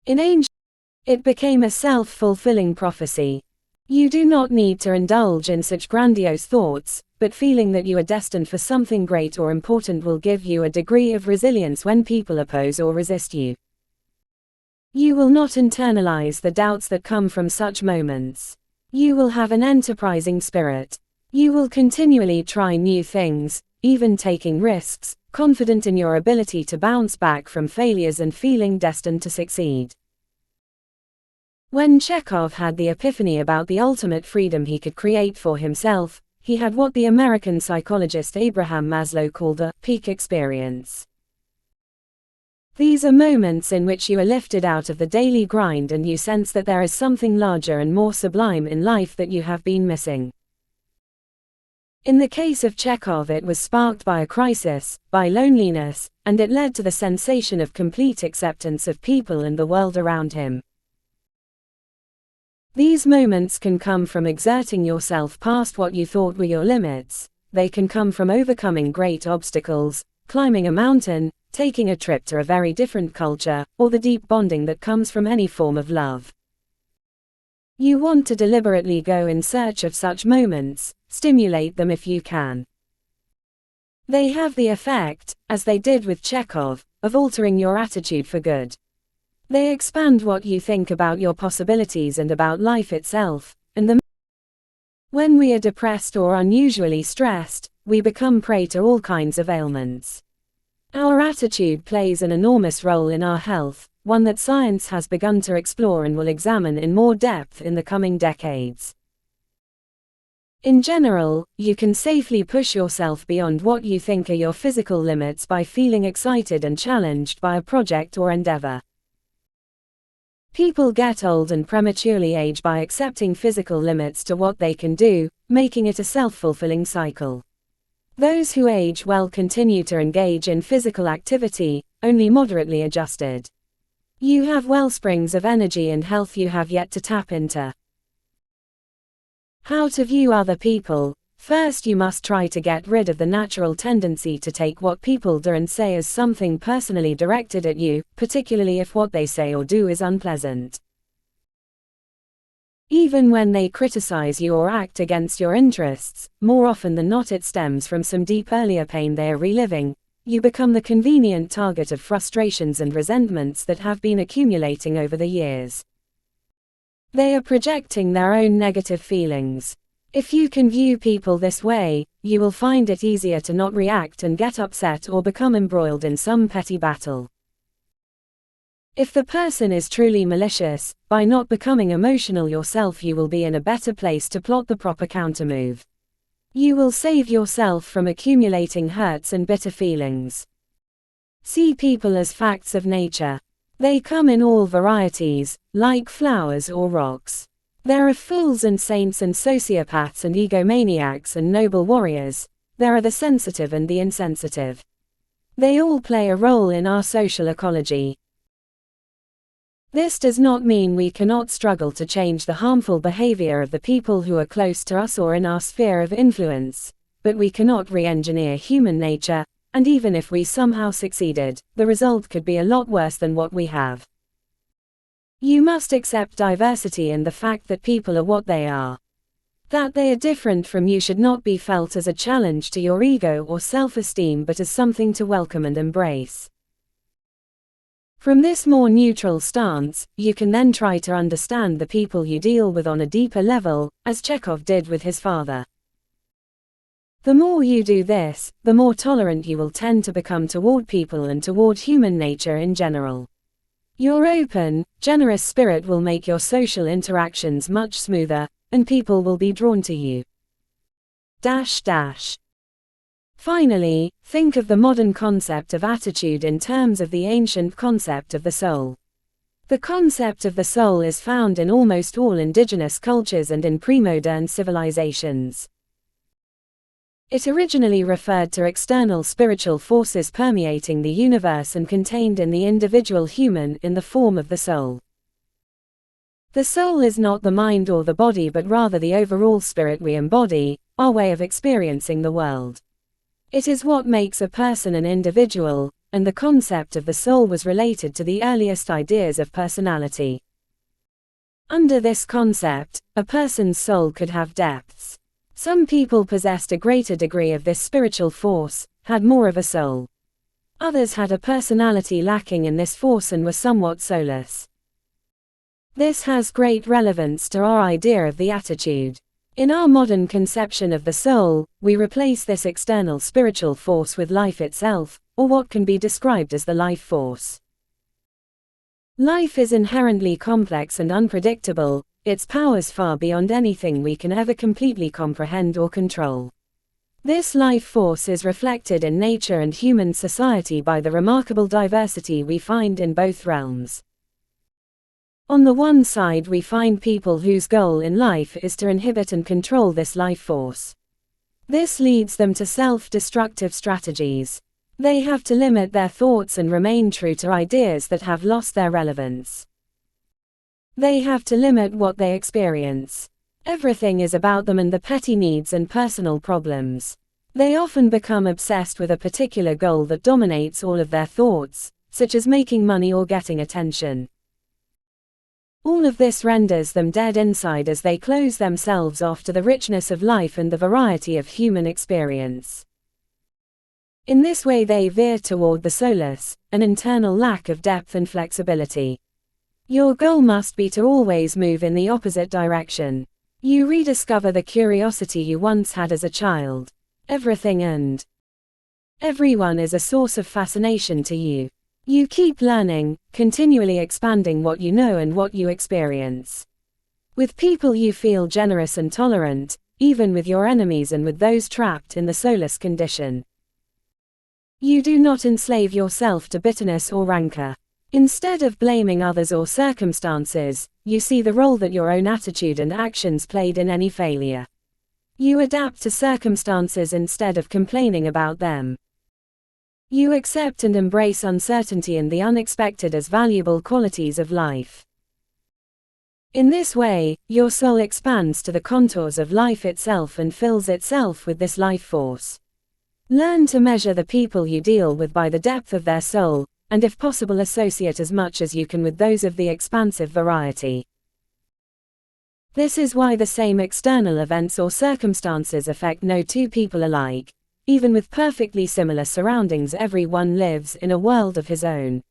In ancient, it became a self-fulfilling prophecy. You do not need to indulge in such grandiose thoughts, but feeling that you are destined for something great or important will give you a degree of resilience when people oppose or resist you. You will not internalize the doubts that come from such moments. You will have an enterprising spirit. You will continually try new things, even taking risks, confident in your ability to bounce back from failures and feeling destined to succeed. When Chekhov had the epiphany about the ultimate freedom he could create for himself, he had what the American psychologist Abraham Maslow called the peak experience. These are moments in which you are lifted out of the daily grind and you sense that there is something larger and more sublime in life that you have been missing. In the case of Chekhov, it was sparked by a crisis, by loneliness, and it led to the sensation of complete acceptance of people and the world around him. These moments can come from exerting yourself past what you thought were your limits. They can come from overcoming great obstacles, climbing a mountain, taking a trip to a very different culture, or the deep bonding that comes from any form of love. You want to deliberately go in search of such moments, stimulate them if you can. They have the effect, as they did with Chekhov, of altering your attitude for good. They expand what you think about your possibilities and about life itself, and when we are depressed or unusually stressed, we become prey to all kinds of ailments. Our attitude plays an enormous role in our health, one that science has begun to explore and will examine in more depth in the coming decades. In general, you can safely push yourself beyond what you think are your physical limits by feeling excited and challenged by a project or endeavor. People get old and prematurely age by accepting physical limits to what they can do, making it a self-fulfilling cycle. Those who age well continue to engage in physical activity, only moderately adjusted. You have wellsprings of energy and health you have yet to tap into. How to view other people. First, you must try to get rid of the natural tendency to take what people do and say as something personally directed at you, particularly if what they say or do is unpleasant. Even when they criticize you or act against your interests, more often than not it stems from some deep earlier pain they are reliving. You become the convenient target of frustrations and resentments that have been accumulating over the years. They are projecting their own negative feelings. If you can view people this way, you will find it easier to not react and get upset or become embroiled in some petty battle. If the person is truly malicious, by not becoming emotional yourself you will be in a better place to plot the proper countermove. You will save yourself from accumulating hurts and bitter feelings. See people as facts of nature. They come in all varieties, like flowers or rocks. There are fools and saints and sociopaths and egomaniacs and noble warriors. There are the sensitive and the insensitive. They all play a role in our social ecology. This does not mean we cannot struggle to change the harmful behavior of the people who are close to us or in our sphere of influence, but we cannot re-engineer human nature, and even if we somehow succeeded, the result could be a lot worse than what we have. You must accept diversity and the fact that people are what they are. That they are different from you should not be felt as a challenge to your ego or self-esteem but as something to welcome and embrace. From this more neutral stance, you can then try to understand the people you deal with on a deeper level, as Chekhov did with his father. The more you do this, the more tolerant you will tend to become toward people and toward human nature in general. Your open, generous spirit will make your social interactions much smoother, and people will be drawn to you. Finally, think of the modern concept of attitude in terms of the ancient concept of the soul. The concept of the soul is found in almost all indigenous cultures and in pre-modern civilizations. It originally referred to external spiritual forces permeating the universe and contained in the individual human in the form of the soul. The soul is not the mind or the body but rather the overall spirit we embody, our way of experiencing the world. It is what makes a person an individual, and the concept of the soul was related to the earliest ideas of personality. Under this concept, a person's soul could have depths. Some people possessed a greater degree of this spiritual force, had more of a soul. Others had a personality lacking in this force and were somewhat soulless. This has great relevance to our idea of the attitude. In our modern conception of the soul, we replace this external spiritual force with life itself, or what can be described as the life force. Life is inherently complex and unpredictable, its powers far beyond anything we can ever completely comprehend or control. This life force is reflected in nature and human society by the remarkable diversity we find in both realms. On the one side, we find people whose goal in life is to inhibit and control this life force. This leads them to self-destructive strategies. They have to limit their thoughts and remain true to ideas that have lost their relevance. They have to limit what they experience. Everything is about them and the petty needs and personal problems. They often become obsessed with a particular goal that dominates all of their thoughts, such as making money or getting attention. All of this renders them dead inside as they close themselves off to the richness of life and the variety of human experience. In this way they veer toward the soulless, an internal lack of depth and flexibility. Your goal must be to always move in the opposite direction. You rediscover the curiosity you once had as a child. Everything and everyone is a source of fascination to you. You keep learning, continually expanding what you know and what you experience. With people you feel generous and tolerant, even with your enemies and with those trapped in the soulless condition. You do not enslave yourself to bitterness or rancor. Instead of blaming others or circumstances, you see the role that your own attitude and actions played in any failure. You adapt to circumstances instead of complaining about them. You accept and embrace uncertainty and the unexpected as valuable qualities of life. In this way, your soul expands to the contours of life itself and fills itself with this life force. Learn to measure the people you deal with by the depth of their soul, and if possible associate as much as you can with those of the expansive variety. This is why the same external events or circumstances affect no two people alike. Even with perfectly similar surroundings, everyone lives in a world of his own.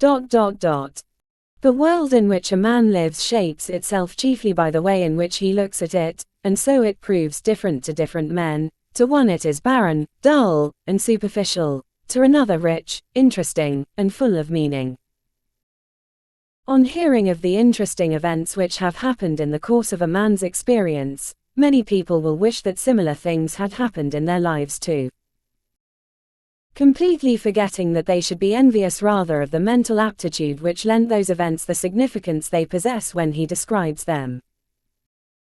The world in which a man lives shapes itself chiefly by the way in which he looks at it, and so it proves different to different men. To one it is barren, dull, and superficial, to another rich, interesting, and full of meaning. On hearing of the interesting events which have happened in the course of a man's experience, many people will wish that similar things had happened in their lives too. Completely forgetting that they should be envious rather of the mental aptitude which lent those events the significance they possess when he describes them.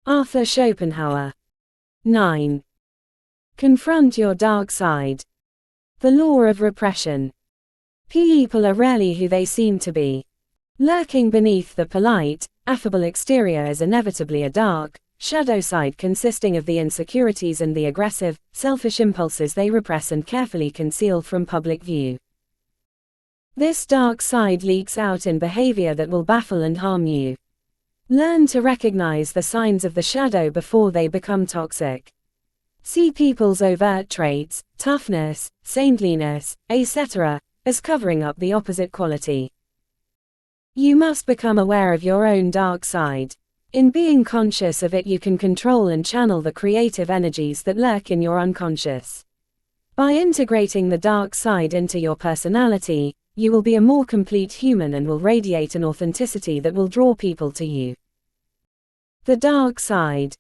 Arthur Schopenhauer. 9. Confront your dark side. The law of repression. People are rarely who they seem to be. Lurking beneath the polite, affable exterior is inevitably a dark, shadow side consisting of the insecurities and the aggressive, selfish impulses they repress and carefully conceal from public view. This dark side leaks out in behavior that will baffle and harm you. Learn to recognize the signs of the shadow before they become toxic. See people's overt traits, toughness, saintliness, etc., as covering up the opposite quality. You must become aware of your own dark side. In being conscious of it, you can control and channel the creative energies that lurk in your unconscious. By integrating the dark side into your personality, you will be a more complete human and will radiate an authenticity that will draw people to you. The dark side.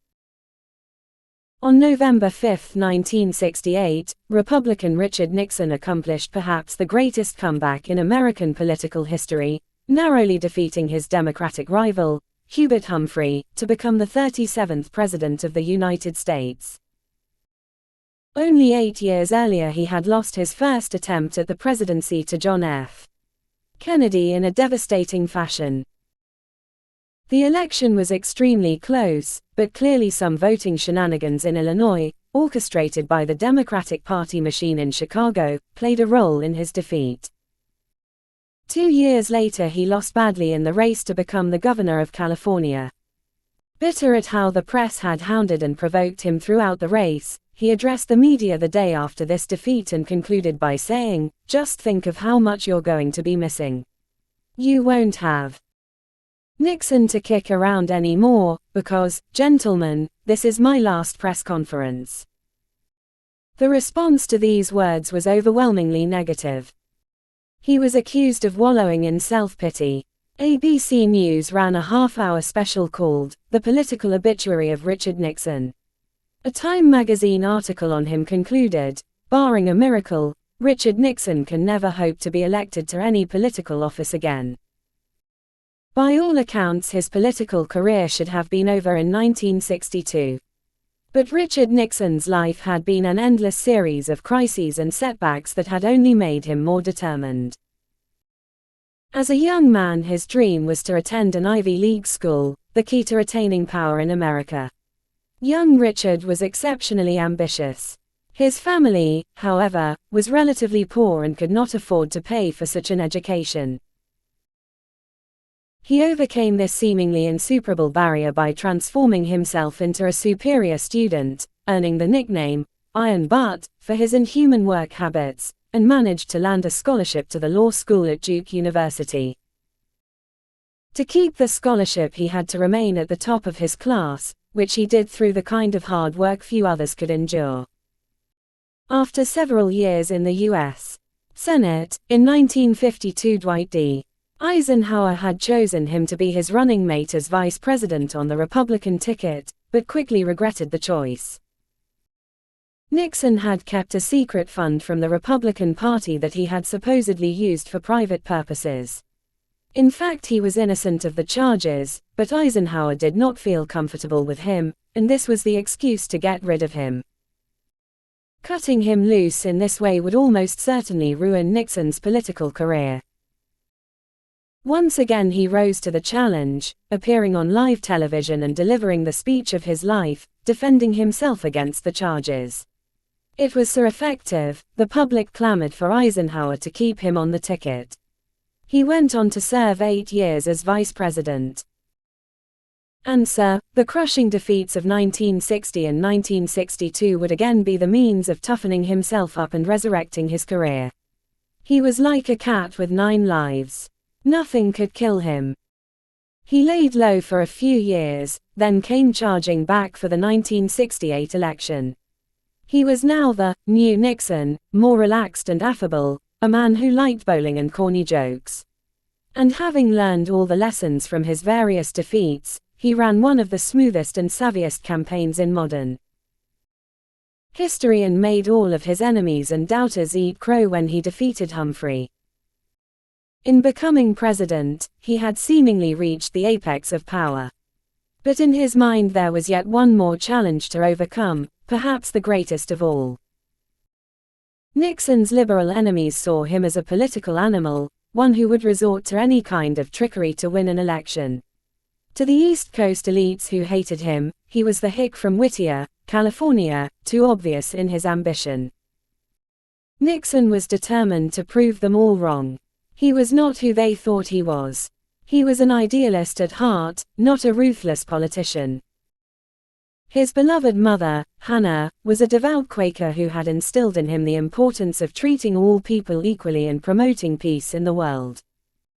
On November 5, 1968, Republican Richard Nixon accomplished perhaps the greatest comeback in American political history, narrowly defeating his Democratic rival, Hubert Humphrey, to become the 37th President of the United States. Only 8 years earlier he had lost his first attempt at the presidency to John F. Kennedy in a devastating fashion. The election was extremely close, but clearly some voting shenanigans in Illinois, orchestrated by the Democratic Party machine in Chicago, played a role in his defeat. 2 years later he lost badly in the race to become the governor of California. Bitter at how the press had hounded and provoked him throughout the race, he addressed the media the day after this defeat and concluded by saying, "Just think of how much you're going to be missing. You won't have Nixon to kick around anymore, because, gentlemen, this is my last press conference." The response to these words was overwhelmingly negative. He was accused of wallowing in self-pity. ABC News ran a half-hour special called, "The Political Obituary of Richard Nixon." A Time magazine article on him concluded, "Barring a miracle, Richard Nixon can never hope to be elected to any political office again." By all accounts his political career should have been over in 1962. But Richard Nixon's life had been an endless series of crises and setbacks that had only made him more determined. As a young man his dream was to attend an Ivy League school, the key to retaining power in America. Young Richard was exceptionally ambitious. His family, however, was relatively poor and could not afford to pay for such an education. He overcame this seemingly insuperable barrier by transforming himself into a superior student, earning the nickname, Iron Butt, for his inhuman work habits, and managed to land a scholarship to the law school at Duke University. To keep the scholarship he had to remain at the top of his class, which he did through the kind of hard work few others could endure. After several years in the U.S. Senate, in 1952 Dwight D. Eisenhower had chosen him to be his running mate as vice president on the Republican ticket, but quickly regretted the choice. Nixon had kept a secret fund from the Republican Party that he had supposedly used for private purposes. In fact, he was innocent of the charges, but Eisenhower did not feel comfortable with him, and this was the excuse to get rid of him. Cutting him loose in this way would almost certainly ruin Nixon's political career. Once again he rose to the challenge, appearing on live television and delivering the speech of his life, defending himself against the charges. It was so effective, the public clamored for Eisenhower to keep him on the ticket. He went on to serve 8 years as vice president. Answer: the crushing defeats of 1960 and 1962 would again be the means of toughening himself up and resurrecting his career. He was like a cat with 9 lives. Nothing could kill him. He laid low for a few years, then came charging back for the 1968 election. He was now the new Nixon, more relaxed and affable, a man who liked bowling and corny jokes. And having learned all the lessons from his various defeats, he ran one of the smoothest and savviest campaigns in modern history and made all of his enemies and doubters eat crow when he defeated Humphrey. In becoming president, he had seemingly reached the apex of power. But in his mind there was yet one more challenge to overcome, perhaps the greatest of all. Nixon's liberal enemies saw him as a political animal, one who would resort to any kind of trickery to win an election. To the East Coast elites who hated him, he was the hick from Whittier, California, too obvious in his ambition. Nixon was determined to prove them all wrong. He was not who they thought he was. He was an idealist at heart, not a ruthless politician. His beloved mother, Hannah, was a devout Quaker who had instilled in him the importance of treating all people equally and promoting peace in the world.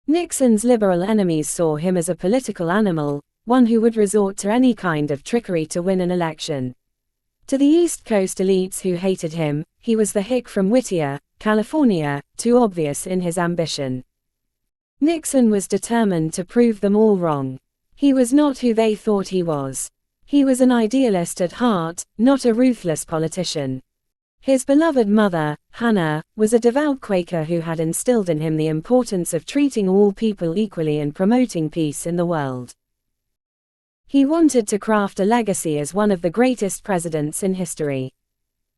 Nixon's liberal enemies saw him as a political animal, one who would resort to any kind of trickery to win an election. To the East Coast elites who hated him, he was the hick from Whittier, California, too obvious in his ambition. Nixon was determined to prove them all wrong. He was not who they thought he was. He was an idealist at heart, not a ruthless politician. His beloved mother, Hannah, was a devout Quaker who had instilled in him the importance of treating all people equally and promoting peace in the world. He wanted to craft a legacy as one of the greatest presidents in history.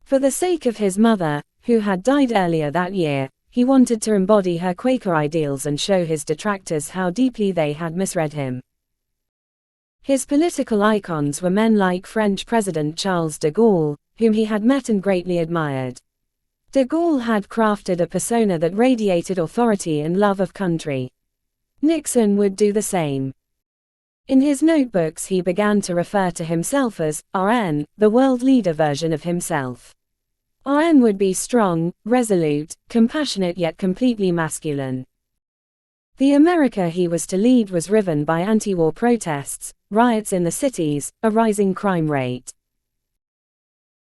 For the sake of his mother, who had died earlier that year, he wanted to embody her Quaker ideals and show his detractors how deeply they had misread him. His political icons were men like French President Charles de Gaulle, whom he had met and greatly admired. De Gaulle had crafted a persona that radiated authority and love of country. Nixon would do the same. In his notebooks he began to refer to himself as RN, the world leader version of himself. RN would be strong, resolute, compassionate yet completely masculine. The America he was to lead was riven by anti-war protests, riots in the cities, a rising crime rate.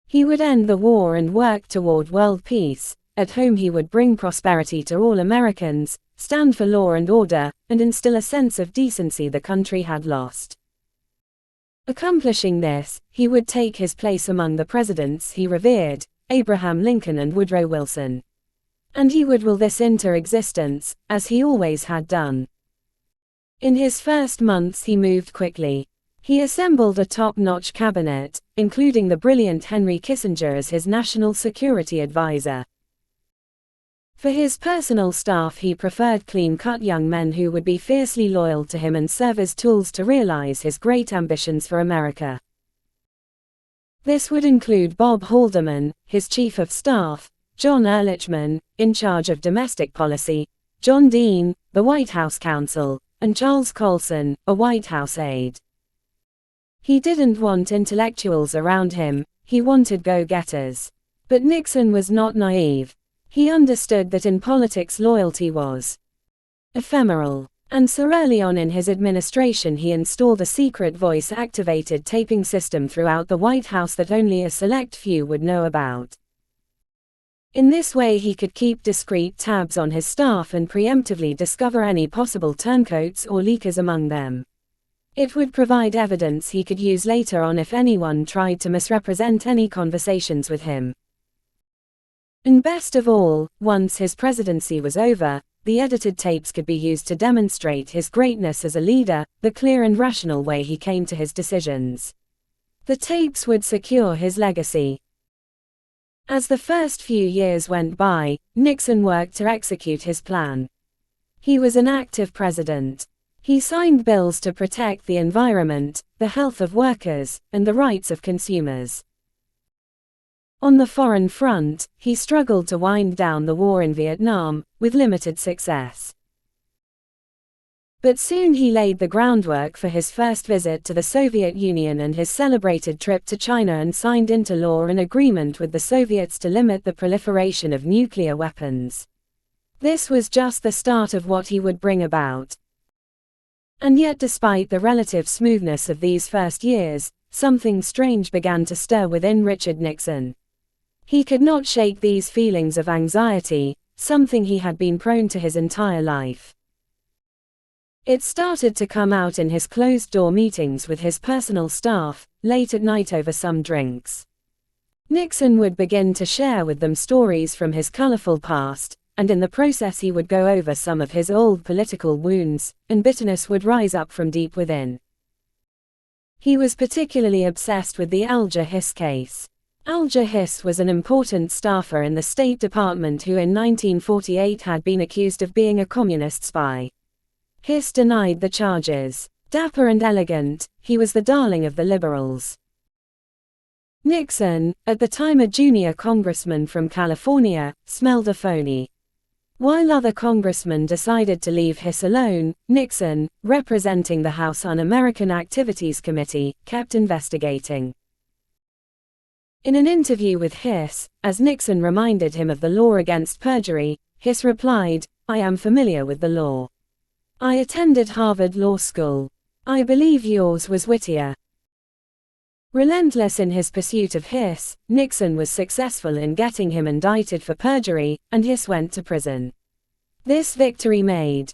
He would end the war and work toward world peace. At home he would bring prosperity to all Americans, stand for law and order, and instill a sense of decency the country had lost. Accomplishing this, he would take his place among the presidents he revered, Abraham Lincoln and Woodrow Wilson. And he would will this into existence, as he always had done. In his first months he moved quickly. He assembled a top-notch cabinet, including the brilliant Henry Kissinger as his national security advisor. For his personal staff he preferred clean-cut young men who would be fiercely loyal to him and serve as tools to realize his great ambitions for America. This would include Bob Haldeman, his chief of staff, John Ehrlichman, in charge of domestic policy, John Dean, the White House counsel, and Charles Colson, a White House aide. He didn't want intellectuals around him, he wanted go-getters. But Nixon was not naive. He understood that in politics loyalty was ephemeral. And so early on in his administration he installed a secret voice-activated taping system throughout the White House that only a select few would know about. In this way he could keep discreet tabs on his staff and preemptively discover any possible turncoats or leakers among them. It would provide evidence he could use later on if anyone tried to misrepresent any conversations with him. And best of all, once his presidency was over, the edited tapes could be used to demonstrate his greatness as a leader, the clear and rational way he came to his decisions. The tapes would secure his legacy. As the first few years went by, Nixon worked to execute his plan. He was an active president. He signed bills to protect the environment, the health of workers, and the rights of consumers. On the foreign front, he struggled to wind down the war in Vietnam, with limited success. But soon he laid the groundwork for his first visit to the Soviet Union and his celebrated trip to China and signed into law an agreement with the Soviets to limit the proliferation of nuclear weapons. This was just the start of what he would bring about. And yet despite the relative smoothness of these first years, something strange began to stir within Richard Nixon. He could not shake these feelings of anxiety, something he had been prone to his entire life. It started to come out in his closed-door meetings with his personal staff, late at night over some drinks. Nixon would begin to share with them stories from his colorful past, and in the process he would go over some of his old political wounds, and bitterness would rise up from deep within. He was particularly obsessed with the Alger Hiss case. Alger Hiss was an important staffer in the State Department who in 1948 had been accused of being a communist spy. Hiss denied the charges. Dapper and elegant, he was the darling of the liberals. Nixon, at the time a junior congressman from California, smelled a phony. While other congressmen decided to leave Hiss alone, Nixon, representing the House Un-American Activities Committee, kept investigating. In an interview with Hiss, as Nixon reminded him of the law against perjury, Hiss replied, "I am familiar with the law. I attended Harvard Law School. I believe yours was wittier." Relentless in his pursuit of Hiss, Nixon was successful in getting him indicted for perjury, and Hiss went to prison. This victory made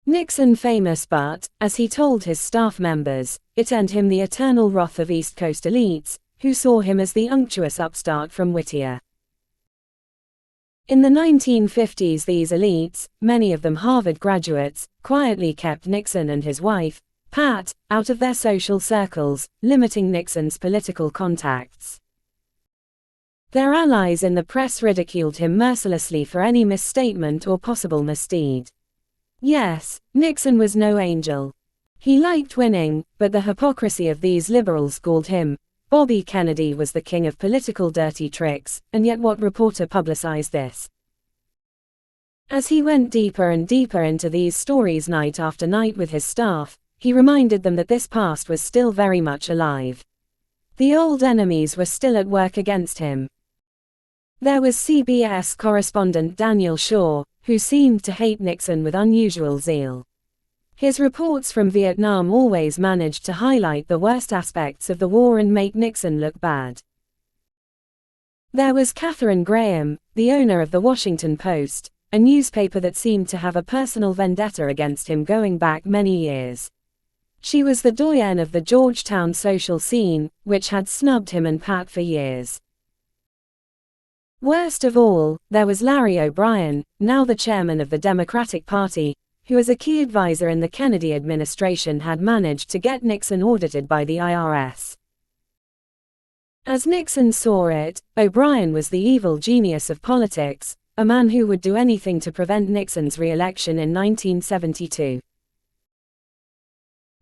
Nixon famous, but, as he told his staff members, it earned him the eternal wrath of East Coast elites, who saw him as the unctuous upstart from Whittier. In the 1950s these elites, many of them Harvard graduates, quietly kept Nixon and his wife, Pat, out of their social circles, limiting Nixon's political contacts. Their allies in the press ridiculed him mercilessly for any misstatement or possible misdeed. Yes, Nixon was no angel. He liked winning, but the hypocrisy of these liberals galled him, Bobby Kennedy was the king of political dirty tricks, and yet what reporter publicized this? As he went deeper and deeper into these stories night after night with his staff, he reminded them that this past was still very much alive. The old enemies were still at work against him. There was CBS correspondent Daniel Shaw, who seemed to hate Nixon with unusual zeal. His reports from Vietnam always managed to highlight the worst aspects of the war and make Nixon look bad. There was Katharine Graham, the owner of the Washington Post, a newspaper that seemed to have a personal vendetta against him going back many years. She was the doyenne of the Georgetown social scene, which had snubbed him and Pat for years. Worst of all, there was Larry O'Brien, now the chairman of the Democratic Party, who as a key advisor in the Kennedy administration had managed to get Nixon audited by the IRS. As Nixon saw it, O'Brien was the evil genius of politics, a man who would do anything to prevent Nixon's re-election in 1972.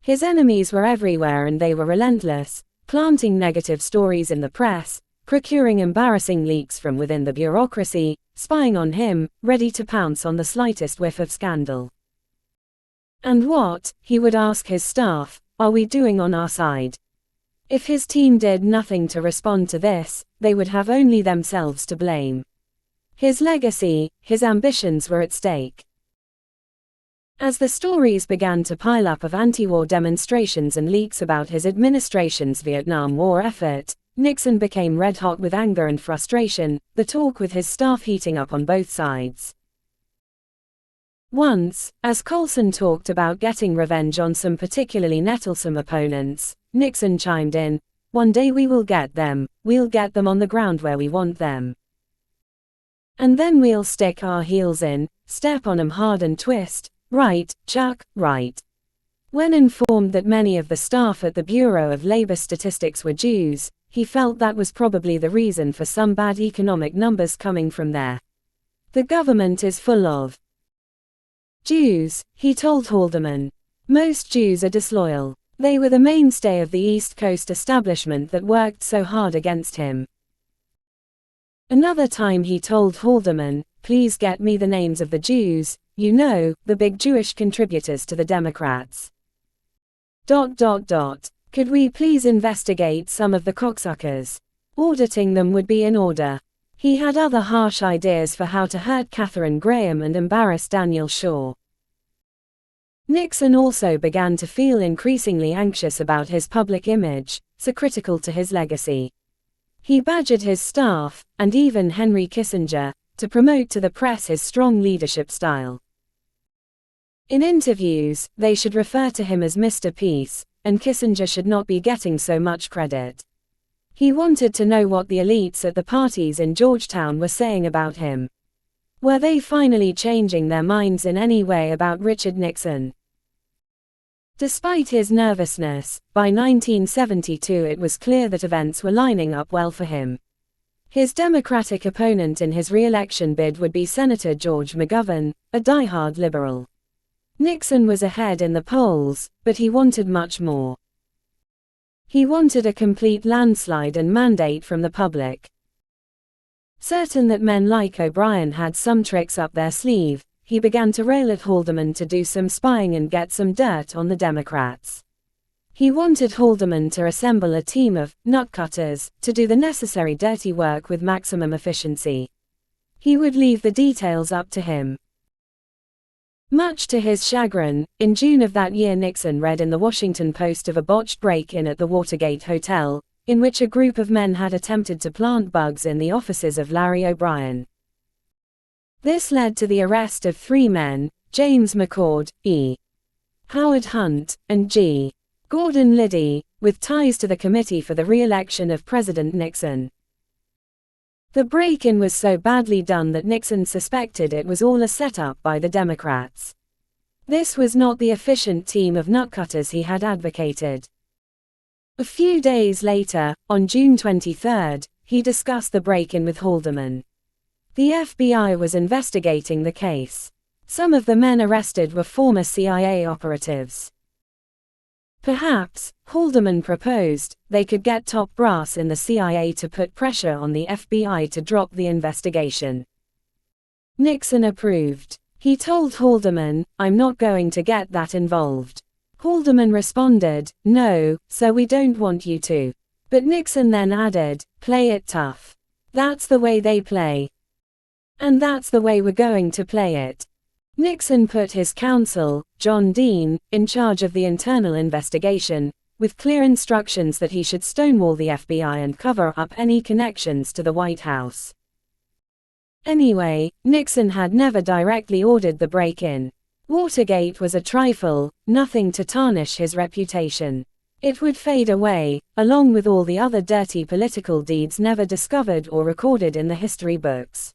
His enemies were everywhere and they were relentless, planting negative stories in the press, procuring embarrassing leaks from within the bureaucracy, spying on him, ready to pounce on the slightest whiff of scandal. And what, he would ask his staff, are we doing on our side? If his team did nothing to respond to this, they would have only themselves to blame. His legacy, his ambitions were at stake. As the stories began to pile up of anti-war demonstrations and leaks about his administration's Vietnam War effort, Nixon became red-hot with anger and frustration, the talk with his staff heating up on both sides. Once, as Colson talked about getting revenge on some particularly nettlesome opponents, Nixon chimed in, "One day we will get them, we'll get them on the ground where we want them. And then we'll stick our heels in, step on 'em hard and twist, right, Chuck, right." When informed that many of the staff at the Bureau of Labor Statistics were Jews, he felt that was probably the reason for some bad economic numbers coming from there. The government is full of Jews, he told Haldeman. Most Jews are disloyal. They were the mainstay of the East Coast establishment that worked so hard against him. Another time he told Haldeman, "Please get me the names of the Jews, you know, the big Jewish contributors to the Democrats. ... Could we please investigate some of the cocksuckers? Auditing them would be in order." He had other harsh ideas for how to hurt Katharine Graham and embarrass Daniel Shaw. Nixon also began to feel increasingly anxious about his public image, so critical to his legacy. He badgered his staff, and even Henry Kissinger, to promote to the press his strong leadership style. In interviews, they should refer to him as Mr. Peace, and Kissinger should not be getting so much credit. He wanted to know what the elites at the parties in Georgetown were saying about him. Were they finally changing their minds in any way about Richard Nixon? Despite his nervousness, by 1972 it was clear that events were lining up well for him. His Democratic opponent in his re-election bid would be Senator George McGovern, a die-hard liberal. Nixon was ahead in the polls, but he wanted much more. He wanted a complete landslide and mandate from the public. Certain that men like O'Brien had some tricks up their sleeve, he began to rail at Haldeman to do some spying and get some dirt on the Democrats. He wanted Haldeman to assemble a team of nutcutters to do the necessary dirty work with maximum efficiency. He would leave the details up to him. Much to his chagrin, in June of that year Nixon read in the Washington Post of a botched break-in at the Watergate Hotel, in which a group of men had attempted to plant bugs in the offices of Larry O'Brien. This led to the arrest of 3 men, James McCord, E. Howard Hunt, and G. Gordon Liddy, with ties to the Committee for the Re-election of President Nixon. The break-in was so badly done that Nixon suspected it was all a setup by the Democrats. This was not the efficient team of nutcutters he had advocated. A few days later, on June 23, he discussed the break-in with Haldeman. The FBI was investigating the case. Some of the men arrested were former CIA operatives. Perhaps, Haldeman proposed, they could get top brass in the CIA to put pressure on the FBI to drop the investigation. Nixon approved. He told Haldeman, "I'm not going to get that involved." Haldeman responded, "No, sir, we don't want you to." But Nixon then added, "Play it tough. That's the way they play. And that's the way we're going to play it." Nixon put his counsel, John Dean, in charge of the internal investigation, with clear instructions that he should stonewall the FBI and cover up any connections to the White House. Anyway, Nixon had never directly ordered the break-in. Watergate was a trifle, nothing to tarnish his reputation. It would fade away, along with all the other dirty political deeds never discovered or recorded in the history books.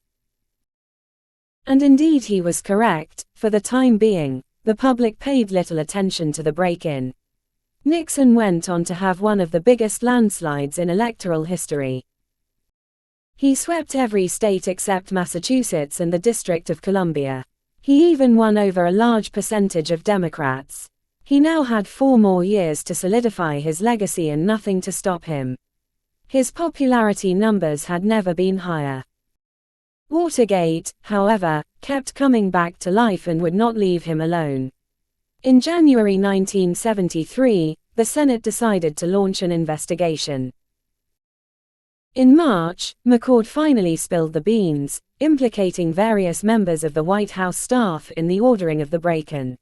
And indeed he was correct. For the time being, the public paid little attention to the break-in. Nixon went on to have one of the biggest landslides in electoral history. He swept every state except Massachusetts and the District of Columbia. He even won over a large percentage of Democrats. He now had 4 more years to solidify his legacy and nothing to stop him. His popularity numbers had never been higher. Watergate, however, kept coming back to life and would not leave him alone. In January 1973, the Senate decided to launch an investigation. In March, McCord finally spilled the beans, implicating various members of the White House staff in the ordering of the break-in.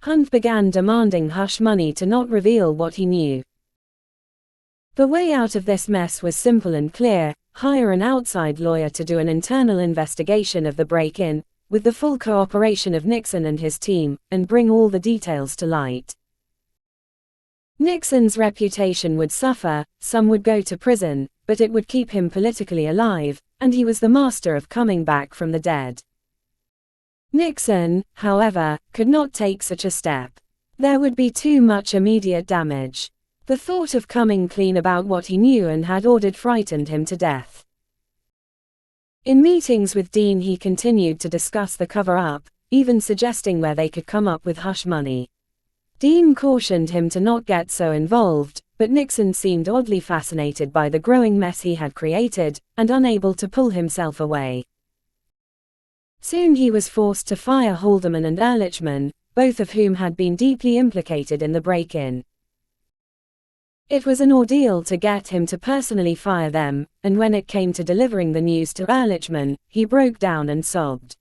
Hunt began demanding hush money to not reveal what he knew. The way out of this mess was simple and clear: hire an outside lawyer to do an internal investigation of the break-in, with the full cooperation of Nixon and his team, and bring all the details to light. Nixon's reputation would suffer, some would go to prison, but it would keep him politically alive, and he was the master of coming back from the dead. Nixon, however, could not take such a step. There would be too much immediate damage. The thought of coming clean about what he knew and had ordered frightened him to death. In meetings with Dean he continued to discuss the cover-up, even suggesting where they could come up with hush money. Dean cautioned him to not get so involved, but Nixon seemed oddly fascinated by the growing mess he had created, and unable to pull himself away. Soon he was forced to fire Haldeman and Ehrlichman, both of whom had been deeply implicated in the break-in. It was an ordeal to get him to personally fire them, and when it came to delivering the news to Ehrlichman, he broke down and sobbed.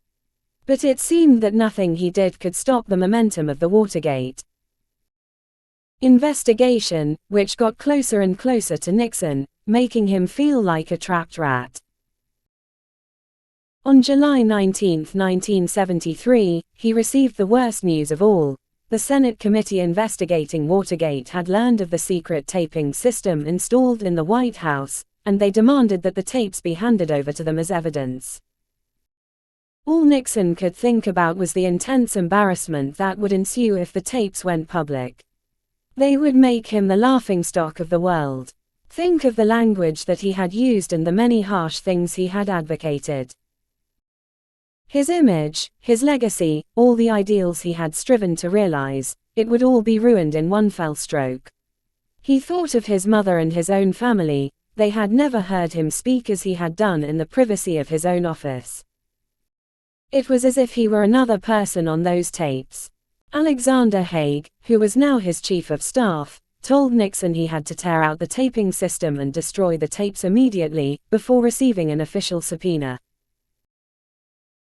But it seemed that nothing he did could stop the momentum of the Watergate investigation, which got closer and closer to Nixon, making him feel like a trapped rat. On July 19, 1973, he received the worst news of all. The Senate committee investigating Watergate had learned of the secret taping system installed in the White House, and they demanded that the tapes be handed over to them as evidence. All Nixon could think about was the intense embarrassment that would ensue if the tapes went public. They would make him the laughingstock of the world. Think of the language that he had used and the many harsh things he had advocated. His image, his legacy, all the ideals he had striven to realize, it would all be ruined in one fell stroke. He thought of his mother and his own family. They had never heard him speak as he had done in the privacy of his own office. It was as if he were another person on those tapes. Alexander Haig, who was now his chief of staff, told Nixon he had to tear out the taping system and destroy the tapes immediately, before receiving an official subpoena.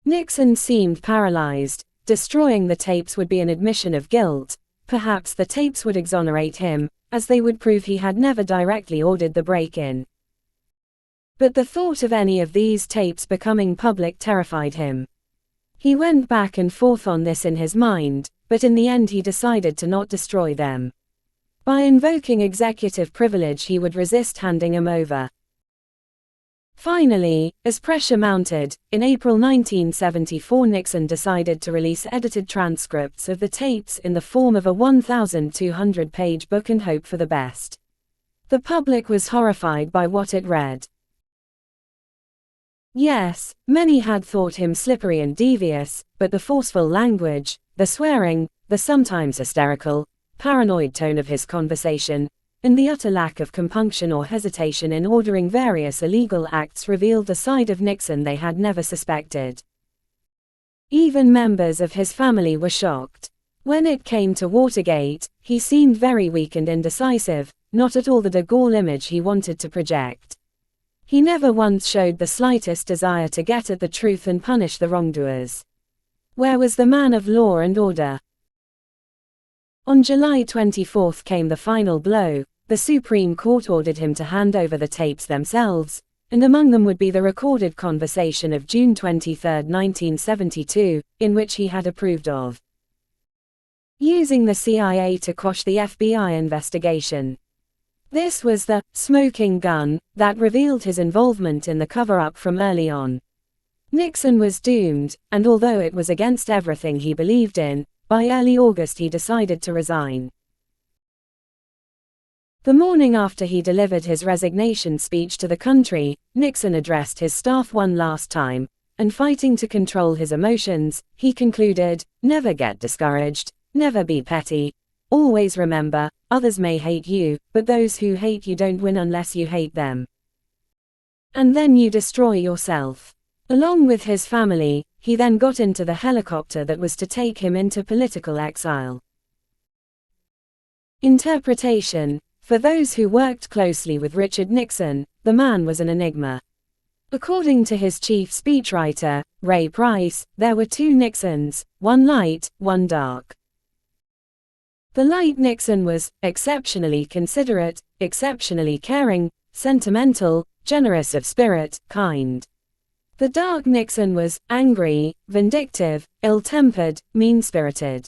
Nixon seemed paralyzed. Destroying the tapes would be an admission of guilt. Perhaps the tapes would exonerate him, as they would prove he had never directly ordered the break-in. But the thought of any of these tapes becoming public terrified him. He went back and forth on this in his mind, but in the end he decided to not destroy them. By invoking executive privilege he would resist handing them over. Finally, as pressure mounted, in April 1974 Nixon decided to release edited transcripts of the tapes in the form of a 1,200-page book and hope for the best. The public was horrified by what it read. Yes, many had thought him slippery and devious, but the forceful language, the swearing, the sometimes hysterical paranoid tone of his conversation, and the utter lack of compunction or hesitation in ordering various illegal acts revealed a side of Nixon they had never suspected. Even members of his family were shocked. When it came to Watergate, he seemed very weak and indecisive, not at all the de Gaulle image he wanted to project. He never once showed the slightest desire to get at the truth and punish the wrongdoers. Where was the man of law and order? On July 24 came the final blow. The Supreme Court ordered him to hand over the tapes themselves, and among them would be the recorded conversation of June 23, 1972, in which he had approved of using the CIA to quash the FBI investigation. This was the smoking gun that revealed his involvement in the cover-up from early on. Nixon was doomed, and although it was against everything he believed in, by early August he decided to resign. The morning after he delivered his resignation speech to the country, Nixon addressed his staff one last time, and fighting to control his emotions, he concluded, "Never get discouraged, never be petty. Always remember, others may hate you, but those who hate you don't win unless you hate them. And then you destroy yourself." Along with his family, he then got into the helicopter that was to take him into political exile. Interpretation. For those who worked closely with Richard Nixon, the man was an enigma. According to his chief speechwriter, Ray Price, there were two Nixons, one light, one dark. The light Nixon was exceptionally considerate, exceptionally caring, sentimental, generous of spirit, kind. The dark Nixon was angry, vindictive, ill-tempered, mean-spirited.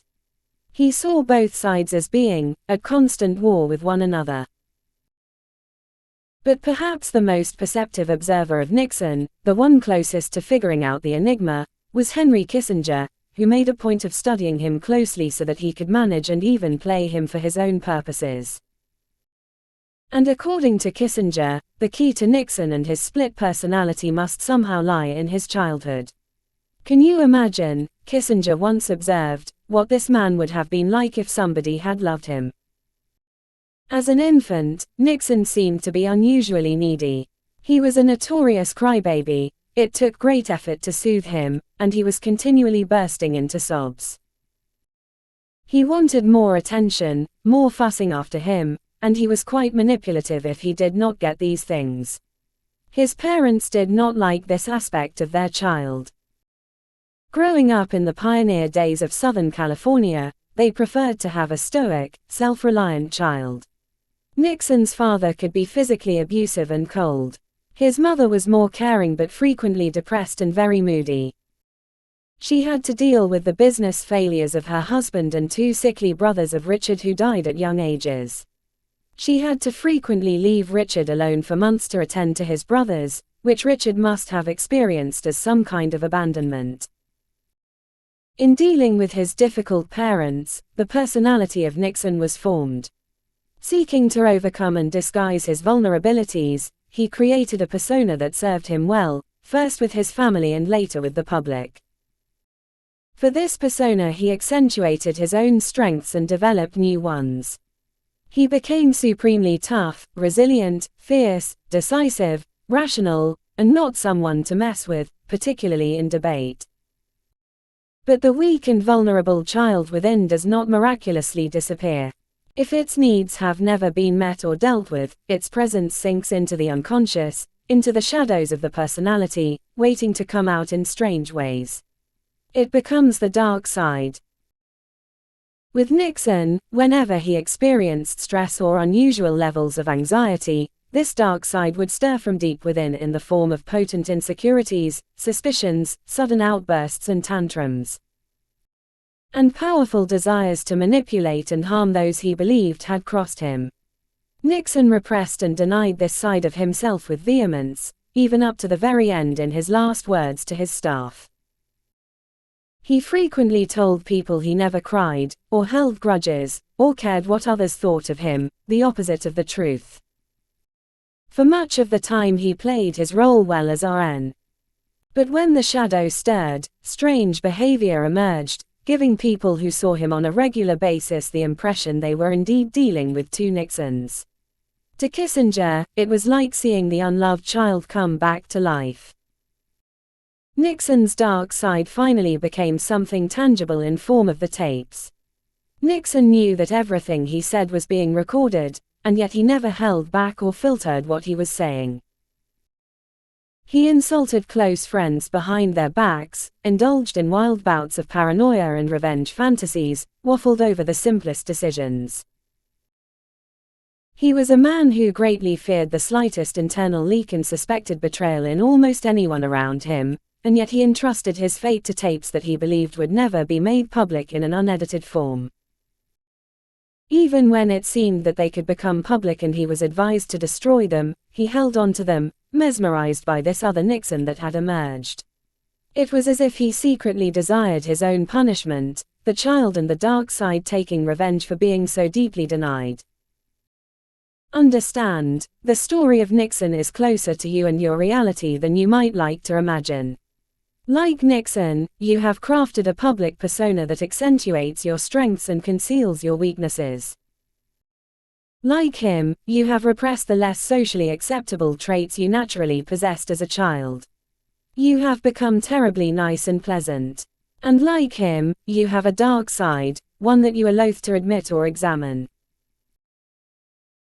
He saw both sides as being at constant war with one another. But perhaps the most perceptive observer of Nixon, the one closest to figuring out the enigma, was Henry Kissinger, who made a point of studying him closely so that he could manage and even play him for his own purposes. And according to Kissinger, the key to Nixon and his split personality must somehow lie in his childhood. Can you imagine, Kissinger once observed, what this man would have been like if somebody had loved him? As an infant, Nixon seemed to be unusually needy. He was a notorious crybaby. It took great effort to soothe him, and he was continually bursting into sobs. He wanted more attention, more fussing after him, and he was quite manipulative if he did not get these things. His parents did not like this aspect of their child. Growing up in the pioneer days of Southern California, they preferred to have a stoic, self-reliant child. Nixon's father could be physically abusive and cold. His mother was more caring but frequently depressed and very moody. She had to deal with the business failures of her husband and two sickly brothers of Richard who died at young ages. She had to frequently leave Richard alone for months to attend to his brothers, which Richard must have experienced as some kind of abandonment. In dealing with his difficult parents, the personality of Nixon was formed. Seeking to overcome and disguise his vulnerabilities, he created a persona that served him well, first with his family and later with the public. For this persona he accentuated his own strengths and developed new ones. He became supremely tough, resilient, fierce, decisive, rational, and not someone to mess with, particularly in debate. But the weak and vulnerable child within does not miraculously disappear. If its needs have never been met or dealt with, its presence sinks into the unconscious, into the shadows of the personality, waiting to come out in strange ways. It becomes the dark side. With Nixon, whenever he experienced stress or unusual levels of anxiety, this dark side would stir from deep within in the form of potent insecurities, suspicions, sudden outbursts and tantrums, and powerful desires to manipulate and harm those he believed had crossed him. Nixon repressed and denied this side of himself with vehemence, even up to the very end in his last words to his staff. He frequently told people he never cried, or held grudges, or cared what others thought of him, the opposite of the truth. For much of the time he played his role well as RN. But when the shadow stirred, strange behavior emerged, giving people who saw him on a regular basis the impression they were indeed dealing with two Nixons. To Kissinger, it was like seeing the unloved child come back to life. Nixon's dark side finally became something tangible in form of the tapes. Nixon knew that everything he said was being recorded, and yet he never held back or filtered what he was saying. He insulted close friends behind their backs, indulged in wild bouts of paranoia and revenge fantasies, waffled over the simplest decisions. He was a man who greatly feared the slightest internal leak and suspected betrayal in almost anyone around him, and yet he entrusted his fate to tapes that he believed would never be made public in an unedited form. Even when it seemed that they could become public and he was advised to destroy them, he held on to them, mesmerized by this other Nixon that had emerged. It was as if he secretly desired his own punishment, the child and the dark side taking revenge for being so deeply denied. Understand, the story of Nixon is closer to you and your reality than you might like to imagine. Like Nixon, you have crafted a public persona that accentuates your strengths and conceals your weaknesses. Like him, you have repressed the less socially acceptable traits you naturally possessed as a child. You have become terribly nice and pleasant. And like him, you have a dark side, one that you are loath to admit or examine.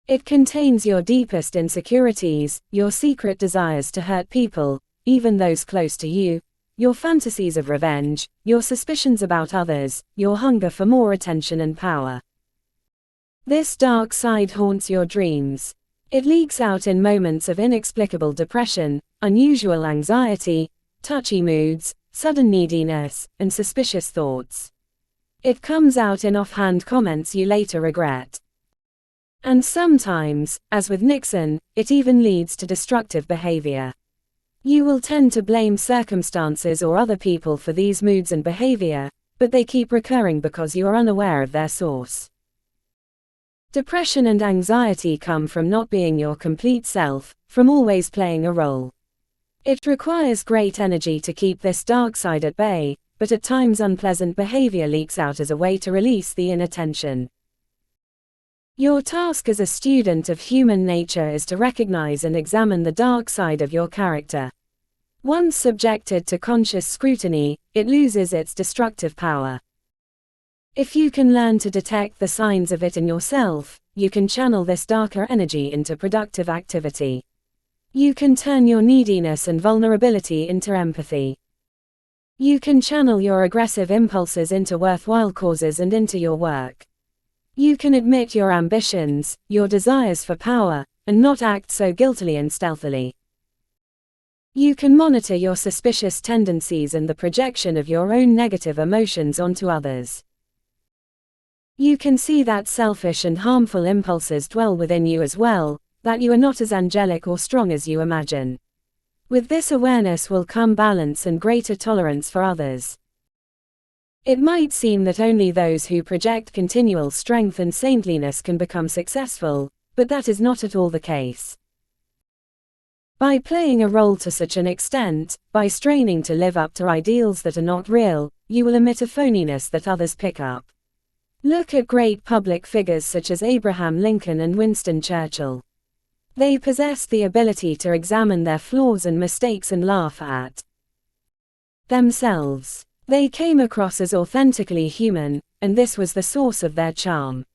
It contains your deepest insecurities, your secret desires to hurt people, even those close to you, your fantasies of revenge, your suspicions about others, your hunger for more attention and power. This dark side haunts your dreams. It leaks out in moments of inexplicable depression, unusual anxiety, touchy moods, sudden neediness, and suspicious thoughts. It comes out in offhand comments you later regret. And sometimes, as with Nixon, it even leads to destructive behavior. You will tend to blame circumstances or other people for these moods and behavior, but they keep recurring because you are unaware of their source. Depression and anxiety come from not being your complete self, from always playing a role. It requires great energy to keep this dark side at bay, but at times unpleasant behavior leaks out as a way to release the inner tension. Your task as a student of human nature is to recognize and examine the dark side of your character. Once subjected to conscious scrutiny, it loses its destructive power. If you can learn to detect the signs of it in yourself, you can channel this darker energy into productive activity. You can turn your neediness and vulnerability into empathy. You can channel your aggressive impulses into worthwhile causes and into your work. You can admit your ambitions, your desires for power, and not act so guiltily and stealthily. You can monitor your suspicious tendencies and the projection of your own negative emotions onto others. You can see that selfish and harmful impulses dwell within you as well, that you are not as angelic or strong as you imagine. With this awareness will come balance and greater tolerance for others. It might seem that only those who project continual strength and saintliness can become successful, but that is not at all the case. By playing a role to such an extent, by straining to live up to ideals that are not real, you will emit a phoniness that others pick up. Look at great public figures such as Abraham Lincoln and Winston Churchill. They possessed the ability to examine their flaws and mistakes and laugh at themselves. They came across as authentically human, and this was the source of their charm.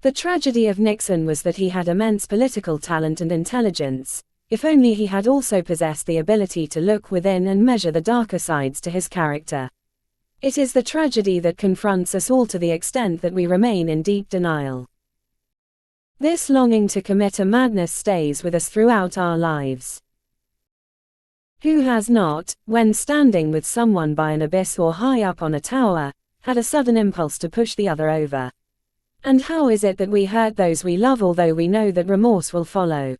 The tragedy of Nixon was that he had immense political talent and intelligence, if only he had also possessed the ability to look within and measure the darker sides to his character. It is the tragedy that confronts us all to the extent that we remain in deep denial. This longing to commit a madness stays with us throughout our lives. Who has not, when standing with someone by an abyss or high up on a tower, had a sudden impulse to push the other over? And how is it that we hurt those we love although we know that remorse will follow?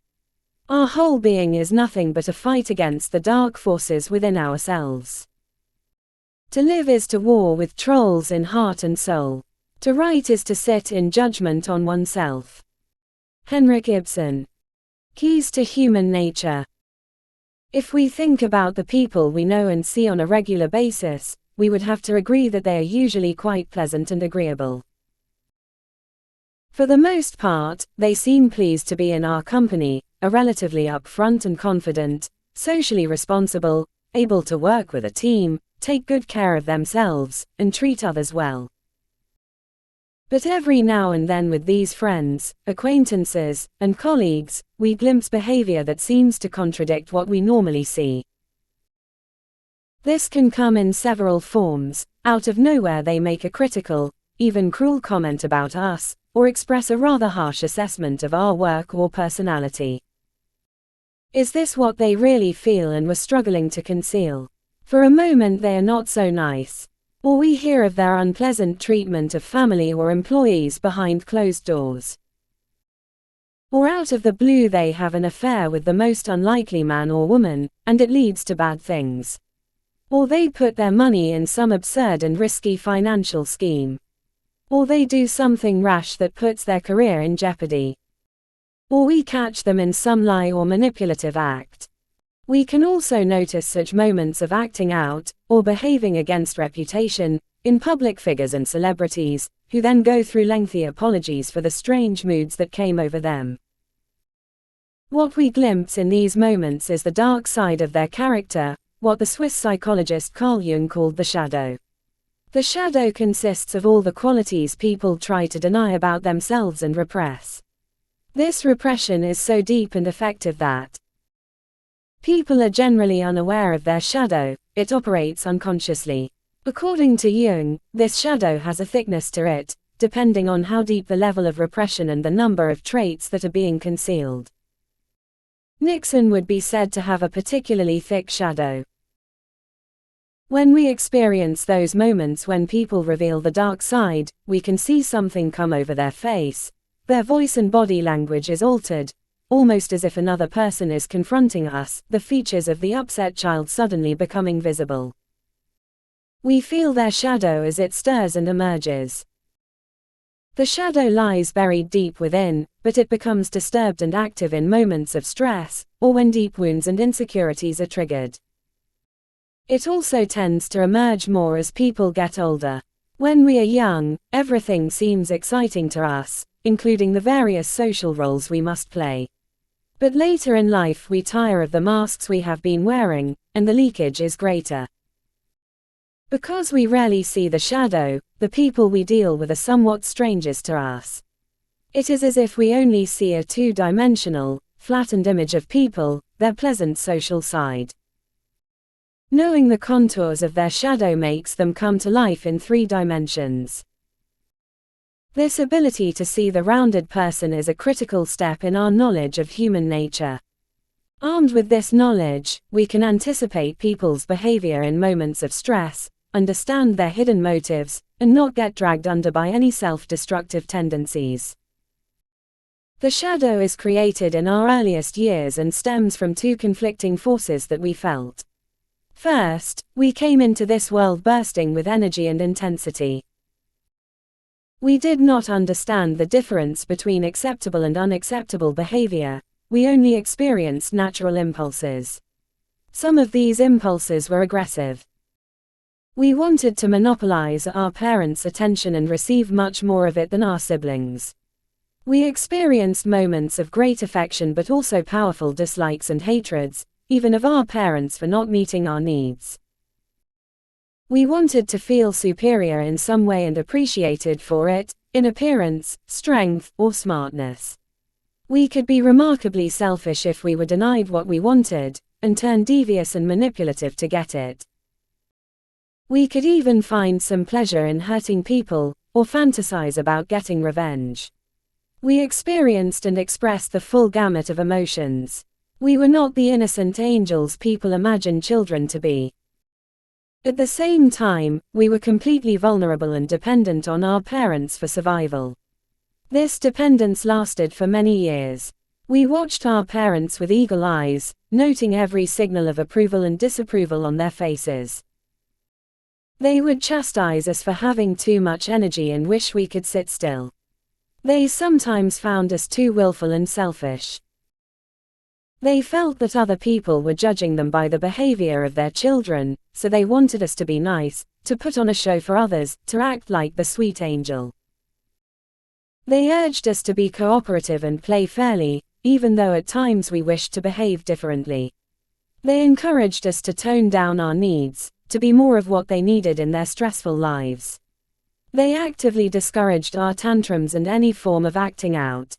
Our whole being is nothing but a fight against the dark forces within ourselves. To live is to war with trolls in heart and soul. To write is to sit in judgment on oneself. Henrik Ibsen. Keys to Human Nature. If we think about the people we know and see on a regular basis, we would have to agree that they are usually quite pleasant and agreeable. For the most part, they seem pleased to be in our company, are relatively upfront and confident, socially responsible, able to work with a team, take good care of themselves, and treat others well. But every now and then with these friends, acquaintances, and colleagues, we glimpse behavior that seems to contradict what we normally see. This can come in several forms. Out of nowhere they make a critical, even cruel comment about us, or express a rather harsh assessment of our work or personality. Is this what they really feel and were struggling to conceal? For a moment they are not so nice. Or we hear of their unpleasant treatment of family or employees behind closed doors. Or out of the blue they have an affair with the most unlikely man or woman, and it leads to bad things. Or they put their money in some absurd and risky financial scheme. Or they do something rash that puts their career in jeopardy. Or we catch them in some lie or manipulative act. We can also notice such moments of acting out, or behaving against reputation, in public figures and celebrities, who then go through lengthy apologies for the strange moods that came over them. What we glimpse in these moments is the dark side of their character, what the Swiss psychologist Carl Jung called the shadow. The shadow consists of all the qualities people try to deny about themselves and repress. This repression is so deep and effective that people are generally unaware of their shadow, it operates unconsciously. According to Jung, this shadow has a thickness to it, depending on how deep the level of repression and the number of traits that are being concealed. Nixon would be said to have a particularly thick shadow. When we experience those moments when people reveal the dark side, we can see something come over their face. Their voice and body language is altered, almost as if another person is confronting us, the features of the upset child suddenly becoming visible. We feel their shadow as it stirs and emerges. The shadow lies buried deep within, but it becomes disturbed and active in moments of stress, or when deep wounds and insecurities are triggered. It also tends to emerge more as people get older. When we are young, everything seems exciting to us, including the various social roles we must play. But later in life we tire of the masks we have been wearing, and the leakage is greater. Because we rarely see the shadow, the people we deal with are somewhat strangers to us. It is as if we only see a two-dimensional, flattened image of people, their pleasant social side. Knowing the contours of their shadow makes them come to life in 3 dimensions. This ability to see the rounded person is a critical step in our knowledge of human nature. Armed with this knowledge, we can anticipate people's behavior in moments of stress, understand their hidden motives, and not get dragged under by any self-destructive tendencies. The shadow is created in our earliest years and stems from 2 conflicting forces that we felt. First, we came into this world bursting with energy and intensity. We did not understand the difference between acceptable and unacceptable behavior. We only experienced natural impulses. Some of these impulses were aggressive. We wanted to monopolize our parents' attention and receive much more of it than our siblings. We experienced moments of great affection but also powerful dislikes and hatreds, even of our parents for not meeting our needs. We wanted to feel superior in some way and appreciated for it, in appearance, strength, or smartness. We could be remarkably selfish if we were denied what we wanted, and turn devious and manipulative to get it. We could even find some pleasure in hurting people, or fantasize about getting revenge. We experienced and expressed the full gamut of emotions. We were not the innocent angels people imagine children to be. At the same time, we were completely vulnerable and dependent on our parents for survival. This dependence lasted for many years. We watched our parents with eagle eyes, noting every signal of approval and disapproval on their faces. They would chastise us for having too much energy and wish we could sit still. They sometimes found us too willful and selfish. They felt that other people were judging them by the behavior of their children, so they wanted us to be nice, to put on a show for others, to act like the sweet angel. They urged us to be cooperative and play fairly, even though at times we wished to behave differently. They encouraged us to tone down our needs, to be more of what they needed in their stressful lives. They actively discouraged our tantrums and any form of acting out.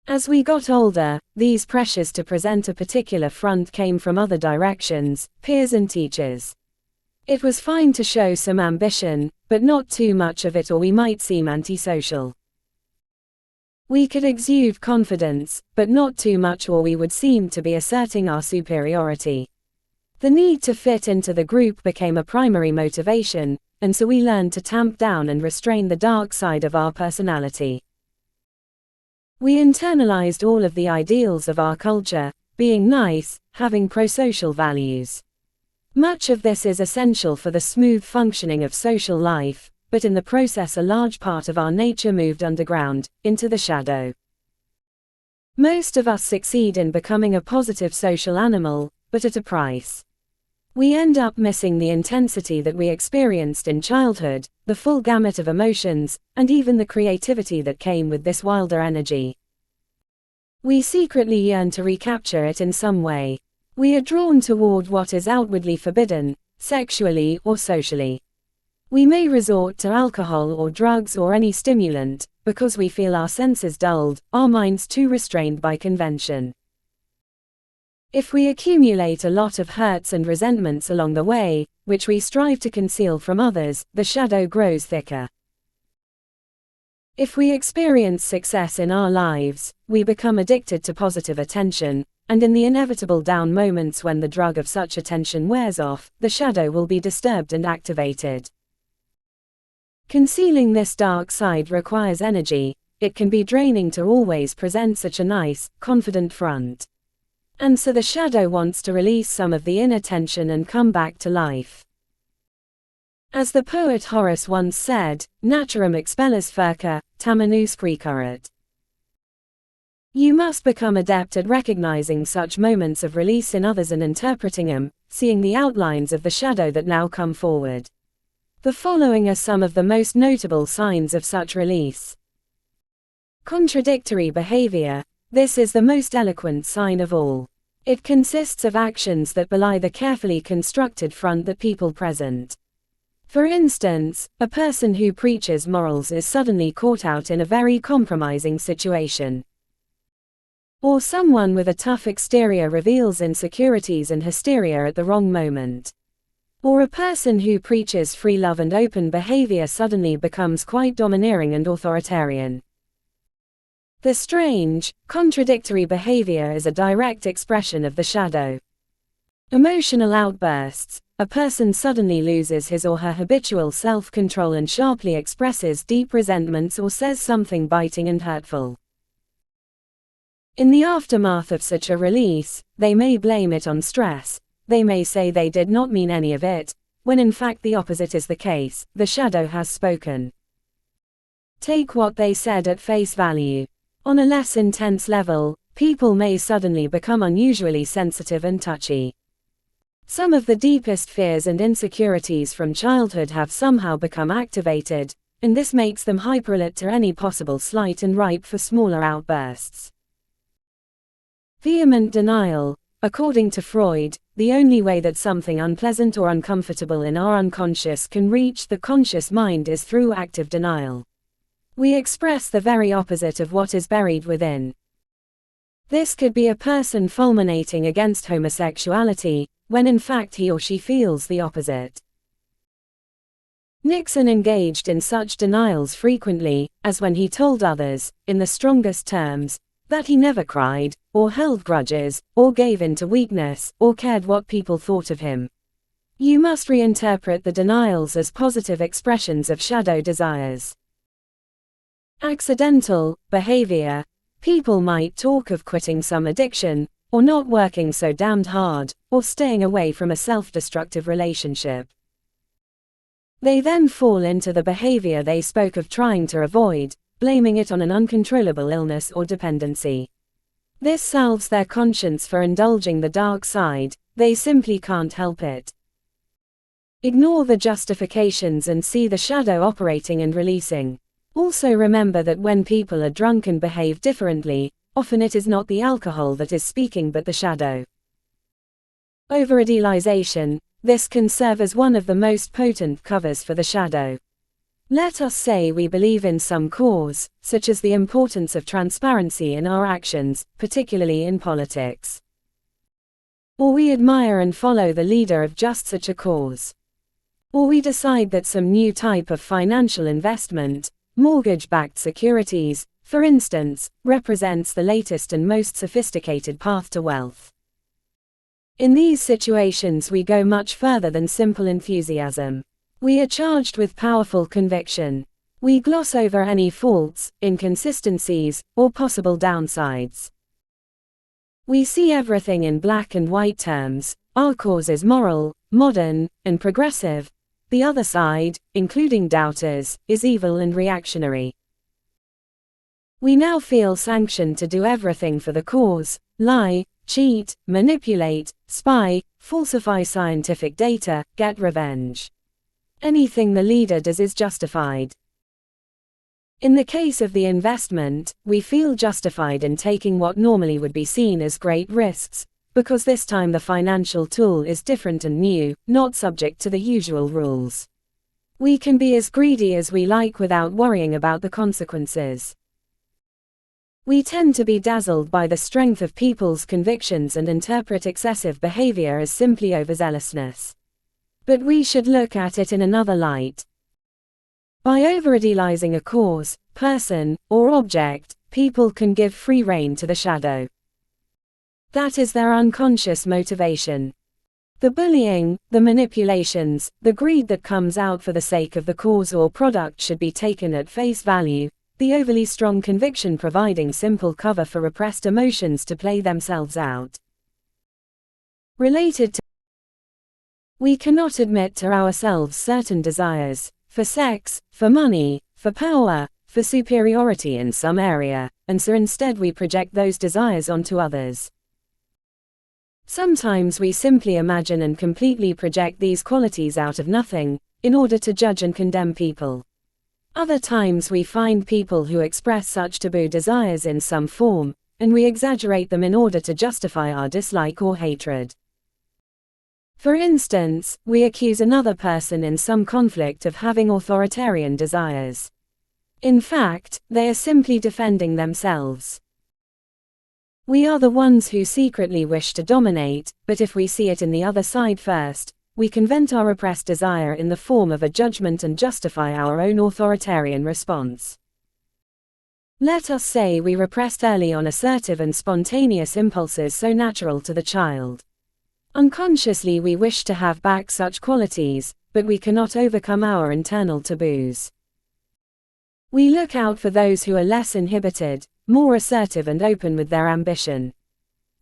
As we got older, these pressures to present a particular front came from other directions, peers and teachers. It was fine to show some ambition, but not too much of it or we might seem antisocial. We could exude confidence, but not too much or we would seem to be asserting our superiority. The need to fit into the group became a primary motivation, and so we learned to tamp down and restrain the dark side of our personality. We internalized all of the ideals of our culture, being nice, having prosocial values. Much of this is essential for the smooth functioning of social life, but in the process a large part of our nature moved underground, into the shadow. Most of us succeed in becoming a positive social animal, but at a price. We end up missing the intensity that we experienced in childhood, the full gamut of emotions, and even the creativity that came with this wilder energy. We secretly yearn to recapture it in some way. We are drawn toward what is outwardly forbidden, sexually or socially. We may resort to alcohol or drugs or any stimulant, because we feel our senses dulled, our minds too restrained by convention. If we accumulate a lot of hurts and resentments along the way, which we strive to conceal from others, the shadow grows thicker. If we experience success in our lives, we become addicted to positive attention, and in the inevitable down moments when the drug of such attention wears off, the shadow will be disturbed and activated. Concealing this dark side requires energy. It can be draining to always present such a nice, confident front. And so the shadow wants to release some of the inner tension and come back to life. As the poet Horace once said, Naturam expellas furca, tamanus precurret. You must become adept at recognizing such moments of release in others and interpreting them, seeing the outlines of the shadow that now come forward. The following are some of the most notable signs of such release. Contradictory behavior. This is the most eloquent sign of all. It consists of actions that belie the carefully constructed front that people present. For instance, a person who preaches morals is suddenly caught out in a very compromising situation. Or someone with a tough exterior reveals insecurities and hysteria at the wrong moment. Or a person who preaches free love and open behavior suddenly becomes quite domineering and authoritarian. The strange, contradictory behavior is a direct expression of the shadow. Emotional outbursts. A person suddenly loses his or her habitual self-control and sharply expresses deep resentments or says something biting and hurtful. In the aftermath of such a release, they may blame it on stress. They may say they did not mean any of it, when in fact the opposite is the case. The shadow has spoken. Take what they said at face value. On a less intense level, people may suddenly become unusually sensitive and touchy. Some of the deepest fears and insecurities from childhood have somehow become activated, and this makes them hyperalert to any possible slight and ripe for smaller outbursts. Vehement denial. According to Freud, the only way that something unpleasant or uncomfortable in our unconscious can reach the conscious mind is through active denial. We express the very opposite of what is buried within. This could be a person fulminating against homosexuality, when in fact he or she feels the opposite. Nixon engaged in such denials frequently, as when he told others, in the strongest terms, that he never cried, or held grudges, or gave in to weakness, or cared what people thought of him. You must reinterpret the denials as positive expressions of shadow desires. Accidental behavior. People might talk of quitting some addiction, or not working so damned hard, or staying away from a self-destructive relationship. They then fall into the behavior they spoke of trying to avoid, blaming it on an uncontrollable illness or dependency. This salves their conscience for indulging the dark side. They simply can't help it. Ignore the justifications and see the shadow operating and releasing. Also remember that when people are drunk and behave differently, often it is not the alcohol that is speaking but the shadow. Overidealization. This can serve as one of the most potent covers for the shadow. Let us say we believe in some cause, such as the importance of transparency in our actions, particularly in politics. Or we admire and follow the leader of just such a cause. Or we decide that some new type of financial investment, mortgage-backed securities, for instance, represents the latest and most sophisticated path to wealth. In these situations we go much further than simple enthusiasm. We are charged with powerful conviction. We gloss over any faults, inconsistencies, or possible downsides. We see everything in black and white terms. Our cause is moral, modern, and progressive. The other side, including doubters, is evil and reactionary. We now feel sanctioned to do everything for the cause: lie, cheat, manipulate, spy, falsify scientific data, get revenge. Anything the leader does is justified. In the case of the investment, we feel justified in taking what normally would be seen as great risks, because this time the financial tool is different and new, not subject to the usual rules. We can be as greedy as we like without worrying about the consequences. We tend to be dazzled by the strength of people's convictions and interpret excessive behavior as simply overzealousness. But we should look at it in another light. By overidealizing a cause, person, or object, people can give free rein to the shadow. That is their unconscious motivation. The bullying, the manipulations, the greed that comes out for the sake of the cause or product should be taken at face value, the overly strong conviction providing simple cover for repressed emotions to play themselves out. Related to, we cannot admit to ourselves certain desires, for sex, for money, for power, for superiority in some area, and so instead we project those desires onto others. Sometimes we simply imagine and completely project these qualities out of nothing, in order to judge and condemn people. Other times we find people who express such taboo desires in some form, and we exaggerate them in order to justify our dislike or hatred. For instance, we accuse another person in some conflict of having authoritarian desires. In fact, they are simply defending themselves. We are the ones who secretly wish to dominate, but if we see it in the other side first, we can vent our repressed desire in the form of a judgment and justify our own authoritarian response. Let us say we repressed early on assertive and spontaneous impulses so natural to the child. Unconsciously we wish to have back such qualities, but we cannot overcome our internal taboos. We look out for those who are less inhibited, more assertive and open with their ambition.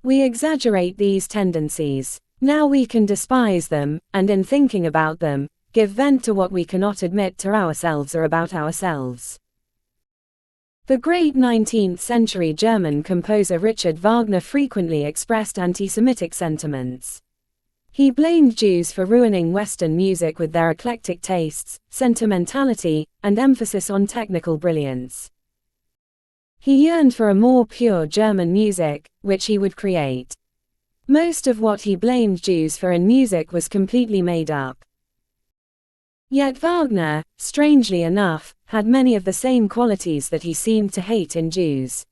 We exaggerate these tendencies. Now we can despise them, and in thinking about them, give vent to what we cannot admit to ourselves or about ourselves. The great 19th-century German composer Richard Wagner frequently expressed anti-Semitic sentiments. He blamed Jews for ruining Western music with their eclectic tastes, sentimentality, and emphasis on technical brilliance. He yearned for a more pure German music, which he would create. Most of what he blamed Jews for in music was completely made up. Yet Wagner, strangely enough, had many of the same qualities that he seemed to hate in Jews.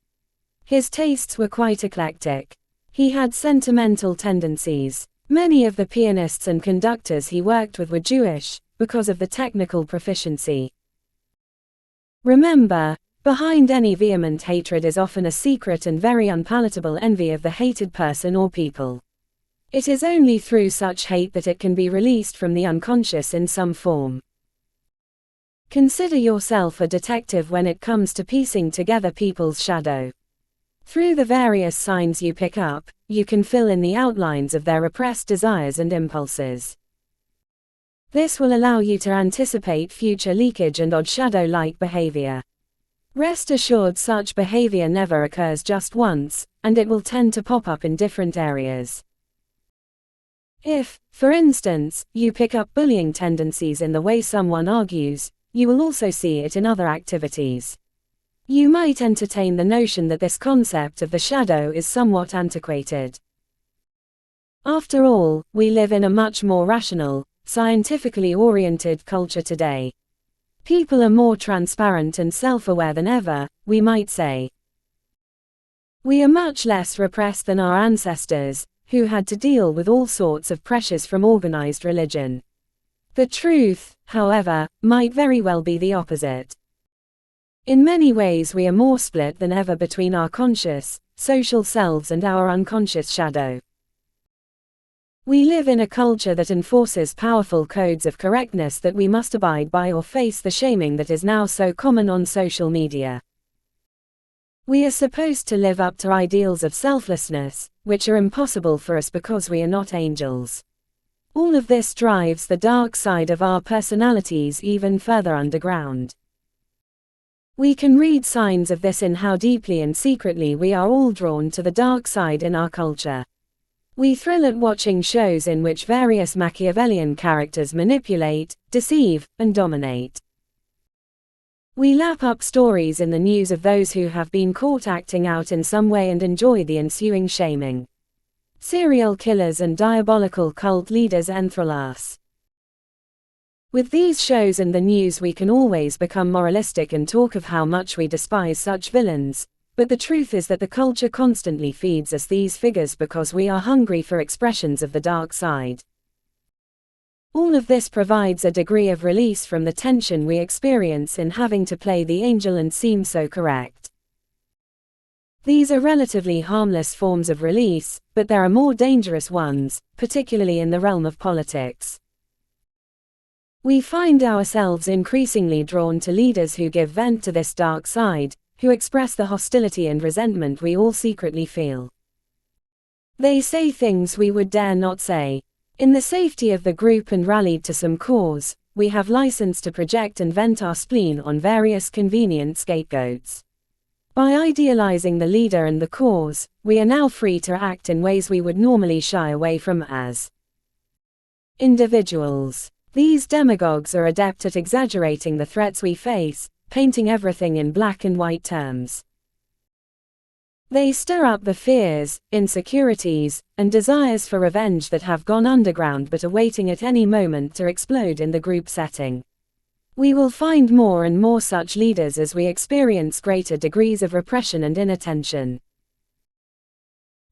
His tastes were quite eclectic. He had sentimental tendencies. Many of the pianists and conductors he worked with were Jewish, because of the technical proficiency. Remember, behind any vehement hatred is often a secret and very unpalatable envy of the hated person or people. It is only through such hate that it can be released from the unconscious in some form. Consider yourself a detective when it comes to piecing together people's shadow. Through the various signs you pick up, you can fill in the outlines of their repressed desires and impulses. This will allow you to anticipate future leakage and odd shadow-like behavior. Rest assured such behavior never occurs just once, and it will tend to pop up in different areas. If, for instance, you pick up bullying tendencies in the way someone argues, you will also see it in other activities. You might entertain the notion that this concept of the shadow is somewhat antiquated. After all, we live in a much more rational, scientifically oriented culture today. People are more transparent and self-aware than ever, we might say. We are much less repressed than our ancestors, who had to deal with all sorts of pressures from organized religion. The truth, however, might very well be the opposite. In many ways we are more split than ever between our conscious, social selves and our unconscious shadow. We live in a culture that enforces powerful codes of correctness that we must abide by or face the shaming that is now so common on social media. We are supposed to live up to ideals of selflessness, which are impossible for us because we are not angels. All of this drives the dark side of our personalities even further underground. We can read signs of this in how deeply and secretly we are all drawn to the dark side in our culture. We thrill at watching shows in which various Machiavellian characters manipulate, deceive, and dominate. We lap up stories in the news of those who have been caught acting out in some way and enjoy the ensuing shaming. Serial killers and diabolical cult leaders enthrall us. With these shows and the news we can always become moralistic and talk of how much we despise such villains, but the truth is that the culture constantly feeds us these figures because we are hungry for expressions of the dark side. All of this provides a degree of release from the tension we experience in having to play the angel and seem so correct. These are relatively harmless forms of release, but there are more dangerous ones, particularly in the realm of politics. We find ourselves increasingly drawn to leaders who give vent to this dark side, who express the hostility and resentment we all secretly feel. They say things we would dare not say. In the safety of the group and rallied to some cause, we have license to project and vent our spleen on various convenient scapegoats. By idealizing the leader and the cause, we are now free to act in ways we would normally shy away from as individuals. These demagogues are adept at exaggerating the threats we face, painting everything in black and white terms. They stir up the fears, insecurities, and desires for revenge that have gone underground but are waiting at any moment to explode in the group setting. We will find more and more such leaders as we experience greater degrees of repression and inattention.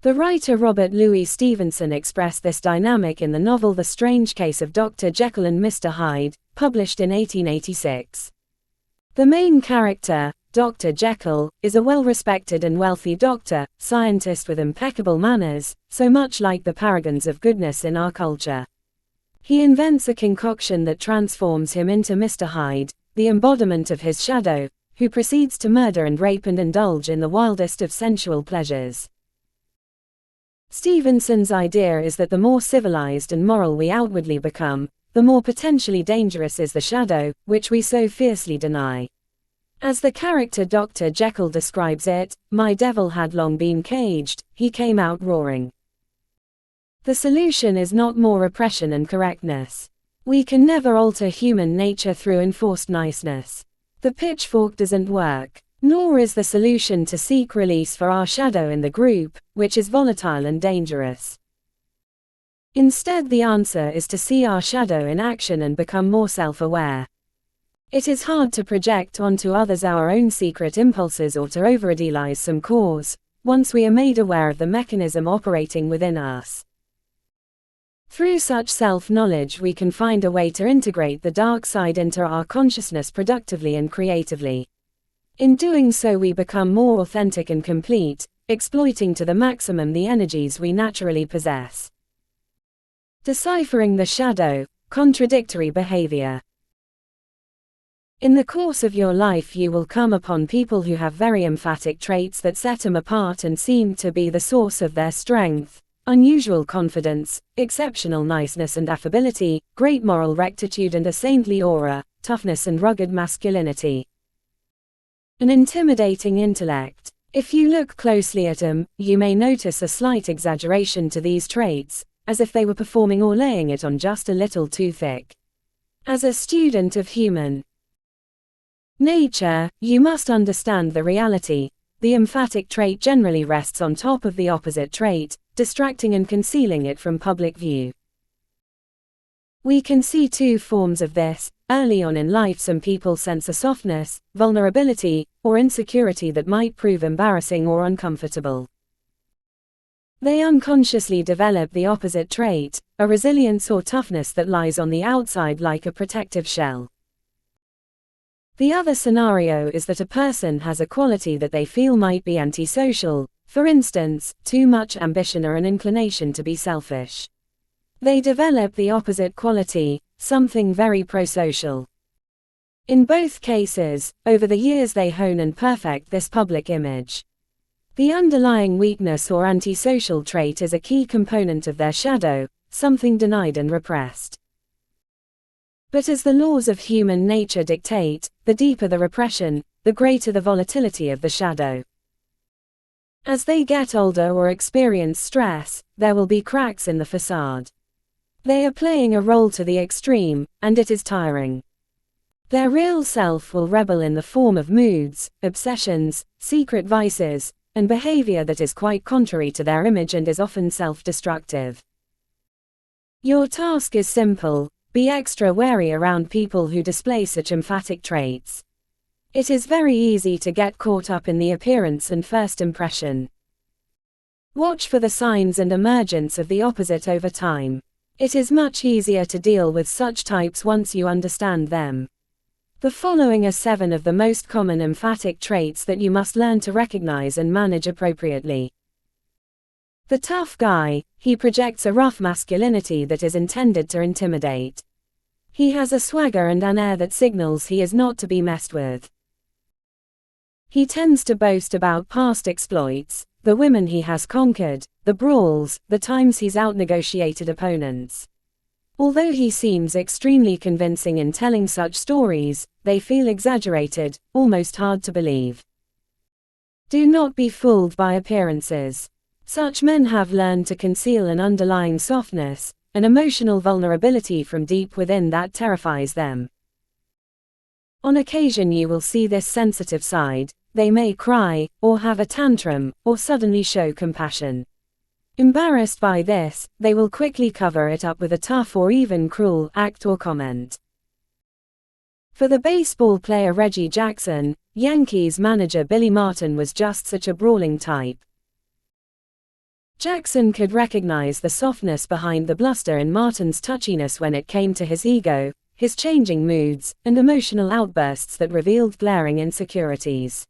The writer Robert Louis Stevenson expressed this dynamic in the novel The Strange Case of Dr. Jekyll and Mr. Hyde, published in 1886. The main character, Dr. Jekyll, is a well-respected and wealthy doctor, scientist with impeccable manners, so much like the paragons of goodness in our culture. He invents a concoction that transforms him into Mr. Hyde, the embodiment of his shadow, who proceeds to murder and rape and indulge in the wildest of sensual pleasures. Stevenson's idea is that the more civilized and moral we outwardly become, the more potentially dangerous is the shadow, which we so fiercely deny. As the character Dr. Jekyll describes it, "My devil had long been caged, he came out roaring." The solution is not more repression and correctness. We can never alter human nature through enforced niceness. The pitchfork doesn't work. Nor is the solution to seek release for our shadow in the group, which is volatile and dangerous. Instead, the answer is to see our shadow in action and become more self-aware. It is hard to project onto others our own secret impulses or to over-idealize some cause, once we are made aware of the mechanism operating within us. Through such self-knowledge we can find a way to integrate the dark side into our consciousness productively and creatively. In doing so we become more authentic and complete, exploiting to the maximum the energies we naturally possess. Deciphering the shadow, contradictory behavior. In the course of your life you will come upon people who have very emphatic traits that set them apart and seem to be the source of their strength: unusual confidence, exceptional niceness and affability, great moral rectitude and a saintly aura, toughness and rugged masculinity. An intimidating intellect. If you look closely at them, you may notice a slight exaggeration to these traits, as if they were performing or laying it on just a little too thick. As a student of human nature, you must understand the reality. The emphatic trait generally rests on top of the opposite trait, distracting and concealing it from public view. We can see two forms of this. Early on in life, some people sense a softness, vulnerability, or insecurity that might prove embarrassing or uncomfortable. They unconsciously develop the opposite trait, a resilience or toughness that lies on the outside like a protective shell. The other scenario is that a person has a quality that they feel might be antisocial, for instance, too much ambition or an inclination to be selfish. They develop the opposite quality, something very prosocial. In both cases, over the years they hone and perfect this public image. The underlying weakness or antisocial trait is a key component of their shadow, something denied and repressed. But as the laws of human nature dictate, the deeper the repression, the greater the volatility of the shadow. As they get older or experience stress, there will be cracks in the facade. They are playing a role to the extreme, and it is tiring. Their real self will rebel in the form of moods, obsessions, secret vices, and behavior that is quite contrary to their image and is often self-destructive. Your task is simple: be extra wary around people who display such emphatic traits. It is very easy to get caught up in the appearance and first impression. Watch for the signs and emergence of the opposite over time. It is much easier to deal with such types once you understand them. The following are 7 of the most common emphatic traits that you must learn to recognize and manage appropriately. The tough guy. He projects a rough masculinity that is intended to intimidate. He has a swagger and an air that signals he is not to be messed with. He tends to boast about past exploits, the women he has conquered, the brawls, the times he's outnegotiated opponents. Although he seems extremely convincing in telling such stories, they feel exaggerated, almost hard to believe. Do not be fooled by appearances. Such men have learned to conceal an underlying softness, an emotional vulnerability from deep within that terrifies them. On occasion you will see this sensitive side. They may cry, or have a tantrum, or suddenly show compassion. Embarrassed by this, they will quickly cover it up with a tough or even cruel act or comment. For the baseball player Reggie Jackson, Yankees manager Billy Martin was just such a brawling type. Jackson could recognize the softness behind the bluster in Martin's touchiness when it came to his ego, his changing moods, and emotional outbursts that revealed glaring insecurities.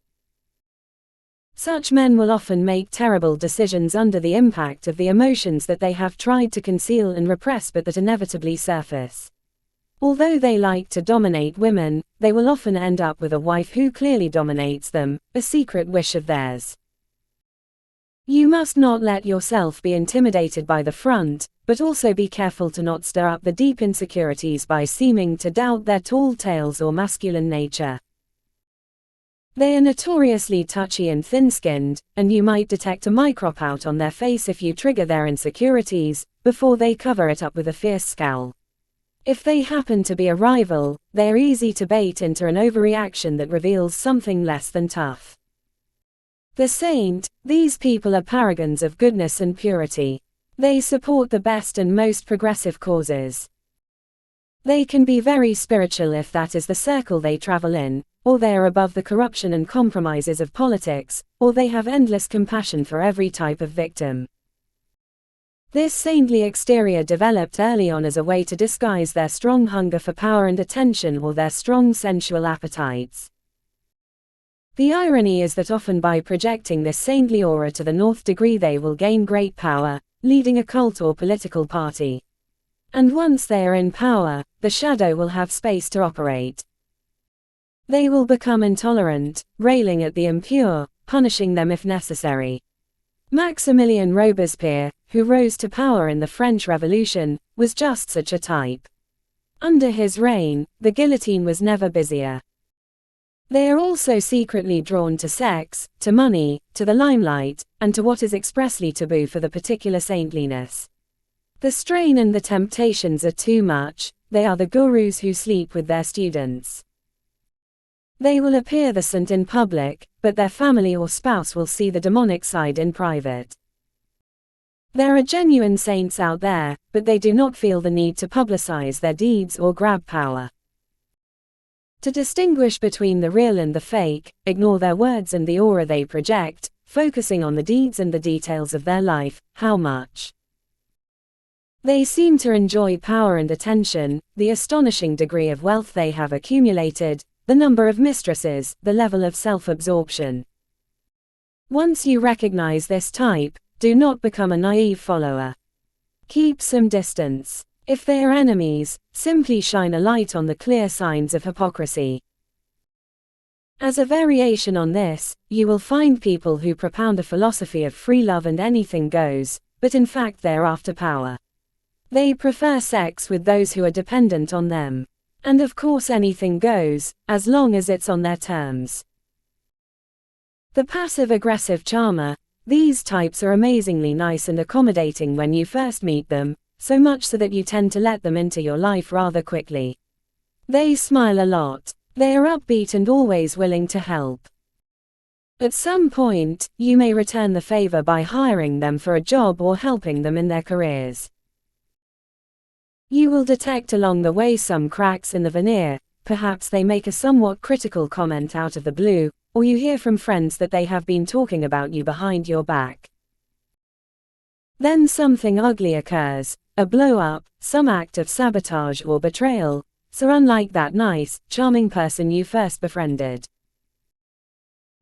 Such men will often make terrible decisions under the impact of the emotions that they have tried to conceal and repress but that inevitably surface. Although they like to dominate women, they will often end up with a wife who clearly dominates them, a secret wish of theirs. You must not let yourself be intimidated by the front, but also be careful to not stir up the deep insecurities by seeming to doubt their tall tales or masculine nature. They are notoriously touchy and thin-skinned, and you might detect a micropout on their face if you trigger their insecurities, before they cover it up with a fierce scowl. If they happen to be a rival, they are easy to bait into an overreaction that reveals something less than tough. The saint. These people are paragons of goodness and purity. They support the best and most progressive causes. They can be very spiritual if that is the circle they travel in, or they are above the corruption and compromises of politics, or they have endless compassion for every type of victim. This saintly exterior developed early on as a way to disguise their strong hunger for power and attention or their strong sensual appetites. The irony is that often by projecting this saintly aura to the nth degree they will gain great power, leading a cult or political party. And once they are in power, the shadow will have space to operate. They will become intolerant, railing at the impure, punishing them if necessary. Maximilien Robespierre, who rose to power in the French Revolution, was just such a type. Under his reign, the guillotine was never busier. They are also secretly drawn to sex, to money, to the limelight, and to what is expressly taboo for the particular saintliness. The strain and the temptations are too much. They are the gurus who sleep with their students. They will appear the saint in public, but their family or spouse will see the demonic side in private. There are genuine saints out there, but they do not feel the need to publicize their deeds or grab power. To distinguish between the real and the fake, ignore their words and the aura they project, focusing on the deeds and the details of their life, how much they seem to enjoy power and attention, the astonishing degree of wealth they have accumulated, the number of mistresses, the level of self-absorption. Once you recognize this type, do not become a naive follower. Keep some distance. If they are enemies, simply shine a light on the clear signs of hypocrisy. As a variation on this, you will find people who propound a philosophy of free love and anything goes, but in fact they're after power. They prefer sex with those who are dependent on them. And of course anything goes, as long as it's on their terms. The passive-aggressive charmer. These types are amazingly nice and accommodating when you first meet them, so much so that you tend to let them into your life rather quickly. They smile a lot. They are upbeat and always willing to help. At some point, you may return the favor by hiring them for a job or helping them in their careers. You will detect along the way some cracks in the veneer. Perhaps they make a somewhat critical comment out of the blue, or you hear from friends that they have been talking about you behind your back. Then something ugly occurs, a blow-up, some act of sabotage or betrayal, so unlike that nice, charming person you first befriended.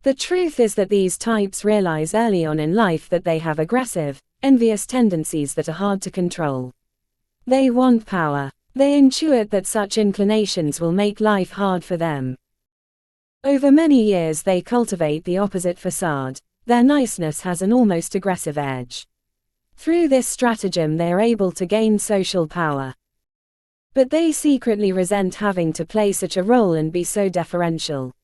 The truth is that these types realize early on in life that they have aggressive, envious tendencies that are hard to control. They want power. They intuit that such inclinations will make life hard for them. Over many years they cultivate the opposite facade. Their niceness has an almost aggressive edge. Through this stratagem they are able to gain social power. But they secretly resent having to play such a role and be so deferential.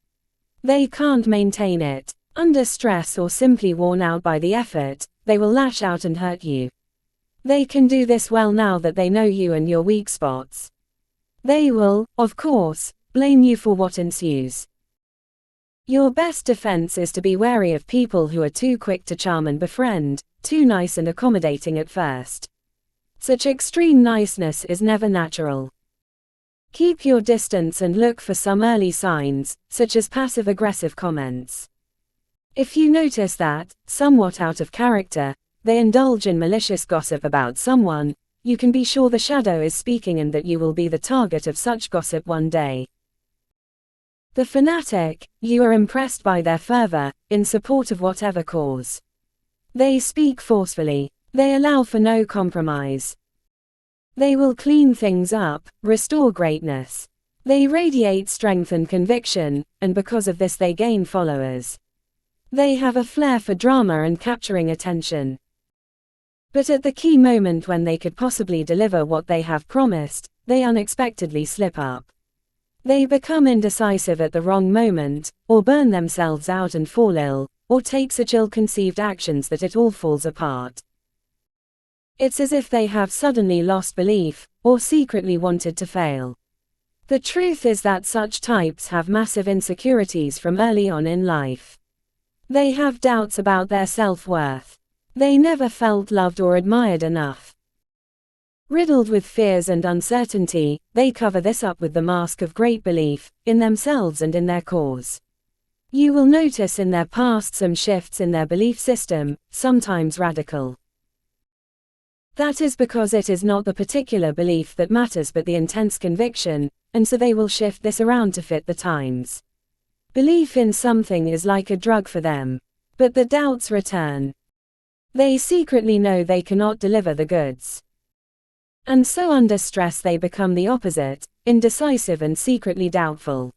They can't maintain it. Under stress or simply worn out by the effort, they will lash out and hurt you. They can do this well now that they know you and your weak spots. They will, of course, blame you for what ensues. Your best defense is to be wary of people who are too quick to charm and befriend, too nice and accommodating at first. Such extreme niceness is never natural. Keep your distance and look for some early signs, such as passive-aggressive comments. If you notice that, somewhat out of character, they indulge in malicious gossip about someone, you can be sure the shadow is speaking and that you will be the target of such gossip one day. The fanatic, you are impressed by their fervor, in support of whatever cause. They speak forcefully. They allow for no compromise. They will clean things up, restore greatness. They radiate strength and conviction, and because of this they gain followers. They have a flair for drama and capturing attention. But at the key moment when they could possibly deliver what they have promised, they unexpectedly slip up. They become indecisive at the wrong moment, or burn themselves out and fall ill, or take such ill-conceived actions that it all falls apart. It's as if they have suddenly lost belief, or secretly wanted to fail. The truth is that such types have massive insecurities from early on in life. They have doubts about their self-worth. They never felt loved or admired enough. Riddled with fears and uncertainty, they cover this up with the mask of great belief, in themselves and in their cause. You will notice in their past some shifts in their belief system, sometimes radical. That is because it is not the particular belief that matters but the intense conviction, and so they will shift this around to fit the times. Belief in something is like a drug for them. But the doubts return. They secretly know they cannot deliver the goods. And so under stress they become the opposite, indecisive and secretly doubtful.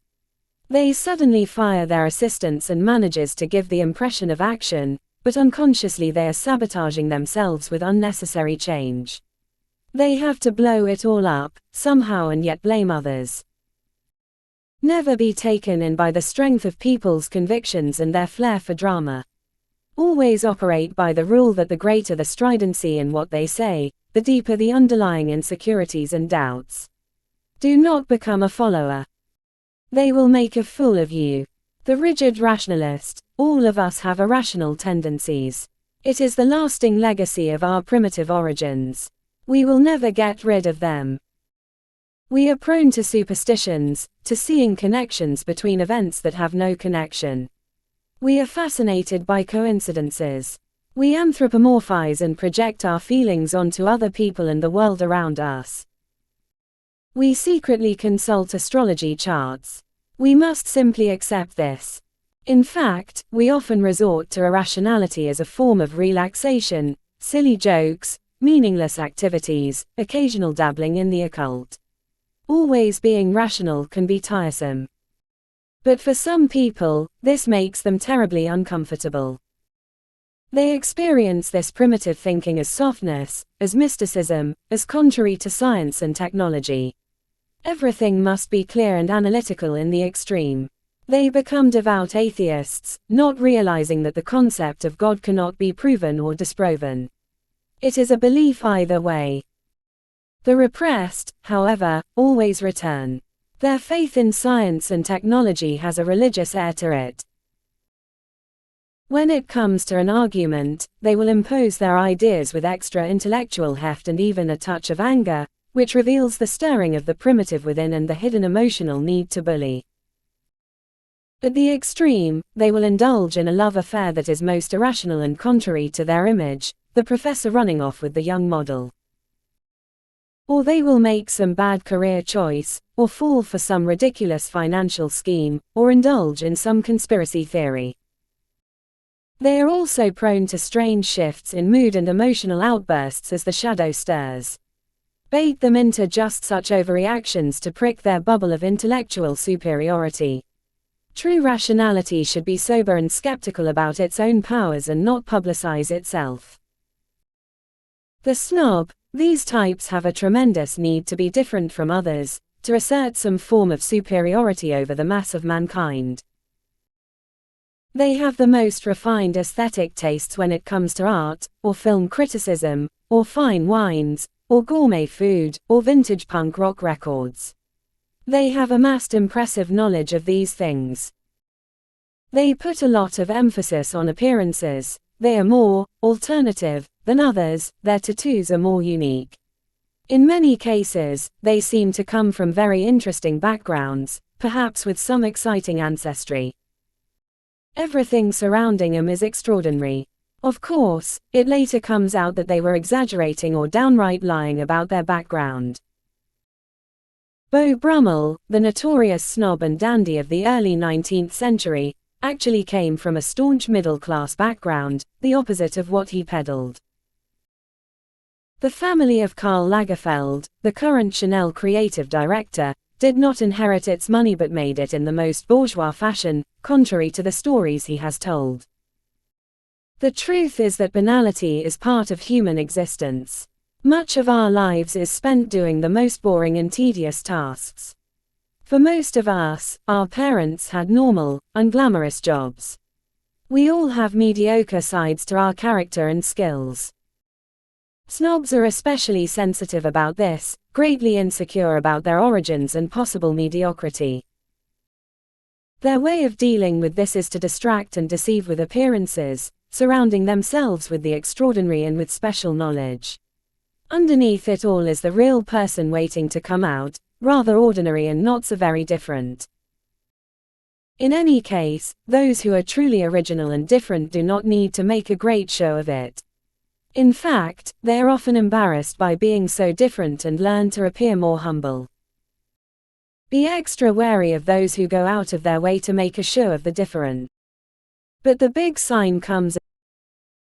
They suddenly fire their assistants and managers to give the impression of action, but unconsciously they are sabotaging themselves with unnecessary change. They have to blow it all up, somehow, and yet blame others. Never be taken in by the strength of people's convictions and their flair for drama. Always operate by the rule that the greater the stridency in what they say, the deeper the underlying insecurities and doubts. Do not become a follower. They will make a fool of you. The rigid rationalist. All of us have irrational tendencies. It is the lasting legacy of our primitive origins. We will never get rid of them. We are prone to superstitions, to seeing connections between events that have no connection. We are fascinated by coincidences. We anthropomorphize and project our feelings onto other people and the world around us. We secretly consult astrology charts. We must simply accept this. In fact, we often resort to irrationality as a form of relaxation, silly jokes, meaningless activities, occasional dabbling in the occult. Always being rational can be tiresome. But for some people, this makes them terribly uncomfortable. They experience this primitive thinking as softness, as mysticism, as contrary to science and technology. Everything must be clear and analytical in the extreme. They become devout atheists, not realizing that the concept of God cannot be proven or disproven. It is a belief either way. The repressed, however, always return. Their faith in science and technology has a religious air to it. When it comes to an argument, they will impose their ideas with extra intellectual heft and even a touch of anger, which reveals the stirring of the primitive within and the hidden emotional need to bully. At the extreme, they will indulge in a love affair that is most irrational and contrary to their image, the professor running off with the young model. Or they will make some bad career choice, or fall for some ridiculous financial scheme, or indulge in some conspiracy theory. They are also prone to strange shifts in mood and emotional outbursts as the shadow stirs. Bait them into just such overreactions to prick their bubble of intellectual superiority. True rationality should be sober and skeptical about its own powers and not publicize itself. The snob. These types have a tremendous need to be different from others, to assert some form of superiority over the mass of mankind. They have the most refined aesthetic tastes when it comes to art, or film criticism, or fine wines, or gourmet food, or vintage punk rock records. They have amassed impressive knowledge of these things. They put a lot of emphasis on appearances. They are more alternative than others, their tattoos are more unique. In many cases, they seem to come from very interesting backgrounds, perhaps with some exciting ancestry. Everything surrounding them is extraordinary. Of course, it later comes out that they were exaggerating or downright lying about their background. Beau Brummel, the notorious snob and dandy of the early 19th century, actually came from a staunch middle-class background, the opposite of what he peddled. The family of Karl Lagerfeld, the current Chanel creative director, did not inherit its money but made it in the most bourgeois fashion, contrary to the stories he has told. The truth is that banality is part of human existence. Much of our lives is spent doing the most boring and tedious tasks. For most of us, our parents had normal, unglamorous jobs. We all have mediocre sides to our character and skills. Snobs are especially sensitive about this, greatly insecure about their origins and possible mediocrity. Their way of dealing with this is to distract and deceive with appearances, surrounding themselves with the extraordinary and with special knowledge. Underneath it all is the real person waiting to come out, rather ordinary and not so very different. In any case, those who are truly original and different do not need to make a great show of it. In fact, they are often embarrassed by being so different and learn to appear more humble. Be extra wary of those who go out of their way to make a show of the different. But the big sign comes.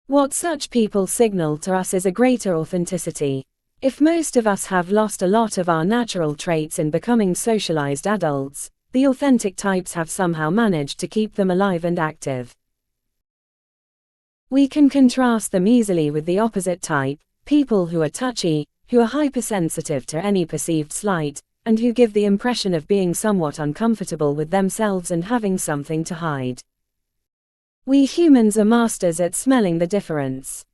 What such people signal to us is a greater authenticity. If most of us have lost a lot of our natural traits in becoming socialized adults, the authentic types have somehow managed to keep them alive and active. We can contrast them easily with the opposite type, people who are touchy, who are hypersensitive to any perceived slight, and who give the impression of being somewhat uncomfortable with themselves and having something to hide. We humans are masters at smelling the difference.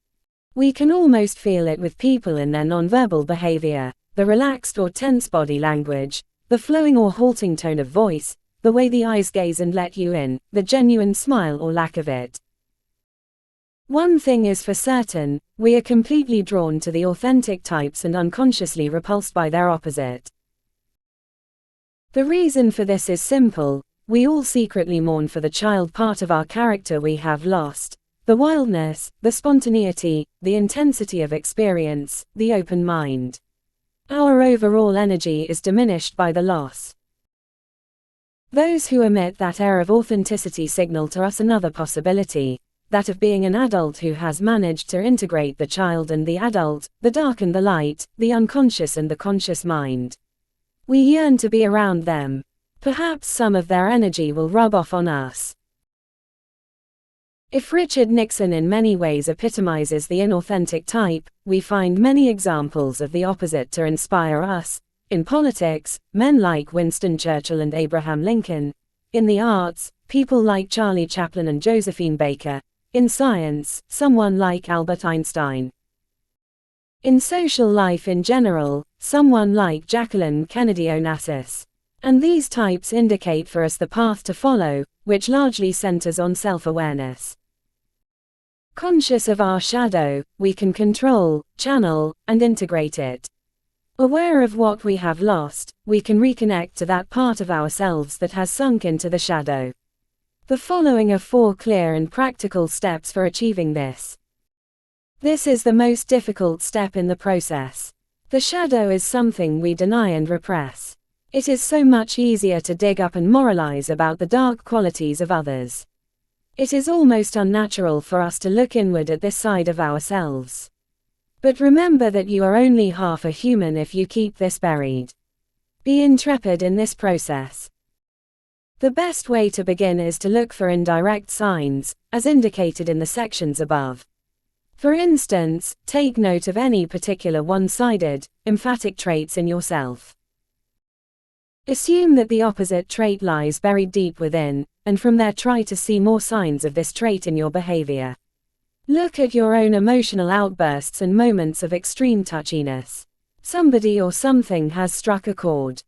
We can almost feel it with people in their nonverbal behavior, the relaxed or tense body language, the flowing or halting tone of voice, the way the eyes gaze and let you in, the genuine smile or lack of it. One thing is for certain, we are completely drawn to the authentic types and unconsciously repulsed by their opposite. The reason for this is simple: we all secretly mourn for the child part of our character we have lost. The wildness, the spontaneity, the intensity of experience, the open mind. Our overall energy is diminished by the loss. Those who omit that air of authenticity signal to us another possibility, that of being an adult who has managed to integrate the child and the adult, the dark and the light, the unconscious and the conscious mind. We yearn to be around them. Perhaps some of their energy will rub off on us. If Richard Nixon in many ways epitomizes the inauthentic type, we find many examples of the opposite to inspire us. In politics, men like Winston Churchill and Abraham Lincoln. In the arts, people like Charlie Chaplin and Josephine Baker. In science, someone like Albert Einstein. In social life in general, someone like Jacqueline Kennedy Onassis. And these types indicate for us the path to follow, which largely centers on self-awareness. Conscious of our shadow, we can control, channel, and integrate it. Aware of what we have lost, we can reconnect to that part of ourselves that has sunk into the shadow. The following are 4 clear and practical steps for achieving this. This is the most difficult step in the process. The shadow is something we deny and repress. It is so much easier to dig up and moralize about the dark qualities of others. It is almost unnatural for us to look inward at this side of ourselves. But remember that you are only half a human if you keep this buried. Be intrepid in this process. The best way to begin is to look for indirect signs, as indicated in the sections above. For instance, take note of any particular one-sided, emphatic traits in yourself. Assume that the opposite trait lies buried deep within, and from there try to see more signs of this trait in your behavior. Look at your own emotional outbursts and moments of extreme touchiness. Somebody or something has struck a chord.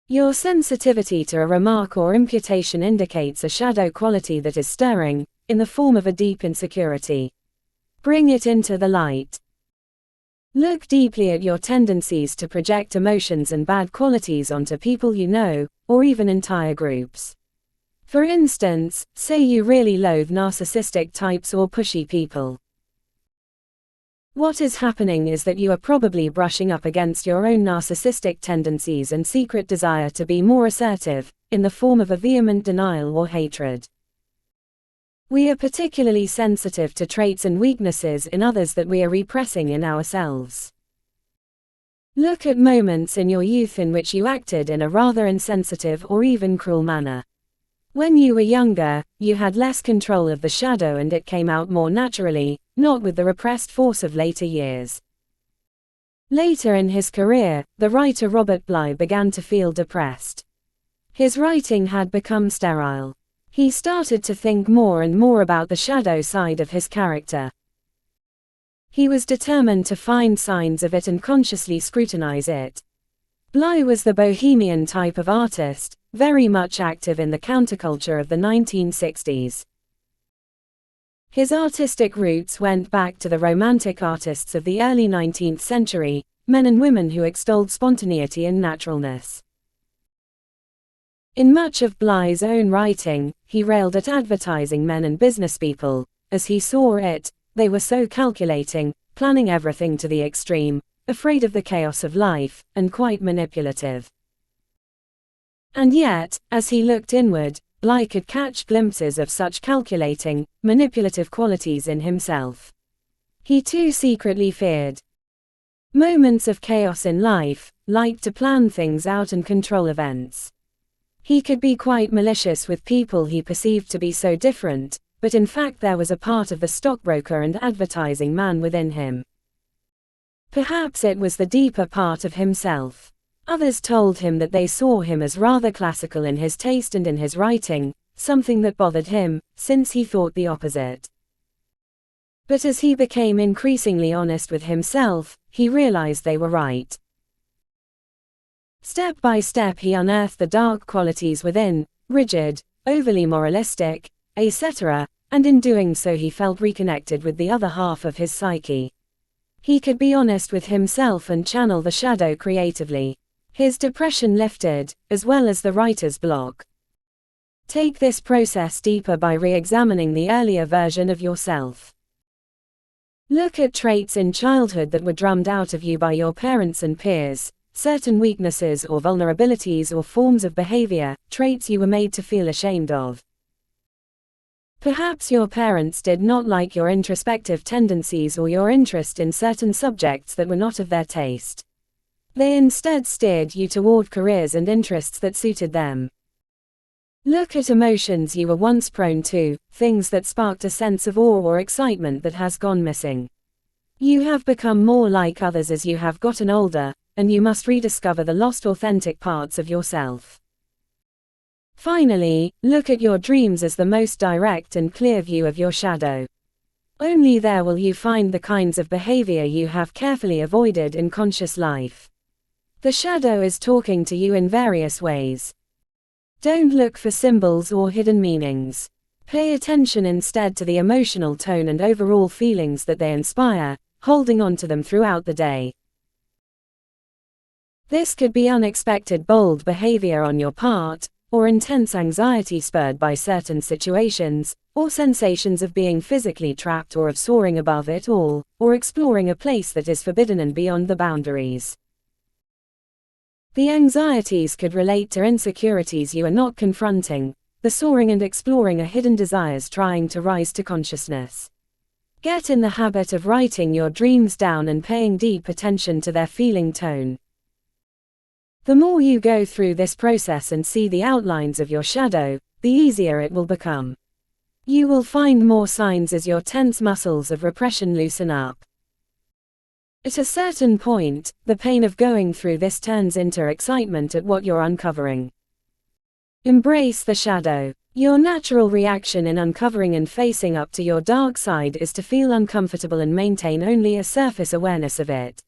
Your sensitivity to a remark or imputation indicates a shadow quality that is stirring, in the form of a deep insecurity. Bring it into the light. Look deeply at your tendencies to project emotions and bad qualities onto people you know, or even entire groups. For instance, say you really loathe narcissistic types or pushy people. What is happening is that you are probably brushing up against your own narcissistic tendencies and secret desire to be more assertive, in the form of a vehement denial or hatred. We are particularly sensitive to traits and weaknesses in others that we are repressing in ourselves. Look at moments in your youth in which you acted in a rather insensitive or even cruel manner. When you were younger, you had less control of the shadow and it came out more naturally, not with the repressed force of later years. Later in his career, the writer Robert Bly began to feel depressed. His writing had become sterile. He started to think more and more about the shadow side of his character. He was determined to find signs of it and consciously scrutinize it. Bly was the bohemian type of artist, very much active in the counterculture of the 1960s. His artistic roots went back to the Romantic artists of the early 19th century, men and women who extolled spontaneity and naturalness. In much of Bly's own writing, he railed at advertising men and businesspeople. As he saw it, they were so calculating, planning everything to the extreme, afraid of the chaos of life, and quite manipulative. And yet, as he looked inward, Bly could catch glimpses of such calculating, manipulative qualities in himself. He too secretly feared moments of chaos in life, liked to plan things out and control events. He could be quite malicious with people he perceived to be so different, but in fact there was a part of the stockbroker and advertising man within him. Perhaps it was the deeper part of himself. Others told him that they saw him as rather classical in his taste and in his writing. something that bothered him, since he thought the opposite. But as he became increasingly honest with himself, he realized they were right. Step by step he unearthed the dark qualities within, rigid, overly moralistic, etc., and in doing so he felt reconnected with the other half of his psyche. He could be honest with himself and channel the shadow creatively. His depression lifted, as well as the writer's block. Take this process deeper by re-examining the earlier version of yourself. Look at traits in childhood that were drummed out of you by your parents and peers, certain weaknesses or vulnerabilities or forms of behavior, traits you were made to feel ashamed of. Perhaps your parents did not like your introspective tendencies or your interest in certain subjects that were not of their taste. They instead steered you toward careers and interests that suited them. Look at emotions you were once prone to, things that sparked a sense of awe or excitement that has gone missing. You have become more like others as you have gotten older, and you must rediscover the lost authentic parts of yourself. Finally, look at your dreams as the most direct and clear view of your shadow. Only there will you find the kinds of behavior you have carefully avoided in conscious life. The shadow is talking to you in various ways. Don't look for symbols or hidden meanings. Pay attention instead to the emotional tone and overall feelings that they inspire, holding on to them throughout the day. This could be unexpected bold behavior on your part, or intense anxiety spurred by certain situations, or sensations of being physically trapped or of soaring above it all, or exploring a place that is forbidden and beyond the boundaries. The anxieties could relate to insecurities you are not confronting, the soaring and exploring are hidden desires trying to rise to consciousness. Get in the habit of writing your dreams down and paying deep attention to their feeling tone. The more you go through this process and see the outlines of your shadow, the easier it will become. You will find more signs as your tense muscles of repression loosen up. At a certain point, the pain of going through this turns into excitement at what you're uncovering. Embrace the shadow. Your natural reaction in uncovering and facing up to your dark side is to feel uncomfortable and maintain only a surface awareness of it.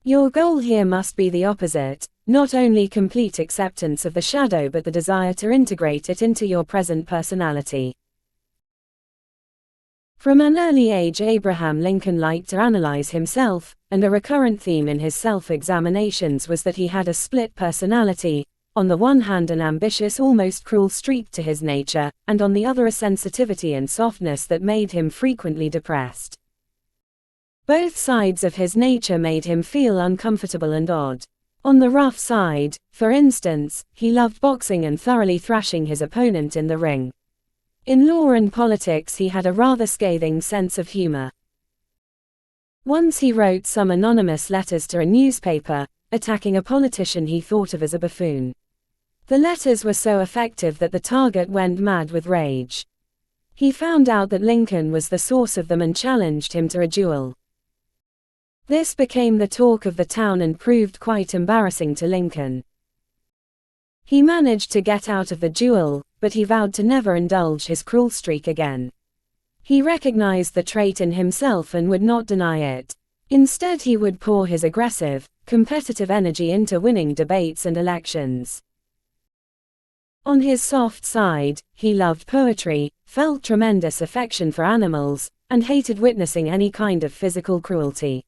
Your goal here must be the opposite, not only complete acceptance of the shadow but the desire to integrate it into your present personality. From an early age Abraham Lincoln liked to analyze himself, and a recurrent theme in his self-examinations was that he had a split personality, on the one hand an ambitious almost cruel streak to his nature, and on the other a sensitivity and softness that made him frequently depressed. Both sides of his nature made him feel uncomfortable and odd. On the rough side, for instance, he loved boxing and thoroughly thrashing his opponent in the ring. In law and politics he had a rather scathing sense of humor. Once he wrote some anonymous letters to a newspaper, attacking a politician he thought of as a buffoon. The letters were so effective that the target went mad with rage. He found out that Lincoln was the source of them and challenged him to a duel. This became the talk of the town and proved quite embarrassing to Lincoln. He managed to get out of the duel, but he vowed to never indulge his cruel streak again. He recognized the trait in himself and would not deny it. Instead he would pour his aggressive, competitive energy into winning debates and elections. On his soft side, he loved poetry, felt tremendous affection for animals, and hated witnessing any kind of physical cruelty.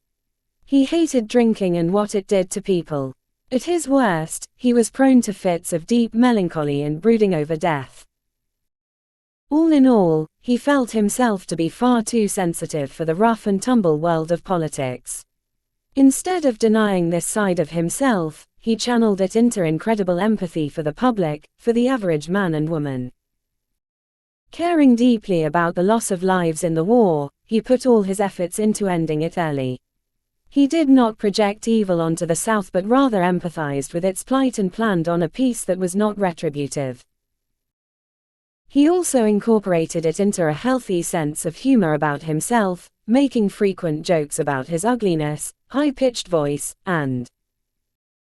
He hated drinking and what it did to people. At his worst, he was prone to fits of deep melancholy and brooding over death. All in all, he felt himself to be far too sensitive for the rough and tumble world of politics. Instead of denying this side of himself, he channeled it into incredible empathy for the public, for the average man and woman. Caring deeply about the loss of lives in the war, he put all his efforts into ending it early. He did not project evil onto the South but rather empathized with its plight and planned on a peace that was not retributive. He also incorporated it into a healthy sense of humor about himself, making frequent jokes about his ugliness, high-pitched voice, and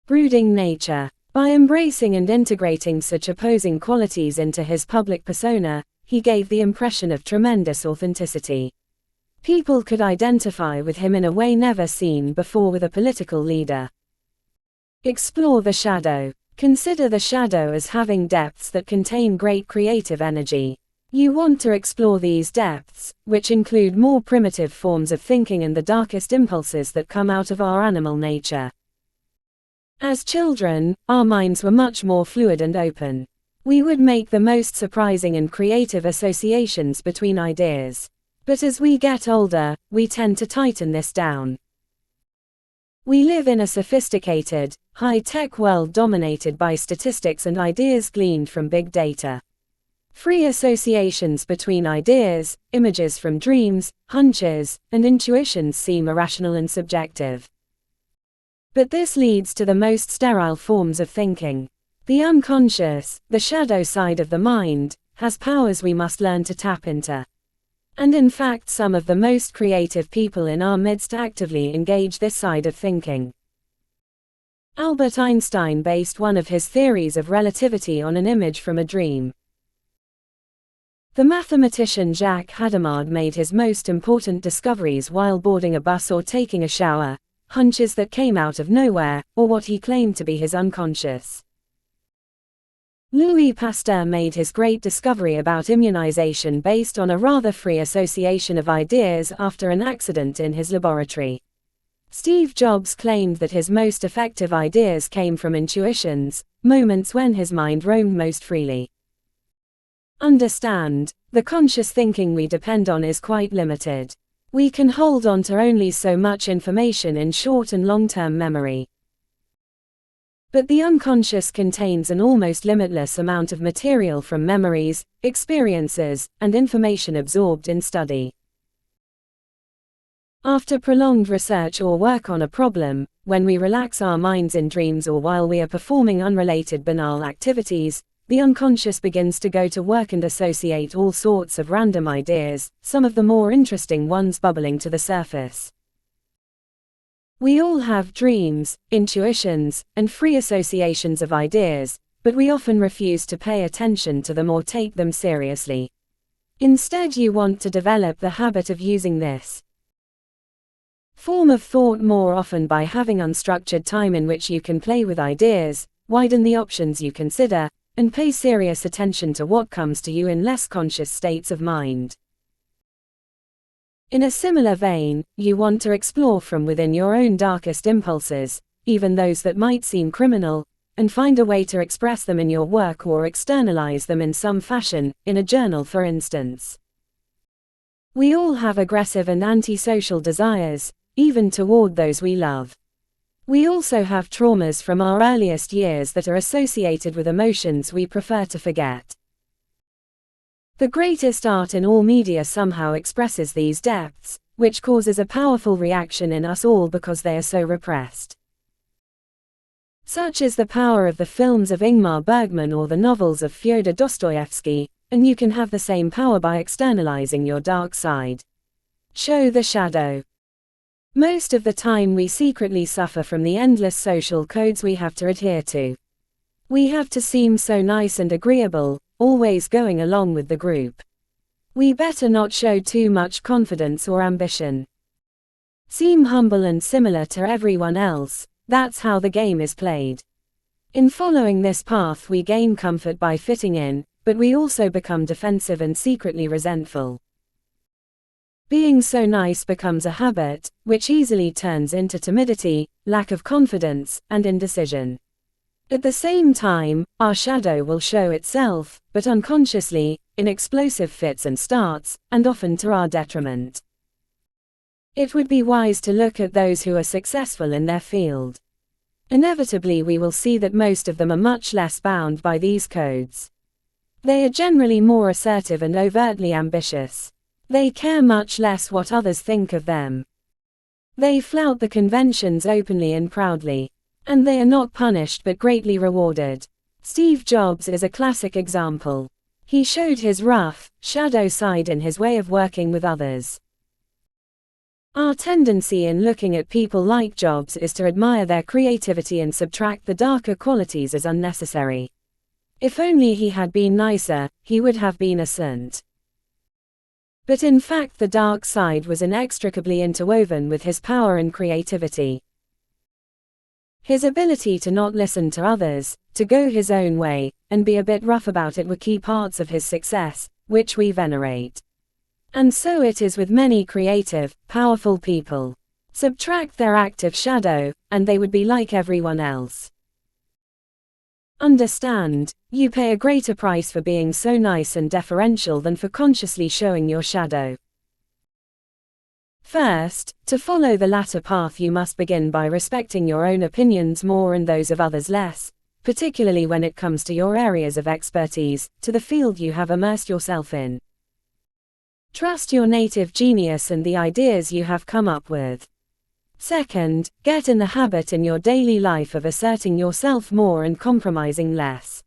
brooding nature. By embracing and integrating such opposing qualities into his public persona, he gave the impression of tremendous authenticity. People could identify with him in a way never seen before with a political leader. Explore the shadow. Consider the shadow as having depths that contain great creative energy. You want to explore these depths, which include more primitive forms of thinking and the darkest impulses that come out of our animal nature. As children, our minds were much more fluid and open. We would make the most surprising and creative associations between ideas. But as we get older, we tend to tighten this down. We live in a sophisticated, high-tech world dominated by statistics and ideas gleaned from big data. Free associations between ideas, images from dreams, hunches, and intuitions seem irrational and subjective. But this leads to the most sterile forms of thinking. The unconscious, the shadow side of the mind, has powers we must learn to tap into. And in fact, some of the most creative people in our midst actively engage this side of thinking. Albert Einstein based one of his theories of relativity on an image from a dream. The mathematician Jacques Hadamard made his most important discoveries while boarding a bus or taking a shower, hunches that came out of nowhere, or what he claimed to be his unconscious. Louis Pasteur made his great discovery about immunization based on a rather free association of ideas after an accident in his laboratory. Steve Jobs claimed that his most effective ideas came from intuitions, moments when his mind roamed most freely. Understand, the conscious thinking we depend on is quite limited. We can hold on to only so much information in short and long-term memory. But the unconscious contains an almost limitless amount of material from memories, experiences, and information absorbed in study. After prolonged research or work on a problem, when we relax our minds in dreams or while we are performing unrelated banal activities, the unconscious begins to go to work and associate all sorts of random ideas, some of the more interesting ones bubbling to the surface. We all have dreams, intuitions, and free associations of ideas, but we often refuse to pay attention to them or take them seriously. Instead, you want to develop the habit of using this form of thought more often by having unstructured time in which you can play with ideas, widen the options you consider, and pay serious attention to what comes to you in less conscious states of mind. In a similar vein, you want to explore from within your own darkest impulses, even those that might seem criminal, and find a way to express them in your work or externalize them in some fashion, in a journal for instance. We all have aggressive and antisocial desires, even toward those we love. We also have traumas from our earliest years that are associated with emotions we prefer to forget. The greatest art in all media somehow expresses these depths, which causes a powerful reaction in us all because they are so repressed. Such is the power of the films of Ingmar Bergman or the novels of Fyodor Dostoevsky, and you can have the same power by externalizing your dark side. Show the shadow. Most of the time we secretly suffer from the endless social codes we have to adhere to. We have to seem so nice and agreeable, always going along with the group. We better not show too much confidence or ambition. Seem humble and similar to everyone else, that's how the game is played. In following this path we gain comfort by fitting in, but we also become defensive and secretly resentful. Being so nice becomes a habit, which easily turns into timidity, lack of confidence, and indecision. At the same time, our shadow will show itself, but unconsciously, in explosive fits and starts, and often to our detriment. It would be wise to look at those who are successful in their field. Inevitably we will see that most of them are much less bound by these codes. They are generally more assertive and overtly ambitious. They care much less what others think of them. They flout the conventions openly and proudly. And they are not punished but greatly rewarded. Steve Jobs is a classic example. He showed his rough, shadow side in his way of working with others. Our tendency in looking at people like Jobs is to admire their creativity and subtract the darker qualities as unnecessary. If only he had been nicer, he would have been a saint. But in fact the dark side was inextricably interwoven with his power and creativity. His ability to not listen to others, to go his own way, and be a bit rough about it were key parts of his success, which we venerate. And so it is with many creative, powerful people. Subtract their active shadow, and they would be like everyone else. Understand, you pay a greater price for being so nice and deferential than for consciously showing your shadow. First, to follow the latter path you must begin by respecting your own opinions more and those of others less, particularly when it comes to your areas of expertise, to the field you have immersed yourself in. Trust your native genius and the ideas you have come up with. Second, get in the habit in your daily life of asserting yourself more and compromising less.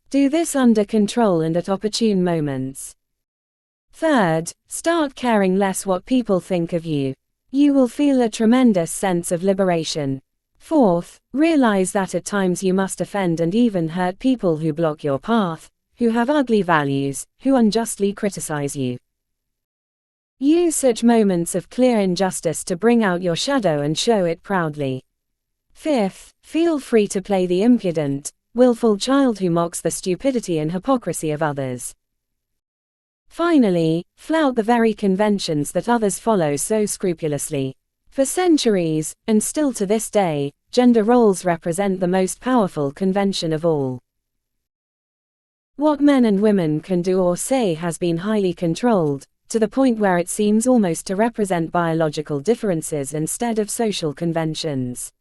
Do this under control and at opportune moments. Third, start caring less what people think of you. You will feel a tremendous sense of liberation. Fourth, realize that at times you must offend and even hurt people who block your path, who have ugly values, who unjustly criticize you. Use such moments of clear injustice to bring out your shadow and show it proudly. Fifth, feel free to play the impudent, willful child who mocks the stupidity and hypocrisy of others. Finally, flout the very conventions that others follow so scrupulously. For centuries, and still to this day, gender roles represent the most powerful convention of all. What men and women can do or say has been highly controlled, to the point where it seems almost to represent biological differences instead of social conventions.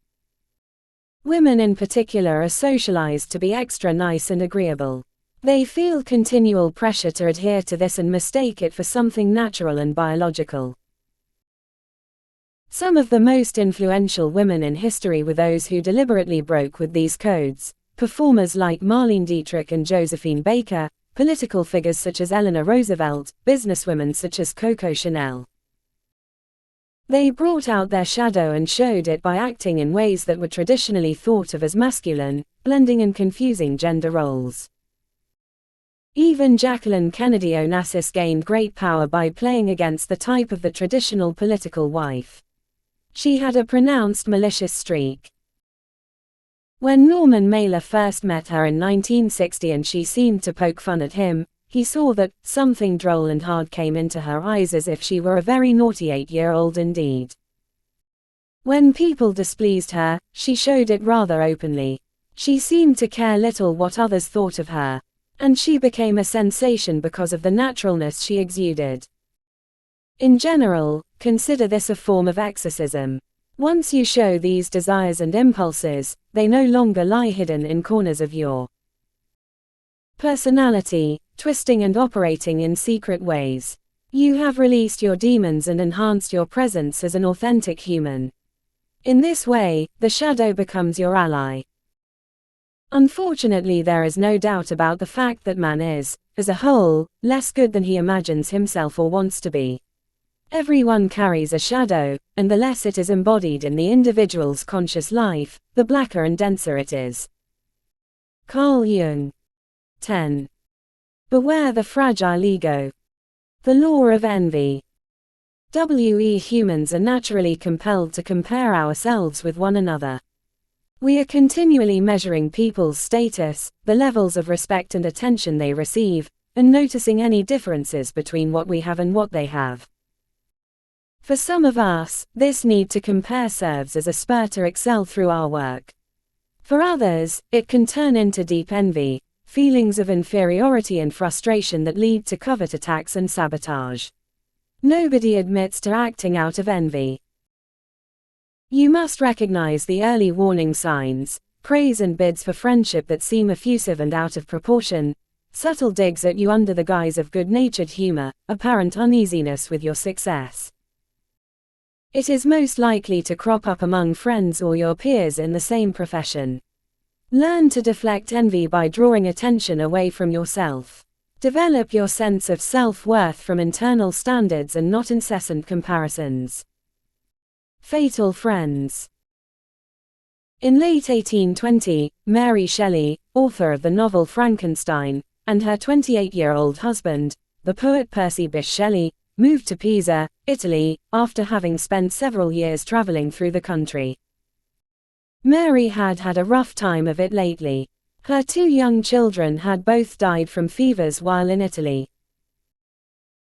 Women in particular are socialized to be extra nice and agreeable. They feel continual pressure to adhere to this and mistake it for something natural and biological. Some of the most influential women in history were those who deliberately broke with these codes, performers like Marlene Dietrich and Josephine Baker, political figures such as Eleanor Roosevelt, businesswomen such as Coco Chanel. They brought out their shadow and showed it by acting in ways that were traditionally thought of as masculine, blending and confusing gender roles. Even Jacqueline Kennedy Onassis gained great power by playing against the type of the traditional political wife. She had a pronounced malicious streak. When Norman Mailer first met her in 1960 and she seemed to poke fun at him, he saw that something droll and hard came into her eyes as if she were a very naughty 8-year-old indeed. When people displeased her, she showed it rather openly. She seemed to care little what others thought of her, and she became a sensation because of the naturalness she exuded. In general, consider this a form of exorcism. Once you show these desires and impulses, they no longer lie hidden in corners of your personality, twisting and operating in secret ways. You have released your demons and enhanced your presence as an authentic human. In this way, the shadow becomes your ally. Unfortunately, there is no doubt about the fact that man is, as a whole, less good than he imagines himself or wants to be. Everyone carries a shadow, and the less it is embodied in the individual's conscious life, the blacker and denser it is. Carl Jung. 10. Beware the fragile ego. The law of envy. Humans are naturally compelled to compare ourselves with one another. We are continually measuring people's status, the levels of respect and attention they receive, and noticing any differences between what we have and what they have. For some of us, this need to compare serves as a spur to excel through our work. For others, it can turn into deep envy, feelings of inferiority and frustration that lead to covert attacks and sabotage. Nobody admits to acting out of envy. You must recognize the early warning signs, praise and bids for friendship that seem effusive and out of proportion, subtle digs at you under the guise of good-natured humor, apparent uneasiness with your success. It is most likely to crop up among friends or your peers in the same profession. Learn to deflect envy by drawing attention away from yourself. Develop your sense of self-worth from internal standards and not incessant comparisons. Fatal friends. In late 1820, Mary Shelley, author of the novel Frankenstein, and her 28-year-old husband, the poet Percy Bysshe Shelley, moved to Pisa, Italy, after having spent several years traveling through the country. Mary had had a rough time of it lately. Her 2 young children had both died from fevers while in Italy.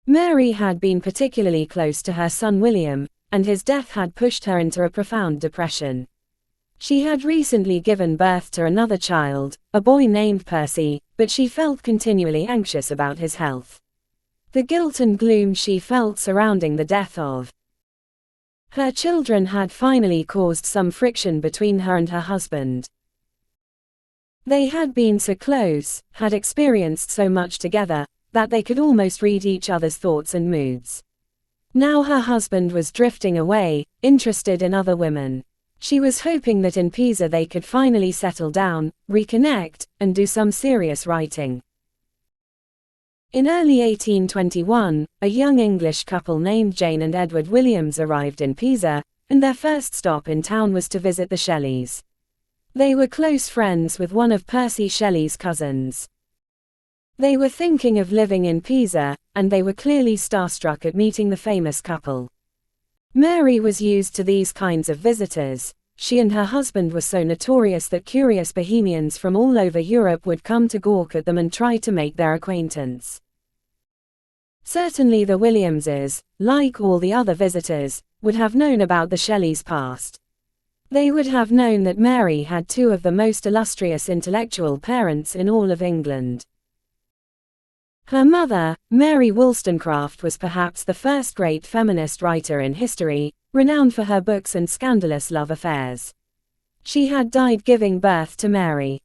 Mary had been particularly close to her son William, and his death had pushed her into a profound depression. She had recently given birth to another child, a boy named Percy, but she felt continually anxious about his health. The guilt and gloom she felt surrounding the death of her children had finally caused some friction between her and her husband. They had been so close, had experienced so much together, that they could almost read each other's thoughts and moods. Now her husband was drifting away, interested in other women. She was hoping that in Pisa they could finally settle down, reconnect, and do some serious writing. In early 1821, a young English couple named Jane and Edward Williams arrived in Pisa, and their first stop in town was to visit the Shelleys. They were close friends with one of Percy Shelley's cousins. They were thinking of living in Pisa, and they were clearly starstruck at meeting the famous couple. Mary was used to these kinds of visitors. She and her husband were so notorious that curious bohemians from all over Europe would come to gawk at them and try to make their acquaintance. Certainly the Williamses, like all the other visitors, would have known about the Shelleys' past. They would have known that Mary had 2 of the most illustrious intellectual parents in all of England. Her mother, Mary Wollstonecraft, was perhaps the first great feminist writer in history, renowned for her books and scandalous love affairs. She had died giving birth to Mary.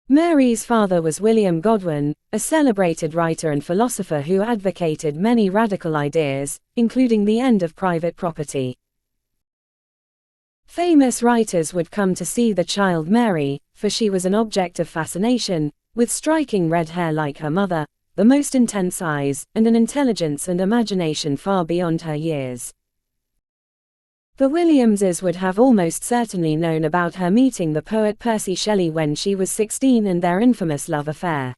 Mary's father was William Godwin, a celebrated writer and philosopher who advocated many radical ideas, including the end of private property. Famous writers would come to see the child Mary, for she was an object of fascination, with striking red hair like her mother, the most intense eyes, and an intelligence and imagination far beyond her years. The Williamses would have almost certainly known about her meeting the poet Percy Shelley when she was 16 and their infamous love affair.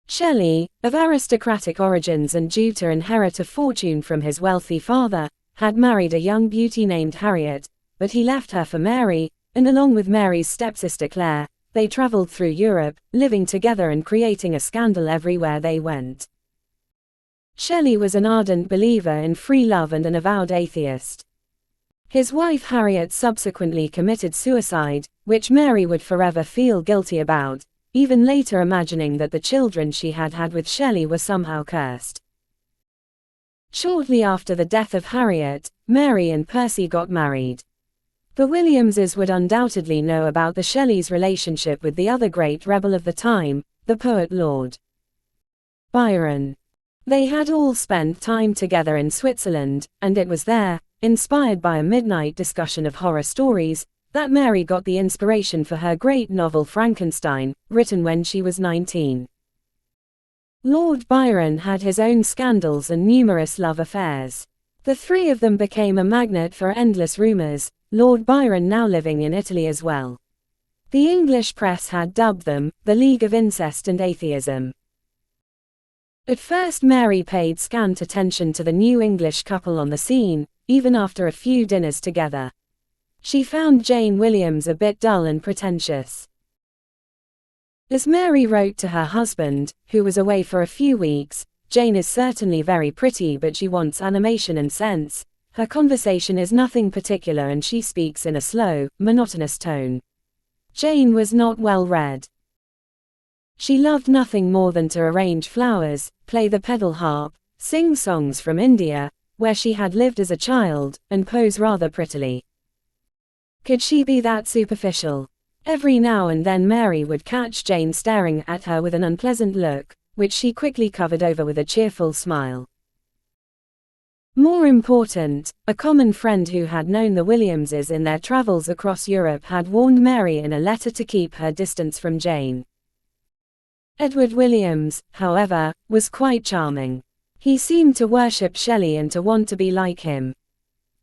Shelley, of aristocratic origins and due to inherit a fortune from his wealthy father, had married a young beauty named Harriet, but he left her for Mary, and along with Mary's stepsister Claire, they traveled through Europe, living together and creating a scandal everywhere they went. Shelley was an ardent believer in free love and an avowed atheist. His wife Harriet subsequently committed suicide, which Mary would forever feel guilty about, even later imagining that the children she had had with Shelley were somehow cursed. Shortly after the death of Harriet, Mary and Percy got married. The Williamses would undoubtedly know about the Shelleys' relationship with the other great rebel of the time, the poet Lord Byron. They had all spent time together in Switzerland, and it was there, inspired by a midnight discussion of horror stories, that Mary got the inspiration for her great novel Frankenstein, written when she was 19. Lord Byron had his own scandals and numerous love affairs. The 3 of them became a magnet for endless rumors, Lord Byron now living in Italy as well. The English press had dubbed them the League of Incest and Atheism. At first Mary paid scant attention to the new English couple on the scene, even after a few dinners together. She found Jane Williams a bit dull and pretentious. As Mary wrote to her husband, who was away for a few weeks, "Jane is certainly very pretty, but she wants animation and sense. Her conversation is nothing particular and she speaks in a slow, monotonous tone." Jane was not well read. She loved nothing more than to arrange flowers, play the pedal harp, sing songs from India, where she had lived as a child, and pose rather prettily. Could she be that superficial? Every now and then Mary would catch Jane staring at her with an unpleasant look, which she quickly covered over with a cheerful smile. More important, a common friend who had known the Williamses in their travels across Europe had warned Mary in a letter to keep her distance from Jane. Edward Williams, however, was quite charming. He seemed to worship Shelley and to want to be like him.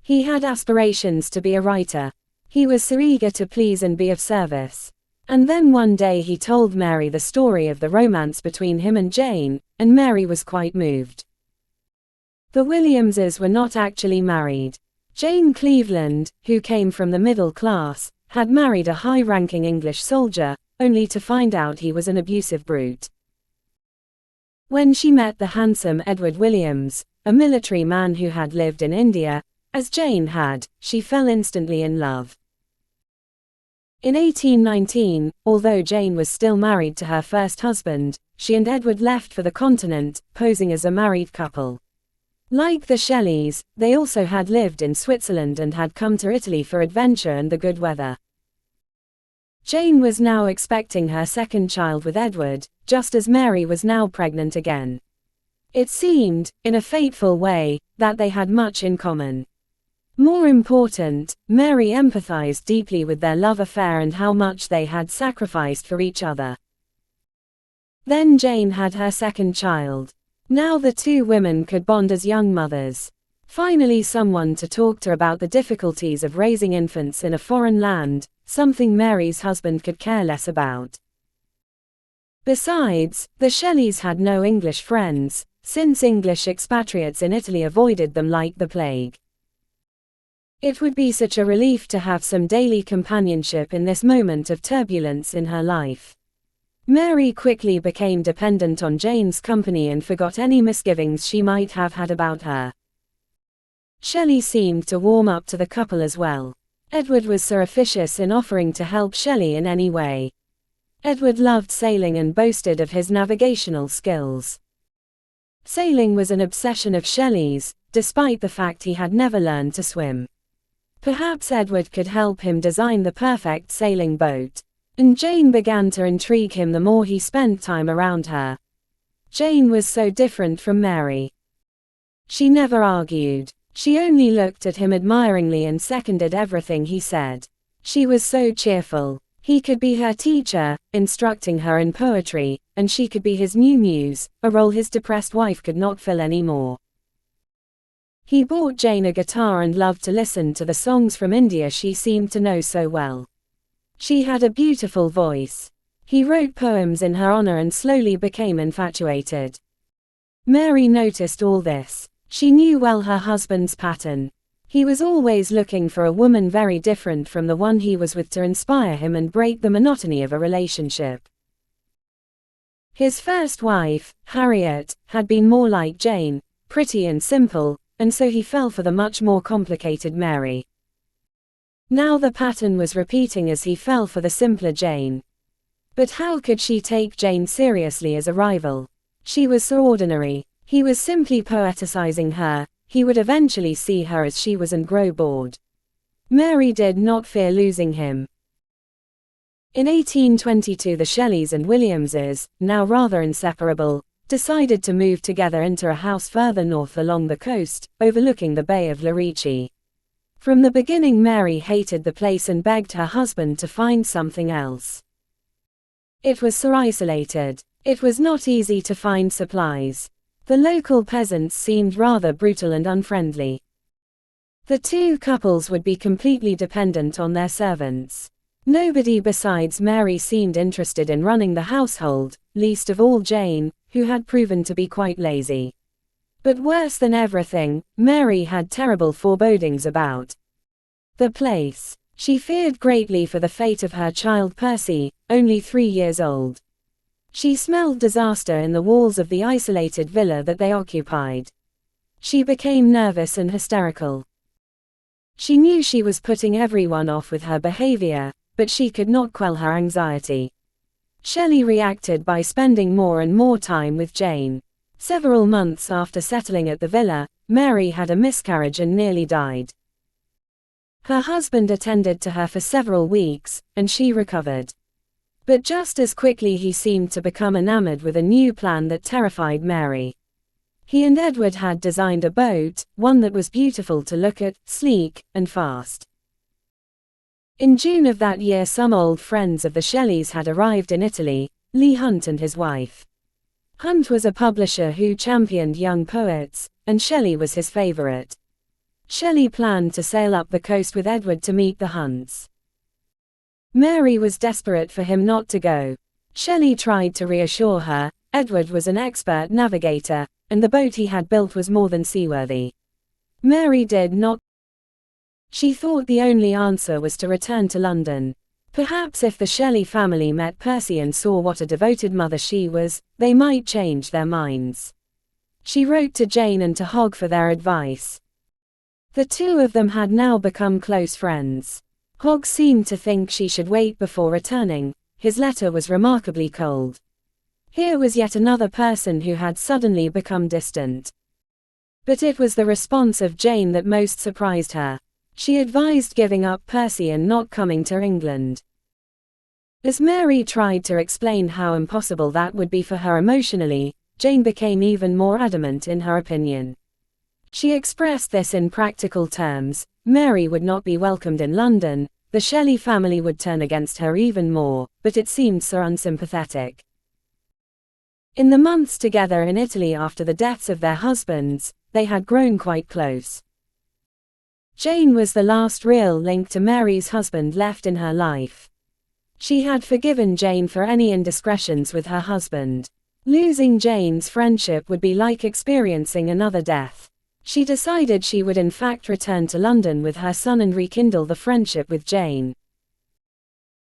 He had aspirations to be a writer. He was so eager to please and be of service. And then one day he told Mary the story of the romance between him and Jane, and Mary was quite moved. The Williamses were not actually married. Jane Cleveland, who came from the middle class, had married a high-ranking English soldier, only to find out he was an abusive brute. When she met the handsome Edward Williams, a military man who had lived in India, as Jane had, she fell instantly in love. In 1819, although Jane was still married to her first husband, she and Edward left for the continent, posing as a married couple. Like the Shelleys, they also had lived in Switzerland and had come to Italy for adventure and the good weather. Jane was now expecting her second child with Edward, just as Mary was now pregnant again. It seemed, in a fateful way, that they had much in common. More important, Mary empathized deeply with their love affair and how much they had sacrificed for each other. Then Jane had her second child. Now the two women could bond as young mothers. Finally, someone to talk to about the difficulties of raising infants in a foreign land, something Mary's husband could care less about. Besides, the Shelleys had no English friends, since English expatriates in Italy avoided them like the plague. It would be such a relief to have some daily companionship in this moment of turbulence in her life. Mary quickly became dependent on Jane's company and forgot any misgivings she might have had about her. Shelley seemed to warm up to the couple as well. Edward was surreptitious in offering to help Shelley in any way. Edward loved sailing and boasted of his navigational skills. Sailing was an obsession of Shelley's, despite the fact he had never learned to swim. Perhaps Edward could help him design the perfect sailing boat. And Jane began to intrigue him the more he spent time around her. Jane was so different from Mary. She never argued. She only looked at him admiringly and seconded everything he said. She was so cheerful. He could be her teacher, instructing her in poetry, and she could be his new muse, a role his depressed wife could not fill anymore. He bought Jane a guitar and loved to listen to the songs from India she seemed to know so well. She had a beautiful voice. He wrote poems in her honor and slowly became infatuated. Mary noticed all this. She knew well her husband's pattern. He was always looking for a woman very different from the one he was with to inspire him and break the monotony of a relationship. His first wife, Harriet, had been more like Jane, pretty and simple, and so he fell for the much more complicated Mary. Now the pattern was repeating as he fell for the simpler Jane. But how could she take Jane seriously as a rival? She was so ordinary. He was simply poeticizing her. He would eventually see her as she was and grow bored. Mary did not fear losing him. In 1822 the Shelleys and Williamses, now rather inseparable, decided to move together into a house further north along the coast, overlooking the Bay of Lerici. From the beginning Mary hated the place and begged her husband to find something else. It was so isolated. It was not easy to find supplies. The local peasants seemed rather brutal and unfriendly. The two couples would be completely dependent on their servants. Nobody besides Mary seemed interested in running the household, least of all Jane, who had proven to be quite lazy. But worse than everything, Mary had terrible forebodings about the place. She feared greatly for the fate of her child Percy, only 3 years old. She smelled disaster in the walls of the isolated villa that they occupied. She became nervous and hysterical. She knew she was putting everyone off with her behavior, but she could not quell her anxiety. Shelley reacted by spending more and more time with Jane. Several months after settling at the villa, Mary had a miscarriage and nearly died. Her husband attended to her for several weeks, and she recovered. But just as quickly he seemed to become enamored with a new plan that terrified Mary. He and Edward had designed a boat, one that was beautiful to look at, sleek, and fast. In June of that year some old friends of the Shelleys had arrived in Italy, Leigh Hunt and his wife. Hunt was a publisher who championed young poets, and Shelley was his favorite. Shelley planned to sail up the coast with Edward to meet the Hunts. Mary was desperate for him not to go. Shelley tried to reassure her. Edward was an expert navigator, and the boat he had built was more than seaworthy. Mary did not. She thought the only answer was to return to London. Perhaps if the Shelley family met Percy and saw what a devoted mother she was, they might change their minds. She wrote to Jane and to Hogg for their advice. The two of them had now become close friends. Hogg seemed to think she should wait before returning. His letter was remarkably cold. Here was yet another person who had suddenly become distant. But it was the response of Jane that most surprised her. She advised giving up Percy and not coming to England. As Mary tried to explain how impossible that would be for her emotionally, Jane became even more adamant in her opinion. She expressed this in practical terms. Mary would not be welcomed in London, the Shelley family would turn against her even more, but it seemed so unsympathetic. In the months together in Italy after the deaths of their husbands, they had grown quite close. Jane was the last real link to Mary's husband left in her life. She had forgiven Jane for any indiscretions with her husband. Losing Jane's friendship would be like experiencing another death. She decided she would in fact return to London with her son and rekindle the friendship with Jane.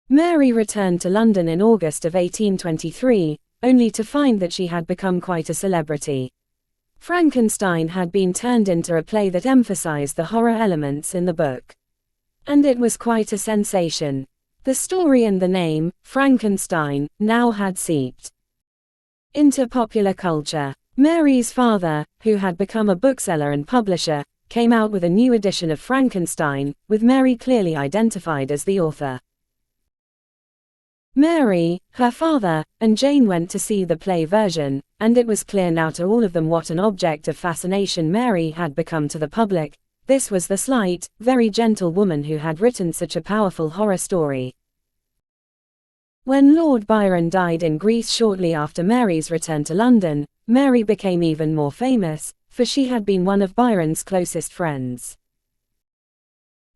Mary returned to London in August of 1823, only to find that she had become quite a celebrity. Frankenstein had been turned into a play that emphasized the horror elements in the book. And it was quite a sensation. The story and the name, Frankenstein, now had seeped into popular culture. Mary's father, who had become a bookseller and publisher, came out with a new edition of Frankenstein, with Mary clearly identified as the author. Mary, her father, and Jane went to see the play version, and it was clear now to all of them what an object of fascination Mary had become to the public. This was the slight, very gentle woman who had written such a powerful horror story. When Lord Byron died in Greece shortly after Mary's return to London, Mary became even more famous, for she had been one of Byron's closest friends.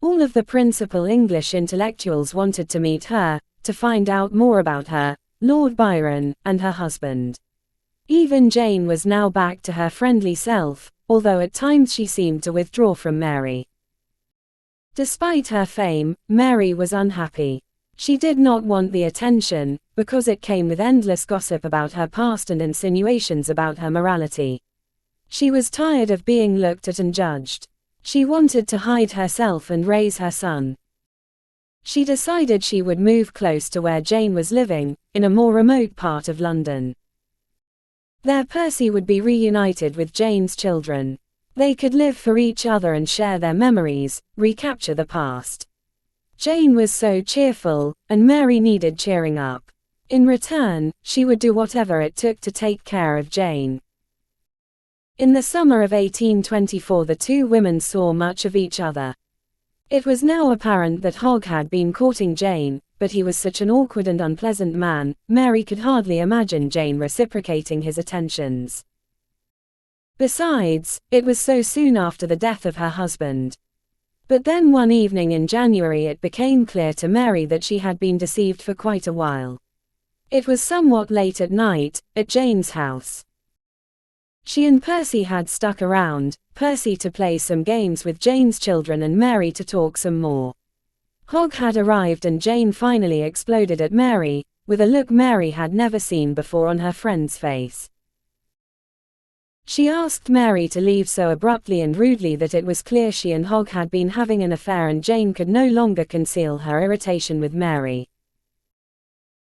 All of the principal English intellectuals wanted to meet her, to find out more about her, Lord Byron, and her husband. Even Jane was now back to her friendly self, although at times she seemed to withdraw from Mary. Despite her fame, Mary was unhappy. She did not want the attention, because it came with endless gossip about her past and insinuations about her morality. She was tired of being looked at and judged. She wanted to hide herself and raise her son. She decided she would move close to where Jane was living, in a more remote part of London. There Percy would be reunited with Jane's children. They could live for each other and share their memories, recapture the past. Jane was so cheerful, and Mary needed cheering up. In return, she would do whatever it took to take care of Jane. In the summer of 1824 the two women saw much of each other. It was now apparent that Hogg had been courting Jane, but he was such an awkward and unpleasant man, Mary could hardly imagine Jane reciprocating his attentions. Besides, it was so soon after the death of her husband. But then one evening in January it became clear to Mary that she had been deceived for quite a while. It was somewhat late at night, at Jane's house. She and Percy had stuck around, Percy to play some games with Jane's children and Mary to talk some more. Hogg had arrived and Jane finally exploded at Mary, with a look Mary had never seen before on her friend's face. She asked Mary to leave so abruptly and rudely that it was clear she and Hogg had been having an affair and Jane could no longer conceal her irritation with Mary.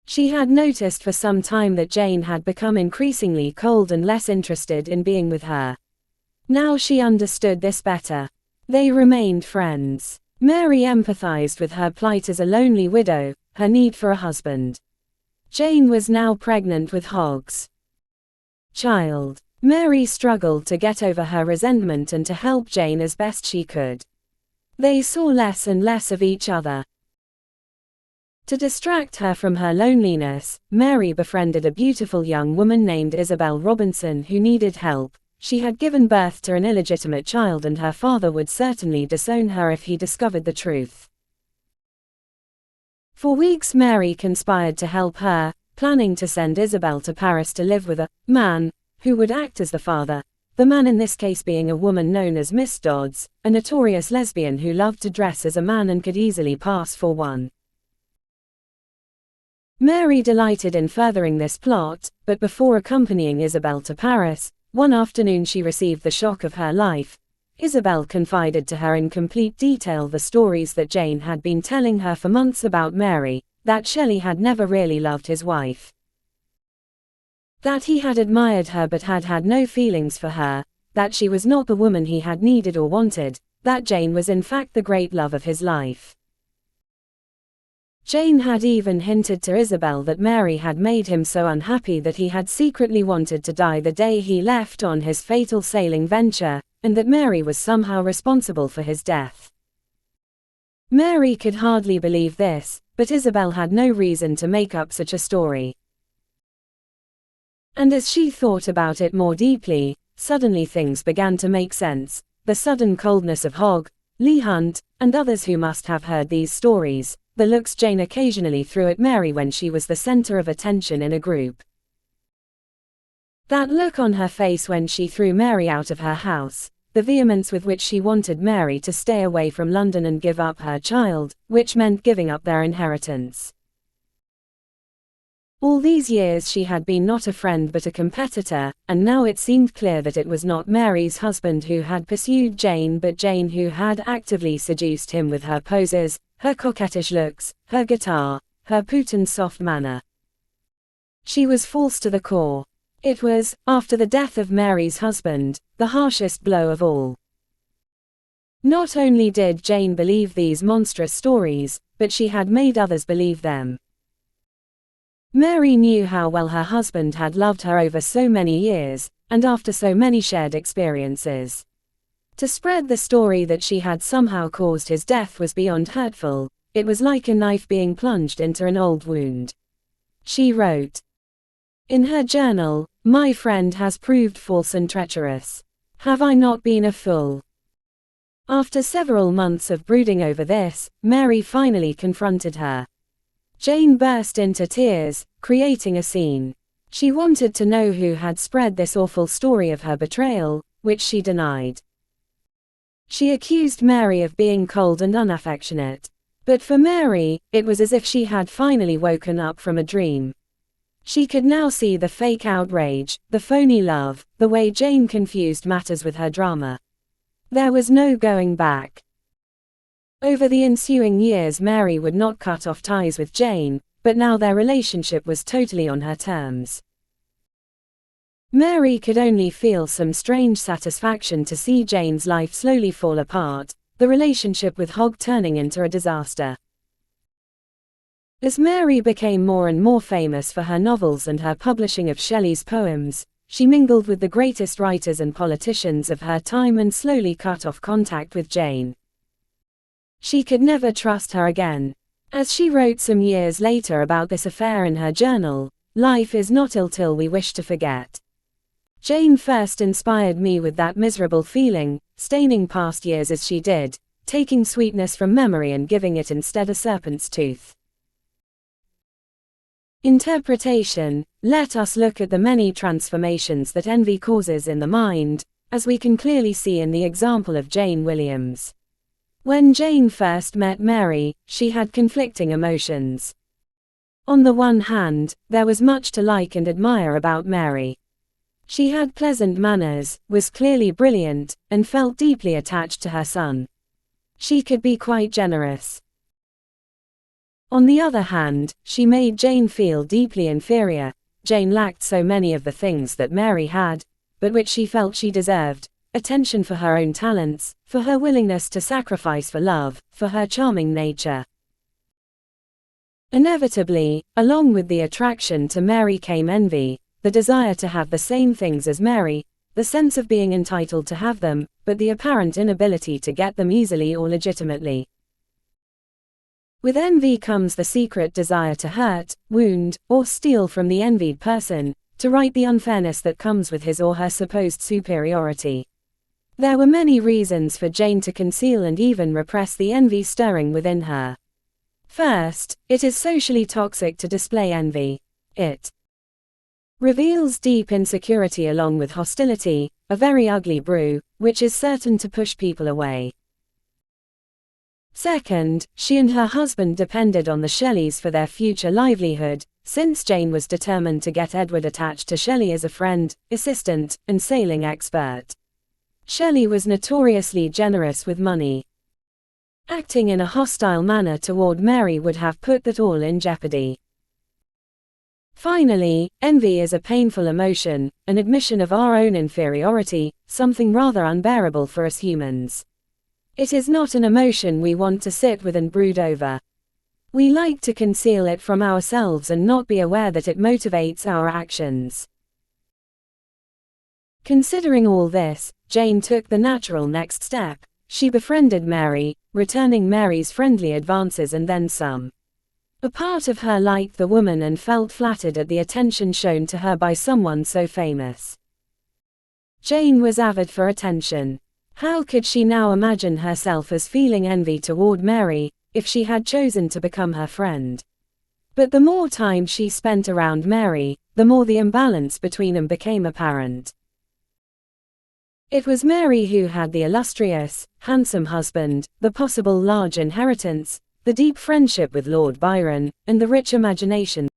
She had noticed for some time that Jane had become increasingly cold and less interested in being with her. Now she understood this better. They remained friends. Mary empathized with her plight as a lonely widow, her need for a husband. Jane was now pregnant with Hogg's child. Mary struggled to get over her resentment and to help Jane as best she could. They saw less and less of each other. To distract her from her loneliness, Mary befriended a beautiful young woman named Isabel Robinson who needed help. She had given birth to an illegitimate child and her father would certainly disown her if he discovered the truth. For weeks Mary conspired to help her, planning to send Isabel to Paris to live with a man who would act as the father, the man in this case being a woman known as Miss Dodds, a notorious lesbian who loved to dress as a man and could easily pass for one. Mary delighted in furthering this plot, but before accompanying Isabel to Paris, one afternoon she received the shock of her life. Isabel confided to her in complete detail the stories that Jane had been telling her for months about Mary, that Shelley had never really loved his wife, that he had admired her but had had no feelings for her, that she was not the woman he had needed or wanted, that Jane was in fact the great love of his life. Jane had even hinted to Isabel that Mary had made him so unhappy that he had secretly wanted to die the day he left on his fatal sailing venture, and that Mary was somehow responsible for his death. Mary could hardly believe this, but Isabel had no reason to make up such a story. And as she thought about it more deeply, suddenly things began to make sense. The sudden coldness of Hogg, Leigh Hunt, and others who must have heard these stories, the looks Jane occasionally threw at Mary when she was the center of attention in a group. That look on her face when she threw Mary out of her house, the vehemence with which she wanted Mary to stay away from London and give up her child, which meant giving up their inheritance. All these years she had been not a friend but a competitor, and now it seemed clear that it was not Mary's husband who had pursued Jane but Jane who had actively seduced him with her poses, her coquettish looks, her guitar, her Putin's soft manner. She was false to the core. It was, after the death of Mary's husband, the harshest blow of all. Not only did Jane believe these monstrous stories, but she had made others believe them. Mary knew how well her husband had loved her over so many years, and after so many shared experiences. To spread the story that she had somehow caused his death was beyond hurtful. It was like a knife being plunged into an old wound. She wrote in her journal, "My friend has proved false and treacherous. Have I not been a fool?" After several months of brooding over this, Mary finally confronted her. Jane burst into tears, creating a scene. She wanted to know who had spread this awful story of her betrayal, which she denied. She accused Mary of being cold and unaffectionate. But for Mary, it was as if she had finally woken up from a dream. She could now see the fake outrage, the phony love, the way Jane confused matters with her drama. There was no going back. Over the ensuing years Mary would not cut off ties with Jane, but now their relationship was totally on her terms. Mary could only feel some strange satisfaction to see Jane's life slowly fall apart, the relationship with Hogg turning into a disaster. As Mary became more and more famous for her novels and her publishing of Shelley's poems, she mingled with the greatest writers and politicians of her time and slowly cut off contact with Jane. She could never trust her again. As she wrote some years later about this affair in her journal, "Life is not ill till we wish to forget. Jane first inspired me with that miserable feeling, staining past years as she did, taking sweetness from memory and giving it instead a serpent's tooth." Interpretation. Let us look at the many transformations that envy causes in the mind, as we can clearly see in the example of Jane Williams. When Jane first met Mary, she had conflicting emotions. On the one hand, there was much to like and admire about Mary. She had pleasant manners, was clearly brilliant, and felt deeply attached to her son. She could be quite generous. On the other hand, she made Jane feel deeply inferior. Jane lacked so many of the things that Mary had, but which she felt she deserved: attention for her own talents, for her willingness to sacrifice for love, for her charming nature. Inevitably, along with the attraction to Mary came envy, the desire to have the same things as Mary, the sense of being entitled to have them, but the apparent inability to get them easily or legitimately. With envy comes the secret desire to hurt, wound, or steal from the envied person, to right the unfairness that comes with his or her supposed superiority. There were many reasons for Jane to conceal and even repress the envy stirring within her. First, it is socially toxic to display envy. It reveals deep insecurity along with hostility, a very ugly brew, which is certain to push people away. Second, she and her husband depended on the Shelleys for their future livelihood, since Jane was determined to get Edward attached to Shelley as a friend, assistant, and sailing expert. Shelley was notoriously generous with money. Acting in a hostile manner toward Mary would have put that all in jeopardy. Finally, envy is a painful emotion, an admission of our own inferiority, something rather unbearable for us humans. It is not an emotion we want to sit with and brood over. We like to conceal it from ourselves and not be aware that it motivates our actions. Considering all this, Jane took the natural next step. She befriended Mary, returning Mary's friendly advances and then some. A part of her liked the woman and felt flattered at the attention shown to her by someone so famous. Jane was avid for attention. How could she now imagine herself as feeling envy toward Mary, if she had chosen to become her friend? But the more time she spent around Mary, the more the imbalance between them became apparent. It was Mary who had the illustrious, handsome husband, the possible large inheritance, the deep friendship with Lord Byron, and the rich imagination.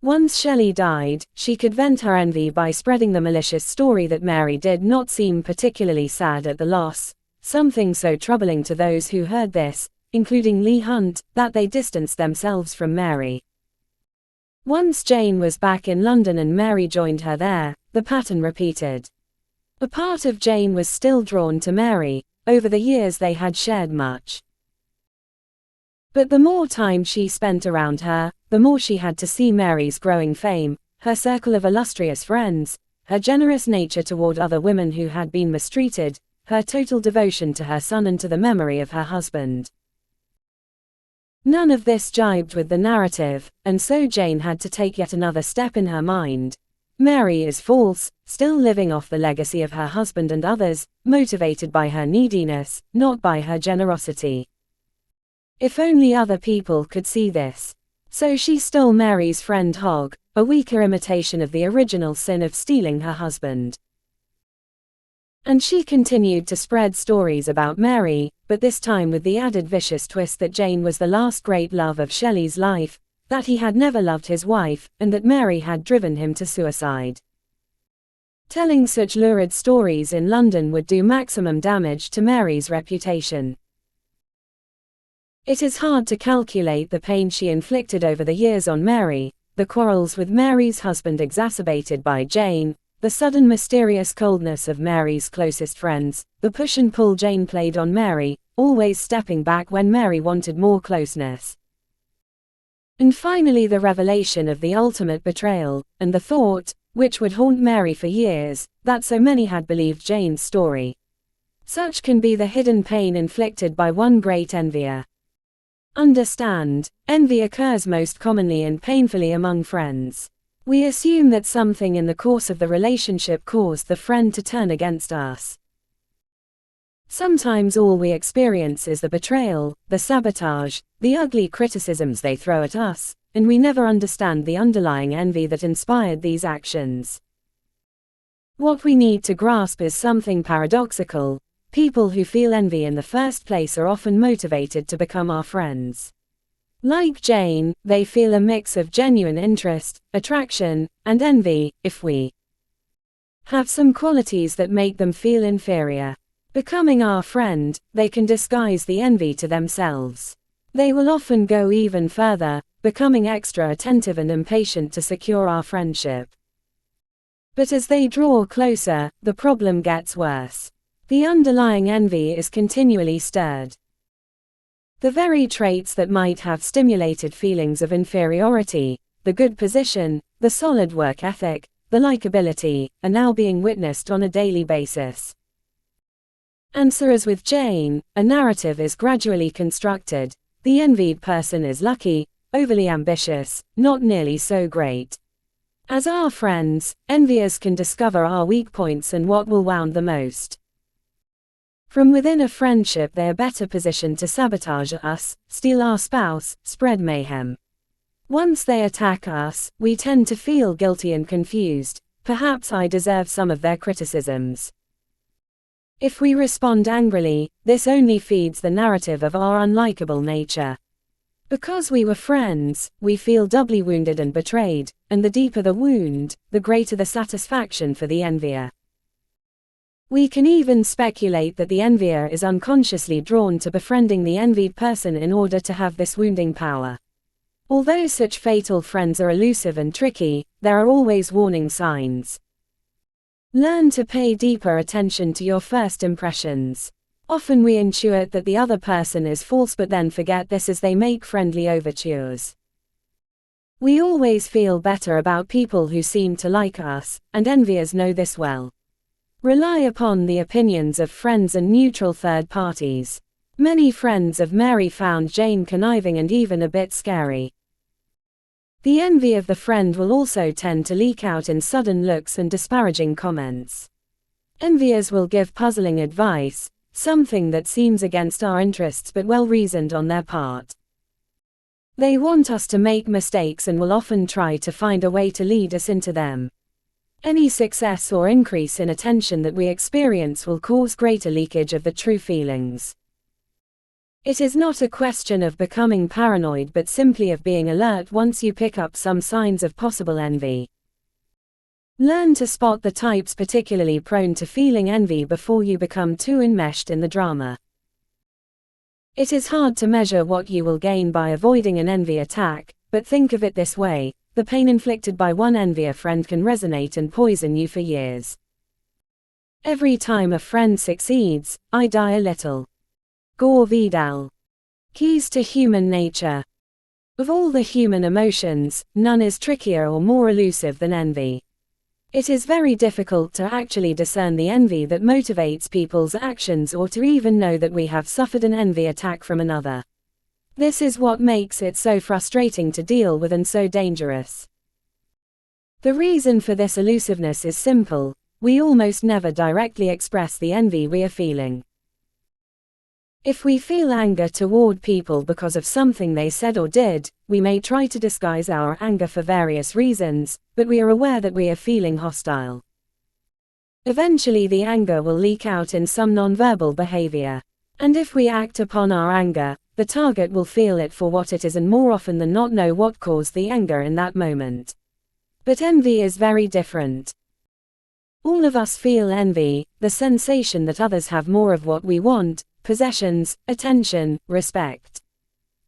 Once Shelley died, she could vent her envy by spreading the malicious story that Mary did not seem particularly sad at the loss, something so troubling to those who heard this, including Leigh Hunt, that they distanced themselves from Mary. Once Jane was back in London and Mary joined her there, the pattern repeated. A part of Jane was still drawn to Mary. Over the years they had shared much. But the more time she spent around her, the more she had to see Mary's growing fame, her circle of illustrious friends, her generous nature toward other women who had been mistreated, her total devotion to her son and to the memory of her husband. None of this jibed with the narrative, and so Jane had to take yet another step in her mind. Mary is false, still living off the legacy of her husband and others, motivated by her neediness, not by her generosity. If only other people could see this. So she stole Mary's friend Hogg, a weaker imitation of the original sin of stealing her husband. And she continued to spread stories about Mary, but this time with the added vicious twist that Jane was the last great love of Shelley's life, that he had never loved his wife, and that Mary had driven him to suicide. Telling such lurid stories in London would do maximum damage to Mary's reputation. It is hard to calculate the pain she inflicted over the years on Mary, the quarrels with Mary's husband exacerbated by Jane, the sudden mysterious coldness of Mary's closest friends, the push and pull Jane played on Mary, always stepping back when Mary wanted more closeness. And finally the revelation of the ultimate betrayal, and the thought, which would haunt Mary for years, that so many had believed Jane's story. Such can be the hidden pain inflicted by one great envier. Understand, envy occurs most commonly and painfully among friends. We assume that something in the course of the relationship caused the friend to turn against us. Sometimes all we experience is the betrayal, the sabotage, the ugly criticisms they throw at us, and we never understand the underlying envy that inspired these actions. What we need to grasp is something paradoxical. People who feel envy in the first place are often motivated to become our friends. Like Jane, they feel a mix of genuine interest, attraction, and envy. If we have some qualities that make them feel inferior, becoming our friend, they can disguise the envy to themselves. They will often go even further, becoming extra attentive and impatient to secure our friendship. But as they draw closer, the problem gets worse. The underlying envy is continually stirred. The very traits that might have stimulated feelings of inferiority, the good position, the solid work ethic, the likability, are now being witnessed on a daily basis. And so as with Jane, a narrative is gradually constructed. The envied person is lucky, overly ambitious, not nearly so great. As our friends, enviers can discover our weak points and what will wound the most. From within a friendship they are better positioned to sabotage us, steal our spouse, spread mayhem. Once they attack us, we tend to feel guilty and confused. Perhaps I deserve some of their criticisms. If we respond angrily, this only feeds the narrative of our unlikable nature. Because we were friends, we feel doubly wounded and betrayed, and the deeper the wound, the greater the satisfaction for the envier. We can even speculate that the envier is unconsciously drawn to befriending the envied person in order to have this wounding power. Although such fatal friends are elusive and tricky, there are always warning signs. Learn to pay deeper attention to your first impressions. Often we intuit that the other person is false but then forget this as they make friendly overtures. We always feel better about people who seem to like us, and enviers know this well. Rely upon the opinions of friends and neutral third parties. Many friends of Mary found Jane conniving and even a bit scary. The envy of the friend will also tend to leak out in sudden looks and disparaging comments. Enviers will give puzzling advice, something that seems against our interests but well reasoned on their part. They want us to make mistakes and will often try to find a way to lead us into them. Any success or increase in attention that we experience will cause greater leakage of the true feelings. It is not a question of becoming paranoid but simply of being alert once you pick up some signs of possible envy. Learn to spot the types particularly prone to feeling envy before you become too enmeshed in the drama. It is hard to measure what you will gain by avoiding an envy attack, but think of it this way: the pain inflicted by one envier friend can resonate and poison you for years. Every time a friend succeeds, I die a little. Gore Vidal. Keys to Human Nature. Of all the human emotions, none is trickier or more elusive than envy. It is very difficult to actually discern the envy that motivates people's actions or to even know that we have suffered an envy attack from another. This is what makes it so frustrating to deal with and so dangerous. The reason for this elusiveness is simple: we almost never directly express the envy we are feeling. If we feel anger toward people because of something they said or did, we may try to disguise our anger for various reasons, but we are aware that we are feeling hostile. Eventually the anger will leak out in some nonverbal behavior. And if we act upon our anger, the target will feel it for what it is and more often than not know what caused the anger in that moment. But envy is very different. All of us feel envy, the sensation that others have more of what we want: possessions, attention, respect.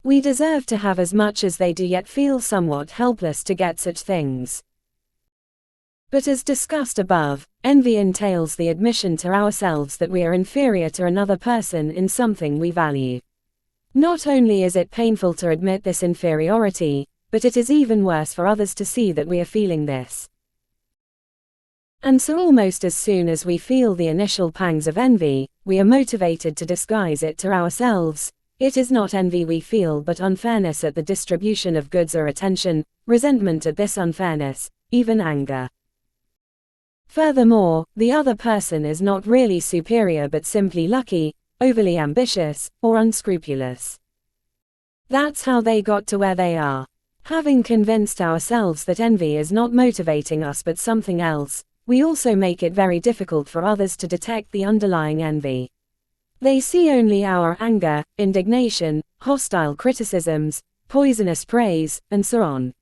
We deserve to have as much as they do, yet feel somewhat helpless to get such things. But as discussed above, envy entails the admission to ourselves that we are inferior to another person in something we value. Not only is it painful to admit this inferiority, but it is even worse for others to see that we are feeling this. And so almost as soon as we feel the initial pangs of envy, we are motivated to disguise it to ourselves. It is not envy we feel but unfairness at the distribution of goods or attention, resentment at this unfairness, even anger. Furthermore, the other person is not really superior but simply lucky, overly ambitious, or unscrupulous. That's how they got to where they are. Having convinced ourselves that envy is not motivating us but something else, we also make it very difficult for others to detect the underlying envy. They see only our anger, indignation, hostile criticisms, poisonous praise, and so on.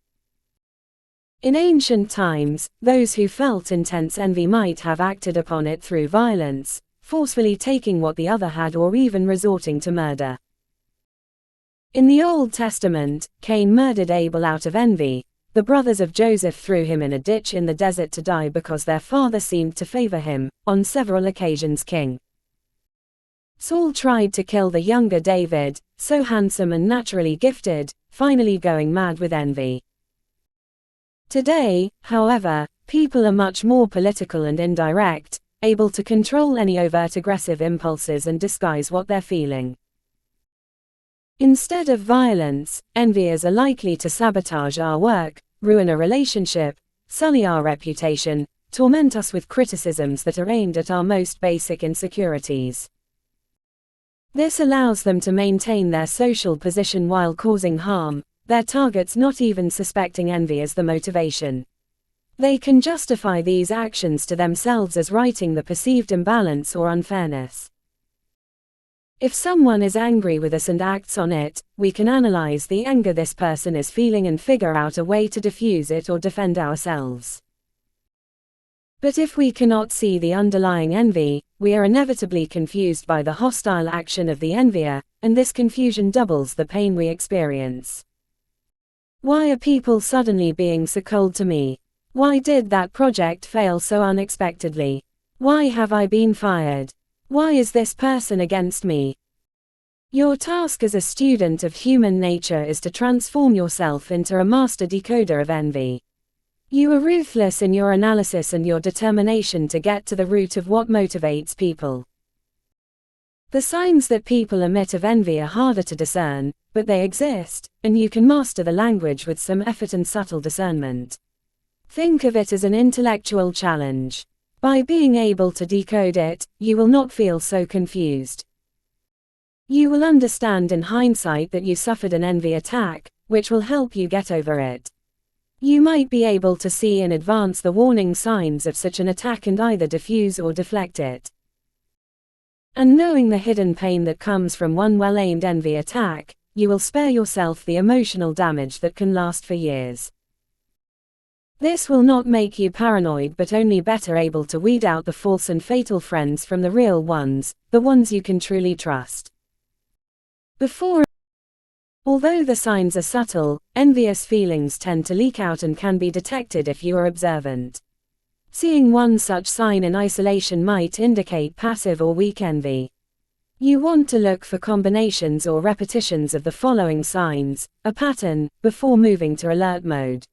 In ancient times, those who felt intense envy might have acted upon it through violence, forcefully taking what the other had or even resorting to murder. In the Old Testament, Cain murdered Abel out of envy. The brothers of Joseph threw him in a ditch in the desert to die because their father seemed to favor him. On several occasions King Saul tried to kill the younger David, so handsome and naturally gifted, finally going mad with envy. Today, however, people are much more political and indirect, able to control any overt aggressive impulses and disguise what they're feeling. Instead of violence, enviers are likely to sabotage our work, ruin a relationship, sully our reputation, torment us with criticisms that are aimed at our most basic insecurities. This allows them to maintain their social position while causing harm, their targets not even suspecting envy as the motivation. They can justify these actions to themselves as righting the perceived imbalance or unfairness. If someone is angry with us and acts on it, we can analyze the anger this person is feeling and figure out a way to diffuse it or defend ourselves. But if we cannot see the underlying envy, we are inevitably confused by the hostile action of the envier, and this confusion doubles the pain we experience. Why are people suddenly being so cold to me? Why did that project fail so unexpectedly? Why have I been fired? Why is this person against me? Your task as a student of human nature is to transform yourself into a master decoder of envy. You are ruthless in your analysis and your determination to get to the root of what motivates people. The signs that people emit of envy are harder to discern, but they exist, and you can master the language with some effort and subtle discernment. Think of it as an intellectual challenge. By being able to decode it, you will not feel so confused. You will understand in hindsight that you suffered an envy attack, which will help you get over it. You might be able to see in advance the warning signs of such an attack and either diffuse or deflect it. And knowing the hidden pain that comes from one well-aimed envy attack, you will spare yourself the emotional damage that can last for years. This will not make you paranoid but only better able to weed out the false and fatal friends from the real ones, the ones you can truly trust. Although the signs are subtle, envious feelings tend to leak out and can be detected if you are observant. Seeing one such sign in isolation might indicate passive or weak envy. You want to look for combinations or repetitions of the following signs, a pattern, before moving to alert mode.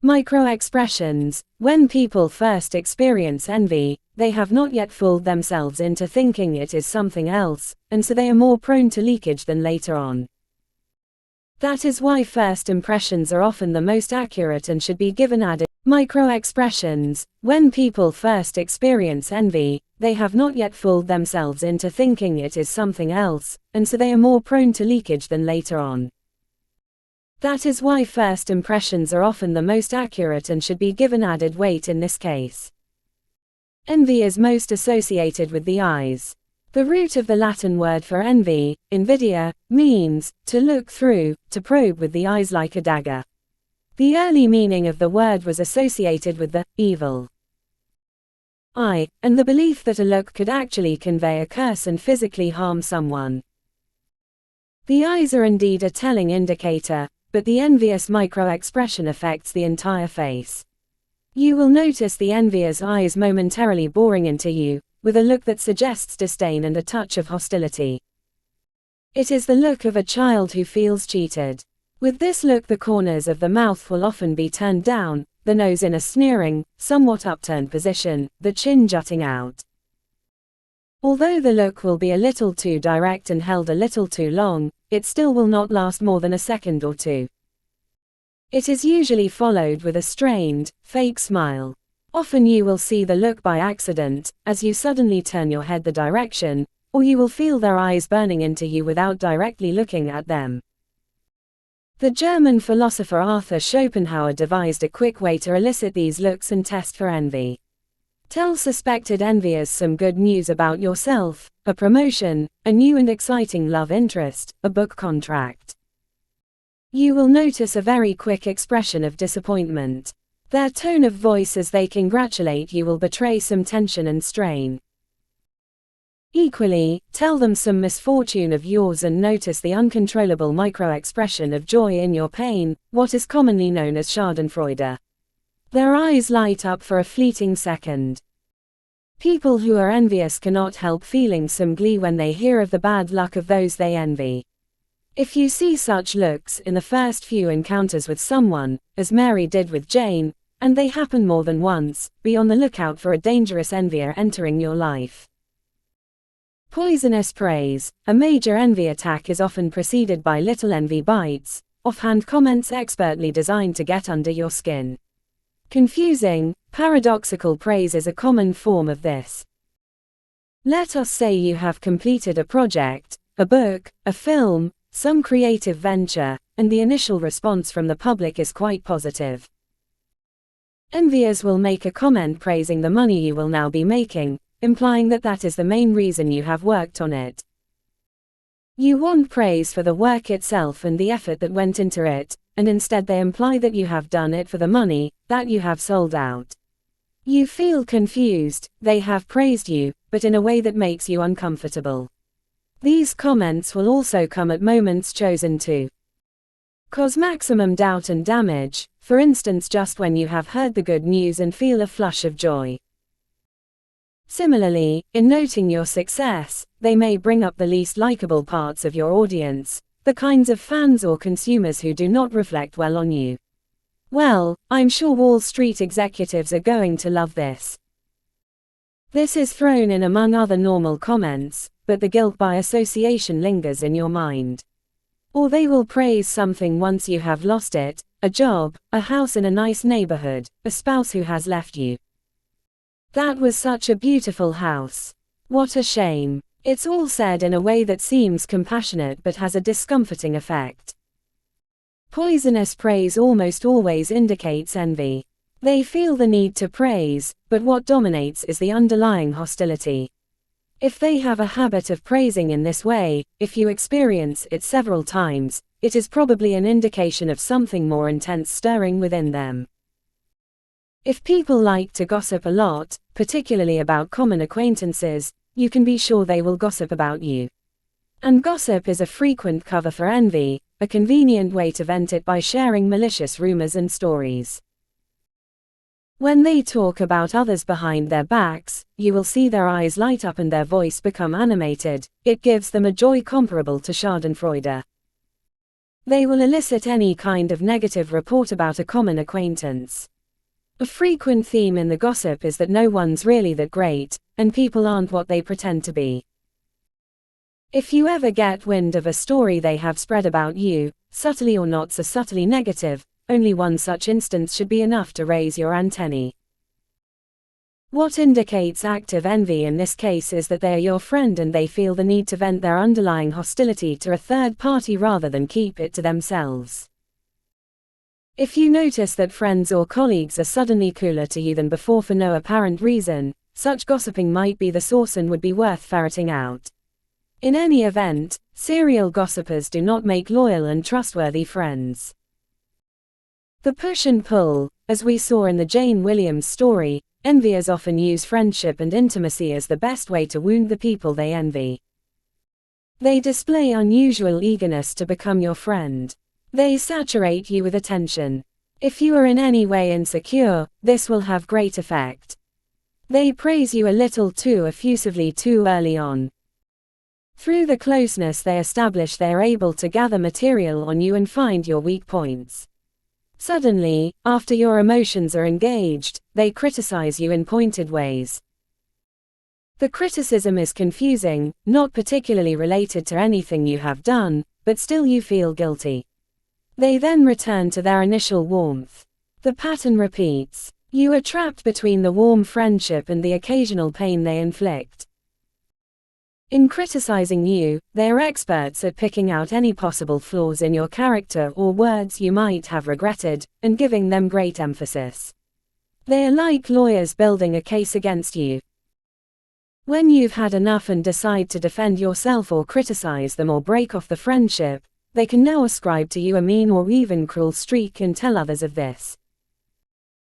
Micro-expressions. When people first experience envy, they have not yet fooled themselves into thinking it is something else, and so they are more prone to leakage than later on. That is why first impressions are often the most accurate and should be given added. Micro-expressions. When people first experience envy, they have not yet fooled themselves into thinking it is something else, and so they are more prone to leakage than later on. That is why first impressions are often the most accurate and should be given added weight in this case. Envy is most associated with the eyes. The root of the Latin word for envy, invidia, means to look through, to probe with the eyes like a dagger. The early meaning of the word was associated with the evil eye, and the belief that a look could actually convey a curse and physically harm someone. The eyes are indeed a telling indicator, but the envious micro-expression affects the entire face. You will notice the envier's eyes momentarily boring into you, with a look that suggests disdain and a touch of hostility. It is the look of a child who feels cheated. With this look, the corners of the mouth will often be turned down, the nose in a sneering, somewhat upturned position, the chin jutting out. Although the look will be a little too direct and held a little too long, it still will not last more than a second or two. It is usually followed with a strained, fake smile. Often you will see the look by accident, as you suddenly turn your head the direction, or you will feel their eyes burning into you without directly looking at them. The German philosopher Arthur Schopenhauer devised a quick way to elicit these looks and test for envy. Tell suspected enviers some good news about yourself, a promotion, a new and exciting love interest, a book contract. You will notice a very quick expression of disappointment. Their tone of voice as they congratulate you will betray some tension and strain. Equally, tell them some misfortune of yours and notice the uncontrollable micro-expression of joy in your pain, what is commonly known as schadenfreude. Their eyes light up for a fleeting second. People who are envious cannot help feeling some glee when they hear of the bad luck of those they envy. If you see such looks in the first few encounters with someone, as Mary did with Jane, and they happen more than once, be on the lookout for a dangerous envier entering your life. Poisonous praise. A major envy attack is often preceded by little envy bites, offhand comments expertly designed to get under your skin. Confusing, paradoxical praise is a common form of this. Let us say you have completed a project, a book, a film, some creative venture, and the initial response from the public is quite positive. Enviers will make a comment praising the money you will now be making, implying that that is the main reason you have worked on it. You want praise for the work itself and the effort that went into it, and instead they imply that you have done it for the money, that you have sold out. You feel confused. They have praised you, but in a way that makes you uncomfortable. These comments will also come at moments chosen to cause maximum doubt and damage, for instance just when you have heard the good news and feel a flush of joy. Similarly, in noting your success, they may bring up the least likable parts of your audience, the kinds of fans or consumers who do not reflect well on you. Well, I'm sure Wall Street executives are going to love this. This is thrown in among other normal comments, but the guilt by association lingers in your mind. Or they will praise something once you have lost it, a job, a house in a nice neighborhood, a spouse who has left you. That was such a beautiful house. What a shame. It's all said in a way that seems compassionate but has a discomforting effect. Poisonous praise almost always indicates envy. They feel the need to praise, but what dominates is the underlying hostility. If they have a habit of praising in this way, if you experience it several times, it is probably an indication of something more intense stirring within them. If people like to gossip a lot, particularly about common acquaintances, you can be sure they will gossip about you. And gossip is a frequent cover for envy, a convenient way to vent it by sharing malicious rumors and stories. When they talk about others behind their backs, you will see their eyes light up and their voice become animated. It gives them a joy comparable to schadenfreude. They will elicit any kind of negative report about a common acquaintance. A frequent theme in the gossip is that no one's really that great, and people aren't what they pretend to be. If you ever get wind of a story they have spread about you, subtly or not so subtly negative, only one such instance should be enough to raise your antennae. What indicates active envy in this case is that they are your friend and they feel the need to vent their underlying hostility to a third party rather than keep it to themselves. If you notice that friends or colleagues are suddenly cooler to you than before for no apparent reason, such gossiping might be the source and would be worth ferreting out. In any event, serial gossipers do not make loyal and trustworthy friends. The push and pull, as we saw in the Jane Williams story, enviers often use friendship and intimacy as the best way to wound the people they envy. They display unusual eagerness to become your friend. They saturate you with attention. If you are in any way insecure, this will have great effect. They praise you a little too effusively too early on. Through the closeness they establish, they are able to gather material on you and find your weak points. Suddenly, after your emotions are engaged, they criticize you in pointed ways. The criticism is confusing, not particularly related to anything you have done, but still you feel guilty. They then return to their initial warmth. The pattern repeats. You are trapped between the warm friendship and the occasional pain they inflict. In criticizing you, they are experts at picking out any possible flaws in your character or words you might have regretted, and giving them great emphasis. They are like lawyers building a case against you. When you've had enough and decide to defend yourself or criticize them or break off the friendship, they can now ascribe to you a mean or even cruel streak and tell others of this.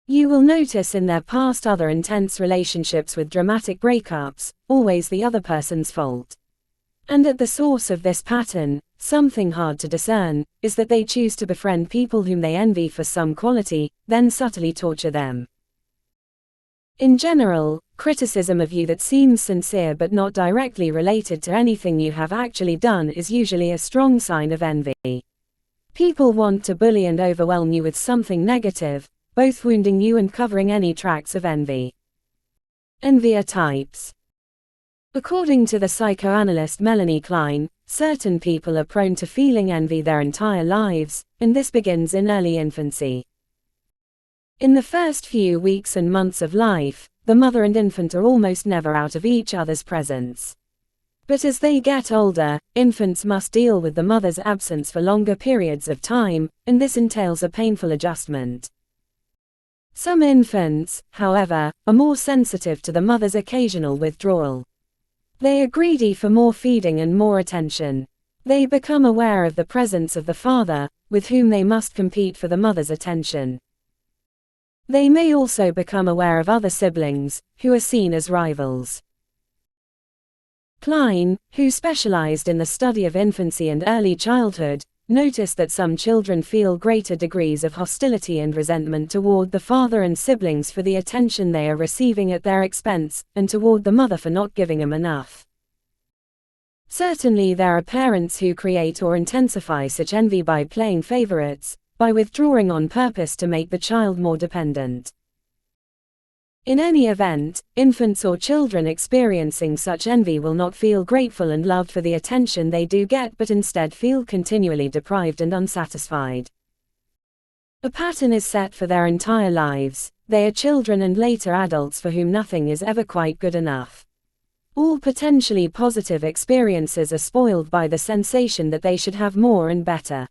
You will notice in their past other intense relationships with dramatic breakups, always the other person's fault. And at the source of this pattern, something hard to discern, is that they choose to befriend people whom they envy for some quality, then subtly torture them. In general, criticism of you that seems sincere but not directly related to anything you have actually done is usually a strong sign of envy. People want to bully and overwhelm you with something negative, both wounding you and covering any tracks of envy. Envier types. According to the psychoanalyst Melanie Klein, certain people are prone to feeling envy their entire lives, and this begins in early infancy. In the first few weeks and months of life, the mother and infant are almost never out of each other's presence. But as they get older, infants must deal with the mother's absence for longer periods of time, and this entails a painful adjustment. Some infants, however, are more sensitive to the mother's occasional withdrawal. They are greedy for more feeding and more attention. They become aware of the presence of the father, with whom they must compete for the mother's attention. They may also become aware of other siblings, who are seen as rivals. Klein, who specialized in the study of infancy and early childhood, noticed that some children feel greater degrees of hostility and resentment toward the father and siblings for the attention they are receiving at their expense, and toward the mother for not giving them enough. Certainly there are parents who create or intensify such envy by playing favorites, by withdrawing on purpose to make the child more dependent. In any event, infants or children experiencing such envy will not feel grateful and loved for the attention they do get, but instead feel continually deprived and unsatisfied. A pattern is set for their entire lives. They are children and later adults for whom nothing is ever quite good enough. All potentially positive experiences are spoiled by the sensation that they should have more and better.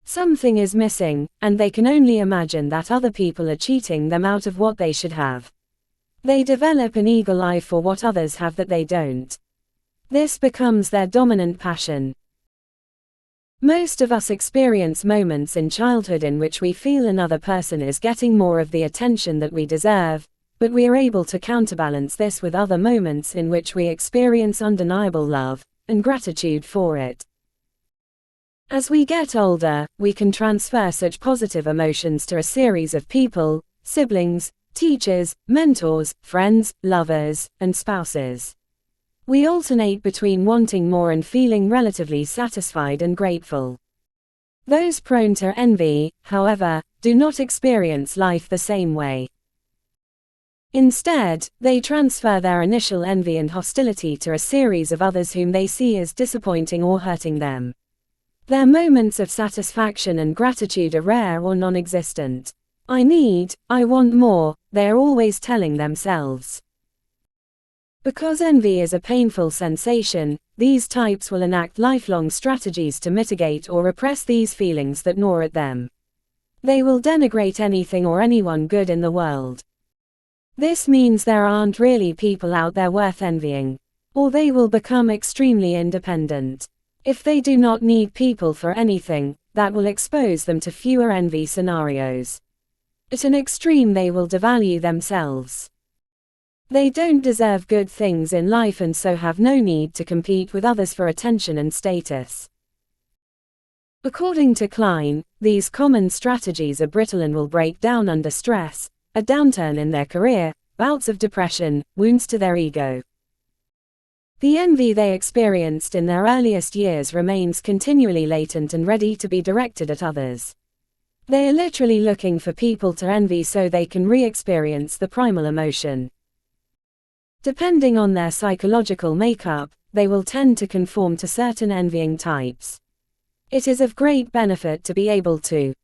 Something is missing, and they can only imagine that other people are cheating them out of what they should have. They develop an eagle eye for what others have that they don't. This becomes their dominant passion. Most of us experience moments in childhood in which we feel another person is getting more of the attention that we deserve, but we are able to counterbalance this with other moments in which we experience undeniable love and gratitude for it. As we get older, we can transfer such positive emotions to a series of people, siblings, teachers, mentors, friends, lovers, and spouses. We alternate between wanting more and feeling relatively satisfied and grateful. Those prone to envy, however, do not experience life the same way. Instead, they transfer their initial envy and hostility to a series of others whom they see as disappointing or hurting them. Their moments of satisfaction and gratitude are rare or non-existent. I want more, they are always telling themselves. Because envy is a painful sensation, these types will enact lifelong strategies to mitigate or repress these feelings that gnaw at them. They will denigrate anything or anyone good in the world. This means there aren't really people out there worth envying. Or they will become extremely independent. If they do not need people for anything, that will expose them to fewer envy scenarios. At an extreme, they will devalue themselves. They don't deserve good things in life and so have no need to compete with others for attention and status. According to Klein, these common strategies are brittle and will break down under stress, a downturn in their career, bouts of depression, wounds to their ego. The envy they experienced in their earliest years remains continually latent and ready to be directed at others. They are literally looking for people to envy so they can re-experience the primal emotion. Depending on their psychological makeup, they will tend to conform to certain envying types. It is of great benefit to be able to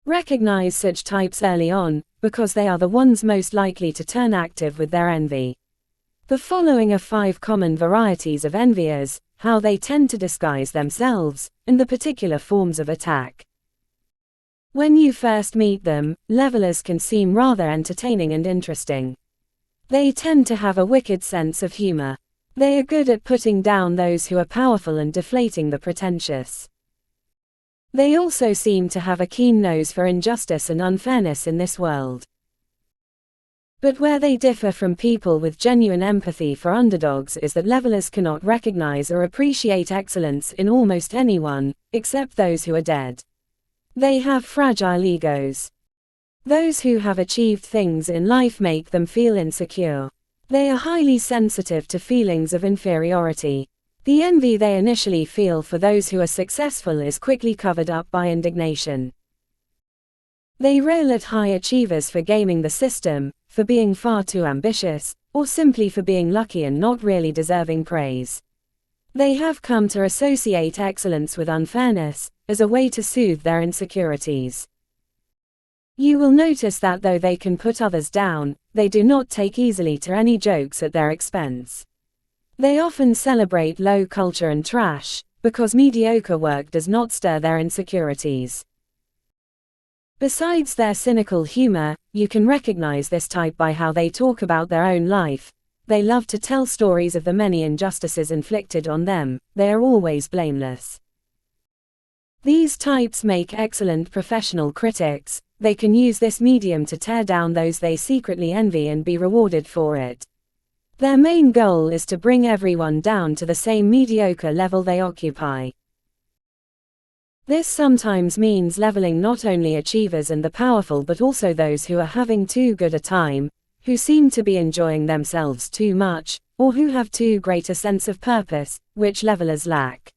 recognize such types early on, because they are the ones most likely to turn active with their envy. The following are 5 common varieties of enviers, how they tend to disguise themselves, and the particular forms of attack. When you first meet them, levelers can seem rather entertaining and interesting. They tend to have a wicked sense of humor. They are good at putting down those who are powerful and deflating the pretentious. They also seem to have a keen nose for injustice and unfairness in this world. But where they differ from people with genuine empathy for underdogs is that levelers cannot recognize or appreciate excellence in almost anyone, except those who are dead. They have fragile egos. Those who have achieved things in life make them feel insecure. They are highly sensitive to feelings of inferiority. The envy they initially feel for those who are successful is quickly covered up by indignation. They rail at high achievers for gaming the system, for being far too ambitious, or simply for being lucky and not really deserving praise. They have come to associate excellence with unfairness, as a way to soothe their insecurities. You will notice that though they can put others down, they do not take easily to any jokes at their expense. They often celebrate low culture and trash, because mediocre work does not stir their insecurities. Besides their cynical humor, you can recognize this type by how they talk about their own life. They love to tell stories of the many injustices inflicted on them. They are always blameless. These types make excellent professional critics. They can use this medium to tear down those they secretly envy and be rewarded for it. Their main goal is to bring everyone down to the same mediocre level they occupy. This sometimes means leveling not only achievers and the powerful but also those who are having too good a time, who seem to be enjoying themselves too much, or who have too great a sense of purpose, which levelers lack.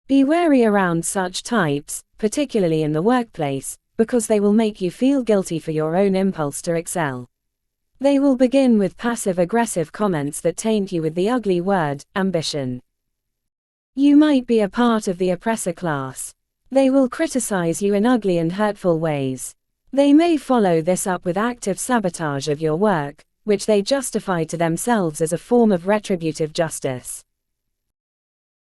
Be wary around such types, particularly in the workplace, because they will make you feel guilty for your own impulse to excel. They will begin with passive-aggressive comments that taint you with the ugly word, ambition. You might be a part of the oppressor class. They will criticize you in ugly and hurtful ways. They may follow this up with active sabotage of your work, which they justify to themselves as a form of retributive justice.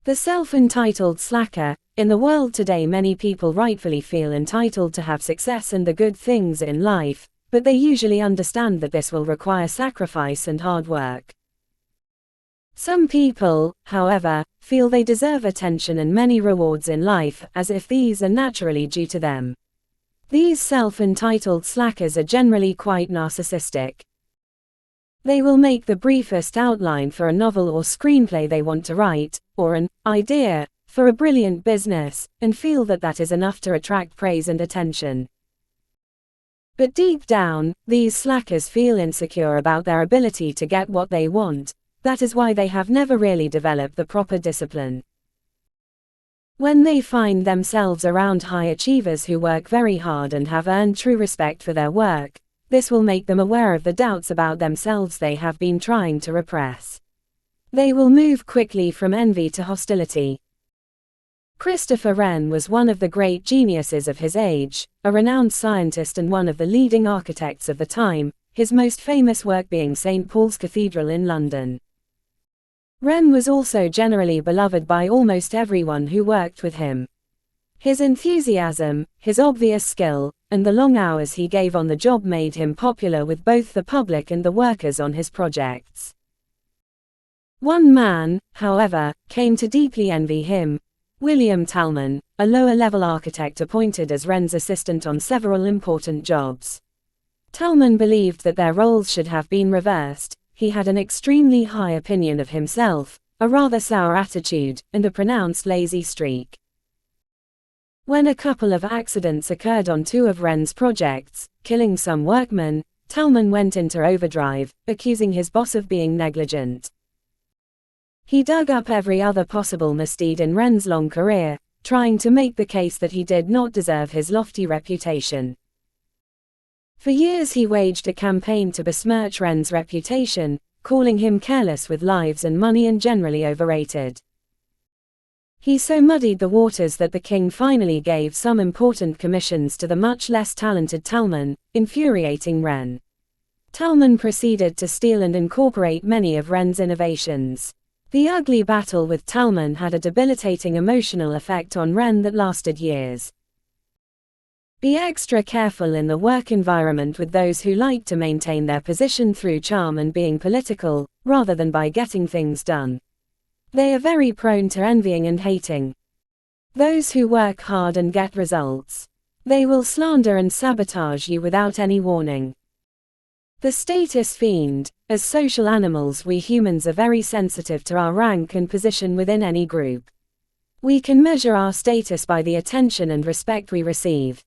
The self-entitled slacker. In the world today, many people rightfully feel entitled to have success and the good things in life, but they usually understand that this will require sacrifice and hard work. Some people, however, feel they deserve attention and many rewards in life, as if these are naturally due to them. These self-entitled slackers are generally quite narcissistic. They will make the briefest outline for a novel or screenplay they want to write, or an idea for a brilliant business, and feel that that is enough to attract praise and attention. But deep down, these slackers feel insecure about their ability to get what they want. That is why they have never really developed the proper discipline. When they find themselves around high achievers who work very hard and have earned true respect for their work, this will make them aware of the doubts about themselves they have been trying to repress. They will move quickly from envy to hostility. Christopher Wren was one of the great geniuses of his age, a renowned scientist and one of the leading architects of the time, his most famous work being St. Paul's Cathedral in London. Wren was also generally beloved by almost everyone who worked with him. His enthusiasm, his obvious skill, and the long hours he gave on the job made him popular with both the public and the workers on his projects. One man, however, came to deeply envy him: William Talman, a lower-level architect appointed as Wren's assistant on several important jobs. Talman believed that their roles should have been reversed. He had an extremely high opinion of himself, a rather sour attitude, and a pronounced lazy streak. When a couple of accidents occurred on two of Wren's projects, killing some workmen, Talman went into overdrive, accusing his boss of being negligent. He dug up every other possible misdeed in Wren's long career, trying to make the case that he did not deserve his lofty reputation. For years he waged a campaign to besmirch Wren's reputation, calling him careless with lives and money and generally overrated. He so muddied the waters that the king finally gave some important commissions to the much less talented Talman, infuriating Wren. Talman proceeded to steal and incorporate many of Wren's innovations. The ugly battle with Talman had a debilitating emotional effect on Wren that lasted years. Be extra careful in the work environment with those who like to maintain their position through charm and being political, rather than by getting things done. They are very prone to envying and hating those who work hard and get results. They will slander and sabotage you without any warning. The status fiend. As social animals, we humans are very sensitive to our rank and position within any group. We can measure our status by the attention and respect we receive.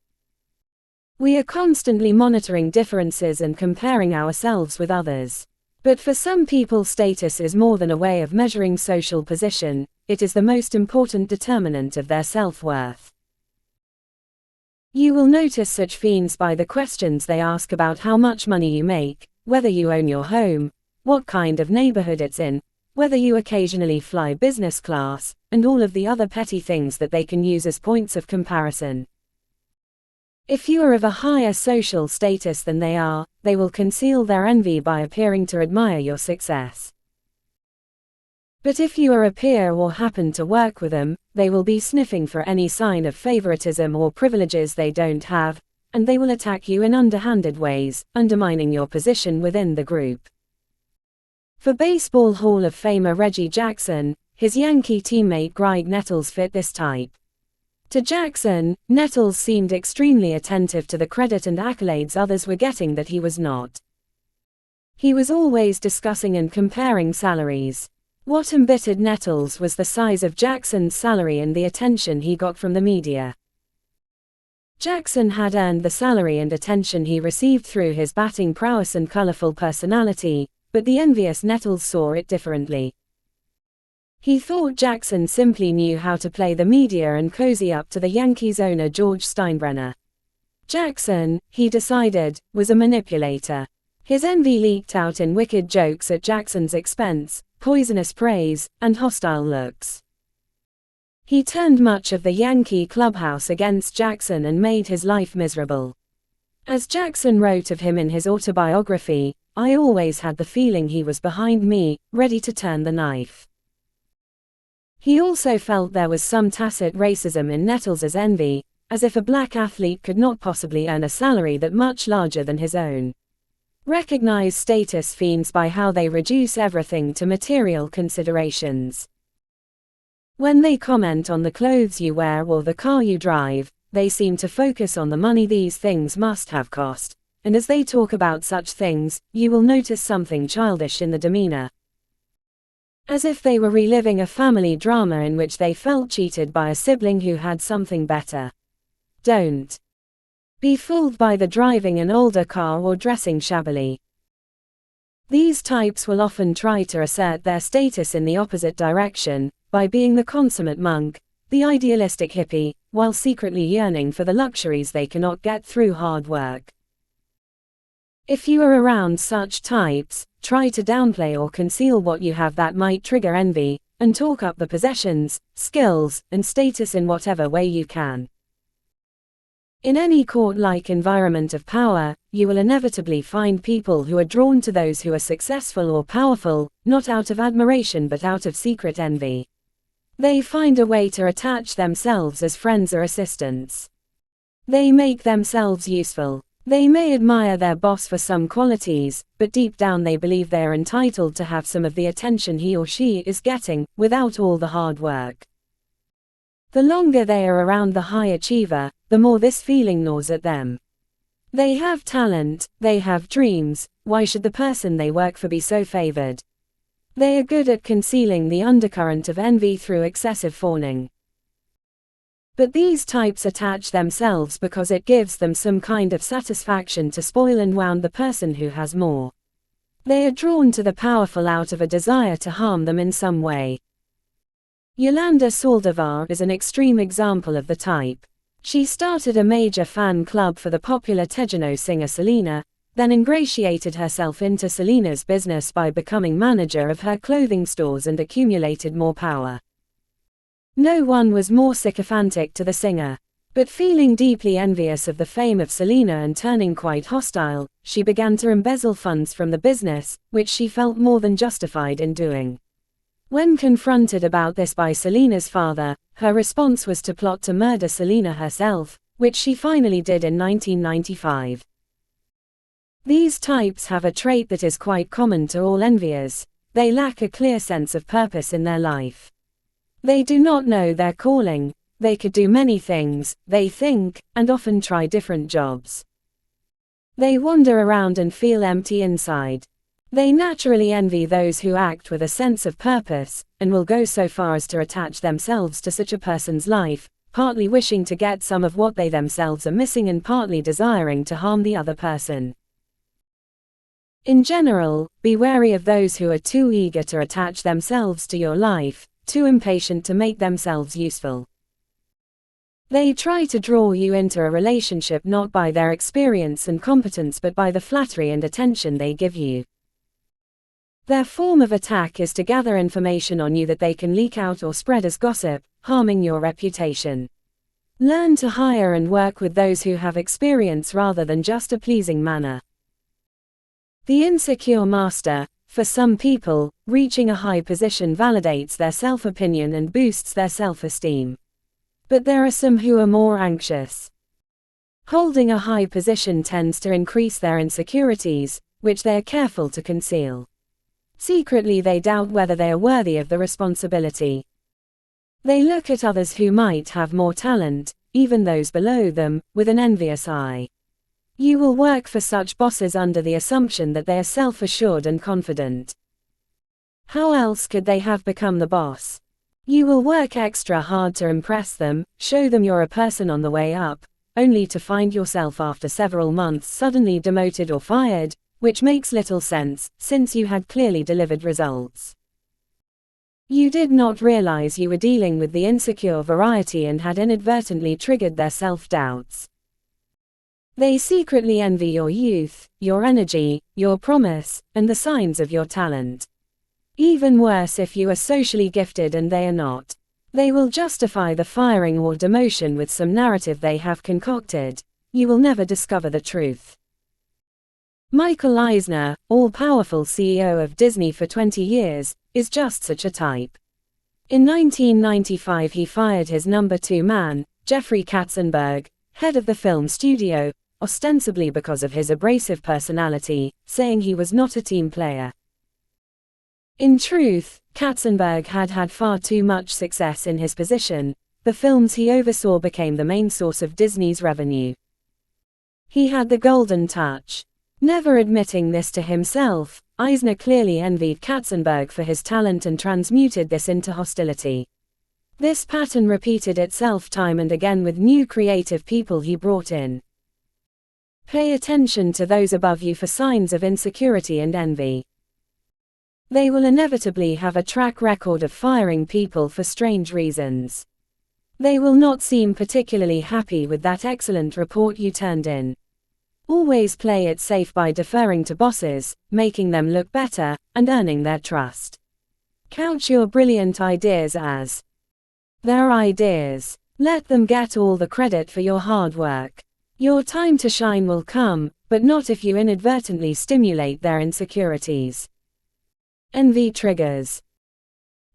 We are constantly monitoring differences and comparing ourselves with others. But for some people, status is more than a way of measuring social position, it is the most important determinant of their self-worth. You will notice such fiends by the questions they ask about how much money you make, whether you own your home, what kind of neighborhood it's in, whether you occasionally fly business class, and all of the other petty things that they can use as points of comparison. If you are of a higher social status than they are, they will conceal their envy by appearing to admire your success. But if you are a peer or happen to work with them, they will be sniffing for any sign of favoritism or privileges they don't have, and they will attack you in underhanded ways, undermining your position within the group. For Baseball Hall of Famer Reggie Jackson, his Yankee teammate Graig Nettles fit this type. To Jackson, Nettles seemed extremely attentive to the credit and accolades others were getting that he was not. He was always discussing and comparing salaries. What embittered Nettles was the size of Jackson's salary and the attention he got from the media. Jackson had earned the salary and attention he received through his batting prowess and colorful personality, but the envious Nettles saw it differently. He thought Jackson simply knew how to play the media and cozy up to the Yankees owner George Steinbrenner. Jackson, he decided, was a manipulator. His envy leaked out in wicked jokes at Jackson's expense, poisonous praise, and hostile looks. He turned much of the Yankee clubhouse against Jackson and made his life miserable. As Jackson wrote of him in his autobiography, "I always had the feeling he was behind me, ready to turn the knife." He also felt there was some tacit racism in Nettles's envy, as if a black athlete could not possibly earn a salary that much larger than his own. Recognize status fiends by how they reduce everything to material considerations. When they comment on the clothes you wear or the car you drive, they seem to focus on the money these things must have cost, and as they talk about such things, you will notice something childish in the demeanor. As if they were reliving a family drama in which they felt cheated by a sibling who had something better. Don't be fooled by the driving an older car or dressing shabbily. These types will often try to assert their status in the opposite direction, by being the consummate monk, the idealistic hippie, while secretly yearning for the luxuries they cannot get through hard work. If you are around such types, try to downplay or conceal what you have that might trigger envy, and talk up the possessions, skills, and status in whatever way you can. In any court-like environment of power, you will inevitably find people who are drawn to those who are successful or powerful, not out of admiration but out of secret envy. They find a way to attach themselves as friends or assistants. They make themselves useful. They may admire their boss for some qualities, but deep down they believe they are entitled to have some of the attention he or she is getting, without all the hard work. The longer they are around the high achiever, the more this feeling gnaws at them. They have talent, they have dreams, why should the person they work for be so favored? They are good at concealing the undercurrent of envy through excessive fawning. But these types attach themselves because it gives them some kind of satisfaction to spoil and wound the person who has more. They are drawn to the powerful out of a desire to harm them in some way. Yolanda Saldivar is an extreme example of the type. She started a major fan club for the popular Tejano singer Selena, then ingratiated herself into Selena's business by becoming manager of her clothing stores and accumulated more power. No one was more sycophantic to the singer. But feeling deeply envious of the fame of Selena and turning quite hostile, she began to embezzle funds from the business, which she felt more than justified in doing. When confronted about this by Selena's father, her response was to plot to murder Selena herself, which she finally did in 1995. These types have a trait that is quite common to all enviers: they lack a clear sense of purpose in their life. They do not know their calling. They could do many things, they think, and often try different jobs. They wander around and feel empty inside. They naturally envy those who act with a sense of purpose, and will go so far as to attach themselves to such a person's life, partly wishing to get some of what they themselves are missing and partly desiring to harm the other person. In general, be wary of those who are too eager to attach themselves to your life, too impatient to make themselves useful. They try to draw you into a relationship not by their experience and competence but by the flattery and attention they give you. Their form of attack is to gather information on you that they can leak out or spread as gossip, harming your reputation. Learn to hire and work with those who have experience rather than just a pleasing manner. The insecure master. For some people, reaching a high position validates their self-opinion and boosts their self-esteem. But there are some who are more anxious. Holding a high position tends to increase their insecurities, which they are careful to conceal. Secretly they doubt whether they are worthy of the responsibility. They look at others who might have more talent, even those below them, with an envious eye. You will work for such bosses under the assumption that they are self-assured and confident. How else could they have become the boss? You will work extra hard to impress them, show them you're a person on the way up, only to find yourself after several months suddenly demoted or fired, which makes little sense, since you had clearly delivered results. You did not realize you were dealing with the insecure variety and had inadvertently triggered their self-doubts. They secretly envy your youth, your energy, your promise, and the signs of your talent. Even worse if you are socially gifted and they are not. They will justify the firing or demotion with some narrative they have concocted. You will never discover the truth. Michael Eisner, all-powerful CEO of Disney for 20 years, is just such a type. In 1995 he fired his number 2 man, Jeffrey Katzenberg, head of the film studio, ostensibly because of his abrasive personality, saying he was not a team player. In truth, Katzenberg had had far too much success in his position. The films he oversaw became the main source of Disney's revenue. He had the golden touch. Never admitting this to himself, Eisner clearly envied Katzenberg for his talent and transmuted this into hostility. This pattern repeated itself time and again with new creative people he brought in. Pay attention to those above you for signs of insecurity and envy. They will inevitably have a track record of firing people for strange reasons. They will not seem particularly happy with that excellent report you turned in. Always play it safe by deferring to bosses, making them look better, and earning their trust. Couch your brilliant ideas as their ideas. Let them get all the credit for your hard work. Your time to shine will come, but not if you inadvertently stimulate their insecurities. Envy triggers.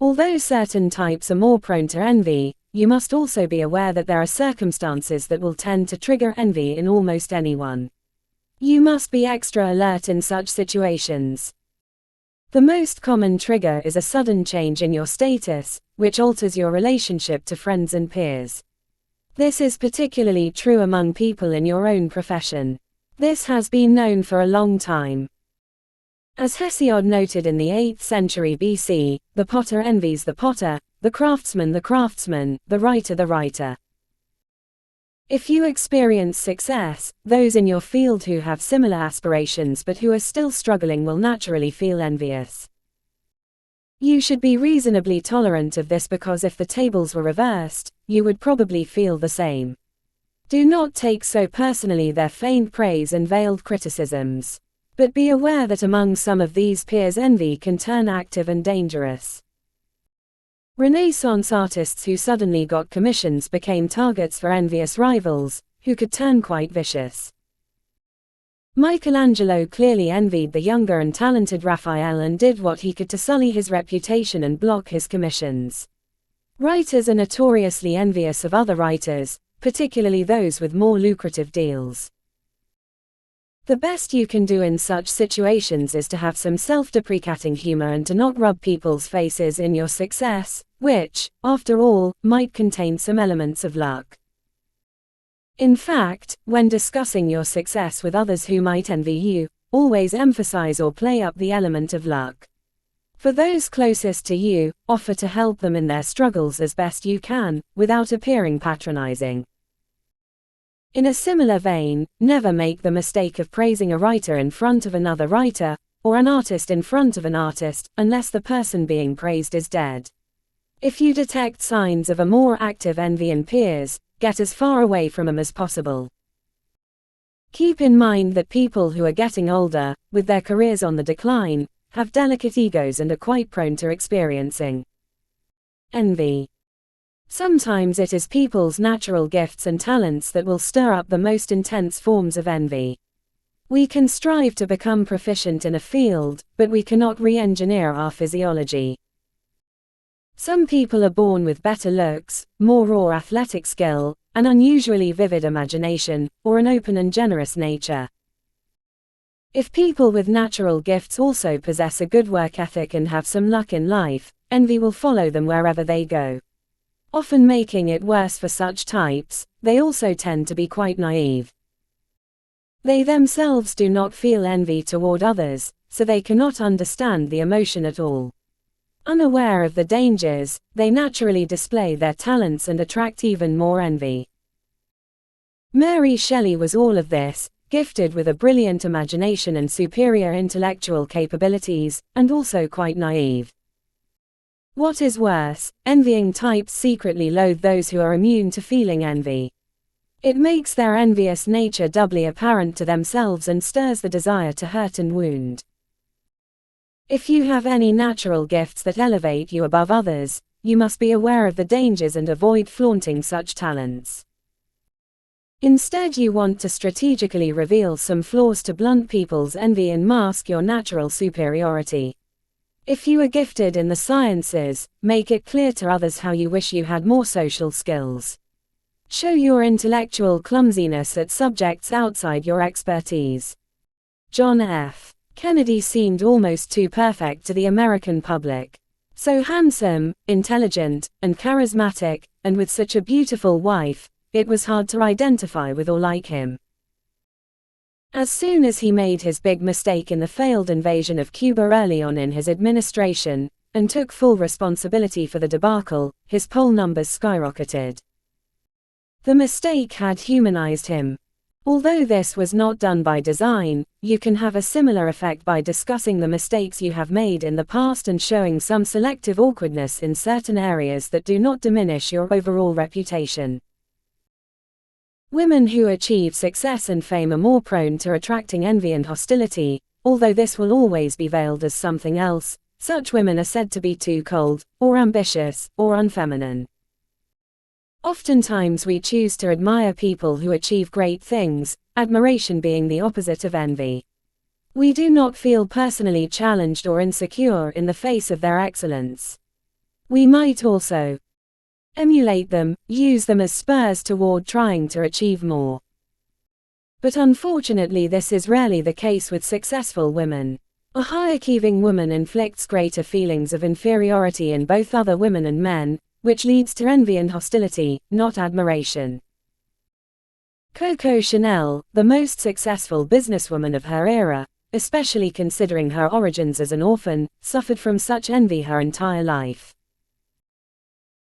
Although certain types are more prone to envy, you must also be aware that there are circumstances that will tend to trigger envy in almost anyone. You must be extra alert in such situations. The most common trigger is a sudden change in your status, which alters your relationship to friends and peers. This is particularly true among people in your own profession. This has been known for a long time. As Hesiod noted in the 8th century BC, the potter envies the potter, the craftsman, the writer, the writer. If you experience success, those in your field who have similar aspirations but who are still struggling will naturally feel envious. You should be reasonably tolerant of this because if the tables were reversed, you would probably feel the same. Do not take so personally their feigned praise and veiled criticisms. But be aware that among some of these peers envy can turn active and dangerous. Renaissance artists who suddenly got commissions became targets for envious rivals, who could turn quite vicious. Michelangelo clearly envied the younger and talented Raphael and did what he could to sully his reputation and block his commissions. Writers are notoriously envious of other writers, particularly those with more lucrative deals. The best you can do in such situations is to have some self-deprecating humor and to not rub people's faces in your success, which, after all, might contain some elements of luck. In fact, when discussing your success with others who might envy you, always emphasize or play up the element of luck. For those closest to you, offer to help them in their struggles as best you can, without appearing patronizing. In a similar vein, never make the mistake of praising a writer in front of another writer, or an artist in front of an artist, unless the person being praised is dead. If you detect signs of a more active envy in peers, get as far away from them as possible. Keep in mind that people who are getting older, with their careers on the decline, have delicate egos and are quite prone to experiencing envy. Sometimes it is people's natural gifts and talents that will stir up the most intense forms of envy. We can strive to become proficient in a field, but we cannot re-engineer our physiology. Some people are born with better looks, more raw athletic skill, an unusually vivid imagination, or an open and generous nature. If people with natural gifts also possess a good work ethic and have some luck in life, envy will follow them wherever they go. Often making it worse for such types, they also tend to be quite naive. They themselves do not feel envy toward others, so they cannot understand the emotion at all. Unaware of the dangers, they naturally display their talents and attract even more envy. Mary Shelley was all of this, gifted with a brilliant imagination and superior intellectual capabilities, and also quite naive. What is worse, envying types secretly loathe those who are immune to feeling envy. It makes their envious nature doubly apparent to themselves and stirs the desire to hurt and wound. If you have any natural gifts that elevate you above others, you must be aware of the dangers and avoid flaunting such talents. Instead, you want to strategically reveal some flaws to blunt people's envy and mask your natural superiority. If you are gifted in the sciences, make it clear to others how you wish you had more social skills. Show your intellectual clumsiness at subjects outside your expertise. John F. Kennedy seemed almost too perfect to the American public. So handsome, intelligent, and charismatic, and with such a beautiful wife, it was hard to identify with or like him. As soon as he made his big mistake in the failed invasion of Cuba early on in his administration, and took full responsibility for the debacle, his poll numbers skyrocketed. The mistake had humanized him. Although this was not done by design, you can have a similar effect by discussing the mistakes you have made in the past and showing some selective awkwardness in certain areas that do not diminish your overall reputation. Women who achieve success and fame are more prone to attracting envy and hostility, although this will always be veiled as something else. Such women are said to be too cold, or ambitious, or unfeminine. Oftentimes we choose to admire people who achieve great things, admiration being the opposite of envy. We do not feel personally challenged or insecure in the face of their excellence. We might also emulate them, use them as spurs toward trying to achieve more. But unfortunately this is rarely the case with successful women. A high-achieving woman inflicts greater feelings of inferiority in both other women and men, which leads to envy and hostility, not admiration. Coco Chanel, the most successful businesswoman of her era, especially considering her origins as an orphan, suffered from such envy her entire life.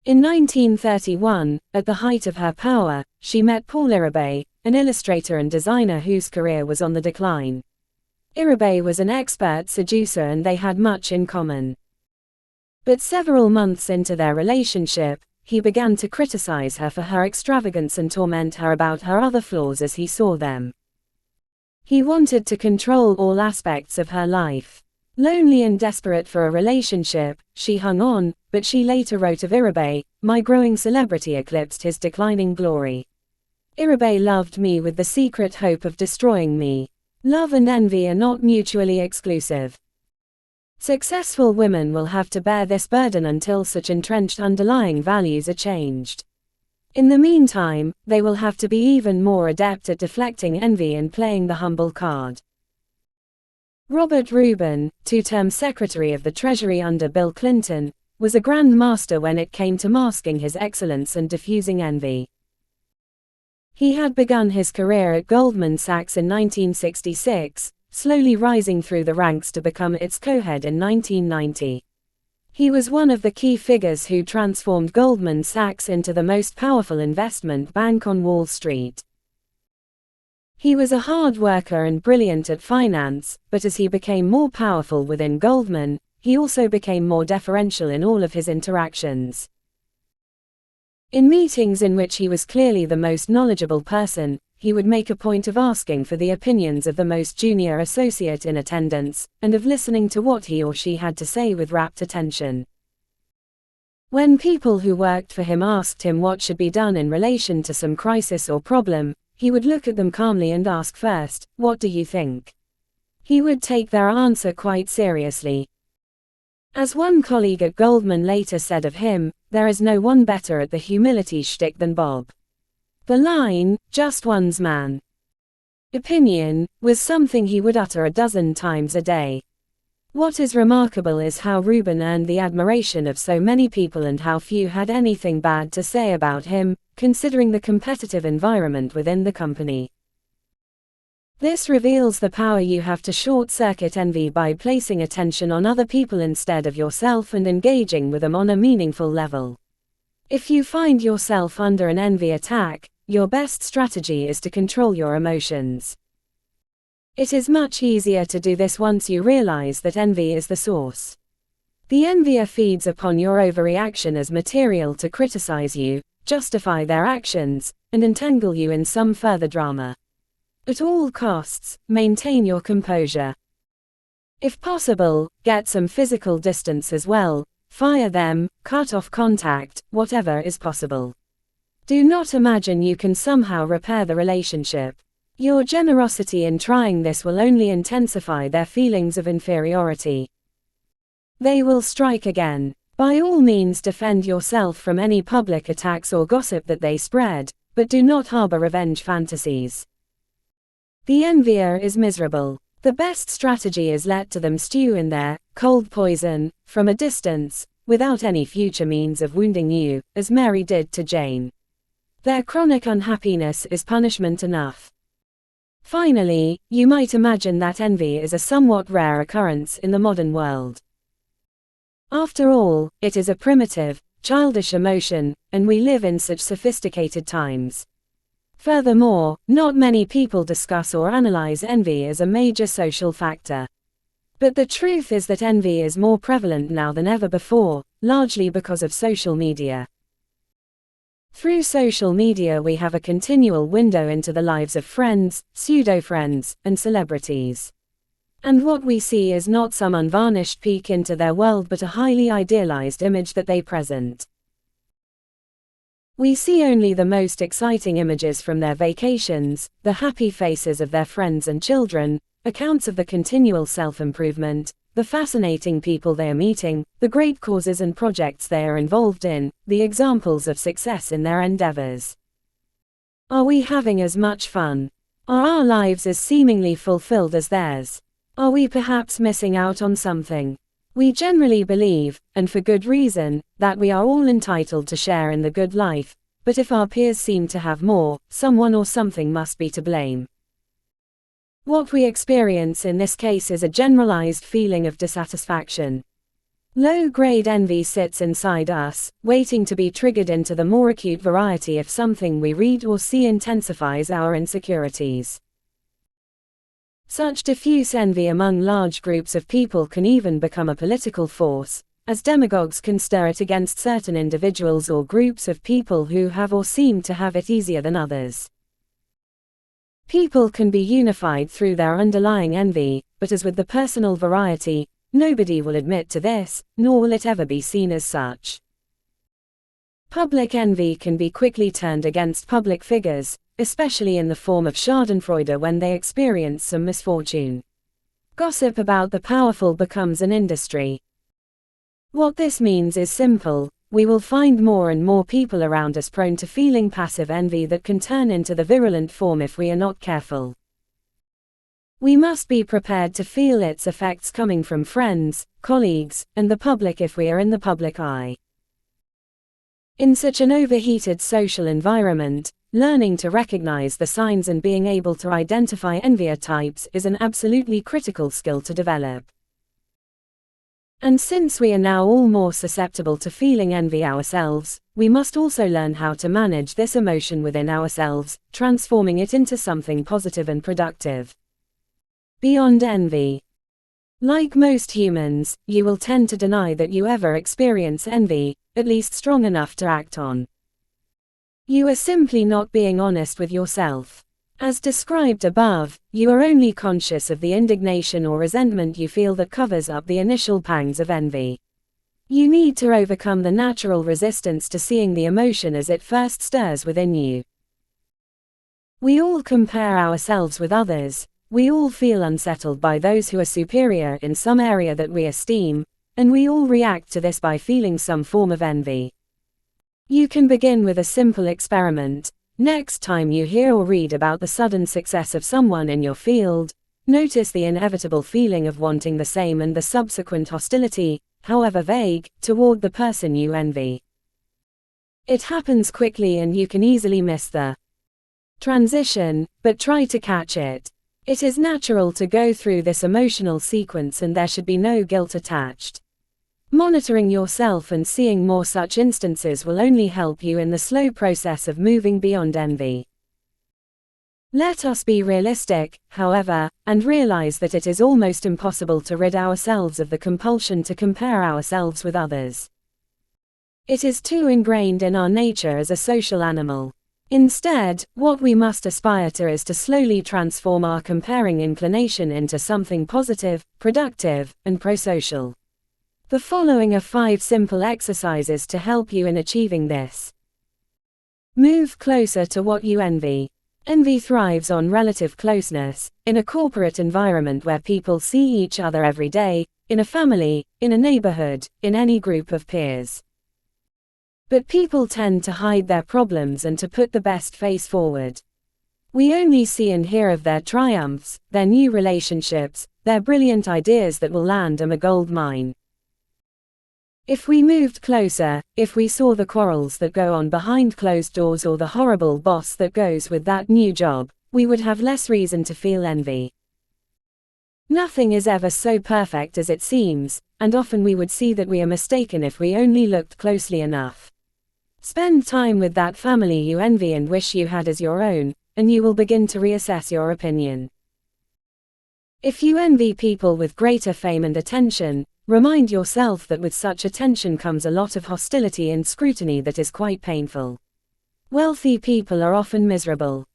In 1931, at the height of her power, she met Paul Iribe, an illustrator and designer whose career was on the decline. Iribe was an expert seducer and they had much in common. But several months into their relationship, he began to criticize her for her extravagance and torment her about her other flaws as he saw them. He wanted to control all aspects of her life. Lonely and desperate for a relationship, she hung on, but she later wrote of Iribe, "My growing celebrity eclipsed his declining glory. Iribe loved me with the secret hope of destroying me. Love and envy are not mutually exclusive." Successful women will have to bear this burden until such entrenched underlying values are changed. In the meantime, they will have to be even more adept at deflecting envy and playing the humble card. Robert Rubin, two-term Secretary of the Treasury under Bill Clinton, was a grand master when it came to masking his excellence and diffusing envy. He had begun his career at Goldman Sachs in 1966, slowly rising through the ranks to become its co-head in 1990. He was one of the key figures who transformed Goldman Sachs into the most powerful investment bank on Wall Street. He was a hard worker and brilliant at finance, but as he became more powerful within Goldman, he also became more deferential in all of his interactions. In meetings in which he was clearly the most knowledgeable person, he would make a point of asking for the opinions of the most junior associate in attendance, and of listening to what he or she had to say with rapt attention. When people who worked for him asked him what should be done in relation to some crisis or problem, he would look at them calmly and ask first, "What do you think?" He would take their answer quite seriously. As one colleague at Goldman later said of him, "There is no one better at the humility shtick than Bob." The line, "just one's man" opinion, was something he would utter a dozen times a day. What is remarkable is how Rubin earned the admiration of so many people and how few had anything bad to say about him, considering the competitive environment within the company. This reveals the power you have to short-circuit envy by placing attention on other people instead of yourself and engaging with them on a meaningful level. If you find yourself under an envy attack, your best strategy is to control your emotions. It is much easier to do this once you realize that envy is the source. The envier feeds upon your overreaction as material to criticize you, justify their actions, and entangle you in some further drama. At all costs, maintain your composure. If possible, get some physical distance as well. Fire them, cut off contact, whatever is possible. Do not imagine you can somehow repair the relationship. Your generosity in trying this will only intensify their feelings of inferiority. They will strike again. By all means defend yourself from any public attacks or gossip that they spread, but do not harbor revenge fantasies. The envier is miserable. The best strategy is let to them stew in their cold poison from a distance, without any future means of wounding you, as Mary did to Jane. Their chronic unhappiness is punishment enough. Finally, you might imagine that envy is a somewhat rare occurrence in the modern world. After all, it is a primitive, childish emotion, and we live in such sophisticated times. Furthermore, not many people discuss or analyze envy as a major social factor. But the truth is that envy is more prevalent now than ever before, largely because of social media. Through social media we have a continual window into the lives of friends, pseudo-friends, and celebrities. And what we see is not some unvarnished peek into their world but a highly idealized image that they present. We see only the most exciting images from their vacations, the happy faces of their friends and children, accounts of the continual self-improvement, the fascinating people they are meeting, the great causes and projects they are involved in, the examples of success in their endeavors. Are we having as much fun? Are our lives as seemingly fulfilled as theirs? Are we perhaps missing out on something? We generally believe, and for good reason, that we are all entitled to share in the good life, but if our peers seem to have more, someone or something must be to blame. What we experience in this case is a generalized feeling of dissatisfaction. Low-grade envy sits inside us, waiting to be triggered into the more acute variety if something we read or see intensifies our insecurities. Such diffuse envy among large groups of people can even become a political force, as demagogues can stir it against certain individuals or groups of people who have or seem to have it easier than others. People can be unified through their underlying envy, but as with the personal variety, nobody will admit to this, nor will it ever be seen as such. Public envy can be quickly turned against public figures, especially in the form of schadenfreude when they experience some misfortune. Gossip about the powerful becomes an industry. What this means is simple: we will find more and more people around us prone to feeling passive envy that can turn into the virulent form if we are not careful. We must be prepared to feel its effects coming from friends, colleagues, and the public if we are in the public eye. In such an overheated social environment, learning to recognize the signs and being able to identify envier types is an absolutely critical skill to develop. And since we are now all more susceptible to feeling envy ourselves, we must also learn how to manage this emotion within ourselves, transforming it into something positive and productive. Beyond envy. Like most humans, you will tend to deny that you ever experience envy, at least strong enough to act on. You are simply not being honest with yourself. As described above, you are only conscious of the indignation or resentment you feel that covers up the initial pangs of envy. You need to overcome the natural resistance to seeing the emotion as it first stirs within you. We all compare ourselves with others, we all feel unsettled by those who are superior in some area that we esteem, and we all react to this by feeling some form of envy. You can begin with a simple experiment. Next time you hear or read about the sudden success of someone in your field, notice the inevitable feeling of wanting the same and the subsequent hostility, however vague, toward the person you envy. It happens quickly and you can easily miss the transition, but try to catch it. It is natural to go through this emotional sequence and there should be no guilt attached. Monitoring yourself and seeing more such instances will only help you in the slow process of moving beyond envy. Let us be realistic, however, and realize that it is almost impossible to rid ourselves of the compulsion to compare ourselves with others. It is too ingrained in our nature as a social animal. Instead, what we must aspire to is to slowly transform our comparing inclination into something positive, productive, and pro-social. The following are 5 simple exercises to help you in achieving this. Move closer to what you envy. Envy thrives on relative closeness, in a corporate environment where people see each other every day, in a family, in a neighborhood, in any group of peers. But people tend to hide their problems and to put the best face forward. We only see and hear of their triumphs, their new relationships, their brilliant ideas that will land them a gold mine. If we moved closer, if we saw the quarrels that go on behind closed doors or the horrible boss that goes with that new job, we would have less reason to feel envy. Nothing is ever so perfect as it seems, and often we would see that we are mistaken if we only looked closely enough. Spend time with that family you envy and wish you had as your own, and you will begin to reassess your opinion. If you envy people with greater fame and attention, remind yourself that with such attention comes a lot of hostility and scrutiny that is quite painful. Wealthy people are often miserable.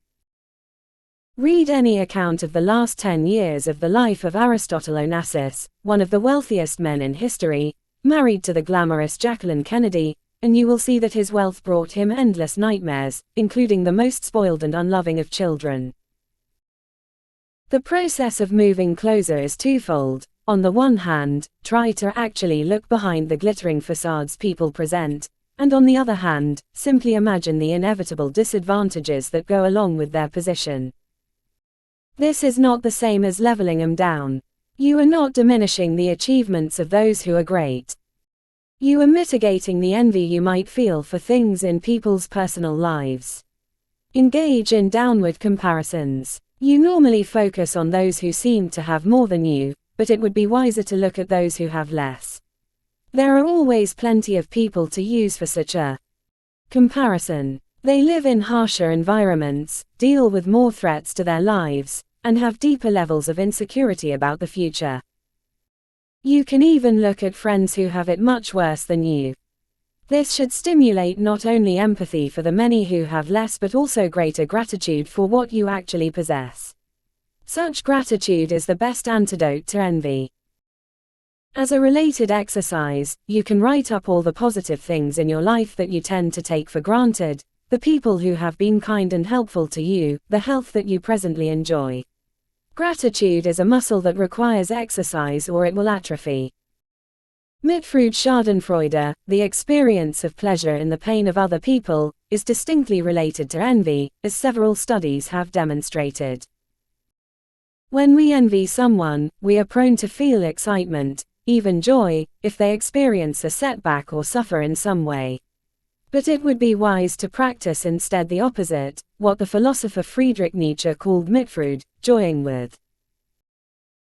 Read any account of the last 10 years of the life of Aristotle Onassis, one of the wealthiest men in history, married to the glamorous Jacqueline Kennedy, and you will see that his wealth brought him endless nightmares, including the most spoiled and unloving of children. The process of moving closer is twofold. On the one hand, try to actually look behind the glittering facades people present, and on the other hand, simply imagine the inevitable disadvantages that go along with their position. This is not the same as leveling them down. You are not diminishing the achievements of those who are great. You are mitigating the envy you might feel for things in people's personal lives. Engage in downward comparisons. You normally focus on those who seem to have more than you, but it would be wiser to look at those who have less. There are always plenty of people to use for such a comparison. They live in harsher environments, deal with more threats to their lives, and have deeper levels of insecurity about the future. You can even look at friends who have it much worse than you. This should stimulate not only empathy for the many who have less but also greater gratitude for what you actually possess. Such gratitude is the best antidote to envy. As a related exercise, you can write up all the positive things in your life that you tend to take for granted, the people who have been kind and helpful to you, the health that you presently enjoy. Gratitude is a muscle that requires exercise or it will atrophy. Mitfreud Schadenfreude, the experience of pleasure in the pain of other people, is distinctly related to envy, as several studies have demonstrated. When we envy someone, we are prone to feel excitement, even joy, if they experience a setback or suffer in some way. But it would be wise to practice instead the opposite, what the philosopher Friedrich Nietzsche called Mitfreud, joying with.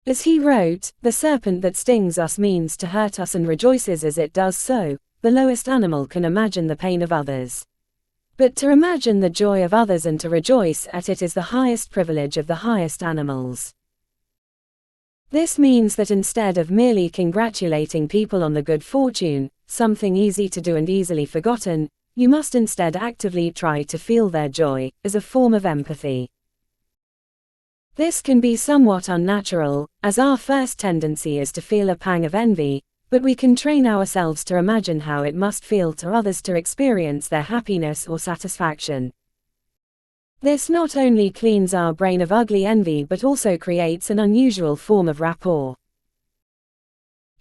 As he wrote, the serpent that stings us means to hurt us and rejoices as it does so. The lowest animal can imagine the pain of others. But to imagine the joy of others and to rejoice at it is the highest privilege of the highest animals. This means that instead of merely congratulating people on the good fortune, something easy to do and easily forgotten, you must instead actively try to feel their joy, as a form of empathy. This can be somewhat unnatural, as our first tendency is to feel a pang of envy, but we can train ourselves to imagine how it must feel to others to experience their happiness or satisfaction. This not only cleans our brain of ugly envy but also creates an unusual form of rapport.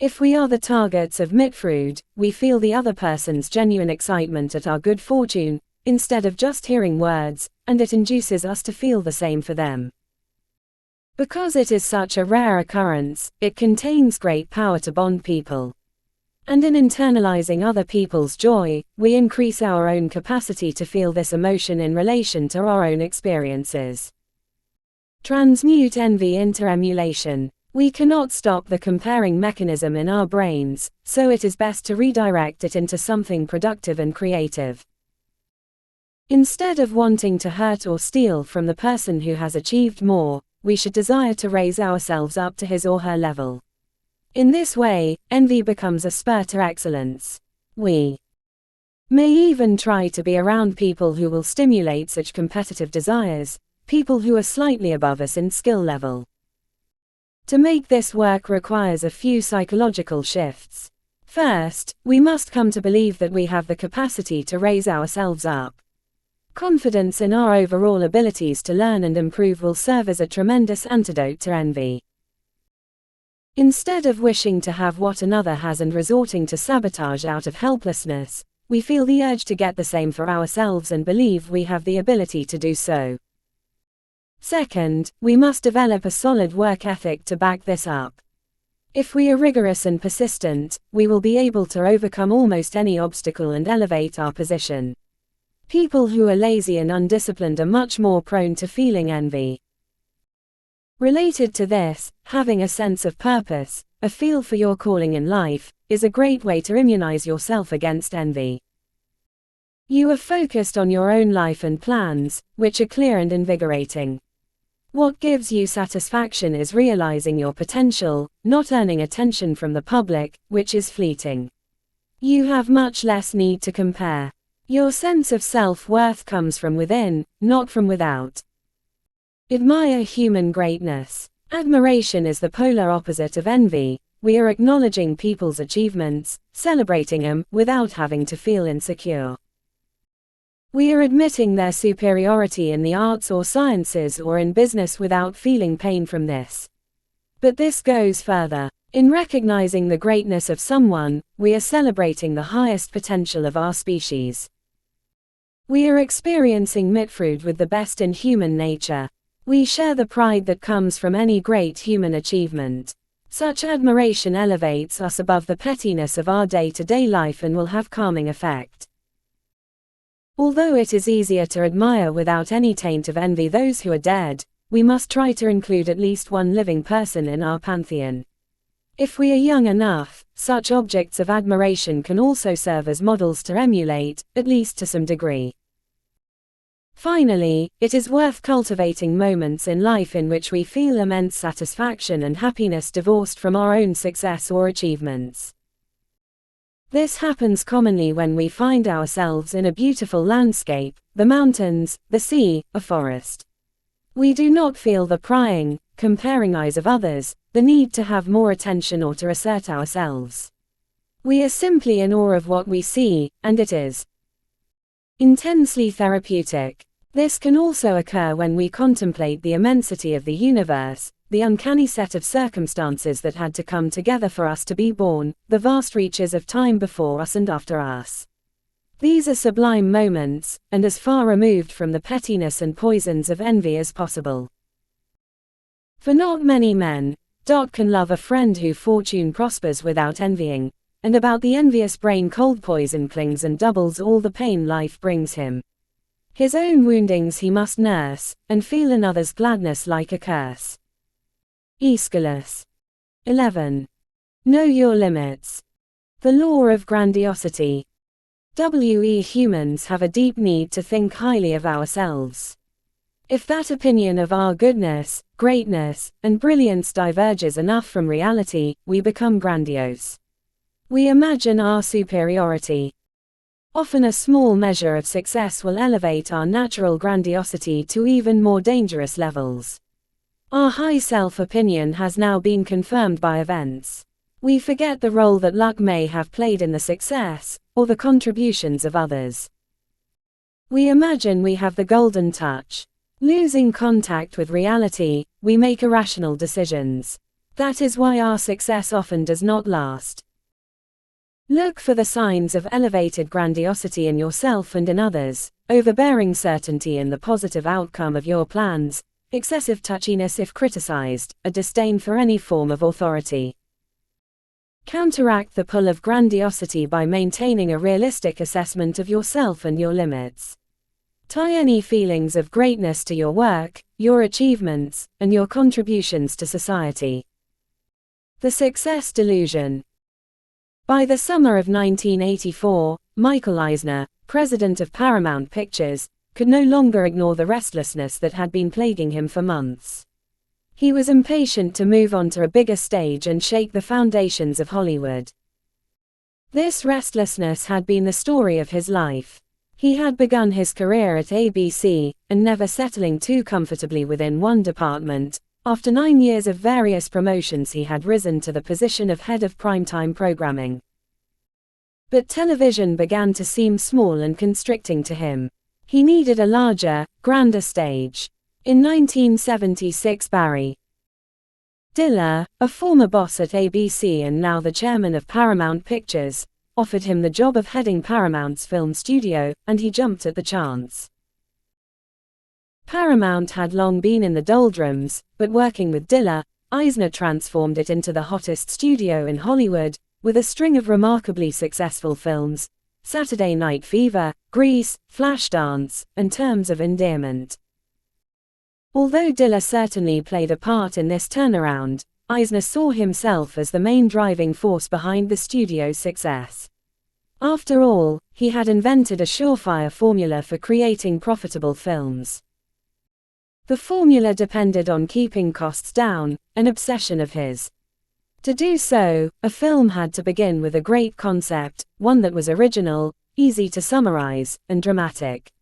If we are the targets of Mitfreud, we feel the other person's genuine excitement at our good fortune, instead of just hearing words, and it induces us to feel the same for them. Because it is such a rare occurrence, it contains great power to bond people. And in internalizing other people's joy, we increase our own capacity to feel this emotion in relation to our own experiences. Transmute envy into emulation. We cannot stop the comparing mechanism in our brains, so it is best to redirect it into something productive and creative. Instead of wanting to hurt or steal from the person who has achieved more, we should desire to raise ourselves up to his or her level. In this way, envy becomes a spur to excellence. We may even try to be around people who will stimulate such competitive desires, people who are slightly above us in skill level. To make this work requires a few psychological shifts. First, we must come to believe that we have the capacity to raise ourselves up. Confidence in our overall abilities to learn and improve will serve as a tremendous antidote to envy. Instead of wishing to have what another has and resorting to sabotage out of helplessness, we feel the urge to get the same for ourselves and believe we have the ability to do so. Second, we must develop a solid work ethic to back this up. If we are rigorous and persistent, we will be able to overcome almost any obstacle and elevate our position. People who are lazy and undisciplined are much more prone to feeling envy. Related to this, having a sense of purpose, a feel for your calling in life, is a great way to immunize yourself against envy. You are focused on your own life and plans, which are clear and invigorating. What gives you satisfaction is realizing your potential, not earning attention from the public, which is fleeting. You have much less need to compare. Your sense of self-worth comes from within, not from without. Admire human greatness. Admiration is the polar opposite of envy. We are acknowledging people's achievements, celebrating them, without having to feel insecure. We are admitting their superiority in the arts or sciences or in business without feeling pain from this. But this goes further. In recognizing the greatness of someone, we are celebrating the highest potential of our species. We are experiencing Mitfreud with the best in human nature. We share the pride that comes from any great human achievement. Such admiration elevates us above the pettiness of our day-to-day life and will have calming effect. Although it is easier to admire without any taint of envy those who are dead, we must try to include at least one living person in our pantheon. If we are young enough, such objects of admiration can also serve as models to emulate, at least to some degree. Finally, it is worth cultivating moments in life in which we feel immense satisfaction and happiness divorced from our own success or achievements. This happens commonly when we find ourselves in a beautiful landscape, the mountains, the sea, a forest. We do not feel the prying, comparing eyes of others, the need to have more attention or to assert ourselves. We are simply in awe of what we see, and it is intensely therapeutic. This can also occur when we contemplate the immensity of the universe, the uncanny set of circumstances that had to come together for us to be born, the vast reaches of time before us and after us. These are sublime moments, and as far removed from the pettiness and poisons of envy as possible. For not many men, can love a friend who fortune prospers without envying, and about the envious brain cold poison clings and doubles all the pain life brings him. His own woundings he must nurse, and feel another's gladness like a curse. Aeschylus. 11. Know your limits. The law of grandiosity. We humans have a deep need to think highly of ourselves. If that opinion of our goodness, greatness, and brilliance diverges enough from reality, we become grandiose. We imagine our superiority. Often a small measure of success will elevate our natural grandiosity to even more dangerous levels. Our high self-opinion has now been confirmed by events. We forget the role that luck may have played in the success, or the contributions of others. We imagine we have the golden touch. Losing contact with reality, we make irrational decisions. That is why our success often does not last. Look for the signs of elevated grandiosity in yourself and in others, overbearing certainty in the positive outcome of your plans, excessive touchiness if criticized, a disdain for any form of authority. Counteract the pull of grandiosity by maintaining a realistic assessment of yourself and your limits. Tie any feelings of greatness to your work, your achievements, and your contributions to society. The success delusion. By the summer of 1984, Michael Eisner, president of Paramount Pictures, could no longer ignore the restlessness that had been plaguing him for months. He was impatient to move on to a bigger stage and shake the foundations of Hollywood. This restlessness had been the story of his life. He had begun his career at ABC, and never settling too comfortably within one department. After 9 years of various promotions he had risen to the position of head of primetime programming. But television began to seem small and constricting to him. He needed a larger, grander stage. In 1976 Barry Diller, a former boss at ABC and now the chairman of Paramount Pictures, offered him the job of heading Paramount's film studio, and he jumped at the chance. Paramount had long been in the doldrums, but working with Diller, Eisner transformed it into the hottest studio in Hollywood, with a string of remarkably successful films: Saturday Night Fever, Grease, Flashdance, and Terms of Endearment. Although Diller certainly played a part in this turnaround, Eisner saw himself as the main driving force behind the studio's success. After all, he had invented a surefire formula for creating profitable films. The formula depended on keeping costs down, an obsession of his. To do so, a film had to begin with a great concept, one that was original, easy to summarize, and dramatic.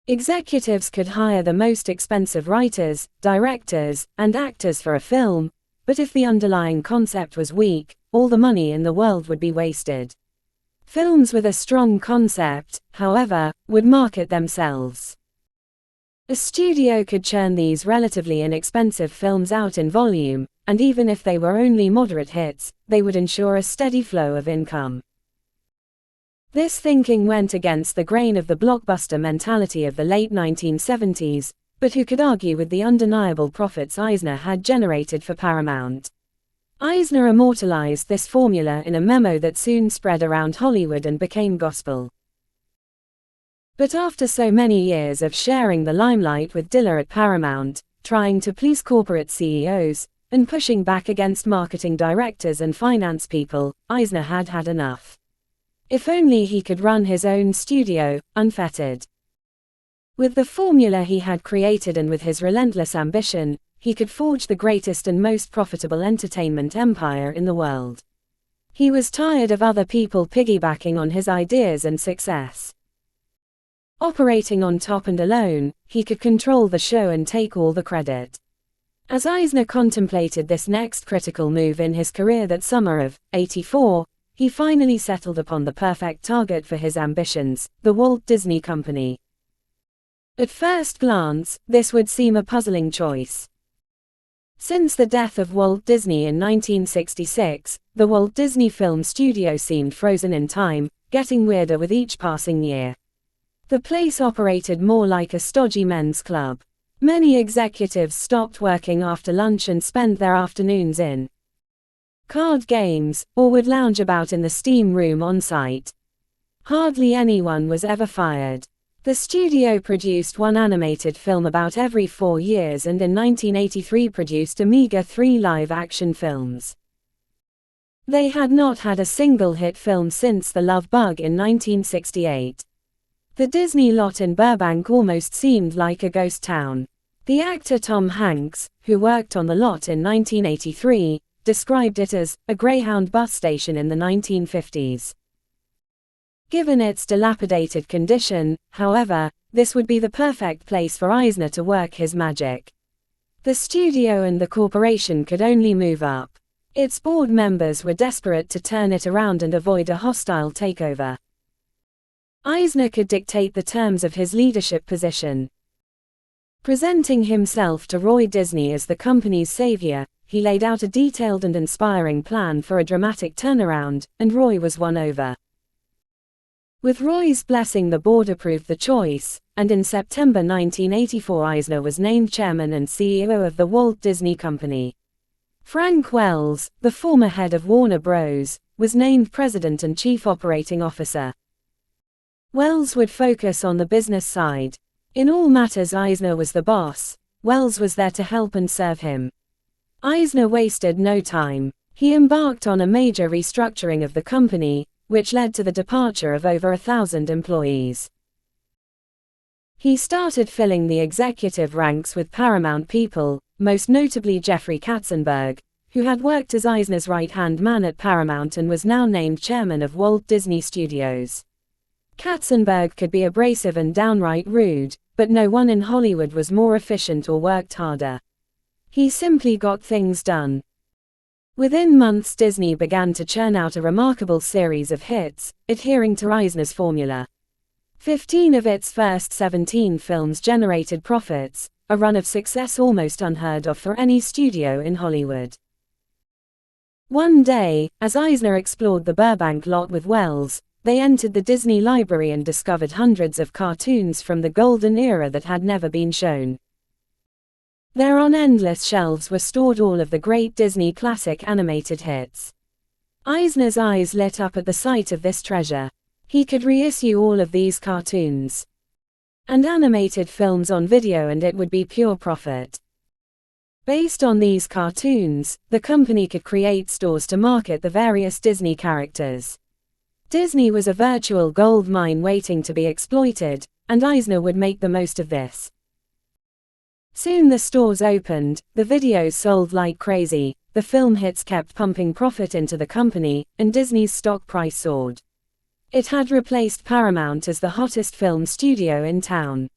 Executives could hire the most expensive writers, directors, and actors for a film, but if the underlying concept was weak, all the money in the world would be wasted. Films with a strong concept, however, would market themselves. A studio could churn these relatively inexpensive films out in volume, and even if they were only moderate hits, they would ensure a steady flow of income. This thinking went against the grain of the blockbuster mentality of the late 1970s, but who could argue with the undeniable profits Eisner had generated for Paramount? Eisner immortalized this formula in a memo that soon spread around Hollywood and became gospel. But after so many years of sharing the limelight with Diller at Paramount, trying to please corporate CEOs, and pushing back against marketing directors and finance people, Eisner had had enough. If only he could run his own studio, unfettered. With the formula he had created and with his relentless ambition, he could forge the greatest and most profitable entertainment empire in the world. He was tired of other people piggybacking on his ideas and success. Operating on top and alone, he could control the show and take all the credit. As Eisner contemplated this next critical move in his career that summer of '84, he finally settled upon the perfect target for his ambitions, the Walt Disney Company. At first glance, this would seem a puzzling choice. Since the death of Walt Disney in 1966, the Walt Disney Film Studio seemed frozen in time, getting weirder with each passing year. The place operated more like a stodgy men's club. Many executives stopped working after lunch and spent their afternoons in card games, or would lounge about in the steam room on site. Hardly anyone was ever fired. The studio produced one animated film about every 4 years and in 1983 produced a meager 3 live-action films. They had not had a single hit film since The Love Bug in 1968. The Disney lot in Burbank almost seemed like a ghost town. The actor Tom Hanks, who worked on the lot in 1983, described it as a Greyhound bus station in the 1950s. Given its dilapidated condition, however, this would be the perfect place for Eisner to work his magic. The studio and the corporation could only move up. Its board members were desperate to turn it around and avoid a hostile takeover. Eisner could dictate the terms of his leadership position. Presenting himself to Roy Disney as the company's savior, he laid out a detailed and inspiring plan for a dramatic turnaround, and Roy was won over. With Roy's blessing, the board approved the choice, and in September 1984 Eisner was named chairman and CEO of the Walt Disney Company. Frank Wells, the former head of Warner Bros., was named president and chief operating officer. Wells would focus on the business side. In all matters Eisner was the boss, Wells was there to help and serve him. Eisner wasted no time. He embarked on a major restructuring of the company, which led to the departure of over 1,000 employees. He started filling the executive ranks with Paramount people, most notably Jeffrey Katzenberg, who had worked as Eisner's right-hand man at Paramount and was now named chairman of Walt Disney Studios. Katzenberg could be abrasive and downright rude, but no one in Hollywood was more efficient or worked harder. He simply got things done. Within months Disney began to churn out a remarkable series of hits, adhering to Eisner's formula. 15 of its first 17 films generated profits, a run of success almost unheard of for any studio in Hollywood. One day, as Eisner explored the Burbank lot with Wells, they entered the Disney library and discovered hundreds of cartoons from the golden era that had never been shown. There on endless shelves were stored all of the great Disney classic animated hits. Eisner's eyes lit up at the sight of this treasure. He could reissue all of these cartoons and animated films on video, and it would be pure profit. Based on these cartoons, the company could create stores to market the various Disney characters. Disney was a virtual gold mine waiting to be exploited, and Eisner would make the most of this. Soon the stores opened, the videos sold like crazy, the film hits kept pumping profit into the company, and Disney's stock price soared. It had replaced Paramount as the hottest film studio in town.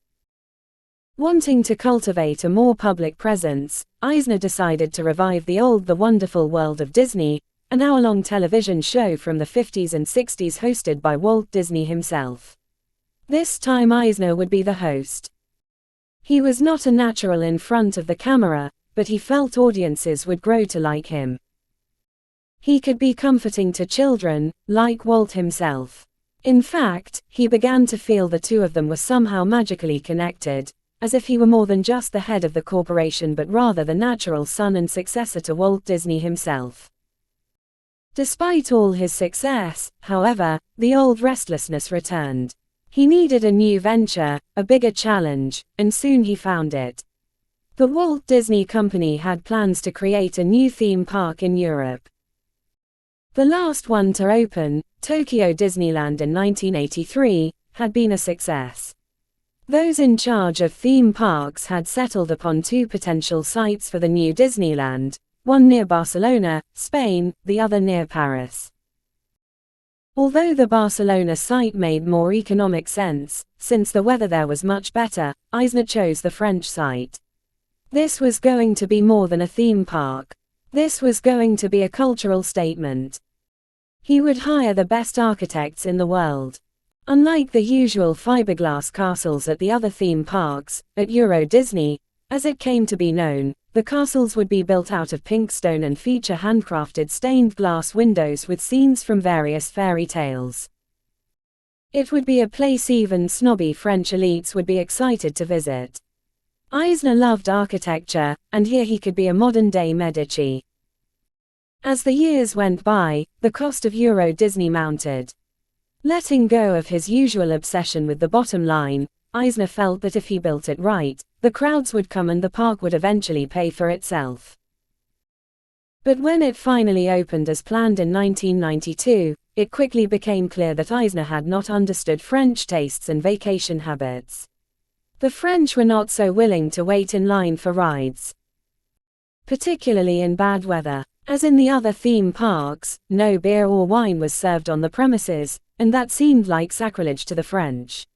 Wanting to cultivate a more public presence, Eisner decided to revive The Wonderful World of Disney, an hour-long television show from the 50s and 60s hosted by Walt Disney himself. This time Eisner would be the host. He was not a natural in front of the camera, but he felt audiences would grow to like him. He could be comforting to children, like Walt himself. In fact, he began to feel the two of them were somehow magically connected, as if he were more than just the head of the corporation but rather the natural son and successor to Walt Disney himself. Despite all his success, however, the old restlessness returned. He needed a new venture, a bigger challenge, and soon he found it. The Walt Disney Company had plans to create a new theme park in Europe. The last one to open, Tokyo Disneyland in 1983, had been a success. Those in charge of theme parks had settled upon two potential sites for the new Disneyland, one near Barcelona, Spain, the other near Paris. Although the Barcelona site made more economic sense, since the weather there was much better, Eisner chose the French site. This was going to be more than a theme park. This was going to be a cultural statement. He would hire the best architects in the world. Unlike the usual fiberglass castles at the other theme parks, at Euro Disney, as it came to be known, the castles would be built out of pink stone and feature handcrafted stained glass windows with scenes from various fairy tales. It would be a place even snobby French elites would be excited to visit. Eisner loved architecture, and here he could be a modern-day Medici. As the years went by, the cost of Euro Disney mounted. Letting go of his usual obsession with the bottom line, Eisner felt that if he built it right, the crowds would come and the park would eventually pay for itself. But when it finally opened as planned in 1992, it quickly became clear that Eisner had not understood French tastes and vacation habits. The French were not so willing to wait in line for rides, particularly in bad weather. As in the other theme parks, no beer or wine was served on the premises, and that seemed like sacrilege to the French.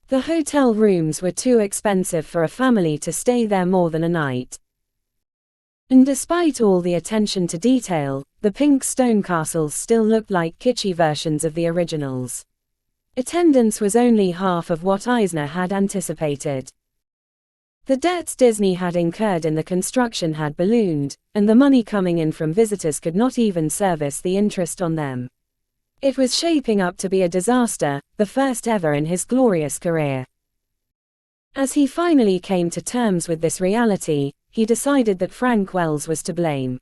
The hotel rooms were too expensive for a family to stay there more than a night. And despite all the attention to detail, the pink stone castles still looked like kitschy versions of the originals. Attendance was only half of what Eisner had anticipated. The debts Disney had incurred in the construction had ballooned, and the money coming in from visitors could not even service the interest on them. It was shaping up to be a disaster, the first ever in his glorious career. As he finally came to terms with this reality, he decided that Frank Wells was to blame.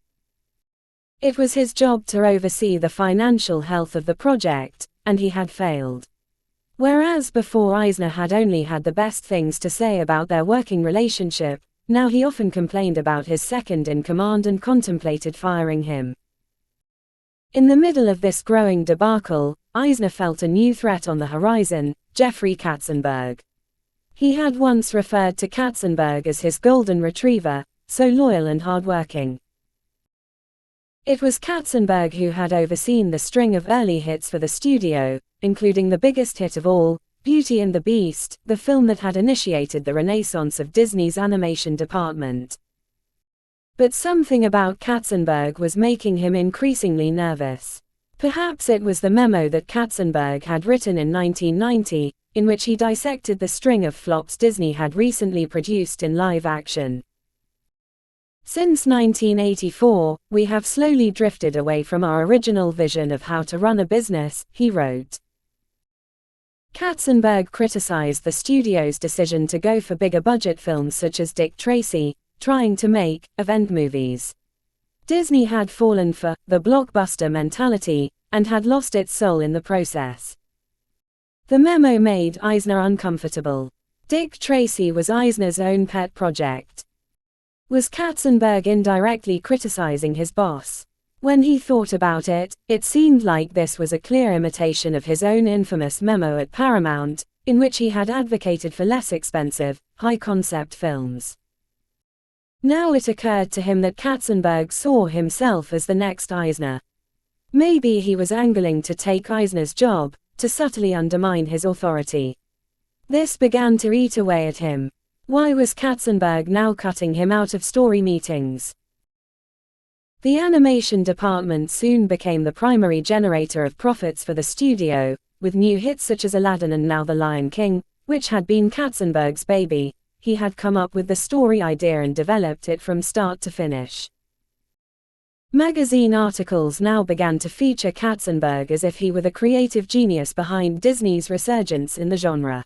It was his job to oversee the financial health of the project, and he had failed. Whereas before Eisner had only had the best things to say about their working relationship, now he often complained about his second-in-command and contemplated firing him. In the middle of this growing debacle, Eisner felt a new threat on the horizon, Jeffrey Katzenberg. He had once referred to Katzenberg as his golden retriever, so loyal and hardworking. It was Katzenberg who had overseen the string of early hits for the studio, including the biggest hit of all, Beauty and the Beast, the film that had initiated the renaissance of Disney's animation department. But something about Katzenberg was making him increasingly nervous. Perhaps it was the memo that Katzenberg had written in 1990, in which he dissected the string of flops Disney had recently produced in live action. Since 1984, we have slowly drifted away from our original vision of how to run a business, he wrote. Katzenberg criticized the studio's decision to go for bigger budget films such as Dick Tracy, trying to make event movies. Disney had fallen for the blockbuster mentality and had lost its soul in the process. The memo made Eisner uncomfortable. Dick Tracy was Eisner's own pet project. Was Katzenberg indirectly criticizing his boss? When he thought about it, it seemed like this was a clear imitation of his own infamous memo at Paramount, in which he had advocated for less expensive, high-concept films. Now it occurred to him that Katzenberg saw himself as the next Eisner. Maybe he was angling to take Eisner's job, to subtly undermine his authority. This began to eat away at him. Why was Katzenberg now cutting him out of story meetings? The animation department soon became the primary generator of profits for the studio, with new hits such as Aladdin and now The Lion King, which had been Katzenberg's baby. He had come up with the story idea and developed it from start to finish. Magazine articles now began to feature Katzenberg as if he were the creative genius behind Disney's resurgence in the genre.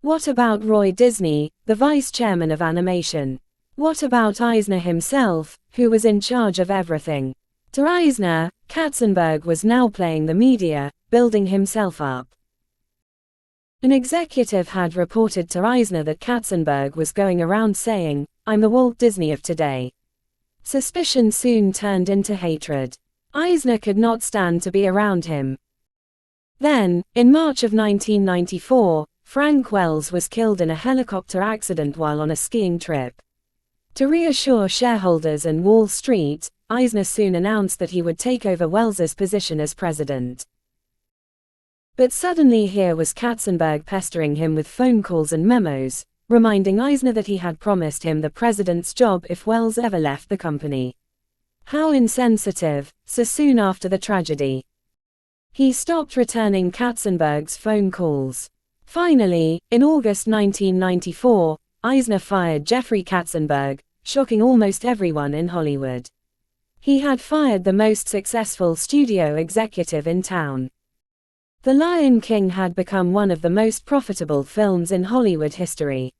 What about Roy Disney, the vice chairman of animation? What about Eisner himself, who was in charge of everything? To Eisner, Katzenberg was now playing the media, building himself up. An executive had reported to Eisner that Katzenberg was going around saying, "I'm the Walt Disney of today." Suspicion soon turned into hatred. Eisner could not stand to be around him. Then, in March of 1994, Frank Wells was killed in a helicopter accident while on a skiing trip. To reassure shareholders and Wall Street, Eisner soon announced that he would take over Wells's position as president. But suddenly here was Katzenberg pestering him with phone calls and memos, reminding Eisner that he had promised him the president's job if Wells ever left the company. How insensitive, so soon after the tragedy. He stopped returning Katzenberg's phone calls. Finally, in August 1994, Eisner fired Jeffrey Katzenberg, shocking almost everyone in Hollywood. He had fired the most successful studio executive in town. The Lion King had become one of the most profitable films in Hollywood history.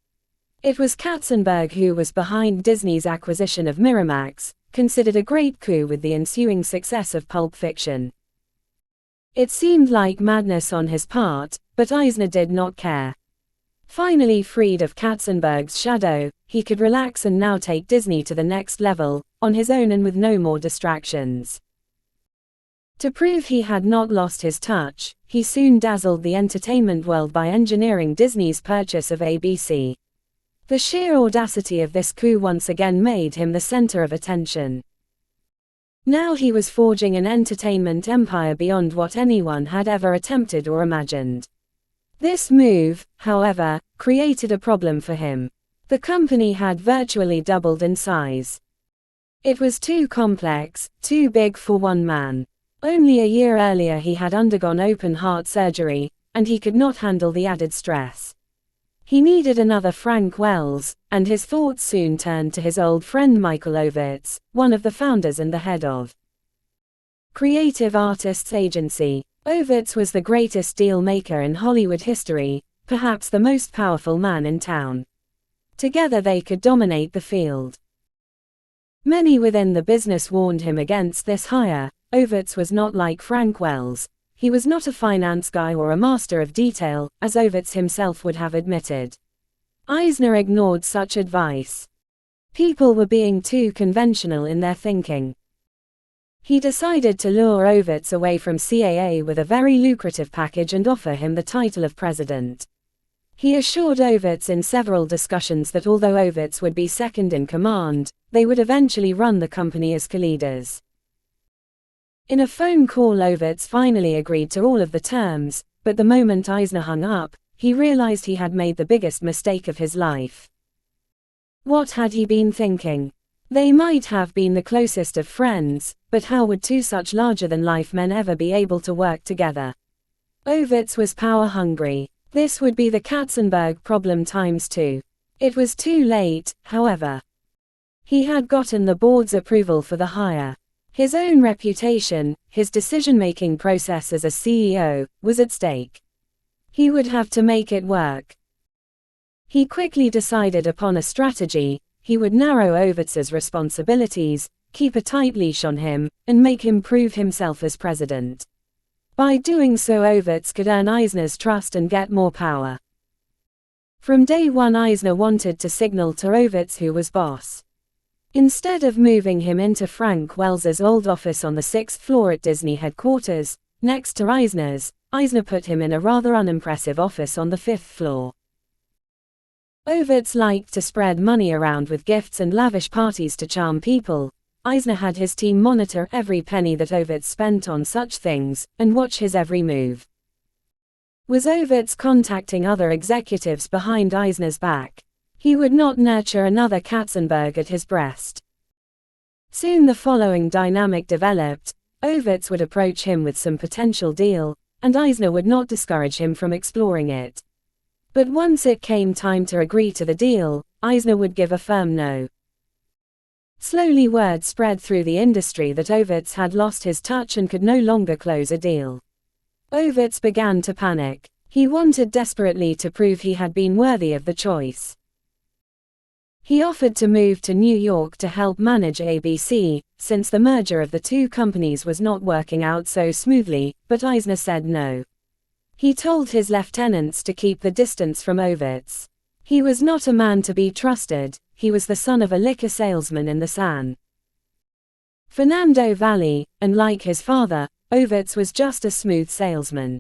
It was Katzenberg who was behind Disney's acquisition of Miramax, considered a great coup with the ensuing success of Pulp Fiction. It seemed like madness on his part, but Eisner did not care. Finally freed of Katzenberg's shadow, he could relax and now take Disney to the next level, on his own and with no more distractions. To prove he had not lost his touch, he soon dazzled the entertainment world by engineering Disney's purchase of ABC. The sheer audacity of this coup once again made him the center of attention. Now he was forging an entertainment empire beyond what anyone had ever attempted or imagined. This move, however, created a problem for him. The company had virtually doubled in size. It was too complex, too big for one man. Only a year earlier he had undergone open heart surgery, and he could not handle the added stress. He needed another Frank Wells, and his thoughts soon turned to his old friend Michael Ovitz, one of the founders and the head of Creative Artists Agency. Ovitz was the greatest deal maker in Hollywood history, perhaps the most powerful man in town. Together they could dominate the field. Many within the business warned him against this hire. Ovitz was not like Frank Wells. He was not a finance guy or a master of detail, as Ovitz himself would have admitted. Eisner ignored such advice. People were being too conventional in their thinking. He decided to lure Ovitz away from CAA with a very lucrative package and offer him the title of president. He assured Ovitz in several discussions that although Ovitz would be second in command, they would eventually run the company as co-leaders. In a phone call Ovitz finally agreed to all of the terms, but the moment Eisner hung up, he realized he had made the biggest mistake of his life. What had he been thinking? They might have been the closest of friends, but how would two such larger-than-life men ever be able to work together? Ovitz was power-hungry. This would be the Katzenberg problem times two. It was too late, however. He had gotten the board's approval for the hire. His own reputation, his decision-making process as a CEO, was at stake. He would have to make it work. He quickly decided upon a strategy. He would narrow Overts's responsibilities, keep a tight leash on him, and make him prove himself as president. By doing so, Overts could earn Eisner's trust and get more power. From day one, Eisner wanted to signal to Overts who was boss. Instead of moving him into Frank Wells's old office on the 6th floor at Disney headquarters, next to Eisner's, Eisner put him in a rather unimpressive office on the 5th floor. Overts liked to spread money around with gifts and lavish parties to charm people. Eisner had his team monitor every penny that Overts spent on such things, and watch his every move. Was Overts contacting other executives behind Eisner's back? He would not nurture another Katzenberg at his breast. Soon the following dynamic developed. Overts would approach him with some potential deal, and Eisner would not discourage him from exploring it. But once it came time to agree to the deal, Eisner would give a firm no. Slowly word spread through the industry that Overts had lost his touch and could no longer close a deal. Overts began to panic. He wanted desperately to prove he had been worthy of the choice. He offered to move to New York to help manage ABC, since the merger of the two companies was not working out so smoothly, but Eisner said no. He told his lieutenants to keep the distance from Overts. He was not a man to be trusted. He was the son of a liquor salesman in the San Fernando Valley, and like his father, Overts was just a smooth salesman.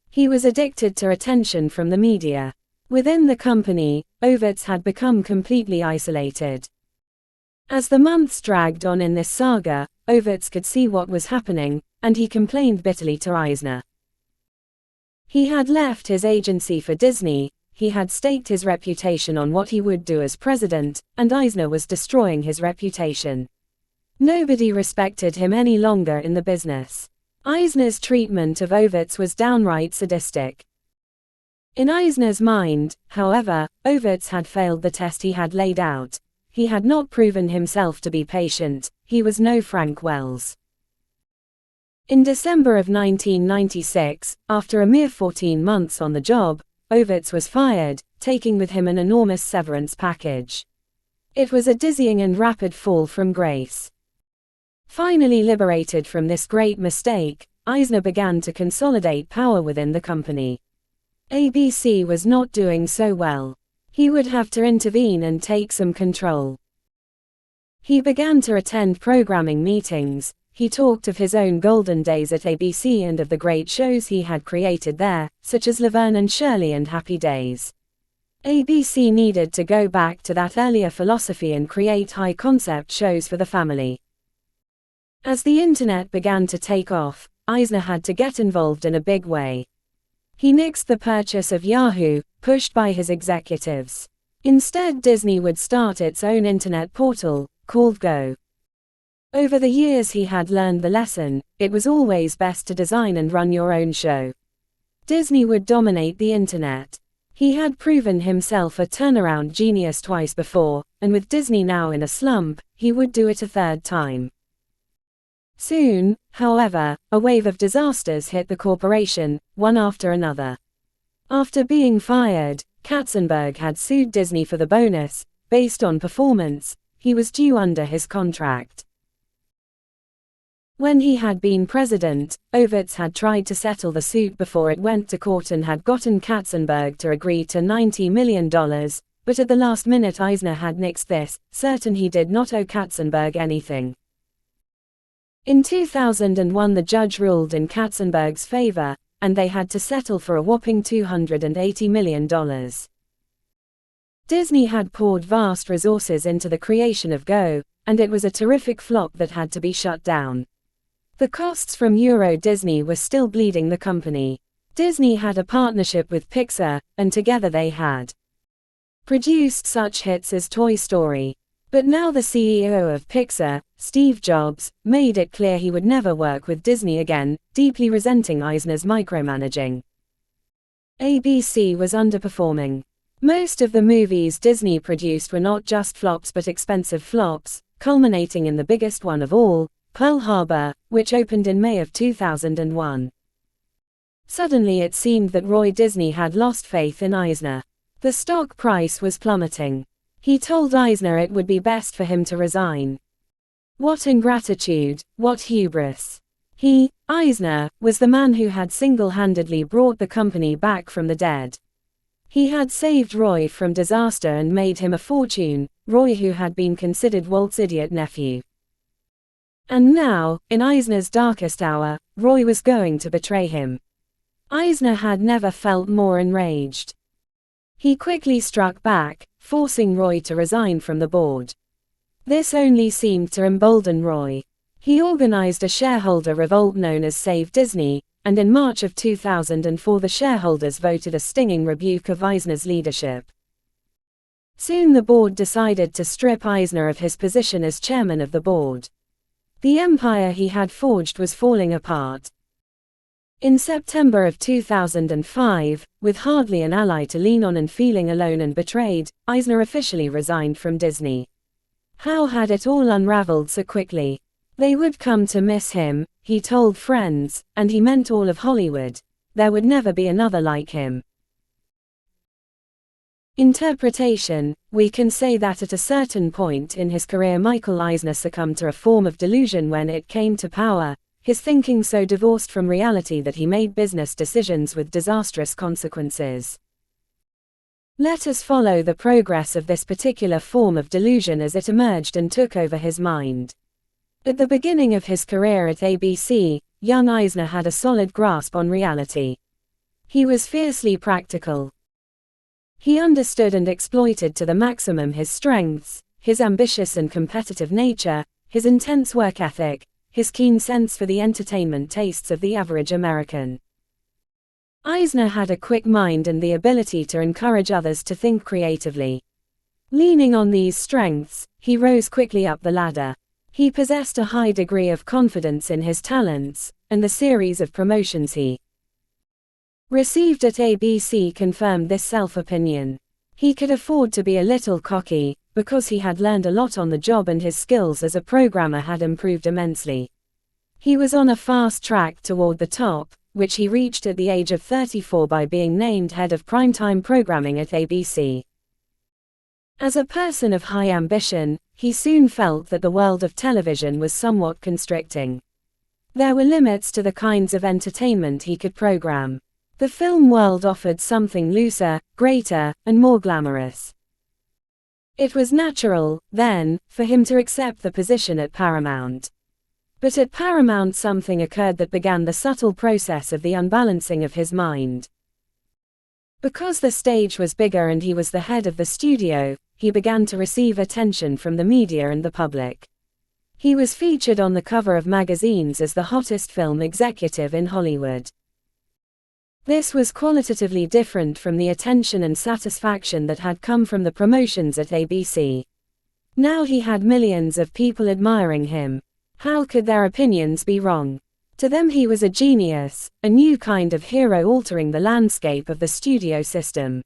He was addicted to attention from the media. Within the company, Overts had become completely isolated. As the months dragged on in this saga, Overts could see what was happening, and he complained bitterly to Eisner. He had left his agency for Disney. He had staked his reputation on what he would do as president, and Eisner was destroying his reputation. Nobody respected him any longer in the business. Eisner's treatment of Overts was downright sadistic. In Eisner's mind, however, Overts had failed the test he had laid out. He had not proven himself to be patient. He was no Frank Wells. In December of 1996, after a mere 14 months on the job, Overts was fired, taking with him an enormous severance package. It was a dizzying and rapid fall from grace. Finally liberated from this great mistake, Eisner began to consolidate power within the company. ABC was not doing so well. He would have to intervene and take some control. He began to attend programming meetings. He talked of his own golden days at ABC and of the great shows he had created there, such as Laverne and Shirley and Happy Days. ABC needed to go back to that earlier philosophy and create high-concept shows for the family. As the internet began to take off, Eisner had to get involved in a big way. He nixed the purchase of Yahoo, pushed by his executives. Instead, Disney would start its own internet portal, called Go. Over the years he had learned the lesson. It was always best to design and run your own show. Disney would dominate the internet. He had proven himself a turnaround genius twice before, and with Disney now in a slump, he would do it a third time. Soon, however, a wave of disasters hit the corporation, one after another. After being fired, Katzenberg had sued Disney for the bonus, based on performance. He was due under his contract. When he had been president, Overts had tried to settle the suit before it went to court and had gotten Katzenberg to agree to $90 million, but at the last minute Eisner had nixed this, certain he did not owe Katzenberg anything. In 2001 the judge ruled in Katzenberg's favor, and they had to settle for a whopping $280 million. Disney had poured vast resources into the creation of Go, and it was a terrific flop that had to be shut down. The costs from Euro Disney were still bleeding the company. Disney had a partnership with Pixar, and together they had produced such hits as Toy Story. But now the CEO of Pixar, Steve Jobs, made it clear he would never work with Disney again, deeply resenting Eisner's micromanaging. ABC was underperforming. Most of the movies Disney produced were not just flops but expensive flops, culminating in the biggest one of all, Pearl Harbor, which opened in May of 2001. Suddenly it seemed that Roy Disney had lost faith in Eisner. The stock price was plummeting. He told Eisner it would be best for him to resign. What ingratitude, what hubris. He, Eisner, was the man who had single-handedly brought the company back from the dead. He had saved Roy from disaster and made him a fortune, Roy who had been considered Walt's idiot nephew. And now, in Eisner's darkest hour, Roy was going to betray him. Eisner had never felt more enraged. He quickly struck back, forcing Roy to resign from the board. This only seemed to embolden Roy. He organized a shareholder revolt known as Save Disney, and in March of 2004 the shareholders voted a stinging rebuke of Eisner's leadership. Soon the board decided to strip Eisner of his position as chairman of the board. The empire he had forged was falling apart. In September of 2005, with hardly an ally to lean on and feeling alone and betrayed, Eisner officially resigned from Disney. How had it all unraveled so quickly? They would come to miss him, he told friends, and he meant all of Hollywood. There would never be another like him. Interpretation: we can say that at a certain point in his career Michael Eisner succumbed to a form of delusion when it came to power, his thinking so divorced from reality that he made business decisions with disastrous consequences. Let us follow the progress of this particular form of delusion as it emerged and took over his mind. At the beginning of his career at ABC, young Eisner had a solid grasp on reality. He was fiercely practical. He understood and exploited to the maximum his strengths, his ambitious and competitive nature, his intense work ethic, his keen sense for the entertainment tastes of the average American. Eisner had a quick mind and the ability to encourage others to think creatively. Leaning on these strengths, he rose quickly up the ladder. He possessed a high degree of confidence in his talents, and the series of promotions he received at ABC confirmed this self-opinion. He could afford to be a little cocky, because he had learned a lot on the job and his skills as a programmer had improved immensely. He was on a fast track toward the top, which he reached at the age of 34 by being named head of primetime programming at ABC. As a person of high ambition, he soon felt that the world of television was somewhat constricting. There were limits to the kinds of entertainment he could program. The film world offered something looser, greater, and more glamorous. It was natural, then, for him to accept the position at Paramount. But at Paramount something occurred that began the subtle process of the unbalancing of his mind. Because the stage was bigger and he was the head of the studio, he began to receive attention from the media and the public. He was featured on the cover of magazines as the hottest film executive in Hollywood. This was qualitatively different from the attention and satisfaction that had come from the promotions at ABC. Now he had millions of people admiring him. How could their opinions be wrong? To them he was a genius, a new kind of hero altering the landscape of the studio system.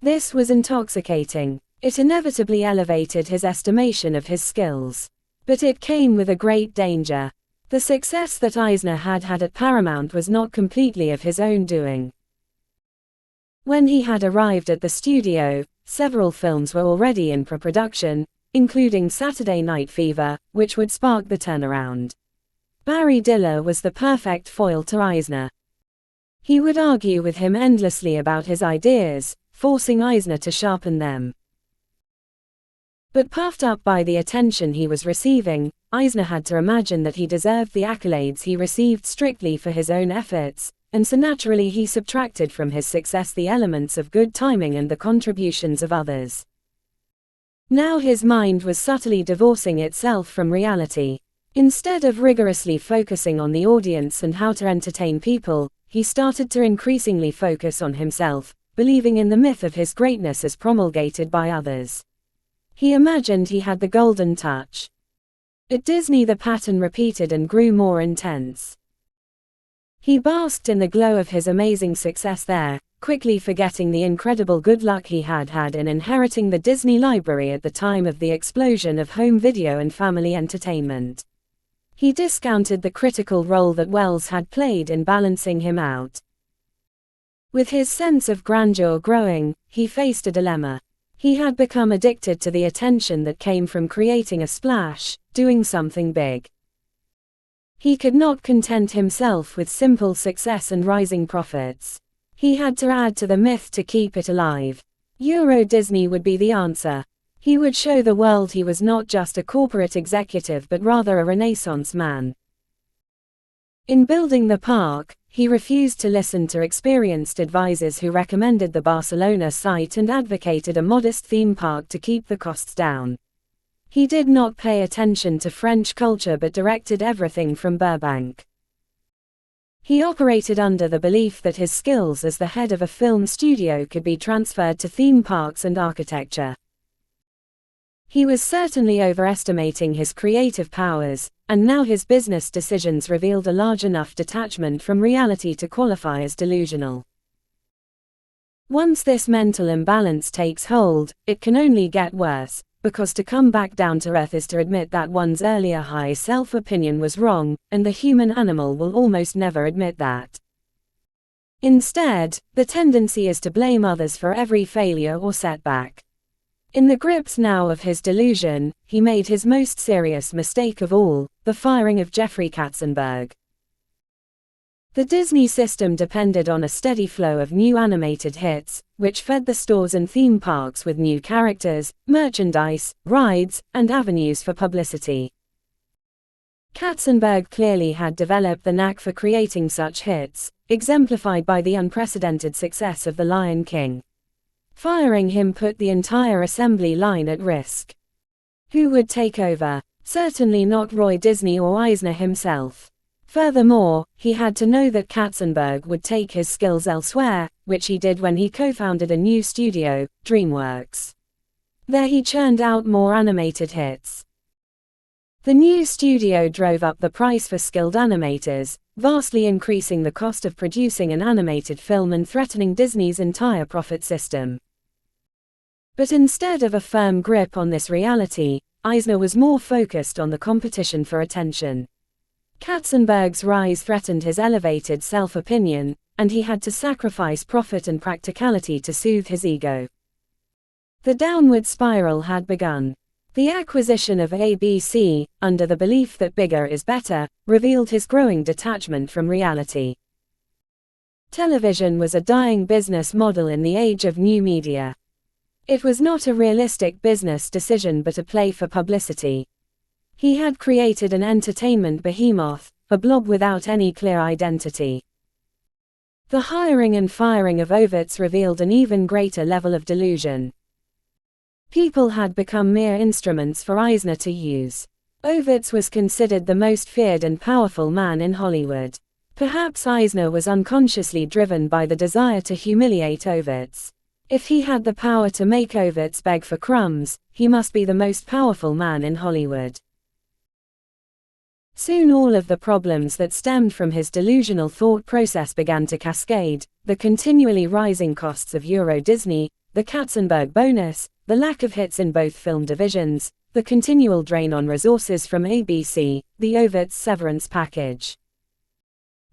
This was intoxicating. It inevitably elevated his estimation of his skills. But it came with a great danger. The success that Eisner had had at Paramount was not completely of his own doing. When he had arrived at the studio, several films were already in pre-production, including Saturday Night Fever, which would spark the turnaround. Barry Diller was the perfect foil to Eisner. He would argue with him endlessly about his ideas, forcing Eisner to sharpen them. But puffed up by the attention he was receiving, Eisner had to imagine that he deserved the accolades he received strictly for his own efforts, and so naturally he subtracted from his success the elements of good timing and the contributions of others. Now his mind was subtly divorcing itself from reality. Instead of rigorously focusing on the audience and how to entertain people, he started to increasingly focus on himself, believing in the myth of his greatness as promulgated by others. He imagined he had the golden touch. At Disney the pattern repeated and grew more intense. He basked in the glow of his amazing success there, quickly forgetting the incredible good luck he had had in inheriting the Disney library at the time of the explosion of home video and family entertainment. He discounted the critical role that Wells had played in balancing him out. With his sense of grandeur growing, he faced a dilemma. He had become addicted to the attention that came from creating a splash, doing something big. He could not content himself with simple success and rising profits. He had to add to the myth to keep it alive. Euro Disney would be the answer. He would show the world he was not just a corporate executive but rather a Renaissance man. In building the park, he refused to listen to experienced advisors who recommended the Barcelona site and advocated a modest theme park to keep the costs down. He did not pay attention to French culture but directed everything from Burbank. He operated under the belief that his skills as the head of a film studio could be transferred to theme parks and architecture. He was certainly overestimating his creative powers, and now his business decisions revealed a large enough detachment from reality to qualify as delusional. Once this mental imbalance takes hold, it can only get worse, because to come back down to earth is to admit that one's earlier high self-opinion was wrong, and the human animal will almost never admit that. Instead, the tendency is to blame others for every failure or setback. In the grips now of his delusion, he made his most serious mistake of all, the firing of Jeffrey Katzenberg. The Disney system depended on a steady flow of new animated hits, which fed the stores and theme parks with new characters, merchandise, rides, and avenues for publicity. Katzenberg clearly had developed the knack for creating such hits, exemplified by the unprecedented success of The Lion King. Firing him put the entire assembly line at risk. Who would take over? Certainly not Roy Disney or Eisner himself. Furthermore, he had to know that Katzenberg would take his skills elsewhere, which he did when he co-founded a new studio, DreamWorks. There he churned out more animated hits. The new studio drove up the price for skilled animators, vastly increasing the cost of producing an animated film and threatening Disney's entire profit system. But instead of a firm grip on this reality, Eisner was more focused on the competition for attention. Katzenberg's rise threatened his elevated self-opinion, and he had to sacrifice profit and practicality to soothe his ego. The downward spiral had begun. The acquisition of ABC, under the belief that bigger is better, revealed his growing detachment from reality. Television was a dying business model in the age of new media. It was not a realistic business decision but a play for publicity. He had created an entertainment behemoth, a blob without any clear identity. The hiring and firing of Ovitz revealed an even greater level of delusion. People had become mere instruments for Eisner to use. Ovitz was considered the most feared and powerful man in Hollywood. Perhaps Eisner was unconsciously driven by the desire to humiliate Ovitz. If he had the power to make Ovitz beg for crumbs, he must be the most powerful man in Hollywood. Soon all of the problems that stemmed from his delusional thought process began to cascade: the continually rising costs of Euro Disney, the Katzenberg bonus, the lack of hits in both film divisions, the continual drain on resources from ABC, the Ovitz severance package.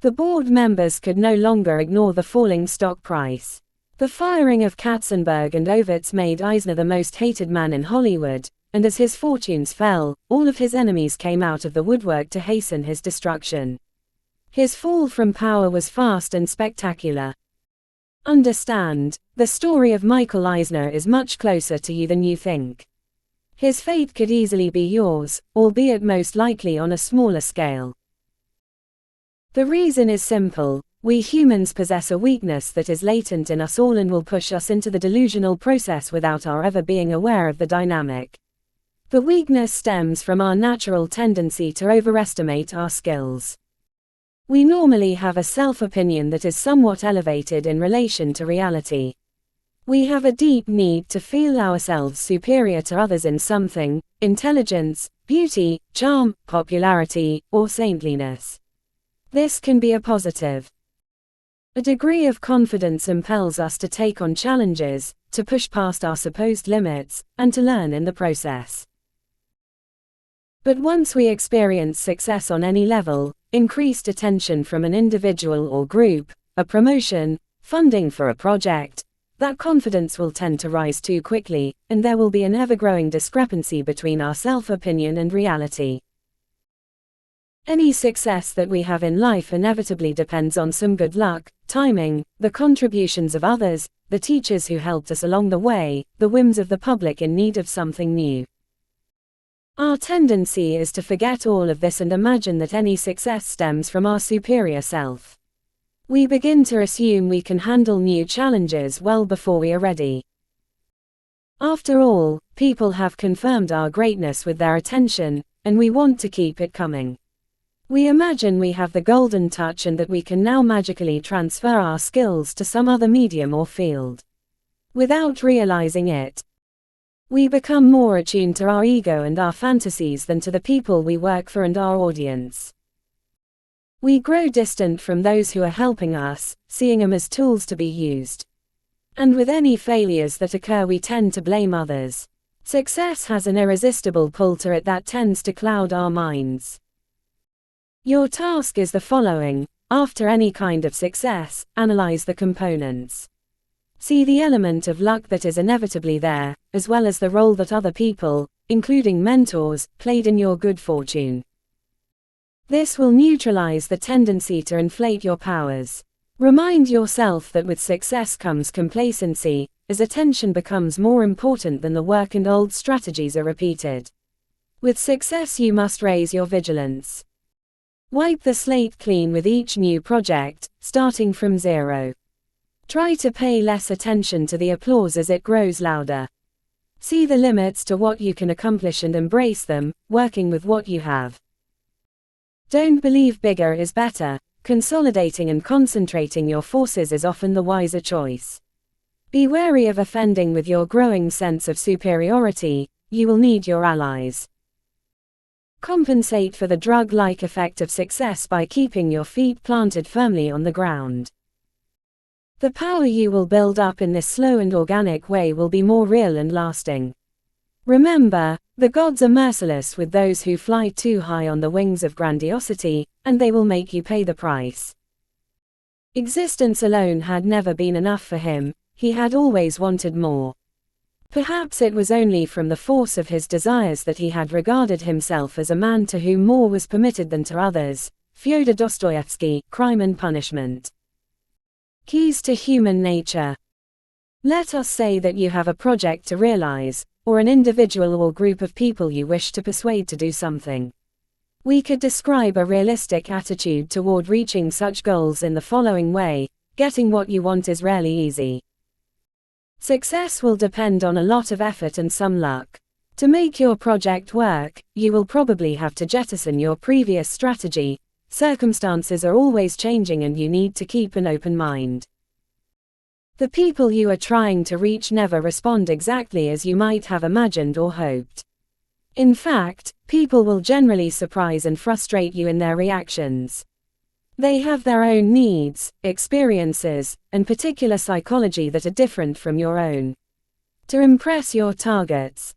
The board members could no longer ignore the falling stock price. The firing of Katzenberg and Ovitz made Eisner the most hated man in Hollywood, and as his fortunes fell, all of his enemies came out of the woodwork to hasten his destruction. His fall from power was fast and spectacular. Understand, the story of Michael Eisner is much closer to you than you think. His fate could easily be yours, albeit most likely on a smaller scale. The reason is simple: we humans possess a weakness that is latent in us all and will push us into the delusional process without our ever being aware of the dynamic. The weakness stems from our natural tendency to overestimate our skills. We normally have a self-opinion that is somewhat elevated in relation to reality. We have a deep need to feel ourselves superior to others in something: intelligence, beauty, charm, popularity, or saintliness. This can be a positive. A degree of confidence impels us to take on challenges, to push past our supposed limits, and to learn in the process. But once we experience success on any level, increased attention from an individual or group, a promotion, funding for a project, that confidence will tend to rise too quickly, and there will be an ever-growing discrepancy between our self-opinion and reality. Any success that we have in life inevitably depends on some good luck, timing, the contributions of others, the teachers who helped us along the way, the whims of the public in need of something new. Our tendency is to forget all of this and imagine that any success stems from our superior self. We begin to assume we can handle new challenges well before we are ready. After all, people have confirmed our greatness with their attention, and we want to keep it coming. We imagine we have the golden touch and that we can now magically transfer our skills to some other medium or field. Without realizing it, we become more attuned to our ego and our fantasies than to the people we work for and our audience. We grow distant from those who are helping us, seeing them as tools to be used. And with any failures that occur, we tend to blame others. Success has an irresistible pull to it that tends to cloud our minds. Your task is the following: after any kind of success, analyze the components. See the element of luck that is inevitably there, as well as the role that other people, including mentors, played in your good fortune. This will neutralize the tendency to inflate your powers. Remind yourself that with success comes complacency, as attention becomes more important than the work and old strategies are repeated. With success you must raise your vigilance. Wipe the slate clean with each new project, starting from zero. Try to pay less attention to the applause as it grows louder. See the limits to what you can accomplish and embrace them, working with what you have. Don't believe bigger is better. Consolidating and concentrating your forces is often the wiser choice. Be wary of offending with your growing sense of superiority. You will need your allies. Compensate for the drug-like effect of success by keeping your feet planted firmly on the ground. The power you will build up in this slow and organic way will be more real and lasting. Remember, the gods are merciless with those who fly too high on the wings of grandiosity, and they will make you pay the price. Existence alone had never been enough for him. He had always wanted more. Perhaps it was only from the force of his desires that he had regarded himself as a man to whom more was permitted than to others. Fyodor Dostoevsky, Crime and Punishment. Keys to Human Nature. Let us say that you have a project to realize, or an individual or group of people you wish to persuade to do something. We could describe a realistic attitude toward reaching such goals in the following way: getting what you want is rarely easy. Success will depend on a lot of effort and some luck. To make your project work, you will probably have to jettison your previous strategy. Circumstances are always changing and you need to keep an open mind. The people you are trying to reach never respond exactly as you might have imagined or hoped. In fact, people will generally surprise and frustrate you in their reactions. They have their own needs, experiences, and particular psychology that are different from your own. To impress your targets,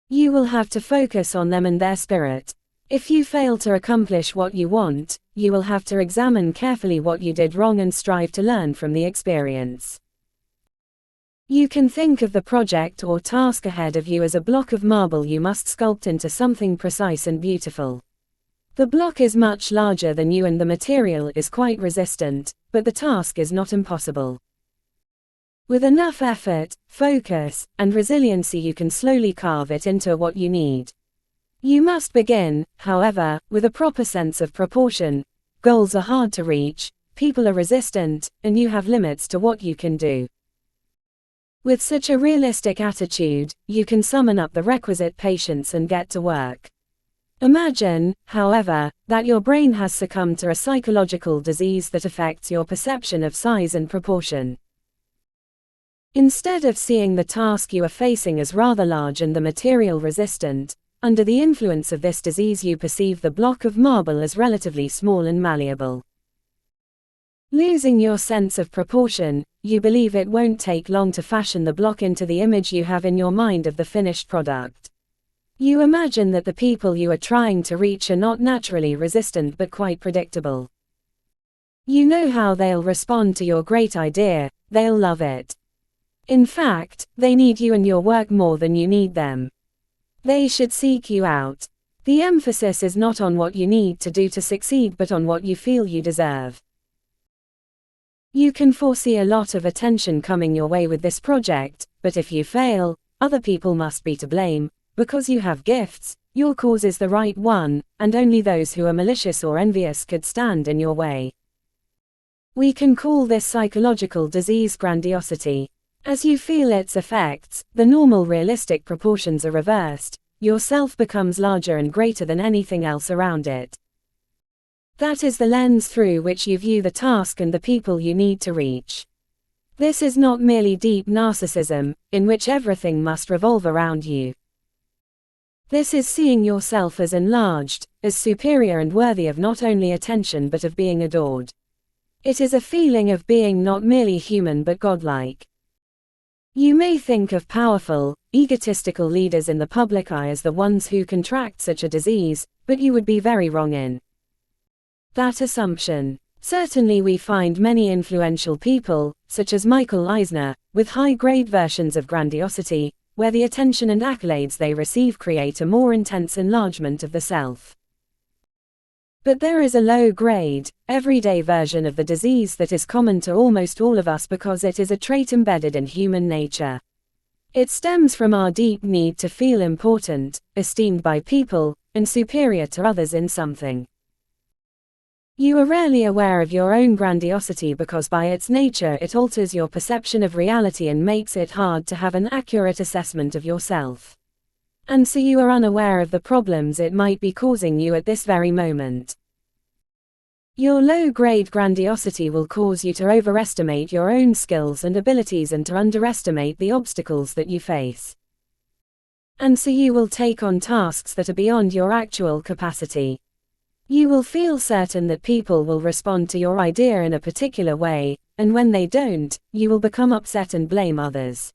you will have to focus on them and their spirit. If you fail to accomplish what you want, you will have to examine carefully what you did wrong and strive to learn from the experience. You can think of the project or task ahead of you as a block of marble you must sculpt into something precise and beautiful. The block is much larger than you and the material is quite resistant, but the task is not impossible. With enough effort, focus, and resiliency you can slowly carve it into what you need. You must begin, however, with a proper sense of proportion. Goals are hard to reach, people are resistant, and you have limits to what you can do. With such a realistic attitude, you can summon up the requisite patience and get to work. Imagine, however, that your brain has succumbed to a psychological disease that affects your perception of size and proportion. Instead of seeing the task you are facing as rather large and the material resistant, under the influence of this disease you perceive the block of marble as relatively small and malleable. Losing your sense of proportion, you believe it won't take long to fashion the block into the image you have in your mind of the finished product. You imagine that the people you are trying to reach are not naturally resistant but quite predictable. You know how they'll respond to your great idea, they'll love it. In fact, they need you and your work more than you need them. They should seek you out. The emphasis is not on what you need to do to succeed but on what you feel you deserve. You can foresee a lot of attention coming your way with this project, but if you fail, other people must be to blame. Because you have gifts, your cause is the right one, and only those who are malicious or envious could stand in your way. We can call this psychological disease grandiosity. As you feel its effects, the normal realistic proportions are reversed, your self becomes larger and greater than anything else around it. That is the lens through which you view the task and the people you need to reach. This is not merely deep narcissism, in which everything must revolve around you. This is seeing yourself as enlarged, as superior and worthy of not only attention but of being adored. It is a feeling of being not merely human but godlike. You may think of powerful, egotistical leaders in the public eye as the ones who contract such a disease, but you would be very wrong in that assumption. Certainly we find many influential people, such as Michael Eisner, with high-grade versions of grandiosity, where the attention and accolades they receive create a more intense enlargement of the self. But there is a low-grade, everyday version of the disease that is common to almost all of us because it is a trait embedded in human nature. It stems from our deep need to feel important, esteemed by people, and superior to others in something. You are rarely aware of your own grandiosity because by its nature it alters your perception of reality and makes it hard to have an accurate assessment of yourself. And so you are unaware of the problems it might be causing you at this very moment. Your low-grade grandiosity will cause you to overestimate your own skills and abilities and to underestimate the obstacles that you face. And so you will take on tasks that are beyond your actual capacity. You will feel certain that people will respond to your idea in a particular way, and when they don't, you will become upset and blame others.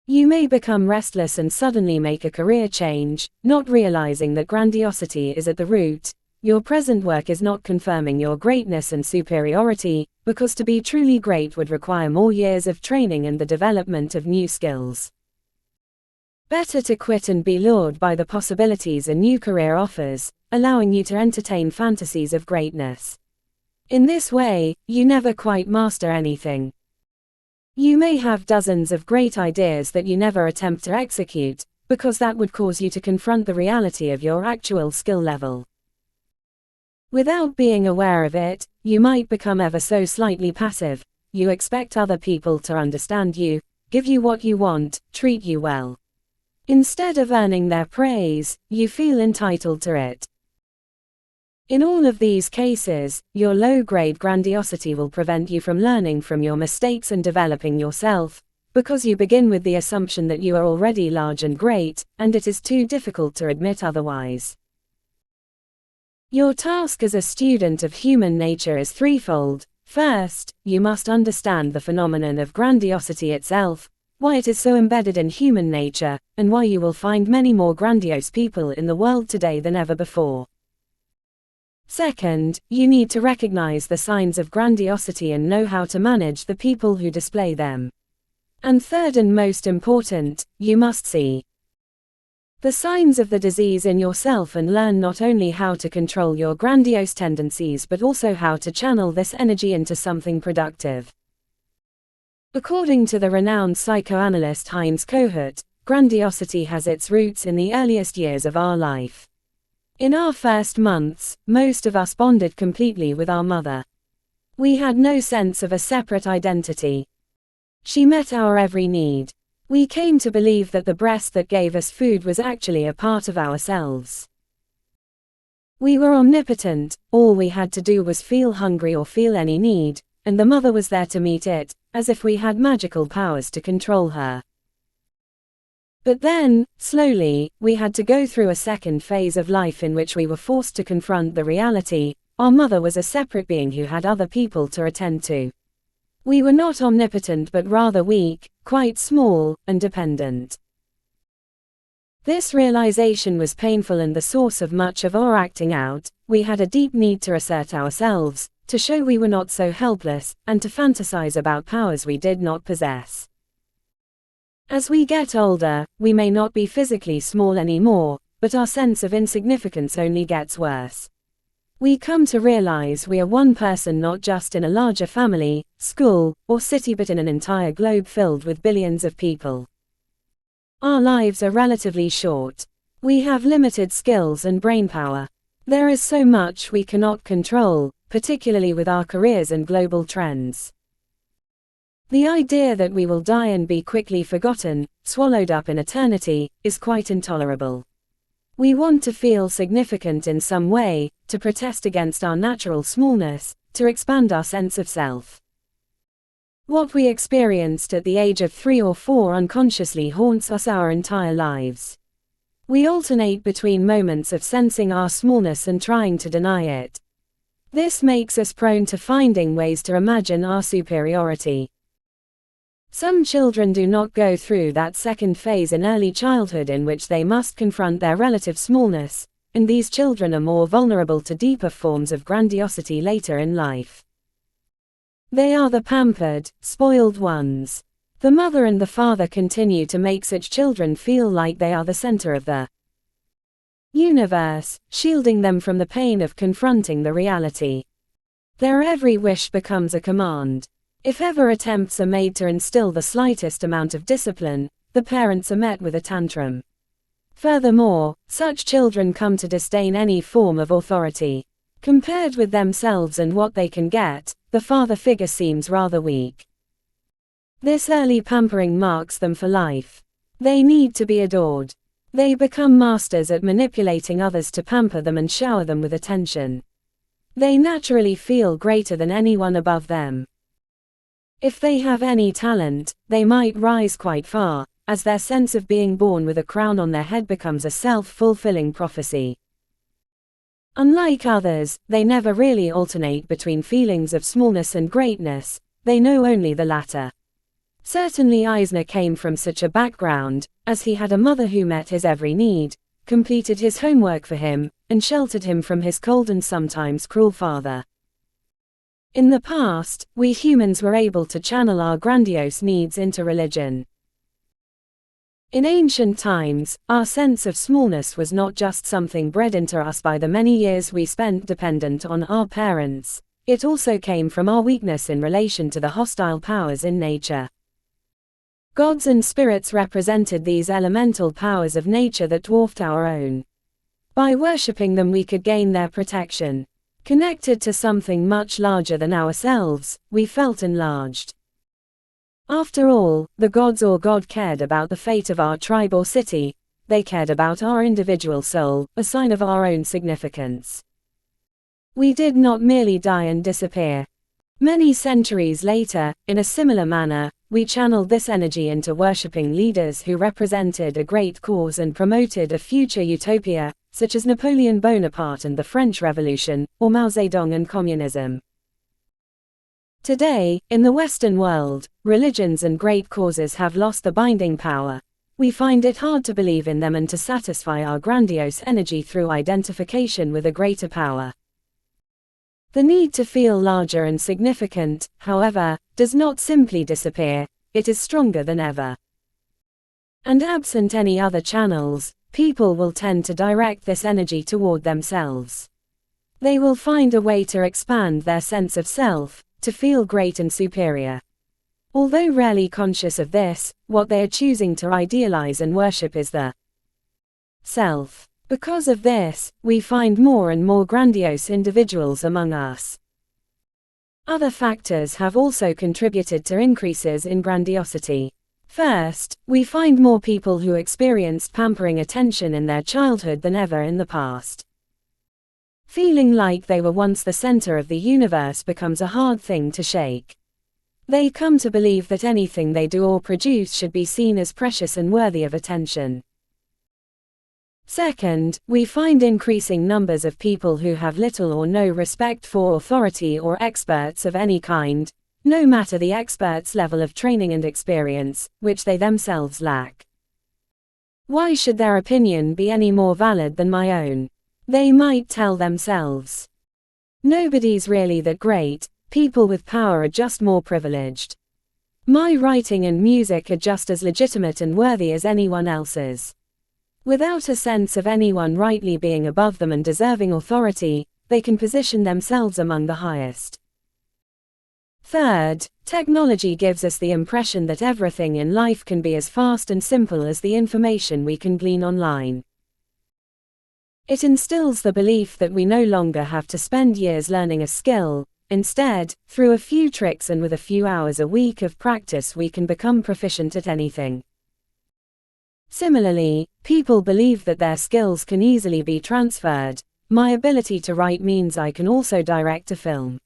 You may become restless and suddenly make a career change, not realizing that grandiosity is at the root. Your present work is not confirming your greatness and superiority, because to be truly great would require more years of training and the development of new skills. Better to quit and be lured by the possibilities a new career offers, allowing you to entertain fantasies of greatness. In this way, you never quite master anything. You may have dozens of great ideas that you never attempt to execute, because that would cause you to confront the reality of your actual skill level. Without being aware of it, you might become ever so slightly passive. You expect other people to understand you, give you what you want, treat you well. Instead of earning their praise, you feel entitled to it. In all of these cases, your low-grade grandiosity will prevent you from learning from your mistakes and developing yourself, because you begin with the assumption that you are already large and great, and it is too difficult to admit otherwise. Your task as a student of human nature is threefold. First, you must understand the phenomenon of grandiosity itself, why it is so embedded in human nature, and why you will find many more grandiose people in the world today than ever before. Second, you need to recognize the signs of grandiosity and know how to manage the people who display them. And third and most important, you must see the signs of the disease in yourself and learn not only how to control your grandiose tendencies but also how to channel this energy into something productive. According to the renowned psychoanalyst Heinz Kohut, grandiosity has its roots in the earliest years of our life. In our first months, most of us bonded completely with our mother. We had no sense of a separate identity. She met our every need. We came to believe that the breast that gave us food was actually a part of ourselves. We were omnipotent, all we had to do was feel hungry or feel any need, and the mother was there to meet it, as if we had magical powers to control her. But then, slowly, we had to go through a second phase of life in which we were forced to confront the reality our mother was a separate being who had other people to attend to. We were not omnipotent but rather weak, quite small, and dependent. This realization was painful and the source of much of our acting out. We had a deep need to assert ourselves, to show we were not so helpless, and to fantasize about powers we did not possess. As we get older, we may not be physically small anymore, but our sense of insignificance only gets worse. We come to realize we are one person not just in a larger family, school, or city but in an entire globe filled with billions of people. Our lives are relatively short. We have limited skills and brainpower. There is so much we cannot control, particularly with our careers and global trends. The idea that we will die and be quickly forgotten, swallowed up in eternity, is quite intolerable. We want to feel significant in some way, to protest against our natural smallness, to expand our sense of self. What we experienced at the age of 3 or 4 unconsciously haunts us our entire lives. We alternate between moments of sensing our smallness and trying to deny it. This makes us prone to finding ways to imagine our superiority. Some children do not go through that second phase in early childhood in which they must confront their relative smallness, and these children are more vulnerable to deeper forms of grandiosity later in life. They are the pampered, spoiled ones. The mother and the father continue to make such children feel like they are the center of the universe, shielding them from the pain of confronting the reality. Their every wish becomes a command. If ever attempts are made to instill the slightest amount of discipline, the parents are met with a tantrum. Furthermore, such children come to disdain any form of authority. Compared with themselves and what they can get, the father figure seems rather weak. This early pampering marks them for life. They need to be adored. They become masters at manipulating others to pamper them and shower them with attention. They naturally feel greater than anyone above them. If they have any talent, they might rise quite far, as their sense of being born with a crown on their head becomes a self-fulfilling prophecy. Unlike others, they never really alternate between feelings of smallness and greatness, they know only the latter. Certainly Eisner came from such a background, as he had a mother who met his every need, completed his homework for him, and sheltered him from his cold and sometimes cruel father. In the past, we humans were able to channel our grandiose needs into religion. In ancient times, our sense of smallness was not just something bred into us by the many years we spent dependent on our parents, it also came from our weakness in relation to the hostile powers in nature. Gods and spirits represented these elemental powers of nature that dwarfed our own. By worshipping them we could gain their protection. Connected to something much larger than ourselves, we felt enlarged. After all, the gods or God cared about the fate of our tribe or city, they cared about our individual soul, a sign of our own significance. We did not merely die and disappear. Many centuries later, in a similar manner, we channeled this energy into worshipping leaders who represented a great cause and promoted a future utopia, such as Napoleon Bonaparte and the French Revolution, or Mao Zedong and communism. Today, in the Western world, religions and great causes have lost the binding power. We find it hard to believe in them and to satisfy our grandiose energy through identification with a greater power. The need to feel larger and significant, however, does not simply disappear, it is stronger than ever. And absent any other channels, people will tend to direct this energy toward themselves. They will find a way to expand their sense of self, to feel great and superior. Although rarely conscious of this, what they are choosing to idealize and worship is the self. Because of this, we find more and more grandiose individuals among us. Other factors have also contributed to increases in grandiosity. First, we find more people who experienced pampering attention in their childhood than ever in the past. Feeling like they were once the center of the universe becomes a hard thing to shake. They come to believe that anything they do or produce should be seen as precious and worthy of attention. Second, we find increasing numbers of people who have little or no respect for authority or experts of any kind, no matter the expert's level of training and experience, which they themselves lack. Why should their opinion be any more valid than my own? They might tell themselves. Nobody's really that great, people with power are just more privileged. My writing and music are just as legitimate and worthy as anyone else's. Without a sense of anyone rightly being above them and deserving authority, they can position themselves among the highest. Third, technology gives us the impression that everything in life can be as fast and simple as the information we can glean online. It instills the belief that we no longer have to spend years learning a skill. Instead, through a few tricks and with a few hours a week of practice, we can become proficient at anything. Similarly, people believe that their skills can easily be transferred. My ability to write means I can also direct a film.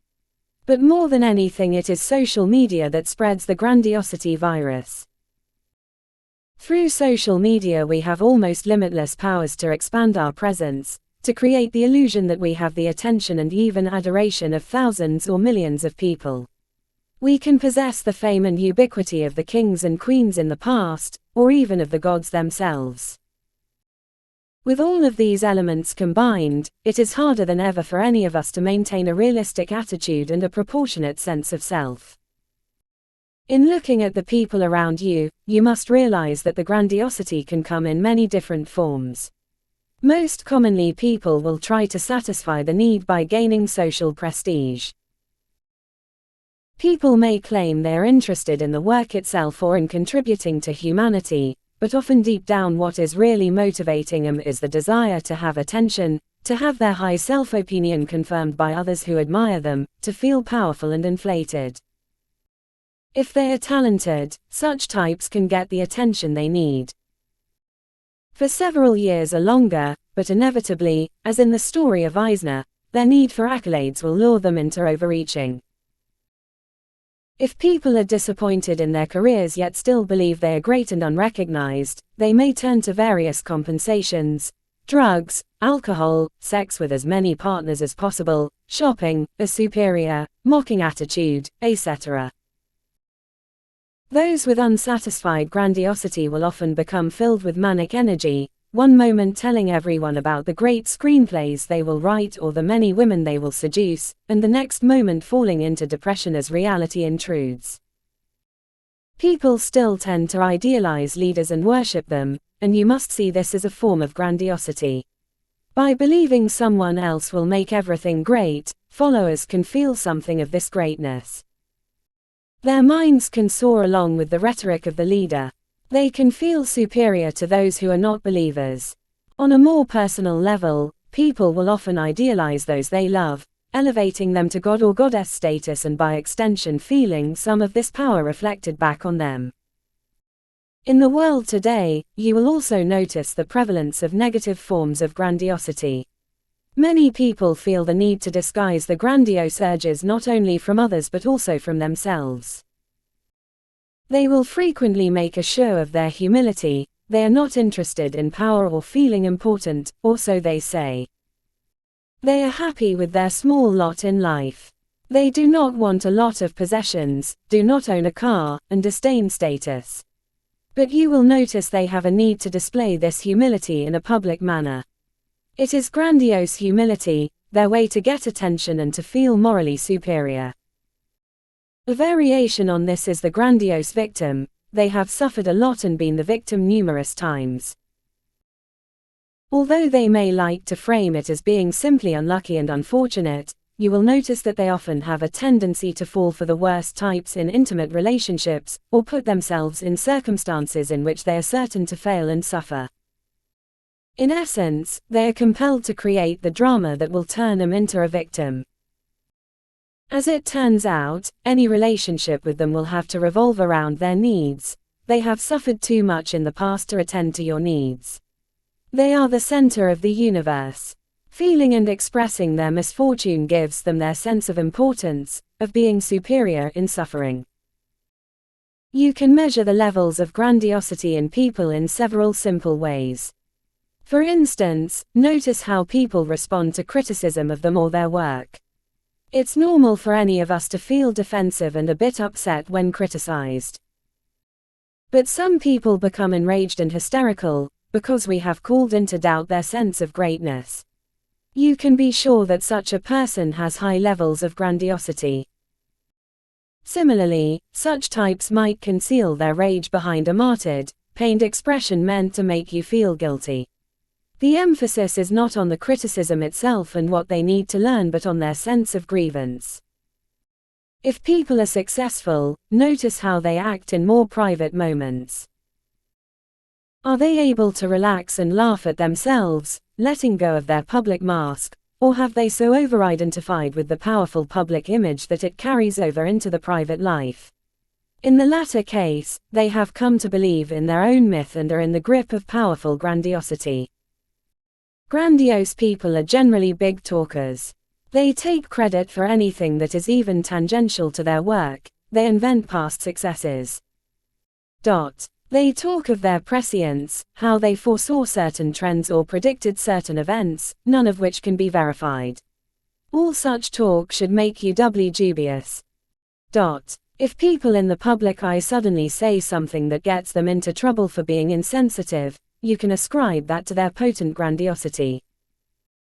But more than anything, it is social media that spreads the grandiosity virus. Through social media we have almost limitless powers to expand our presence, to create the illusion that we have the attention and even adoration of thousands or millions of people. We can possess the fame and ubiquity of the kings and queens in the past, or even of the gods themselves. With all of these elements combined, it is harder than ever for any of us to maintain a realistic attitude and a proportionate sense of self. In looking at the people around you, you must realize that the grandiosity can come in many different forms. Most commonly, people will try to satisfy the need by gaining social prestige. People may claim they are interested in the work itself or in contributing to humanity, but often deep down what is really motivating them is the desire to have attention, to have their high self-opinion confirmed by others who admire them, to feel powerful and inflated. If they are talented, such types can get the attention they need. For several years or longer, but inevitably, as in the story of Eisner, their need for accolades will lure them into overreaching. If people are disappointed in their careers yet still believe they are great and unrecognized, they may turn to various compensations: drugs, alcohol, sex with as many partners as possible, shopping, a superior, mocking attitude, etc. Those with unsatisfied grandiosity will often become filled with manic energy, one moment telling everyone about the great screenplays they will write or the many women they will seduce, and the next moment falling into depression as reality intrudes. People still tend to idealize leaders and worship them, and you must see this as a form of grandiosity. By believing someone else will make everything great, followers can feel something of this greatness. Their minds can soar along with the rhetoric of the leader. They can feel superior to those who are not believers. On a more personal level, people will often idealize those they love, elevating them to god or goddess status and by extension feeling some of this power reflected back on them. In the world today, you will also notice the prevalence of negative forms of grandiosity. Many people feel the need to disguise the grandiose urges not only from others but also from themselves. They will frequently make a show of their humility. They are not interested in power or feeling important, or so they say. They are happy with their small lot in life. They do not want a lot of possessions, do not own a car, and disdain status. But you will notice they have a need to display this humility in a public manner. It is grandiose humility, their way to get attention and to feel morally superior. A variation on this is the grandiose victim. They have suffered a lot and been the victim numerous times. Although they may like to frame it as being simply unlucky and unfortunate, you will notice that they often have a tendency to fall for the worst types in intimate relationships, or put themselves in circumstances in which they are certain to fail and suffer. In essence, they are compelled to create the drama that will turn them into a victim. As it turns out, any relationship with them will have to revolve around their needs. They have suffered too much in the past to attend to your needs. They are the center of the universe. Feeling and expressing their misfortune gives them their sense of importance, of being superior in suffering. You can measure the levels of grandiosity in people in several simple ways. For instance, notice how people respond to criticism of them or their work. It's normal for any of us to feel defensive and a bit upset when criticized. But some people become enraged and hysterical, because we have called into doubt their sense of greatness. You can be sure that such a person has high levels of grandiosity. Similarly, such types might conceal their rage behind a martyred, pained expression meant to make you feel guilty. The emphasis is not on the criticism itself and what they need to learn, but on their sense of grievance. If people are successful, notice how they act in more private moments. Are they able to relax and laugh at themselves, letting go of their public mask, or have they so over-identified with the powerful public image that it carries over into the private life? In the latter case, they have come to believe in their own myth and are in the grip of powerful grandiosity. Grandiose people are generally big talkers. They take credit for anything that is even tangential to their work. They invent past successes. They talk of their prescience, how they foresaw certain trends or predicted certain events, none of which can be verified. All such talk should make you doubly dubious. If people in the public eye suddenly say something that gets them into trouble for being insensitive, you can ascribe that to their potent grandiosity.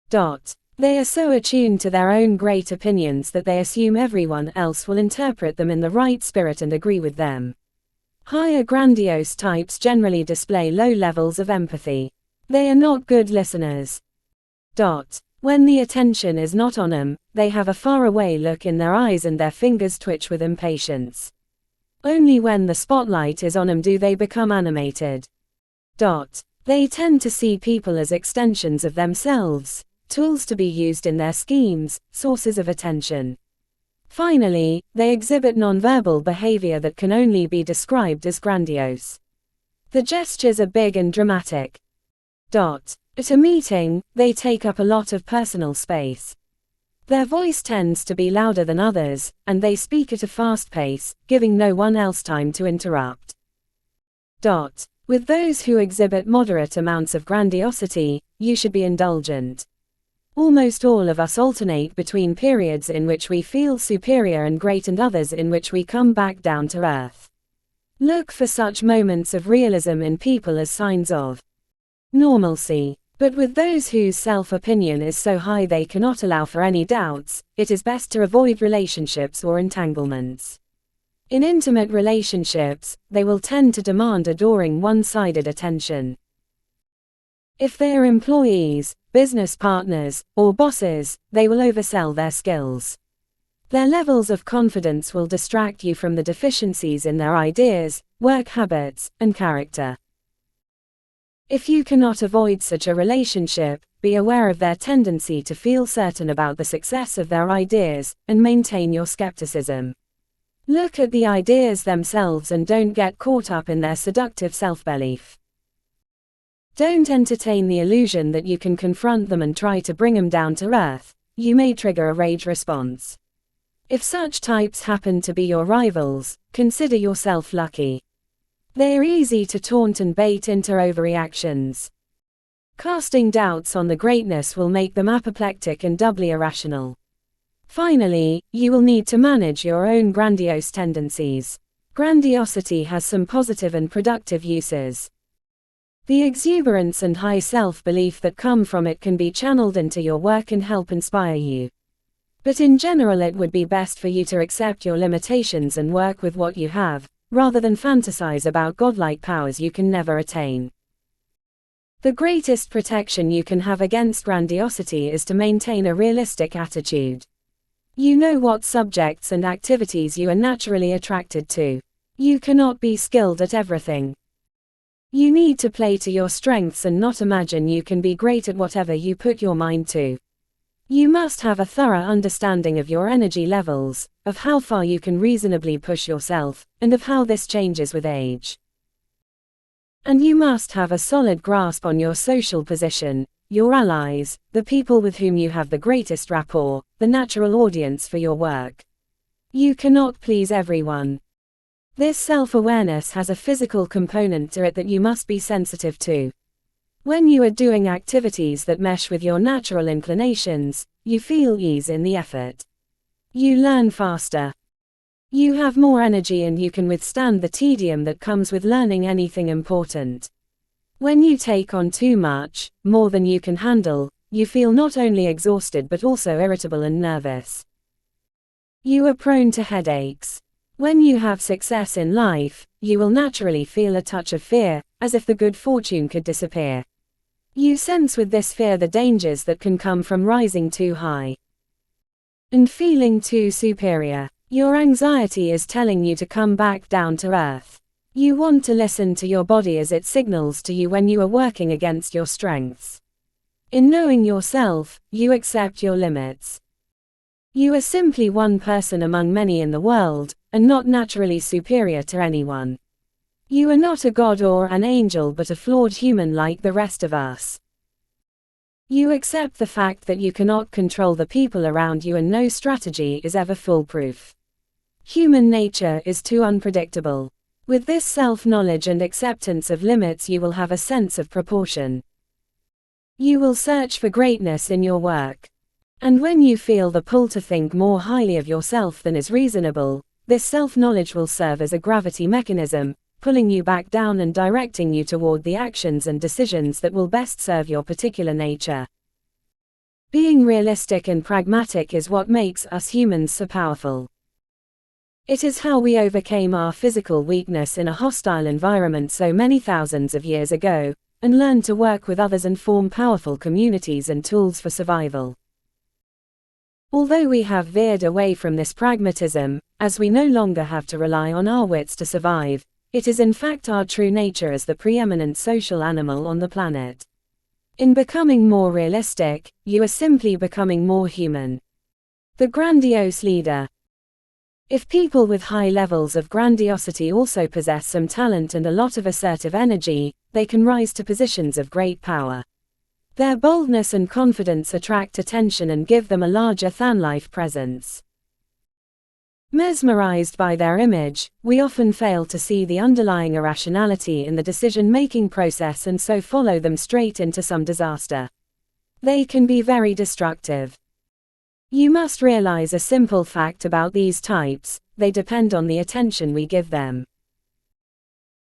They are so attuned to their own great opinions that they assume everyone else will interpret them in the right spirit and agree with them. Higher grandiose types generally display low levels of empathy. They are not good listeners. When the attention is not on them, they have a faraway look in their eyes and their fingers twitch with impatience. Only when the spotlight is on them do they become animated. They tend to see people as extensions of themselves, tools to be used in their schemes, sources of attention. Finally, they exhibit nonverbal behavior that can only be described as grandiose. The gestures are big and dramatic. At a meeting, they take up a lot of personal space. Their voice tends to be louder than others, and they speak at a fast pace, giving no one else time to interrupt. With those who exhibit moderate amounts of grandiosity, you should be indulgent. Almost all of us alternate between periods in which we feel superior and great and others in which we come back down to earth. Look for such moments of realism in people as signs of normalcy. But with those whose self-opinion is so high they cannot allow for any doubts, it is best to avoid relationships or entanglements. In intimate relationships, they will tend to demand adoring one-sided attention. If they are employees, business partners, or bosses, they will oversell their skills. Their levels of confidence will distract you from the deficiencies in their ideas, work habits, and character. If you cannot avoid such a relationship, be aware of their tendency to feel certain about the success of their ideas, and maintain your skepticism. Look at the ideas themselves and don't get caught up in their seductive self-belief. Don't entertain the illusion that you can confront them and try to bring them down to earth. You may trigger a rage response. If such types happen to be your rivals, consider yourself lucky. They are easy to taunt and bait into overreactions. Casting doubts on the greatness will make them apoplectic and doubly irrational. Finally, you will need to manage your own grandiose tendencies. Grandiosity has some positive and productive uses. The exuberance and high self-belief that come from it can be channeled into your work and help inspire you. But in general, it would be best for you to accept your limitations and work with what you have, rather than fantasize about godlike powers you can never attain. The greatest protection you can have against grandiosity is to maintain a realistic attitude. You know what subjects and activities you are naturally attracted to. You cannot be skilled at everything. You need to play to your strengths and not imagine you can be great at whatever you put your mind to. You must have a thorough understanding of your energy levels, of how far you can reasonably push yourself, and of how this changes with age. And you must have a solid grasp on your social position, your allies, the people with whom you have the greatest rapport, the natural audience for your work. You cannot please everyone. This self-awareness has a physical component to it that you must be sensitive to. When you are doing activities that mesh with your natural inclinations, you feel ease in the effort. You learn faster. You have more energy and you can withstand the tedium that comes with learning anything important. When you take on too much, more than you can handle, you feel not only exhausted but also irritable and nervous. You are prone to headaches. When you have success in life, you will naturally feel a touch of fear, as if the good fortune could disappear. You sense with this fear the dangers that can come from rising too high and feeling too superior. Your anxiety is telling you to come back down to earth. You want to listen to your body as it signals to you when you are working against your strengths. In knowing yourself, you accept your limits. You are simply one person among many in the world, and not naturally superior to anyone. You are not a god or an angel but a flawed human like the rest of us. You accept the fact that you cannot control the people around you and no strategy is ever foolproof. Human nature is too unpredictable. With this self-knowledge and acceptance of limits, you will have a sense of proportion. You will search for greatness in your work. And when you feel the pull to think more highly of yourself than is reasonable, this self-knowledge will serve as a gravity mechanism, pulling you back down and directing you toward the actions and decisions that will best serve your particular nature. Being realistic and pragmatic is what makes us humans so powerful. It is how we overcame our physical weakness in a hostile environment so many thousands of years ago, and learned to work with others and form powerful communities and tools for survival. Although we have veered away from this pragmatism, as we no longer have to rely on our wits to survive, it is in fact our true nature as the preeminent social animal on the planet. In becoming more realistic, you are simply becoming more human. The grandiose leader. If people with high levels of grandiosity also possess some talent and a lot of assertive energy, they can rise to positions of great power. Their boldness and confidence attract attention and give them a larger than life presence. Mesmerized by their image, we often fail to see the underlying irrationality in the decision-making process and so follow them straight into some disaster. They can be very destructive. You must realize a simple fact about these types: they depend on the attention we give them.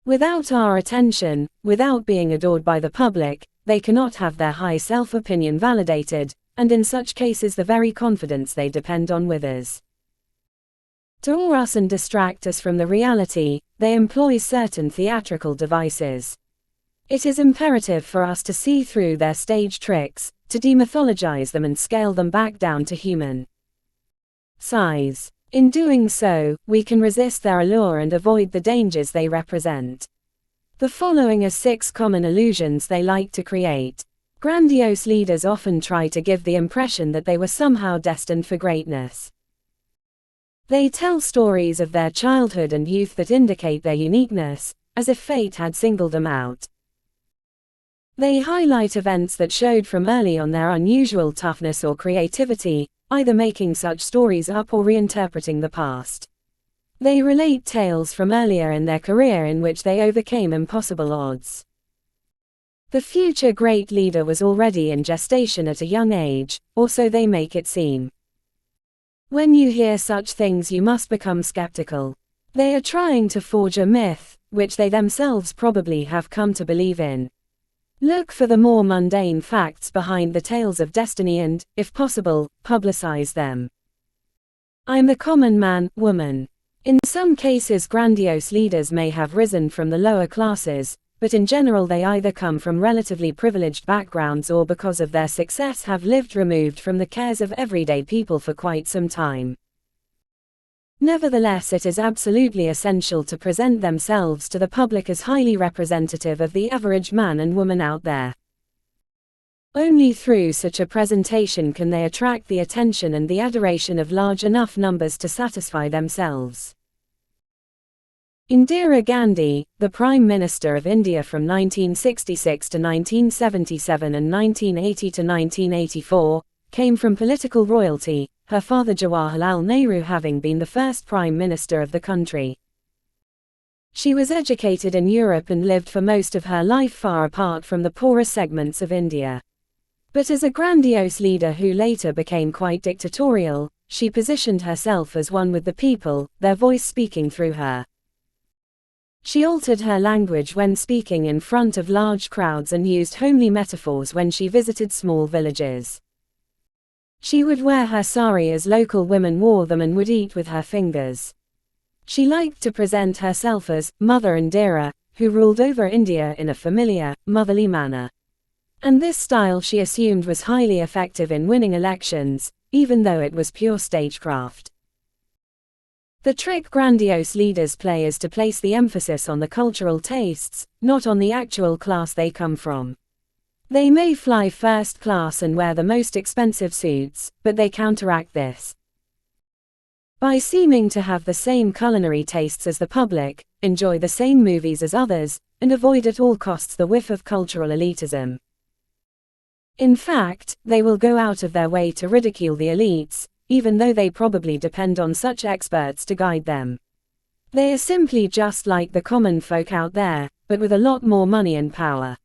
Without our attention, without being adored by the public, they cannot have their high self-opinion validated, and in such cases the very confidence they depend on withers. To awe us and distract us from the reality, they employ certain theatrical devices. It is imperative for us to see through their stage tricks, to demythologize them and scale them back down to human size. In doing so, we can resist their allure and avoid the dangers they represent. The following are 6 common illusions they like to create. Grandiose leaders often try to give the impression that they were somehow destined for greatness. They tell stories of their childhood and youth that indicate their uniqueness, as if fate had singled them out. They highlight events that showed from early on their unusual toughness or creativity, either making such stories up or reinterpreting the past. They relate tales from earlier in their career in which they overcame impossible odds. The future great leader was already in gestation at a young age, or so they make it seem. When you hear such things, you must become skeptical. They are trying to forge a myth, which they themselves probably have come to believe in. Look for the more mundane facts behind the tales of destiny and, if possible, publicize them. I'm the common man, woman. In some cases, grandiose leaders may have risen from the lower classes, but in general they either come from relatively privileged backgrounds or because of their success have lived removed from the cares of everyday people for quite some time. Nevertheless, it is absolutely essential to present themselves to the public as highly representative of the average man and woman out there. Only through such a presentation can they attract the attention and the adoration of large enough numbers to satisfy themselves. Indira Gandhi, the Prime Minister of India from 1966 to 1977 and 1980 to 1984, came from political royalty, her father Jawaharlal Nehru having been the first Prime Minister of the country. She was educated in Europe and lived for most of her life far apart from the poorer segments of India. But as a grandiose leader who later became quite dictatorial, she positioned herself as one with the people, their voice speaking through her. She altered her language when speaking in front of large crowds and used homely metaphors when she visited small villages. She would wear her sari as local women wore them and would eat with her fingers. She liked to present herself as Mother Indira, who ruled over India in a familiar, motherly manner. And this style she assumed was highly effective in winning elections, even though it was pure stagecraft. The trick grandiose leaders play is to place the emphasis on the cultural tastes, not on the actual class they come from. They may fly first class and wear the most expensive suits, but they counteract this by seeming to have the same culinary tastes as the public, enjoy the same movies as others, and avoid at all costs the whiff of cultural elitism. In fact, they will go out of their way to ridicule the elites, even though they probably depend on such experts to guide them. They are simply just like the common folk out there, but with a lot more money and power.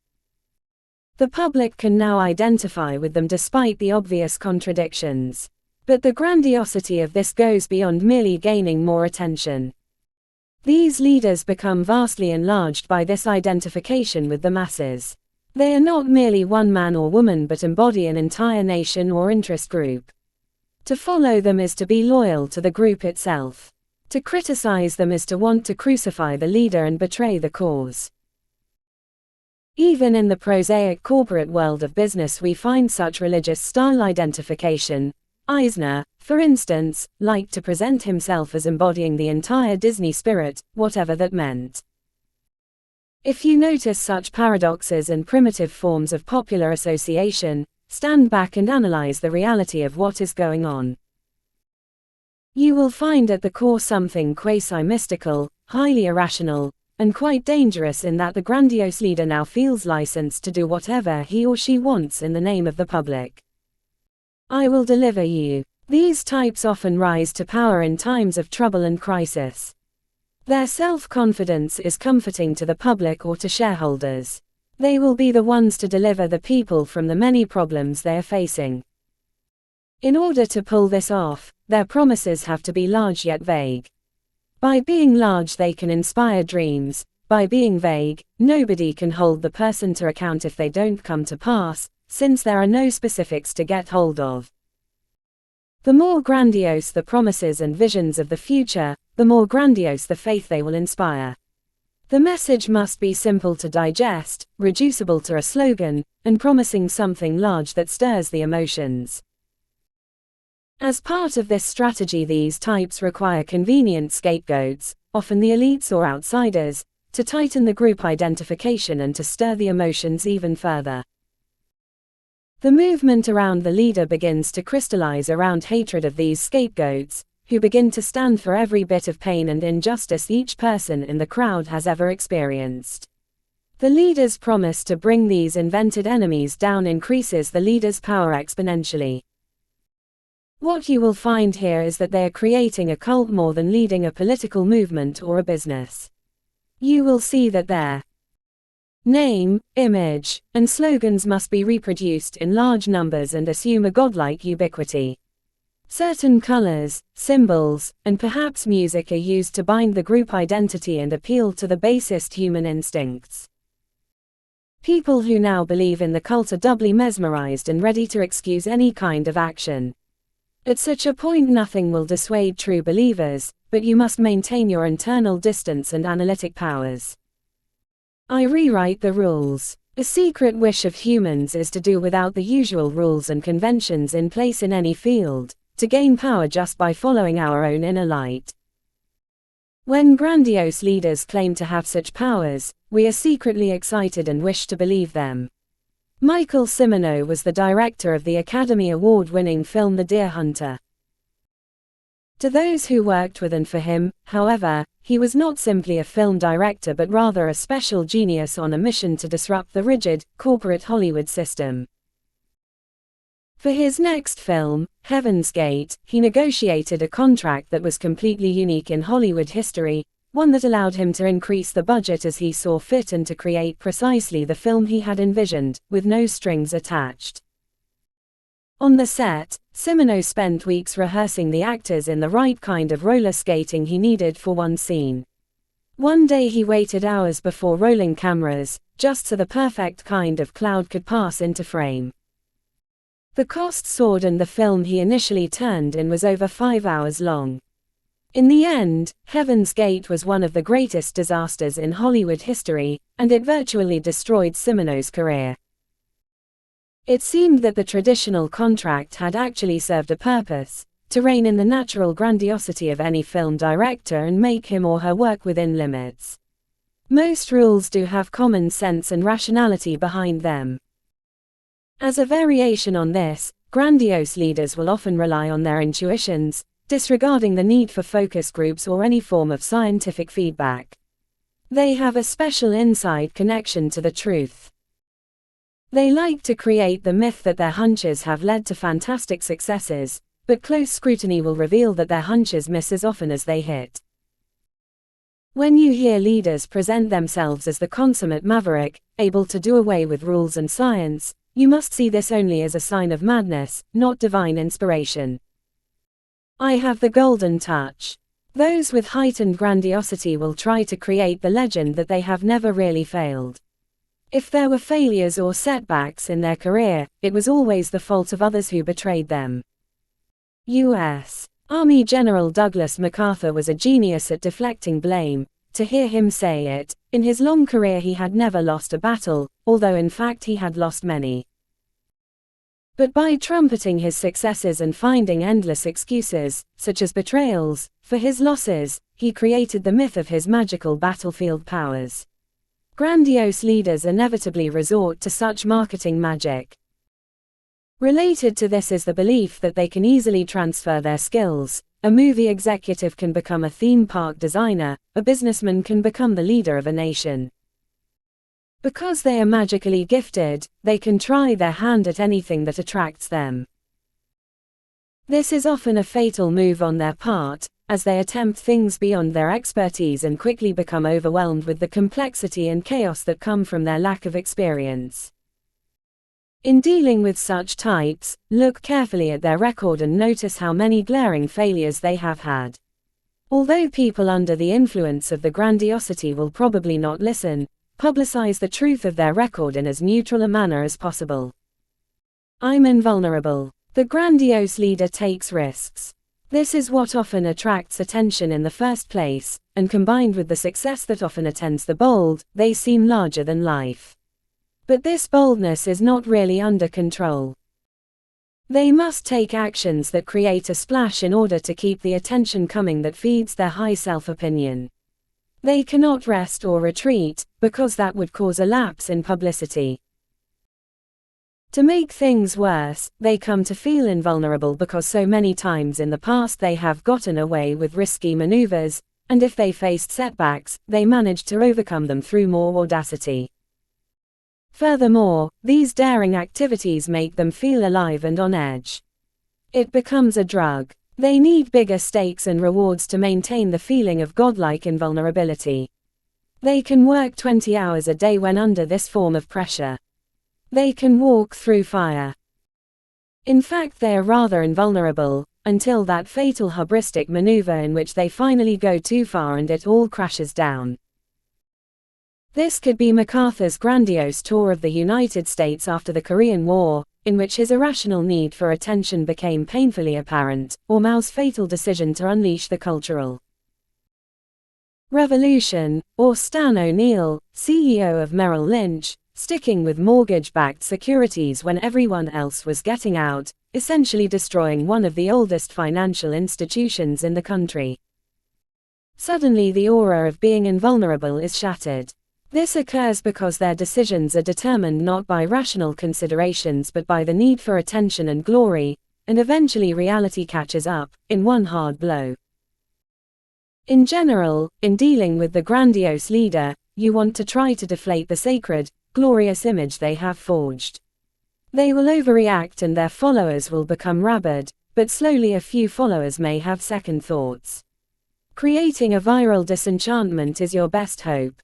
The public can now identify with them despite the obvious contradictions. But the grandiosity of this goes beyond merely gaining more attention. These leaders become vastly enlarged by this identification with the masses. They are not merely one man or woman but embody an entire nation or interest group. To follow them is to be loyal to the group itself. To criticize them is to want to crucify the leader and betray the cause. Even in the prosaic corporate world of business we find such religious style identification. Eisner, for instance, liked to present himself as embodying the entire Disney spirit, whatever that meant. If you notice such paradoxes and primitive forms of popular association, stand back and analyze the reality of what is going on. You will find at the core something quasi-mystical, highly irrational, and quite dangerous in that the grandiose leader now feels licensed to do whatever he or she wants in the name of the public. I will deliver you. These types often rise to power in times of trouble and crisis. Their self-confidence is comforting to the public or to shareholders. They will be the ones to deliver the people from the many problems they are facing. In order to pull this off, their promises have to be large yet vague. By being large they can inspire dreams, by being vague, nobody can hold the person to account if they don't come to pass, since there are no specifics to get hold of. The more grandiose the promises and visions of the future, the more grandiose the faith they will inspire. The message must be simple to digest, reducible to a slogan, and promising something large that stirs the emotions. As part of this strategy, these types require convenient scapegoats, often the elites or outsiders, to tighten the group identification and to stir the emotions even further. The movement around the leader begins to crystallize around hatred of these scapegoats, who begin to stand for every bit of pain and injustice each person in the crowd has ever experienced. The leader's promise to bring these invented enemies down increases the leader's power exponentially. What you will find here is that they are creating a cult more than leading a political movement or a business. You will see that their name, image, and slogans must be reproduced in large numbers and assume a godlike ubiquity. Certain colors, symbols, and perhaps music are used to bind the group identity and appeal to the basest human instincts. People who now believe in the cult are doubly mesmerized and ready to excuse any kind of action. At such a point nothing will dissuade true believers, but you must maintain your internal distance and analytic powers. I rewrite the rules. A secret wish of humans is to do without the usual rules and conventions in place in any field, to gain power just by following our own inner light. When grandiose leaders claim to have such powers, we are secretly excited and wish to believe them. Michael Cimino was the director of the Academy Award-winning film The Deer Hunter. To those who worked with and for him, however, he was not simply a film director but rather a special genius on a mission to disrupt the rigid, corporate Hollywood system. For his next film, Heaven's Gate, he negotiated a contract that was completely unique in Hollywood history, one that allowed him to increase the budget as he saw fit and to create precisely the film he had envisioned, with no strings attached. On the set, Cimino spent weeks rehearsing the actors in the right kind of roller skating he needed for one scene. One day he waited hours before rolling cameras, just so the perfect kind of cloud could pass into frame. The cost soared and the film he initially turned in was over 5 hours long. In the end, Heaven's Gate was one of the greatest disasters in Hollywood history, and it virtually destroyed Cimino's career. It seemed that the traditional contract had actually served a purpose, to rein in the natural grandiosity of any film director and make him or her work within limits. Most rules do have common sense and rationality behind them. As a variation on this, grandiose leaders will often rely on their intuitions, disregarding the need for focus groups or any form of scientific feedback. They have a special inside connection to the truth. They like to create the myth that their hunches have led to fantastic successes, but close scrutiny will reveal that their hunches miss as often as they hit. When you hear leaders present themselves as the consummate maverick, able to do away with rules and science, you must see this only as a sign of madness, not divine inspiration. I have the golden touch. Those with heightened grandiosity will try to create the legend that they have never really failed. If there were failures or setbacks in their career, it was always the fault of others who betrayed them. U.S. Army General Douglas MacArthur was a genius at deflecting blame. To hear him say it, in his long career he had never lost a battle, although in fact he had lost many. But by trumpeting his successes and finding endless excuses, such as betrayals, for his losses, he created the myth of his magical battlefield powers. Grandiose leaders inevitably resort to such marketing magic. Related to this is the belief that they can easily transfer their skills. A movie executive can become a theme park designer, a businessman can become the leader of a nation. Because they are magically gifted, they can try their hand at anything that attracts them. This is often a fatal move on their part, as they attempt things beyond their expertise and quickly become overwhelmed with the complexity and chaos that come from their lack of experience. In dealing with such types, look carefully at their record and notice how many glaring failures they have had. Although people under the influence of the grandiosity will probably not listen, publicize the truth of their record in as neutral a manner as possible. I'm invulnerable. The grandiose leader takes risks. This is what often attracts attention in the first place, and combined with the success that often attends the bold, they seem larger than life. But this boldness is not really under control. They must take actions that create a splash in order to keep the attention coming that feeds their high self-opinion. They cannot rest or retreat, because that would cause a lapse in publicity. To make things worse, they come to feel invulnerable because so many times in the past they have gotten away with risky maneuvers, and if they faced setbacks, they managed to overcome them through more audacity. Furthermore, these daring activities make them feel alive and on edge. It becomes a drug. They need bigger stakes and rewards to maintain the feeling of godlike invulnerability. They can work 20 hours a day when under this form of pressure. They can walk through fire. In fact, they are rather invulnerable, until that fatal hubristic maneuver in which they finally go too far and it all crashes down. This could be MacArthur's grandiose tour of the United States after the Korean War, in which his irrational need for attention became painfully apparent, or Mao's fatal decision to unleash the cultural revolution, or Stan O'Neill, CEO of Merrill Lynch, sticking with mortgage-backed securities when everyone else was getting out, essentially destroying one of the oldest financial institutions in the country. Suddenly the aura of being invulnerable is shattered. This occurs because their decisions are determined not by rational considerations but by the need for attention and glory, and eventually reality catches up, in one hard blow. In general, in dealing with the grandiose leader, you want to try to deflate the sacred, glorious image they have forged. They will overreact and their followers will become rabid, but slowly a few followers may have second thoughts. Creating a viral disenchantment is your best hope.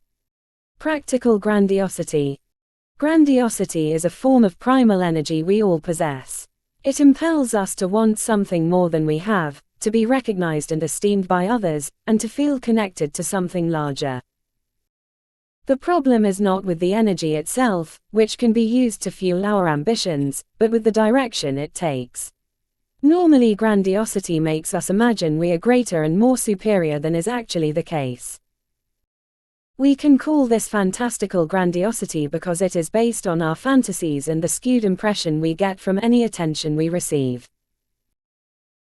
Practical grandiosity. Grandiosity is a form of primal energy we all possess. It impels us to want something more than we have, to be recognized and esteemed by others, and to feel connected to something larger. The problem is not with the energy itself, which can be used to fuel our ambitions, but with the direction it takes. Normally, grandiosity makes us imagine we are greater and more superior than is actually the case. We can call this fantastical grandiosity because it is based on our fantasies and the skewed impression we get from any attention we receive.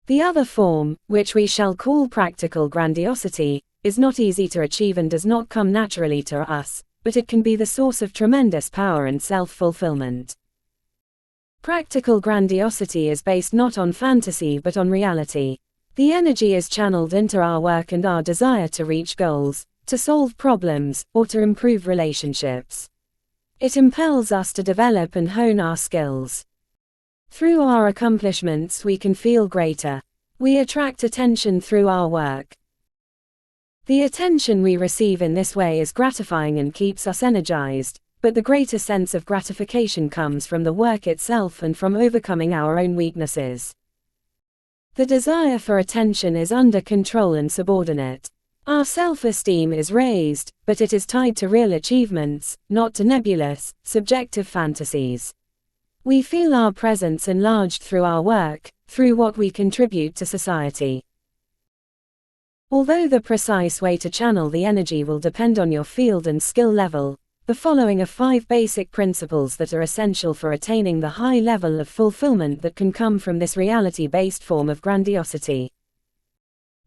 The other form, which we shall call practical grandiosity, is not easy to achieve and does not come naturally to us, but it can be the source of tremendous power and self-fulfillment. Practical grandiosity is based not on fantasy but on reality. The energy is channeled into our work and our desire to reach goals, to solve problems, or to improve relationships. It impels us to develop and hone our skills. Through our accomplishments we can feel greater. We attract attention through our work. The attention we receive in this way is gratifying and keeps us energized, but the greater sense of gratification comes from the work itself and from overcoming our own weaknesses. The desire for attention is under control and subordinate. Our self-esteem is raised, but it is tied to real achievements, not to nebulous, subjective fantasies. We feel our presence enlarged through our work, through what we contribute to society. Although the precise way to channel the energy will depend on your field and skill level, the following are 5 basic principles that are essential for attaining the high level of fulfillment that can come from this reality-based form of grandiosity.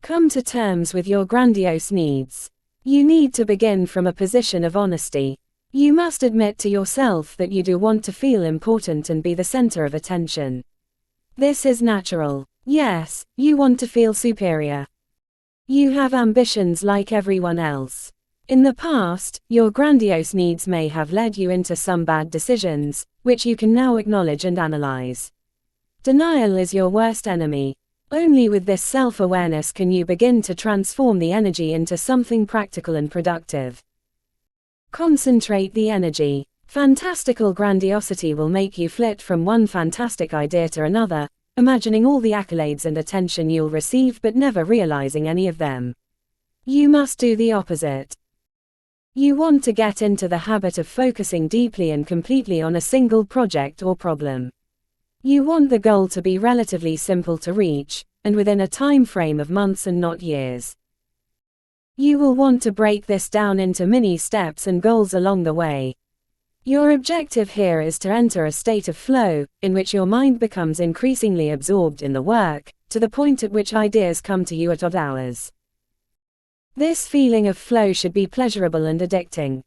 Come to terms with your grandiose needs. You need to begin from a position of honesty. You must admit to yourself that you do want to feel important and be the center of attention. This is natural. Yes, you want to feel superior. You have ambitions like everyone else. In the past, your grandiose needs may have led you into some bad decisions, which you can now acknowledge and analyze. Denial is your worst enemy. Only with this self-awareness can you begin to transform the energy into something practical and productive. Concentrate the energy. Fantastical grandiosity will make you flit from one fantastic idea to another, imagining all the accolades and attention you'll receive but never realizing any of them. You must do the opposite. You want to get into the habit of focusing deeply and completely on a single project or problem. You want the goal to be relatively simple to reach, and within a time frame of months and not years. You will want to break this down into mini steps and goals along the way. Your objective here is to enter a state of flow, in which your mind becomes increasingly absorbed in the work, to the point at which ideas come to you at odd hours. This feeling of flow should be pleasurable and addicting.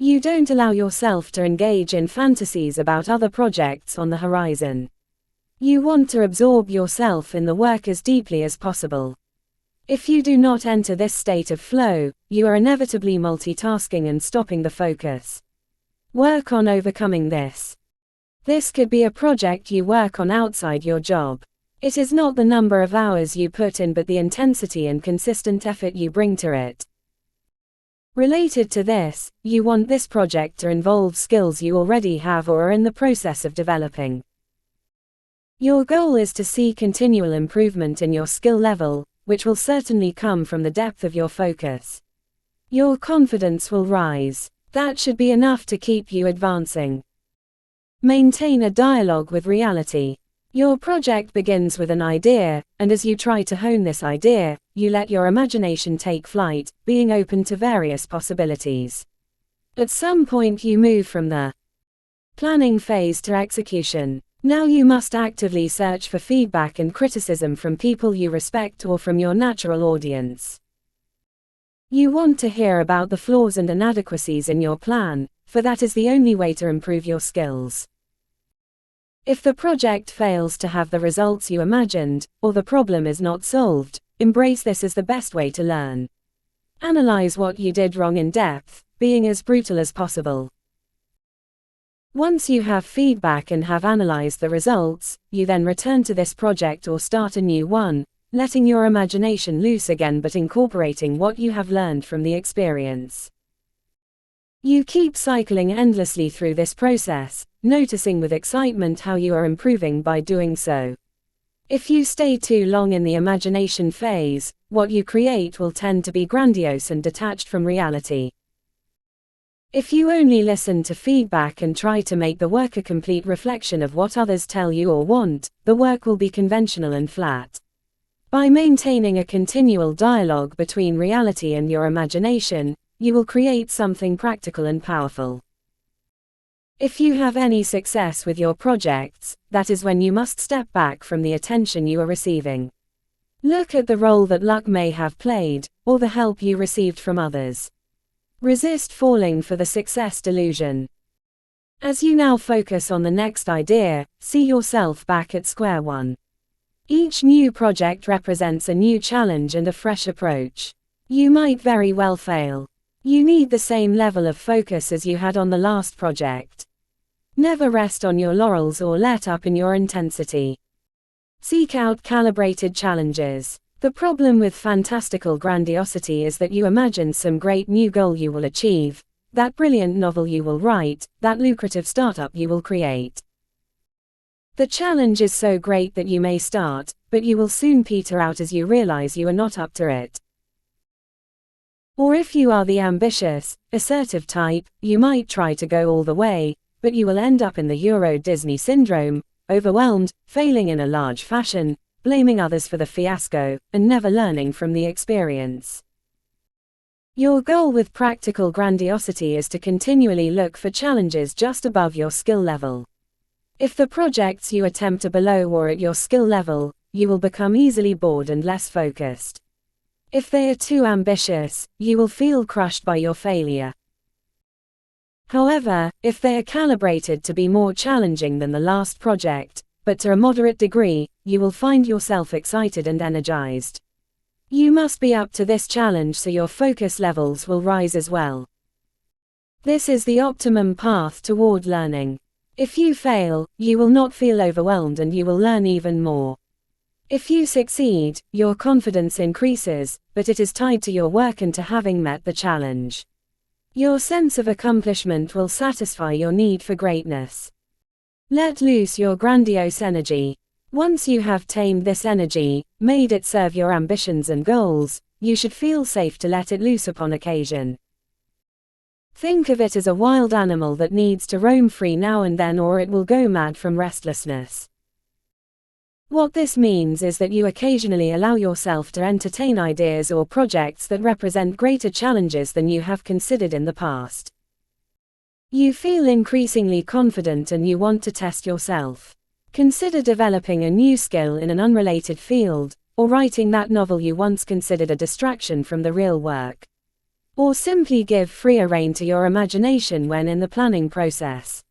You don't allow yourself to engage in fantasies about other projects on the horizon. You want to absorb yourself in the work as deeply as possible. If you do not enter this state of flow, you are inevitably multitasking and stopping the focus. Work on overcoming this. This could be a project you work on outside your job. It is not the number of hours you put in but the intensity and consistent effort you bring to it. Related to this, you want this project to involve skills you already have or are in the process of developing. Your goal is to see continual improvement in your skill level, which will certainly come from the depth of your focus. Your confidence will rise. That should be enough to keep you advancing. Maintain a dialogue with reality. Your project begins with an idea, and as you try to hone this idea, you let your imagination take flight, being open to various possibilities. At some point you move from the planning phase to execution. Now you must actively search for feedback and criticism from people you respect or from your natural audience. You want to hear about the flaws and inadequacies in your plan, for that is the only way to improve your skills. If the project fails to have the results you imagined, or the problem is not solved, embrace this as the best way to learn. Analyze what you did wrong in depth, being as brutal as possible. Once you have feedback and have analyzed the results, you then return to this project or start a new one, letting your imagination loose again but incorporating what you have learned from the experience. You keep cycling endlessly through this process, noticing with excitement how you are improving by doing so. If you stay too long in the imagination phase, what you create will tend to be grandiose and detached from reality. If you only listen to feedback and try to make the work a complete reflection of what others tell you or want, the work will be conventional and flat. By maintaining a continual dialogue between reality and your imagination, you will create something practical and powerful. If you have any success with your projects, that is when you must step back from the attention you are receiving. Look at the role that luck may have played, or the help you received from others. Resist falling for the success delusion. As you now focus on the next idea, see yourself back at square one. Each new project represents a new challenge and a fresh approach. You might very well fail. You need the same level of focus as you had on the last project. Never rest on your laurels or let up in your intensity. Seek out calibrated challenges. The problem with fantastical grandiosity is that you imagine some great new goal you will achieve, that brilliant novel you will write, that lucrative startup you will create. The challenge is so great that you may start, but you will soon peter out as you realize you are not up to it. Or if you are the ambitious, assertive type, you might try to go all the way, but you will end up in the Euro Disney syndrome, overwhelmed, failing in a large fashion, blaming others for the fiasco, and never learning from the experience. Your goal with practical grandiosity is to continually look for challenges just above your skill level. If the projects you attempt are below or at your skill level, you will become easily bored and less focused. If they are too ambitious, you will feel crushed by your failure. However, if they are calibrated to be more challenging than the last project, but to a moderate degree, you will find yourself excited and energized. You must be up to this challenge so your focus levels will rise as well. This is the optimum path toward learning. If you fail, you will not feel overwhelmed and you will learn even more. If you succeed, your confidence increases, but it is tied to your work and to having met the challenge. Your sense of accomplishment will satisfy your need for greatness. Let loose your grandiose energy. Once you have tamed this energy, made it serve your ambitions and goals, you should feel safe to let it loose upon occasion. Think of it as a wild animal that needs to roam free now and then or it will go mad from restlessness. What this means is that you occasionally allow yourself to entertain ideas or projects that represent greater challenges than you have considered in the past. You feel increasingly confident and you want to test yourself. Consider developing a new skill in an unrelated field, or writing that novel you once considered a distraction from the real work. Or simply give freer rein to your imagination when in the planning process.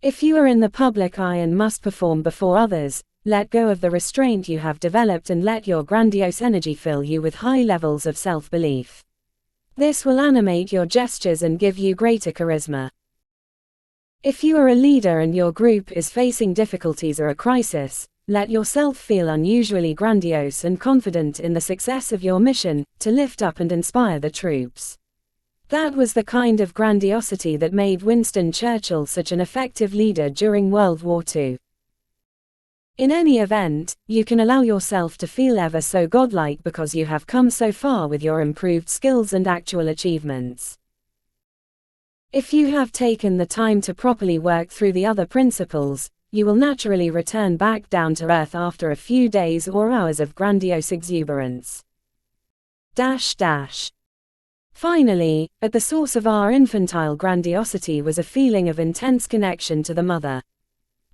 If you are in the public eye and must perform before others, let go of the restraint you have developed and let your grandiose energy fill you with high levels of self-belief. This will animate your gestures and give you greater charisma. If you are a leader and your group is facing difficulties or a crisis, let yourself feel unusually grandiose and confident in the success of your mission, to lift up and inspire the troops. That was the kind of grandiosity that made Winston Churchill such an effective leader during World War II. In any event, you can allow yourself to feel ever so godlike because you have come so far with your improved skills and actual achievements. If you have taken the time to properly work through the other principles, you will naturally return back down to earth after a few days or hours of grandiose exuberance. Finally, at the source of our infantile grandiosity was a feeling of intense connection to the mother.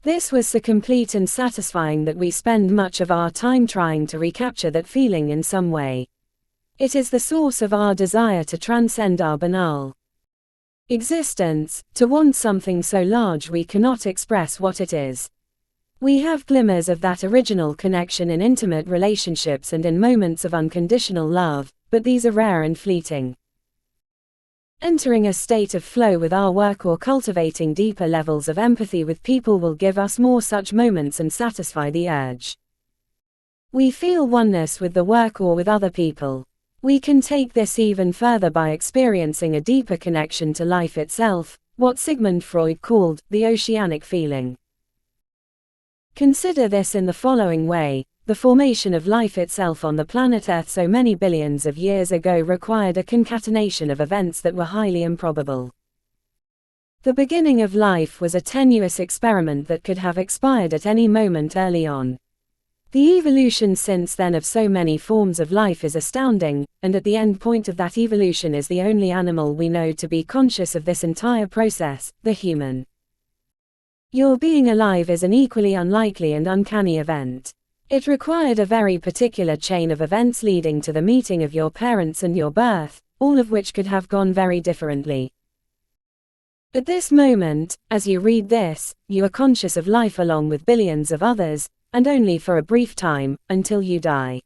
This was so complete and satisfying that we spend much of our time trying to recapture that feeling in some way. It is the source of our desire to transcend our banal existence, to want something so large we cannot express what it is. We have glimmers of that original connection in intimate relationships and in moments of unconditional love, but these are rare and fleeting. Entering a state of flow with our work or cultivating deeper levels of empathy with people will give us more such moments and satisfy the urge. We feel oneness with the work or with other people. We can take this even further by experiencing a deeper connection to life itself, what Sigmund Freud called the oceanic feeling. Consider this in the following way: the formation of life itself on the planet Earth so many billions of years ago required a concatenation of events that were highly improbable. The beginning of life was a tenuous experiment that could have expired at any moment early on. The evolution since then of so many forms of life is astounding, and at the end point of that evolution is the only animal we know to be conscious of this entire process, the human. Your being alive is an equally unlikely and uncanny event. It required a very particular chain of events leading to the meeting of your parents and your birth, all of which could have gone very differently. At this moment, as you read this, you are conscious of life along with billions of others, and only for a brief time, until you die.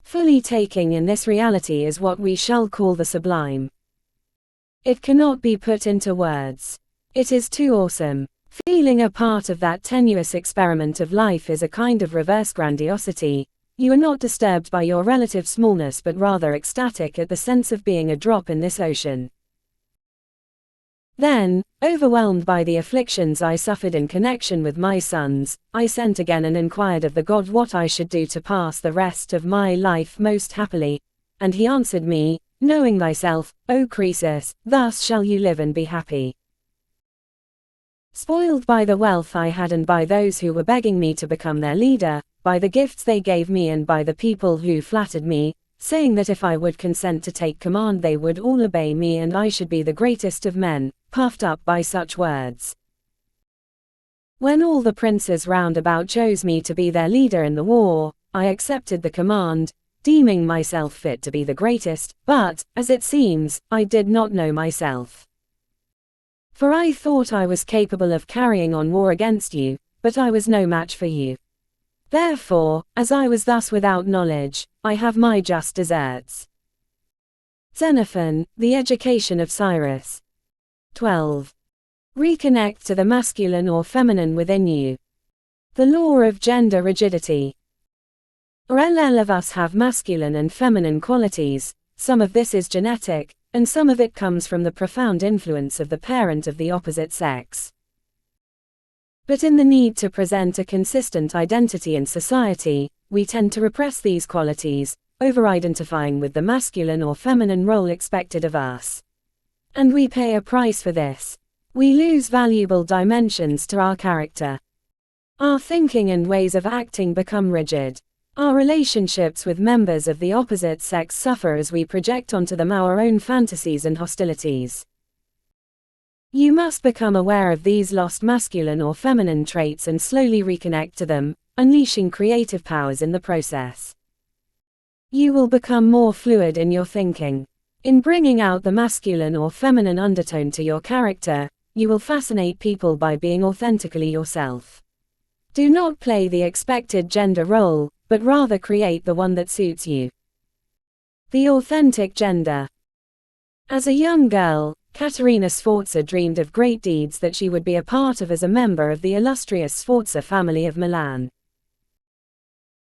Fully taking in this reality is what we shall call the sublime. It cannot be put into words. It is too awesome. Feeling a part of that tenuous experiment of life is a kind of reverse grandiosity. You are not disturbed by your relative smallness but rather ecstatic at the sense of being a drop in this ocean. Then, overwhelmed by the afflictions I suffered in connection with my sons, I sent again and inquired of the God what I should do to pass the rest of my life most happily. And he answered me, "Knowing thyself, O Croesus, thus shall you live and be happy." Spoiled by the wealth I had and by those who were begging me to become their leader, by the gifts they gave me and by the people who flattered me, saying that if I would consent to take command they would all obey me and I should be the greatest of men, puffed up by such words. When all the princes round about chose me to be their leader in the war, I accepted the command, deeming myself fit to be the greatest, but, as it seems, I did not know myself. For I thought I was capable of carrying on war against you, but I was no match for you. Therefore, as I was thus without knowledge, I have my just deserts. Xenophon, The Education of Cyrus. 12. Reconnect to the masculine or feminine within you. The law of gender rigidity. All of us have masculine and feminine qualities. Some of this is genetic, and some of it comes from the profound influence of the parent of the opposite sex. But in the need to present a consistent identity in society, we tend to repress these qualities, over-identifying with the masculine or feminine role expected of us. And we pay a price for this. We lose valuable dimensions to our character. Our thinking and ways of acting become rigid. Our relationships with members of the opposite sex suffer as we project onto them our own fantasies and hostilities. You must become aware of these lost masculine or feminine traits and slowly reconnect to them, unleashing creative powers in the process. You will become more fluid in your thinking. In bringing out the masculine or feminine undertone to your character, you will fascinate people by being authentically yourself. Do not play the expected gender role, but rather create the one that suits you. The authentic gender. As a young girl, Caterina Sforza dreamed of great deeds that she would be a part of as a member of the illustrious Sforza family of Milan.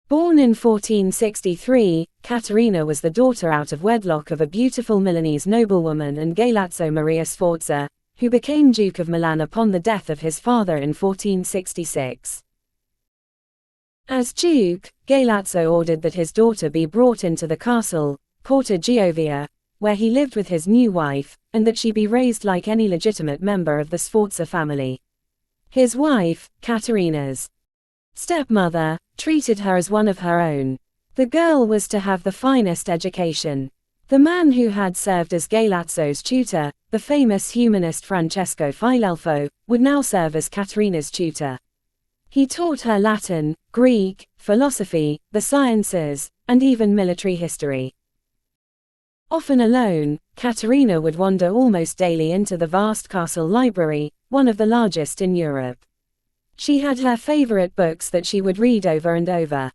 Born in 1463, Caterina was the daughter out of wedlock of a beautiful Milanese noblewoman and Galeazzo Maria Sforza, who became Duke of Milan upon the death of his father in 1466. As Duke, Galeazzo ordered that his daughter be brought into the castle, Porta Giovia, where he lived with his new wife, and that she be raised like any legitimate member of the Sforza family. His wife, Caterina's stepmother, treated her as one of her own. The girl was to have the finest education. The man who had served as Galeazzo's tutor, the famous humanist Francesco Filelfo, would now serve as Caterina's tutor. He taught her Latin, Greek, philosophy, the sciences, and even military history. Often alone, Caterina would wander almost daily into the vast castle library, one of the largest in Europe. She had her favorite books that she would read over and over.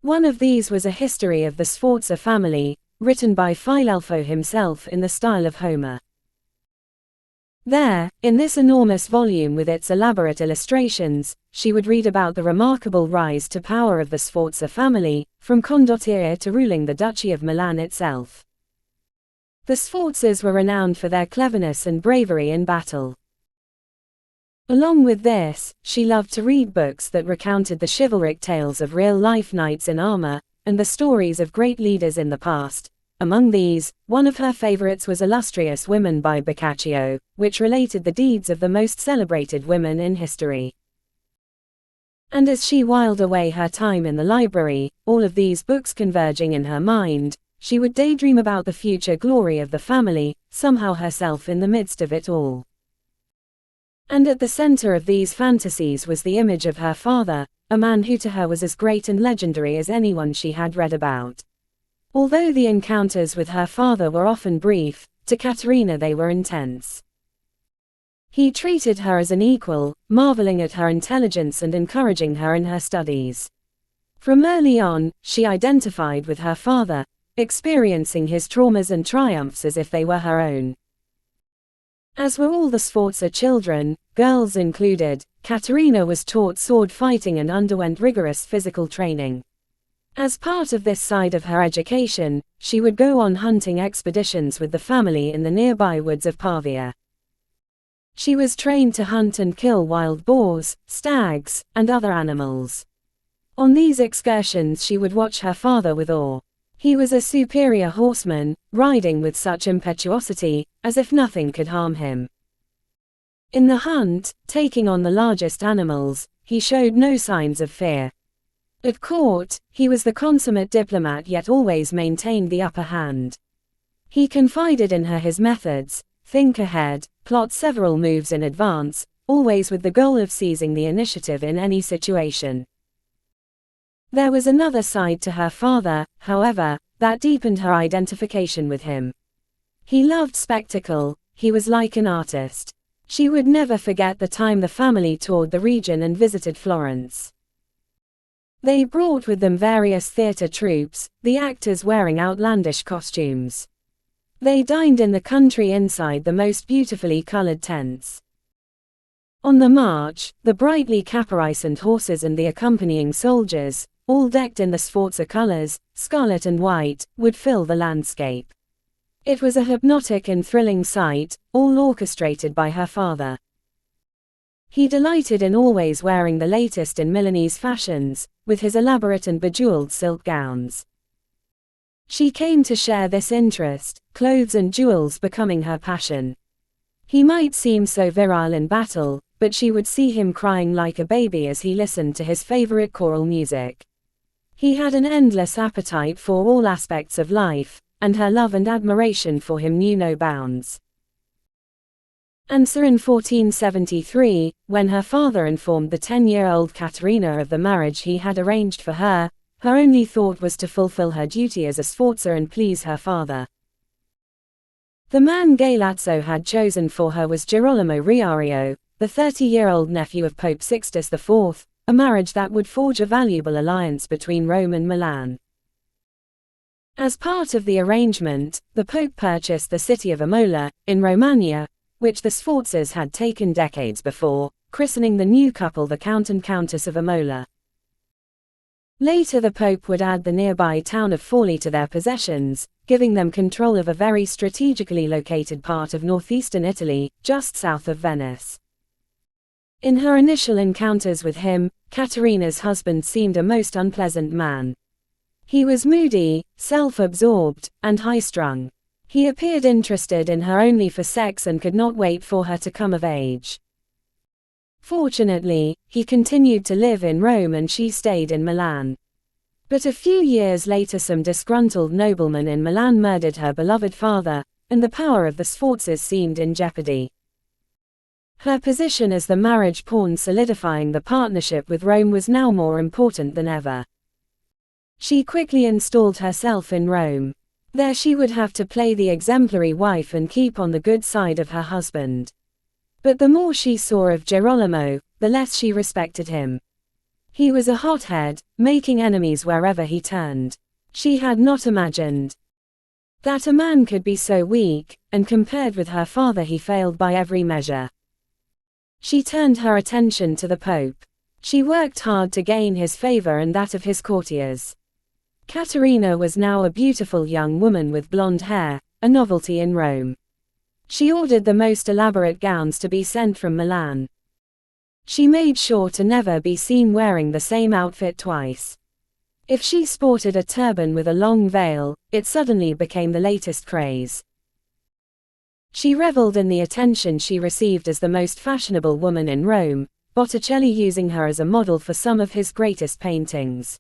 One of these was a history of the Sforza family, written by Filelfo himself in the style of Homer. There, in this enormous volume with its elaborate illustrations, she would read about the remarkable rise to power of the Sforza family, from condottiere to ruling the Duchy of Milan itself. The Sforzas were renowned for their cleverness and bravery in battle. Along with this, she loved to read books that recounted the chivalric tales of real-life knights in armor, and the stories of great leaders in the past. Among these, one of her favorites was Illustrious Women by Boccaccio, which related the deeds of the most celebrated women in history. And as she whiled away her time in the library, all of these books converging in her mind, she would daydream about the future glory of the family, somehow herself in the midst of it all. And at the center of these fantasies was the image of her father, a man who to her was as great and legendary as anyone she had read about. Although the encounters with her father were often brief, to Caterina they were intense. He treated her as an equal, marveling at her intelligence and encouraging her in her studies. From early on, she identified with her father, experiencing his traumas and triumphs as if they were her own. As were all the Sforza children, girls included, Caterina was taught sword fighting and underwent rigorous physical training. As part of this side of her education, she would go on hunting expeditions with the family in the nearby woods of Pavia. She was trained to hunt and kill wild boars, stags, and other animals. On these excursions she would watch her father with awe. He was a superior horseman, riding with such impetuosity, as if nothing could harm him. In the hunt, taking on the largest animals, he showed no signs of fear. At court, he was the consummate diplomat yet always maintained the upper hand. He confided in her his methods, think ahead, plot several moves in advance, always with the goal of seizing the initiative in any situation. There was another side to her father, however, that deepened her identification with him. He loved spectacle, he was like an artist. She would never forget the time the family toured the region and visited Florence. They brought with them various theater troupes, the actors wearing outlandish costumes. They dined in the country inside the most beautifully colored tents. On the march, the brightly caparisoned horses and the accompanying soldiers, all decked in the Sforza colors, scarlet and white, would fill the landscape. It was a hypnotic and thrilling sight, all orchestrated by her father. He delighted in always wearing the latest in Milanese fashions, with his elaborate and bejeweled silk gowns. She came to share this interest, clothes and jewels becoming her passion. He might seem so virile in battle, but she would see him crying like a baby as he listened to his favorite choral music. He had an endless appetite for all aspects of life, and her love and admiration for him knew no bounds. And so in 1473, when her father informed the 10-year-old Caterina of the marriage he had arranged for her, her only thought was to fulfill her duty as a Sforza and please her father. The man Galeazzo had chosen for her was Girolamo Riario, the 30-year-old nephew of Pope Sixtus IV, a marriage that would forge a valuable alliance between Rome and Milan. As part of the arrangement, the Pope purchased the city of Imola, in Romagna, which the Sforzas had taken decades before, christening the new couple the Count and Countess of Imola. Later the Pope would add the nearby town of Forli to their possessions, giving them control of a very strategically located part of northeastern Italy, just south of Venice. In her initial encounters with him, Caterina's husband seemed a most unpleasant man. He was moody, self-absorbed, and high-strung. He appeared interested in her only for sex and could not wait for her to come of age. Fortunately, he continued to live in Rome and she stayed in Milan. But a few years later some disgruntled nobleman in Milan murdered her beloved father, and the power of the Sforzas seemed in jeopardy. Her position as the marriage pawn solidifying the partnership with Rome was now more important than ever. She quickly installed herself in Rome. There she would have to play the exemplary wife and keep on the good side of her husband. But the more she saw of Girolamo, the less she respected him. He was a hothead, making enemies wherever he turned. She had not imagined That a man could be so weak, and compared with her father he failed by every measure. She turned her attention to the Pope. She worked hard to gain his favor and that of his courtiers. Caterina was now a beautiful young woman with blonde hair, a novelty in Rome. She ordered the most elaborate gowns to be sent from Milan. She made sure to never be seen wearing the same outfit twice. If she sported a turban with a long veil, it suddenly became the latest craze. She reveled in the attention she received as the most fashionable woman in Rome, Botticelli using her as a model for some of his greatest paintings.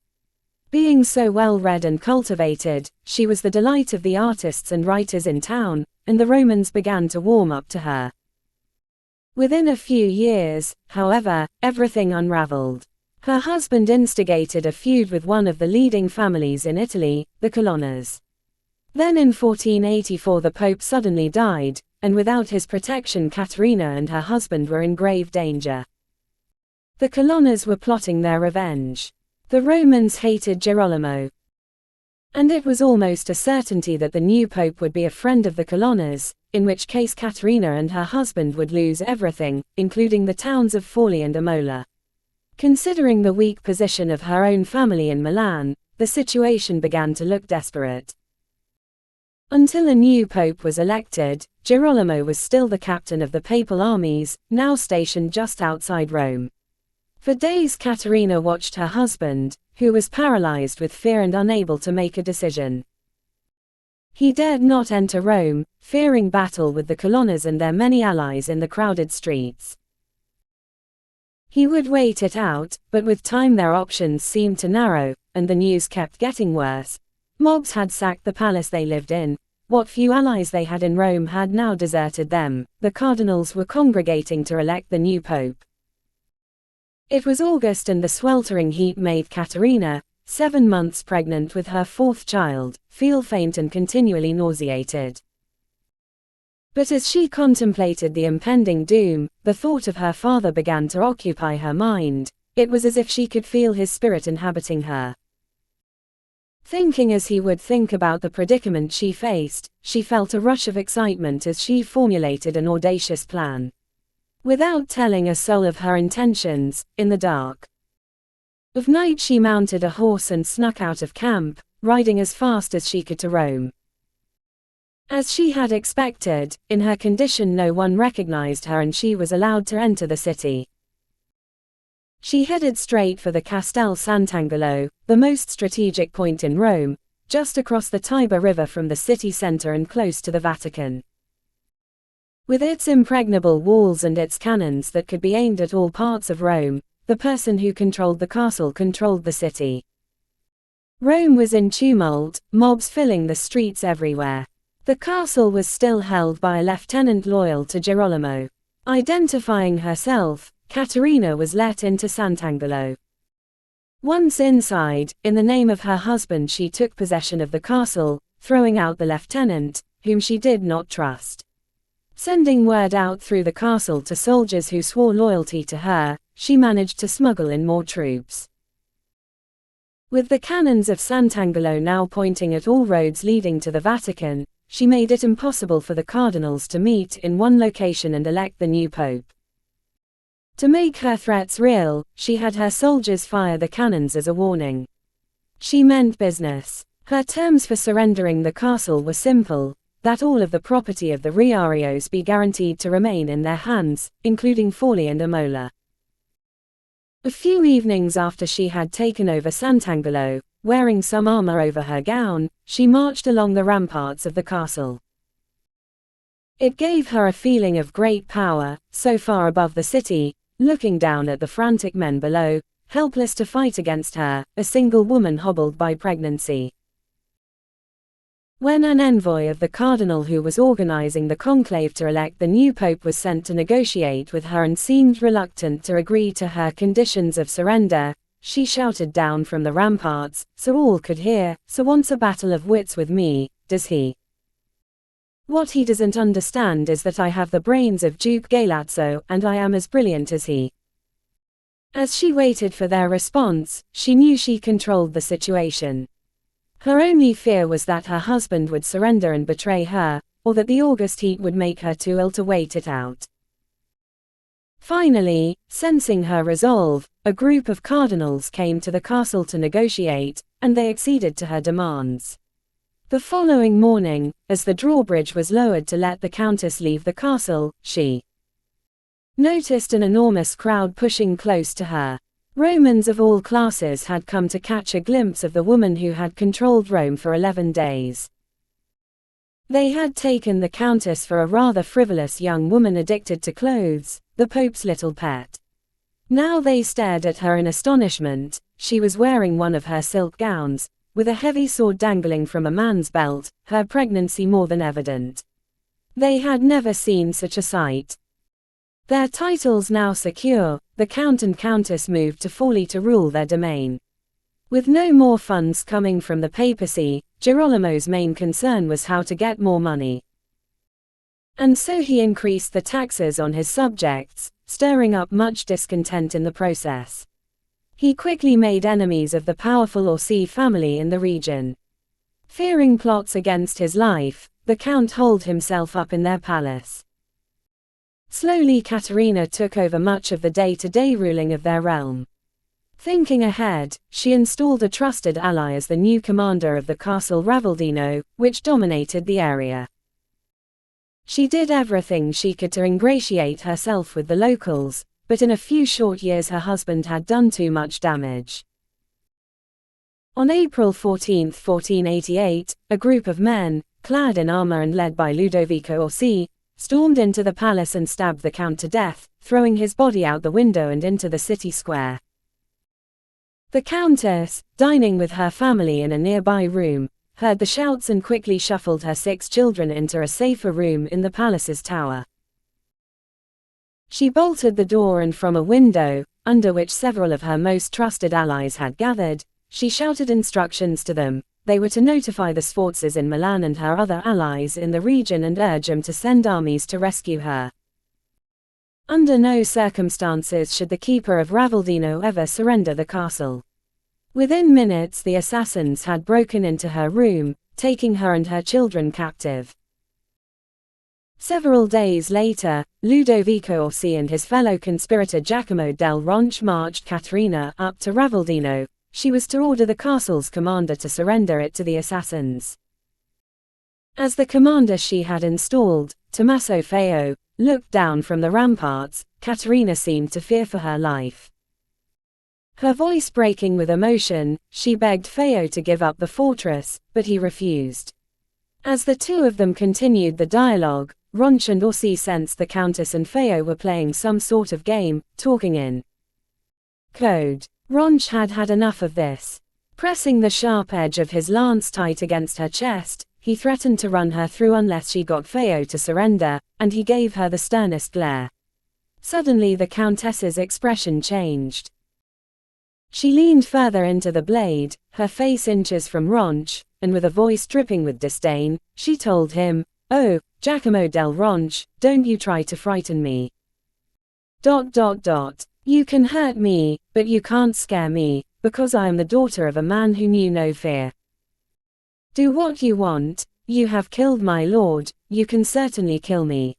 Being so well-read and cultivated, she was the delight of the artists and writers in town, and the Romans began to warm up to her. Within a few years, however, everything unraveled. Her husband instigated a feud with one of the leading families in Italy, the Colonnas. Then in 1484 the Pope suddenly died, and without his protection Caterina and her husband were in grave danger. The Colonnas were plotting their revenge. The Romans hated Girolamo. And it was almost a certainty that the new Pope would be a friend of the Colonnas, in which case Caterina and her husband would lose everything, including the towns of Forli and Imola. Considering the weak position of her own family in Milan, the situation began to look desperate. Until a new pope was elected, Girolamo was still the captain of the papal armies, now stationed just outside Rome. For days Caterina watched her husband, who was paralyzed with fear and unable to make a decision. He dared not enter Rome, fearing battle with the Colonnas and their many allies in the crowded streets. He would wait it out, but with time their options seemed to narrow, and the news kept getting worse. Mobs had sacked the palace they lived in. What few allies they had in Rome had now deserted them. The cardinals were congregating to elect the new pope. It was August and the sweltering heat made Caterina, 7 months pregnant with her 4th child, feel faint and continually nauseated. But as she contemplated the impending doom, the thought of her father began to occupy her mind. It was as if she could feel his spirit inhabiting her. Thinking as he would think about the predicament she faced, she felt a rush of excitement as she formulated an audacious plan. Without telling a soul of her intentions, in the dark of night she mounted a horse and snuck out of camp, riding as fast as she could to Rome. As she had expected, in her condition no one recognized her and she was allowed to enter the city. She headed straight for the Castel Sant'Angelo, the most strategic point in Rome, just across the Tiber River from the city center and close to the Vatican. With its impregnable walls and its cannons that could be aimed at all parts of Rome, the person who controlled the castle controlled the city. Rome was in tumult, mobs filling the streets everywhere. The castle was still held by a lieutenant loyal to Girolamo. Identifying herself, Caterina was let into Sant'Angelo. Once inside, in the name of her husband she took possession of the castle, throwing out the lieutenant, whom she did not trust. Sending word out through the castle to soldiers who swore loyalty to her, she managed to smuggle in more troops. With the cannons of Sant'Angelo now pointing at all roads leading to the Vatican, she made it impossible for the cardinals to meet in one location and elect the new pope. To make her threats real, she had her soldiers fire the cannons as a warning. She meant business. Her terms for surrendering the castle were simple, that all of the property of the Riarios be guaranteed to remain in their hands, including Forli and Imola. A few evenings after she had taken over Sant'Angelo, wearing some armor over her gown, she marched along the ramparts of the castle. It gave her a feeling of great power, so far above the city, looking down at the frantic men below, helpless to fight against her, a single woman hobbled by pregnancy. When an envoy of the cardinal who was organizing the conclave to elect the new pope was sent to negotiate with her and seemed reluctant to agree to her conditions of surrender, she shouted down from the ramparts, so all could hear, "So wants a battle of wits with me, does he? What he doesn't understand is that I have the brains of Duke Galeazzo and I am as brilliant as he." As she waited for their response, she knew she controlled the situation. Her only fear was that her husband would surrender and betray her, or that the August heat would make her too ill to wait it out. Finally, sensing her resolve, a group of cardinals came to the castle to negotiate, and they acceded to her demands. The following morning, as the drawbridge was lowered to let the countess leave the castle, she noticed an enormous crowd pushing close to her. Romans of all classes had come to catch a glimpse of the woman who had controlled Rome for 11 days. They had taken the countess for a rather frivolous young woman addicted to clothes, the Pope's little pet. Now they stared at her in astonishment. She was wearing one of her silk gowns, with a heavy sword dangling from a man's belt, her pregnancy more than evident. They had never seen such a sight. Their titles now secure, the Count and Countess moved to Forli to rule their domain. With no more funds coming from the papacy, Girolamo's main concern was how to get more money. And so he increased the taxes on his subjects, stirring up much discontent in the process. He quickly made enemies of the powerful Orsi family in the region. Fearing plots against his life, the Count holed himself up in their palace. Slowly Caterina took over much of the day-to-day ruling of their realm. Thinking ahead, she installed a trusted ally as the new commander of the castle Ravaldino, which dominated the area. She did everything she could to ingratiate herself with the locals, but in a few short years her husband had done too much damage. On April 14, 1488, a group of men, clad in armor and led by Ludovico Orsi, stormed into the palace and stabbed the Count to death, throwing his body out the window and into the city square. The Countess, dining with her family in a nearby room, heard the shouts and quickly shuffled her 6 children into a safer room in the palace's tower. She bolted the door, and from a window, under which several of her most trusted allies had gathered, she shouted instructions to them. They were to notify the Sforzas in Milan and her other allies in the region and urge them to send armies to rescue her. Under no circumstances should the keeper of Ravaldino ever surrender the castle. Within minutes the assassins had broken into her room, taking her and her children captive. Several days later, Ludovico Orsi and his fellow conspirator Giacomo del Ronch marched Caterina up to Ravaldino. She was to order the castle's commander to surrender it to the assassins. As the commander she had installed, Tommaso Feo, looked down from the ramparts, Caterina seemed to fear for her life. Her voice breaking with emotion, she begged Feo to give up the fortress, but he refused. As the two of them continued the dialogue, Ronch and Orsi sensed the Countess and Feo were playing some sort of game, talking in code. Ronch had had enough of this. Pressing the sharp edge of his lance tight against her chest, he threatened to run her through unless she got Feo to surrender, and he gave her the sternest glare. Suddenly the Countess's expression changed. She leaned further into the blade, her face inches from Ronch, and with a voice dripping with disdain, she told him, "Oh, Giacomo del Ronch, don't you try to frighten me. ... You can hurt me, but you can't scare me, because I am the daughter of a man who knew no fear. Do what you want, you have killed my lord, you can certainly kill me.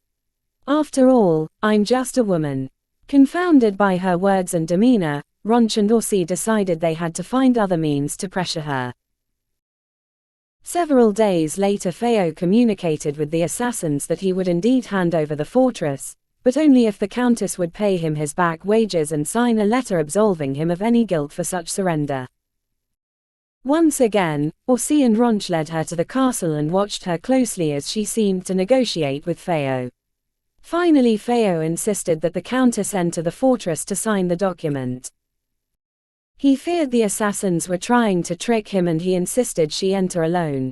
After all, I'm just a woman." Confounded by her words and demeanor, Ronch and Orsi decided they had to find other means to pressure her. Several days later Feo communicated with the assassins that he would indeed hand over the fortress, but only if the Countess would pay him his back wages and sign a letter absolving him of any guilt for such surrender. Once again, Orsi and Ronch led her to the castle and watched her closely as she seemed to negotiate with Feo. Finally Feo insisted that the Countess enter the fortress to sign the document. He feared the assassins were trying to trick him and he insisted she enter alone.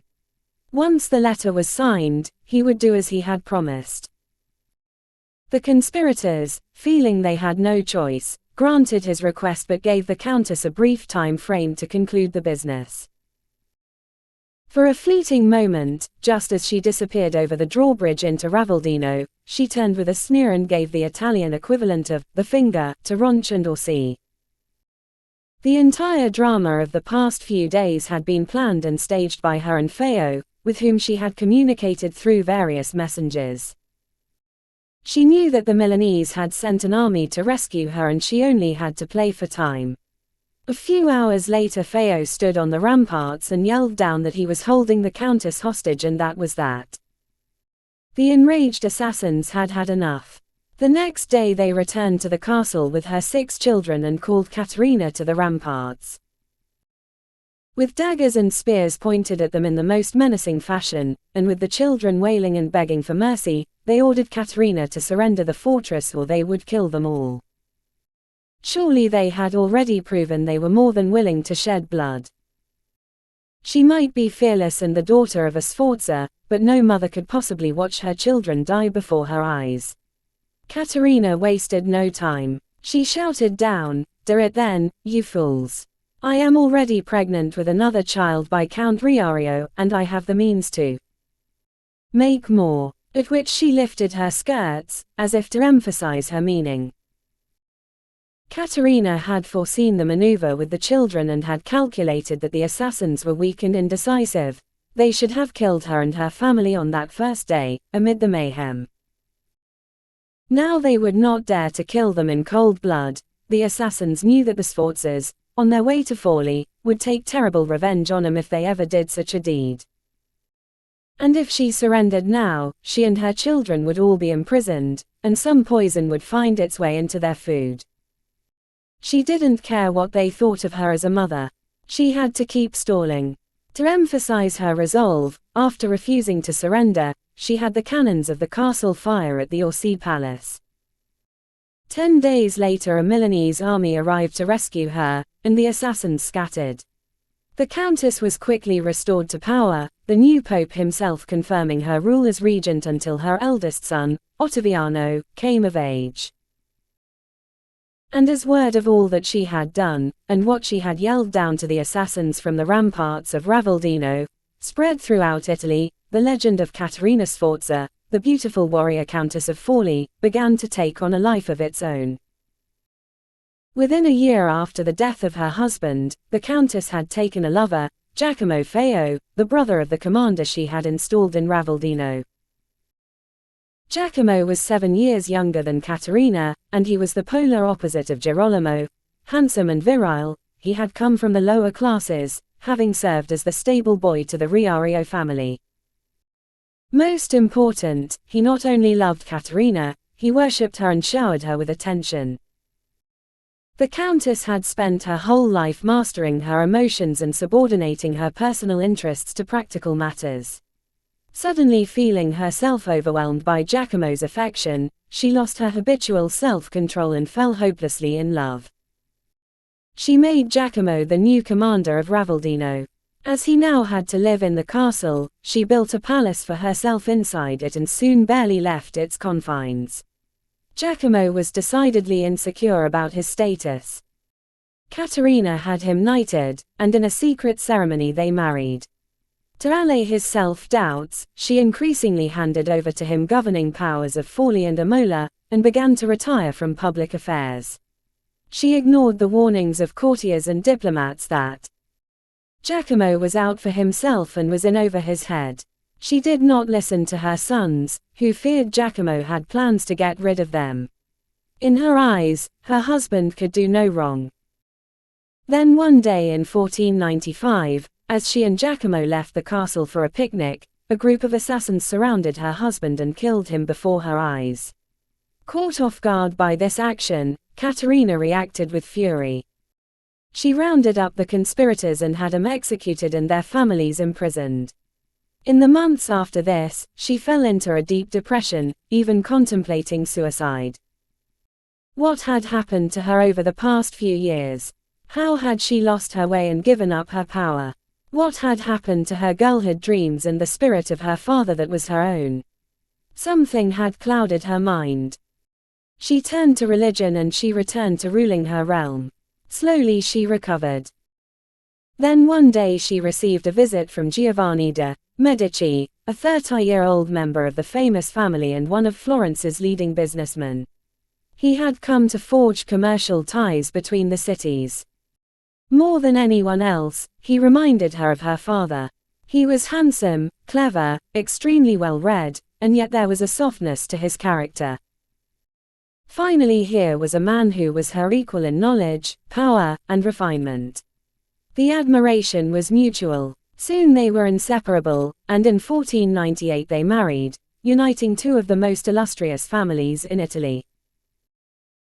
Once the letter was signed, he would do as he had promised. The conspirators, feeling they had no choice, granted his request but gave the Countess a brief time frame to conclude the business. For a fleeting moment, just as she disappeared over the drawbridge into Ravaldino, she turned with a sneer and gave the Italian equivalent of the finger to Ronch and Orsi. The entire drama of the past few days had been planned and staged by her and Feo, with whom she had communicated through various messengers. She knew that the Milanese had sent an army to rescue her and she only had to play for time. A few hours later Feo stood on the ramparts and yelled down that he was holding the Countess hostage, and that was that. The enraged assassins had had enough. The next day they returned to the castle with her 6 children and called Caterina to the ramparts. With daggers and spears pointed at them in the most menacing fashion, and with the children wailing and begging for mercy, they ordered Caterina to surrender the fortress or they would kill them all. Surely they had already proven they were more than willing to shed blood. She might be fearless and the daughter of a Sforza, but no mother could possibly watch her children die before her eyes. Caterina wasted no time. She shouted down, "Do it then, you fools! I am already pregnant with another child by Count Riario, and I have the means to make more," at which she lifted her skirts, as if to emphasize her meaning. Caterina had foreseen the maneuver with the children and had calculated that the assassins were weak and indecisive. They should have killed her and her family on that first day, amid the mayhem. Now they would not dare to kill them in cold blood. The assassins knew that the Sforzas, on their way to Forli, would take terrible revenge on them if they ever did such a deed. And if she surrendered now, she and her children would all be imprisoned, and some poison would find its way into their food. She didn't care what they thought of her as a mother. She had to keep stalling. To emphasize her resolve, after refusing to surrender, she had the cannons of the castle fire at the Orsi Palace. 10 days later a Milanese army arrived to rescue her, and the assassins scattered. The Countess was quickly restored to power, the new pope himself confirming her rule as regent until her eldest son, Ottaviano, came of age. And as word of all that she had done, and what she had yelled down to the assassins from the ramparts of Ravaldino, spread throughout Italy, the legend of Caterina Sforza, the beautiful warrior Countess of Forli, began to take on a life of its own. Within a year after the death of her husband, the Countess had taken a lover, Giacomo Feo, the brother of the commander she had installed in Ravaldino. Giacomo was 7 years younger than Caterina, and he was the polar opposite of Girolamo. Handsome and virile, he had come from the lower classes, having served as the stable boy to the Riario family. Most important, he not only loved Caterina, he worshipped her and showered her with attention. The Countess had spent her whole life mastering her emotions and subordinating her personal interests to practical matters. Suddenly feeling herself overwhelmed by Giacomo's affection, she lost her habitual self-control and fell hopelessly in love. She made Giacomo the new commander of Ravaldino. As he now had to live in the castle, she built a palace for herself inside it and soon barely left its confines. Giacomo was decidedly insecure about his status. Caterina had him knighted, and in a secret ceremony they married. To allay his self-doubts, she increasingly handed over to him governing powers of Forli and Imola, and began to retire from public affairs. She ignored the warnings of courtiers and diplomats that Giacomo was out for himself and was in over his head. She did not listen to her sons, who feared Giacomo had plans to get rid of them. In her eyes, her husband could do no wrong. Then one day in 1495, as she and Giacomo left the castle for a picnic, a group of assassins surrounded her husband and killed him before her eyes. Caught off guard by this action, Caterina reacted with fury. She rounded up the conspirators and had them executed and their families imprisoned. In the months after this, she fell into a deep depression, even contemplating suicide. What had happened to her over the past few years? How had she lost her way and given up her power? What had happened to her girlhood dreams and the spirit of her father that was her own? Something had clouded her mind. She turned to religion and she returned to ruling her realm. Slowly she recovered. Then one day she received a visit from Giovanni de' Medici, a 30-year-old member of the famous family and one of Florence's leading businessmen. He had come to forge commercial ties between the cities. More than anyone else, he reminded her of her father. He was handsome, clever, extremely well-read, and yet there was a softness to his character. Finally, here was a man who was her equal in knowledge, power, and refinement. The admiration was mutual. Soon they were inseparable, and in 1498 they married, uniting two of the most illustrious families in Italy.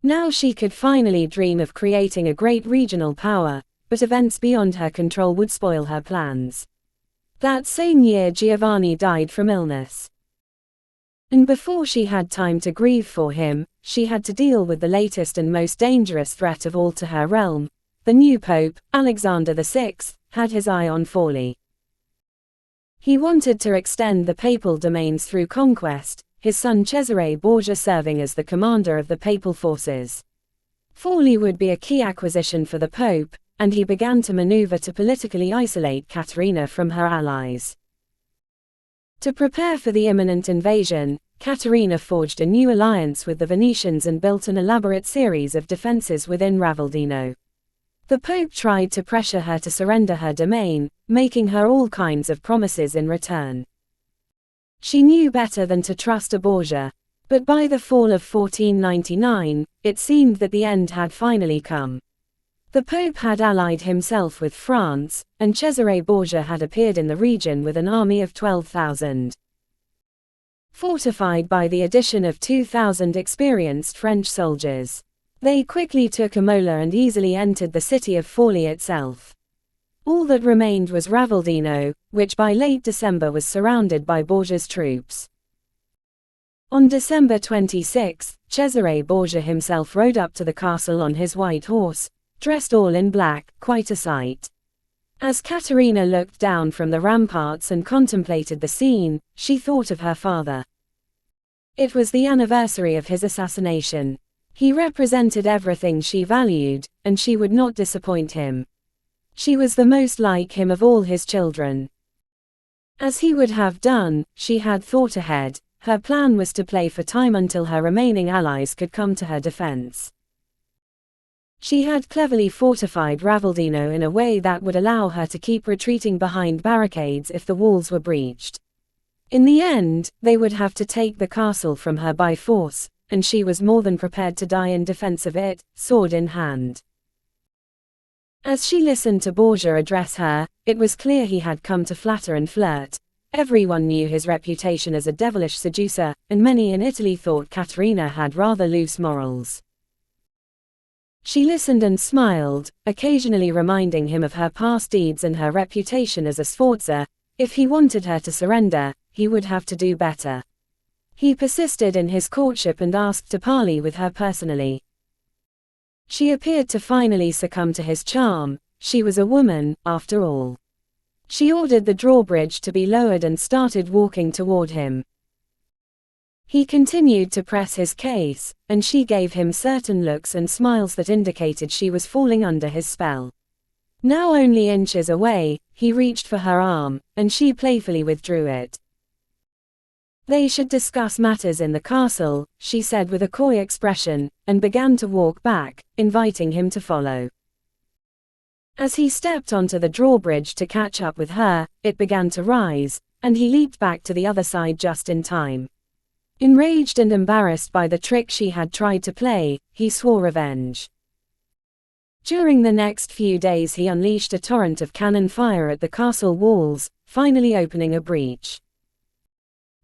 Now she could finally dream of creating a great regional power, but events beyond her control would spoil her plans. That same year Giovanni died from illness. And before she had time to grieve for him, she had to deal with the latest and most dangerous threat of all to her realm. The new Pope, Alexander VI, had his eye on Forli. He wanted to extend the papal domains through conquest, his son Cesare Borgia serving as the commander of the papal forces. Forli would be a key acquisition for the Pope, and he began to maneuver to politically isolate Caterina from her allies. To prepare for the imminent invasion, Caterina forged a new alliance with the Venetians and built an elaborate series of defenses within Ravaldino. The Pope tried to pressure her to surrender her domain, making her all kinds of promises in return. She knew better than to trust a Borgia. But by the fall of 1499, it seemed that the end had finally come. The Pope had allied himself with France, and Cesare Borgia had appeared in the region with an army of 12,000. Fortified by the addition of 2,000 experienced French soldiers, they quickly took Imola and easily entered the city of Forli itself. All that remained was Ravaldino, which by late December was surrounded by Borgia's troops. On December 26, Cesare Borgia himself rode up to the castle on his white horse, dressed all in black, quite a sight. As Caterina looked down from the ramparts and contemplated the scene, she thought of her father. It was the anniversary of his assassination. He represented everything she valued, and she would not disappoint him. She was the most like him of all his children. As he would have done, she had thought ahead. Her plan was to play for time until her remaining allies could come to her defense. She had cleverly fortified Ravaldino in a way that would allow her to keep retreating behind barricades if the walls were breached. In the end, they would have to take the castle from her by force, and she was more than prepared to die in defense of it, sword in hand. As she listened to Borgia address her, it was clear he had come to flatter and flirt. Everyone knew his reputation as a devilish seducer, and many in Italy thought Caterina had rather loose morals. She listened and smiled, occasionally reminding him of her past deeds and her reputation as a Sforza. If he wanted her to surrender, he would have to do better. He persisted in his courtship and asked to parley with her personally. She appeared to finally succumb to his charm. She was a woman, after all. She ordered the drawbridge to be lowered and started walking toward him. He continued to press his case, and she gave him certain looks and smiles that indicated she was falling under his spell. Now only inches away, he reached for her arm, and she playfully withdrew it. They should discuss matters in the castle, she said with a coy expression, and began to walk back, inviting him to follow. As he stepped onto the drawbridge to catch up with her, it began to rise, and he leaped back to the other side just in time. Enraged and embarrassed by the trick she had tried to play, he swore revenge. During the next few days he unleashed a torrent of cannon fire at the castle walls, finally opening a breach.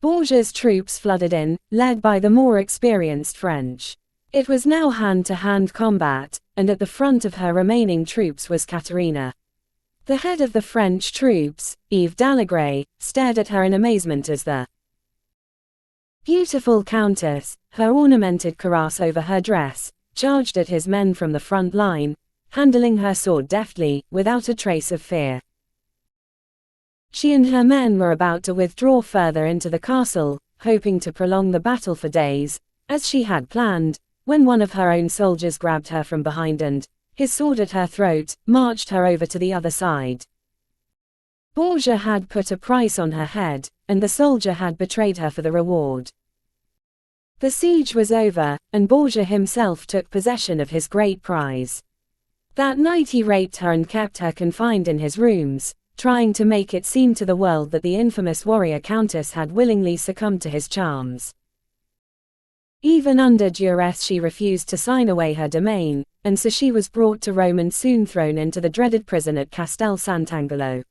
Borgia's troops flooded in, led by the more experienced French. It was now hand-to-hand combat, and at the front of her remaining troops was Caterina. The head of the French troops, Yves d'Allegre, stared at her in amazement as the beautiful countess, her ornamented cuirass over her dress, charged at his men from the front line, handling her sword deftly, without a trace of fear. She and her men were about to withdraw further into the castle, hoping to prolong the battle for days, as she had planned, when one of her own soldiers grabbed her from behind and, his sword at her throat, marched her over to the other side. Borgia had put a price on her head, and the soldier had betrayed her for the reward. The siege was over, and Borgia himself took possession of his great prize. That night he raped her and kept her confined in his rooms, trying to make it seem to the world that the infamous warrior countess had willingly succumbed to his charms. Even under duress she refused to sign away her domain, and so she was brought to Rome and soon thrown into the dreaded prison at Castel Sant'Angelo.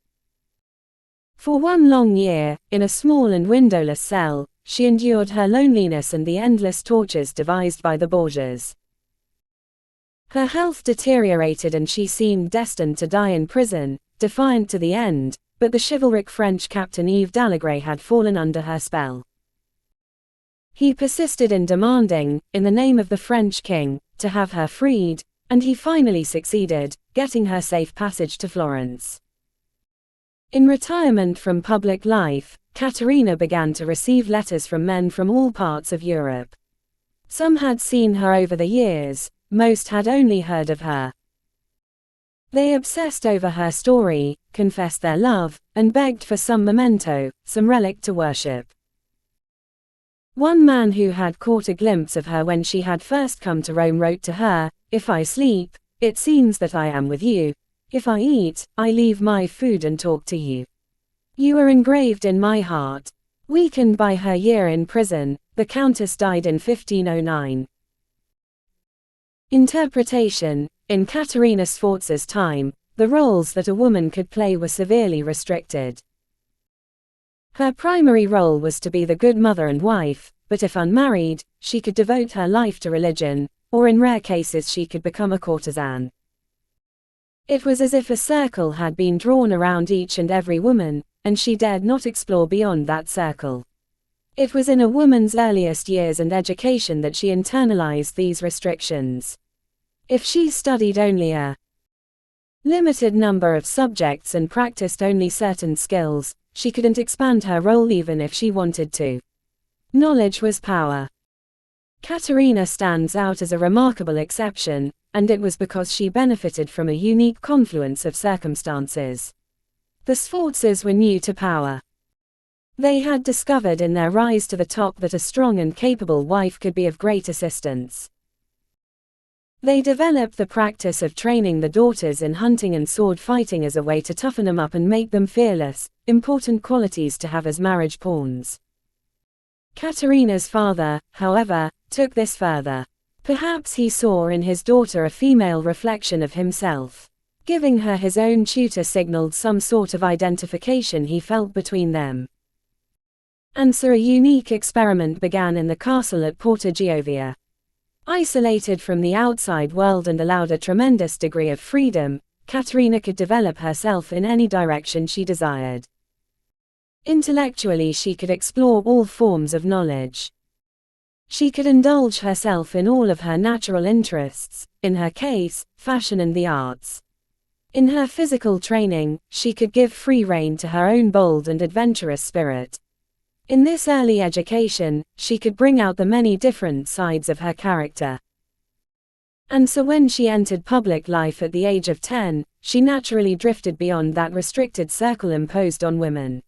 For 1 long year, in a small and windowless cell, she endured her loneliness and the endless tortures devised by the Borgias. Her health deteriorated and she seemed destined to die in prison, defiant to the end, but the chivalric French captain Yves d'Allegre had fallen under her spell. He persisted in demanding, in the name of the French king, to have her freed, and he finally succeeded, getting her safe passage to Florence. In retirement from public life, Caterina began to receive letters from men from all parts of Europe. Some had seen her over the years, most had only heard of her. They obsessed over her story, confessed their love, and begged for some memento, some relic to worship. One man who had caught a glimpse of her when she had first come to Rome wrote to her, "If I sleep, it seems that I am with you. If I eat, I leave my food and talk to you. You are engraved in my heart." Weakened by her year in prison, the Countess died in 1509. Interpretation. In Caterina Sforza's time, the roles that a woman could play were severely restricted. Her primary role was to be the good mother and wife, but if unmarried, she could devote her life to religion, or in rare cases she could become a courtesan. It was as if a circle had been drawn around each and every woman, and she dared not explore beyond that circle. It was in a woman's earliest years and education that she internalized these restrictions. If she studied only a limited number of subjects and practiced only certain skills, she couldn't expand her role even if she wanted to. Knowledge was power. Caterina stands out as a remarkable exception, and it was because she benefited from a unique confluence of circumstances. The Sforzas were new to power. They had discovered in their rise to the top that a strong and capable wife could be of great assistance. They developed the practice of training the daughters in hunting and sword fighting as a way to toughen them up and make them fearless, important qualities to have as marriage pawns. Caterina's father, however, took this further. Perhaps he saw in his daughter a female reflection of himself. Giving her his own tutor signaled some sort of identification he felt between them. And so a unique experiment began in the castle at Porta Giovia. Isolated from the outside world and allowed a tremendous degree of freedom, Caterina could develop herself in any direction she desired. Intellectually she could explore all forms of knowledge. She could indulge herself in all of her natural interests, in her case, fashion and the arts. In her physical training, she could give free rein to her own bold and adventurous spirit. In this early education, she could bring out the many different sides of her character. And so when she entered public life at the age of 10, she naturally drifted beyond that restricted circle imposed on women.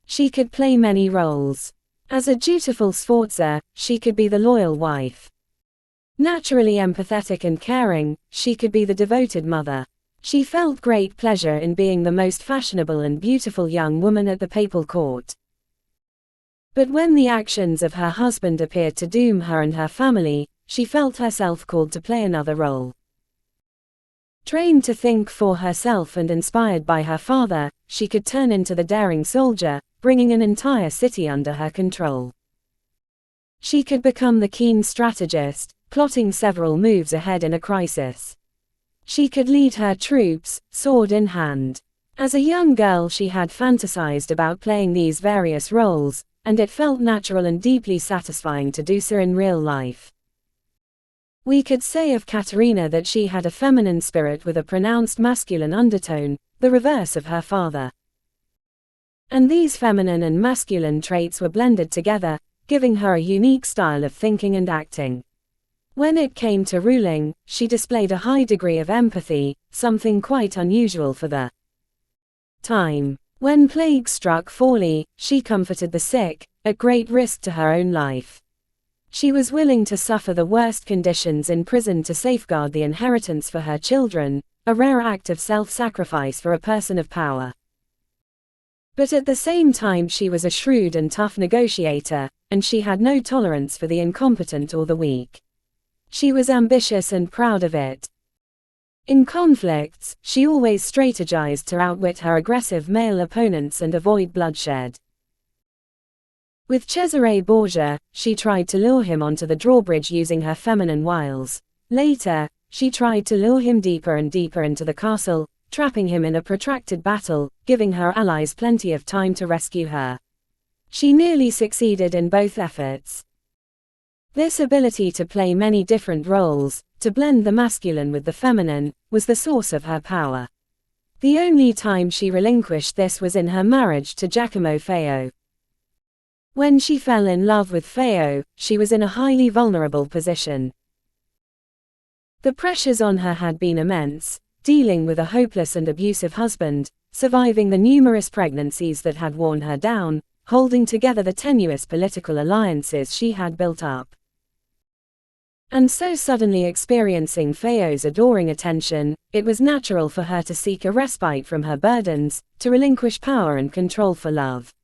She could play many roles. As a dutiful Sforza, she could be the loyal wife. Naturally empathetic and caring, she could be the devoted mother. She felt great pleasure in being the most fashionable and beautiful young woman at the papal court. But when the actions of her husband appeared to doom her and her family, she felt herself called to play another role. Trained to think for herself and inspired by her father, she could turn into the daring soldier, bringing an entire city under her control. She could become the keen strategist, plotting several moves ahead in a crisis. She could lead her troops, sword in hand. As a young girl she had fantasized about playing these various roles, and it felt natural and deeply satisfying to do so in real life. We could say of Caterina that she had a feminine spirit with a pronounced masculine undertone, the reverse of her father. And these feminine and masculine traits were blended together, giving her a unique style of thinking and acting. When it came to ruling, she displayed a high degree of empathy, something quite unusual for the time. When plague struck Forli, she comforted the sick, at great risk to her own life. She was willing to suffer the worst conditions in prison to safeguard the inheritance for her children, a rare act of self-sacrifice for a person of power. But at the same time she was a shrewd and tough negotiator, and she had no tolerance for the incompetent or the weak. She was ambitious and proud of it. In conflicts, she always strategized to outwit her aggressive male opponents and avoid bloodshed. With Cesare Borgia, she tried to lure him onto the drawbridge using her feminine wiles. Later, she tried to lure him deeper and deeper into the castle, trapping him in a protracted battle, giving her allies plenty of time to rescue her. She nearly succeeded in both efforts. This ability to play many different roles, to blend the masculine with the feminine, was the source of her power. The only time she relinquished this was in her marriage to Giacomo Feo. When she fell in love with Feo, she was in a highly vulnerable position. The pressures on her had been immense, dealing with a hopeless and abusive husband, surviving the numerous pregnancies that had worn her down, holding together the tenuous political alliances she had built up. And so suddenly experiencing Feo's adoring attention, it was natural for her to seek a respite from her burdens, to relinquish power and control for love.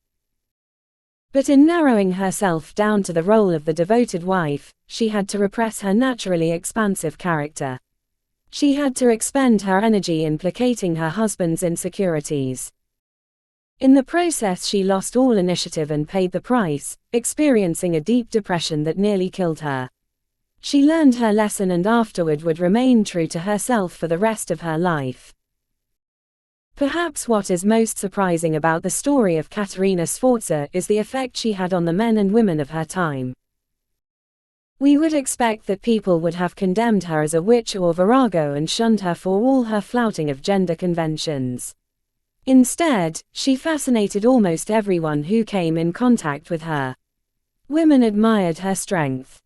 But in narrowing herself down to the role of the devoted wife, she had to repress her naturally expansive character. She had to expend her energy in placating her husband's insecurities. In the process she lost all initiative and paid the price, experiencing a deep depression that nearly killed her. She learned her lesson and afterward would remain true to herself for the rest of her life. Perhaps what is most surprising about the story of Caterina Sforza is the effect she had on the men and women of her time. We would expect that people would have condemned her as a witch or virago and shunned her for all her flouting of gender conventions. Instead, she fascinated almost everyone who came in contact with her. Women admired her strength.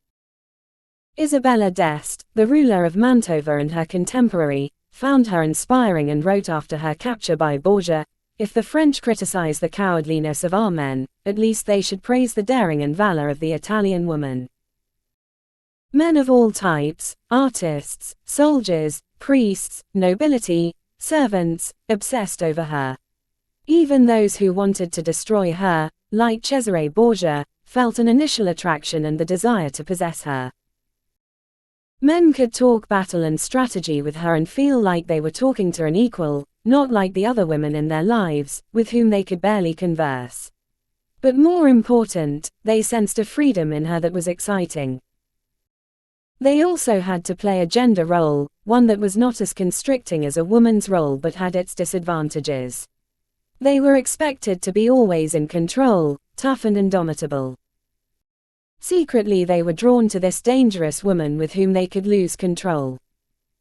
Isabella d'Este, the ruler of Mantova and her contemporary, found her inspiring and wrote after her capture by Borgia, "If the French criticize the cowardliness of our men, at least they should praise the daring and valor of the Italian woman." Men of all types, artists, soldiers, priests, nobility, servants, obsessed over her. Even those who wanted to destroy her, like Cesare Borgia, felt an initial attraction and the desire to possess her. Men could talk battle and strategy with her and feel like they were talking to an equal, not like the other women in their lives, with whom they could barely converse. But more important, they sensed a freedom in her that was exciting. They also had to play a gender role, one that was not as constricting as a woman's role but had its disadvantages. They were expected to be always in control, tough and indomitable. Secretly they were drawn to this dangerous woman with whom they could lose control.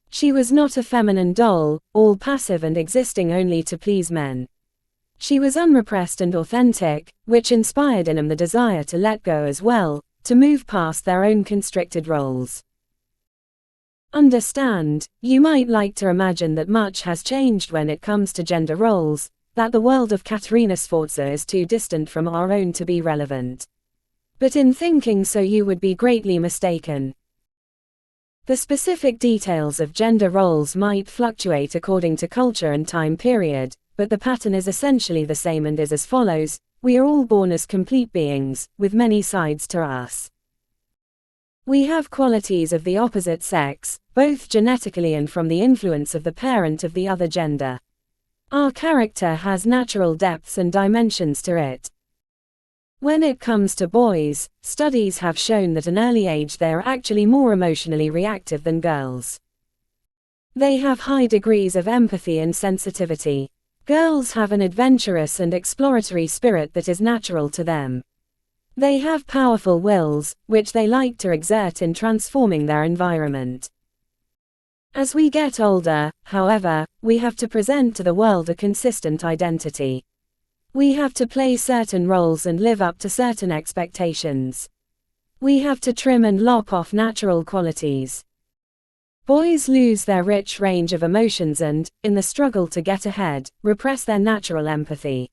She was not a feminine doll, all passive and existing only to please men. She was unrepressed and authentic, which inspired in them the desire to let go as well, to move past their own constricted roles. Understand, you might like to imagine that much has changed when it comes to gender roles, that the world of Caterina Sforza is too distant from our own to be relevant. But in thinking so you would be greatly mistaken. The specific details of gender roles might fluctuate according to culture and time period, but the pattern is essentially the same and is as follows: we are all born as complete beings, with many sides to us. We have qualities of the opposite sex, both genetically and from the influence of the parent of the other gender. Our character has natural depths and dimensions to it. When it comes to boys, studies have shown that at an early age they are actually more emotionally reactive than girls. They have high degrees of empathy and sensitivity. Girls have an adventurous and exploratory spirit that is natural to them. They have powerful wills, which they like to exert in transforming their environment. As we get older, however, we have to present to the world a consistent identity. We have to play certain roles and live up to certain expectations. We have to trim and lop off natural qualities. Boys lose their rich range of emotions and, in the struggle to get ahead, repress their natural empathy.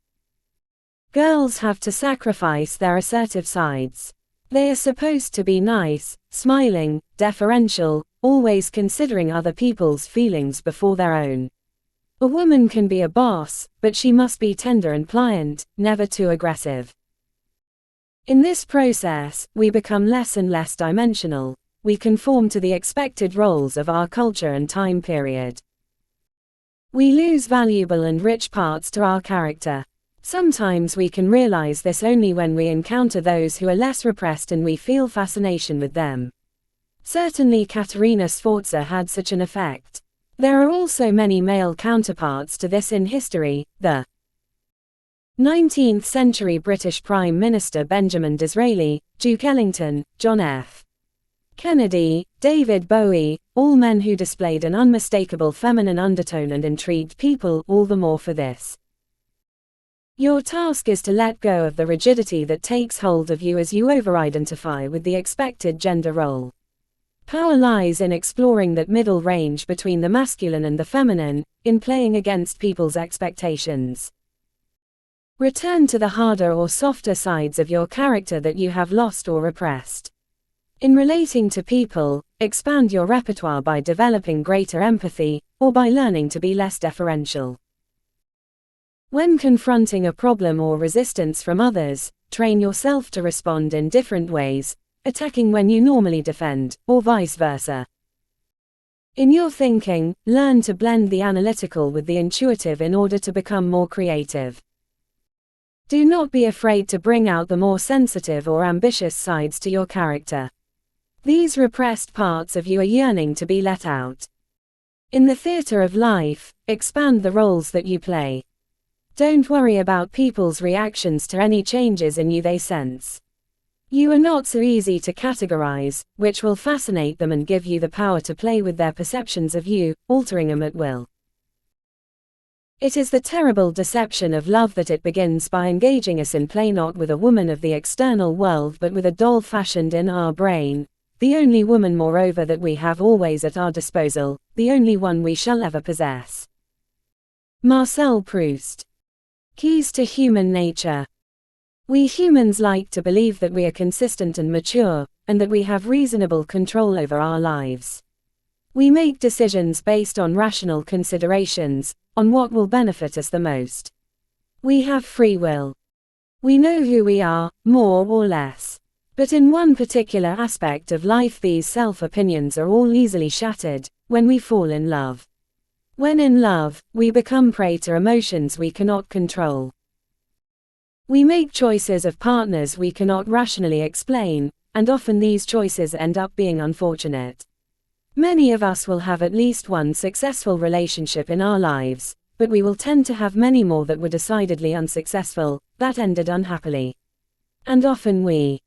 Girls have to sacrifice their assertive sides. They are supposed to be nice, smiling, deferential, always considering other people's feelings before their own. A woman can be a boss, but she must be tender and pliant, never too aggressive. In this process, we become less and less dimensional. We conform to the expected roles of our culture and time period. We lose valuable and rich parts to our character. Sometimes we can realize this only when we encounter those who are less repressed and we feel fascination with them. Certainly Katerina Sforza had such an effect. There are also many male counterparts to this in history. The 19th century British Prime Minister Benjamin Disraeli, Duke Ellington, John F. Kennedy, David Bowie, all men who displayed an unmistakable feminine undertone and intrigued people all the more for this. Your task is to let go of the rigidity that takes hold of you as you over-identify with the expected gender role. Power lies in exploring that middle range between the masculine and the feminine, in playing against people's expectations. Return to the harder or softer sides of your character that you have lost or repressed. In relating to people, expand your repertoire by developing greater empathy, or by learning to be less deferential. When confronting a problem or resistance from others, train yourself to respond in different ways, attacking when you normally defend, or vice versa. In your thinking, learn to blend the analytical with the intuitive in order to become more creative. Do not be afraid to bring out the more sensitive or ambitious sides to your character. These repressed parts of you are yearning to be let out. In the theater of life, expand the roles that you play. Don't worry about people's reactions to any changes in you they sense. You are not so easy to categorize, which will fascinate them and give you the power to play with their perceptions of you, altering them at will. It is the terrible deception of love that it begins by engaging us in play not with a woman of the external world but with a doll fashioned in our brain, the only woman moreover that we have always at our disposal, the only one we shall ever possess. Marcel Proust. Keys to Human Nature. We humans like to believe that we are consistent and mature, and that we have reasonable control over our lives. We make decisions based on rational considerations, on what will benefit us the most. We have free will. We know who we are, more or less. But in one particular aspect of life these self-opinions are all easily shattered, when we fall in love. When in love, we become prey to emotions we cannot control. We make choices of partners we cannot rationally explain, and often these choices end up being unfortunate. Many of us will have at least one successful relationship in our lives, but we will tend to have many more that were decidedly unsuccessful, that ended unhappily. And often we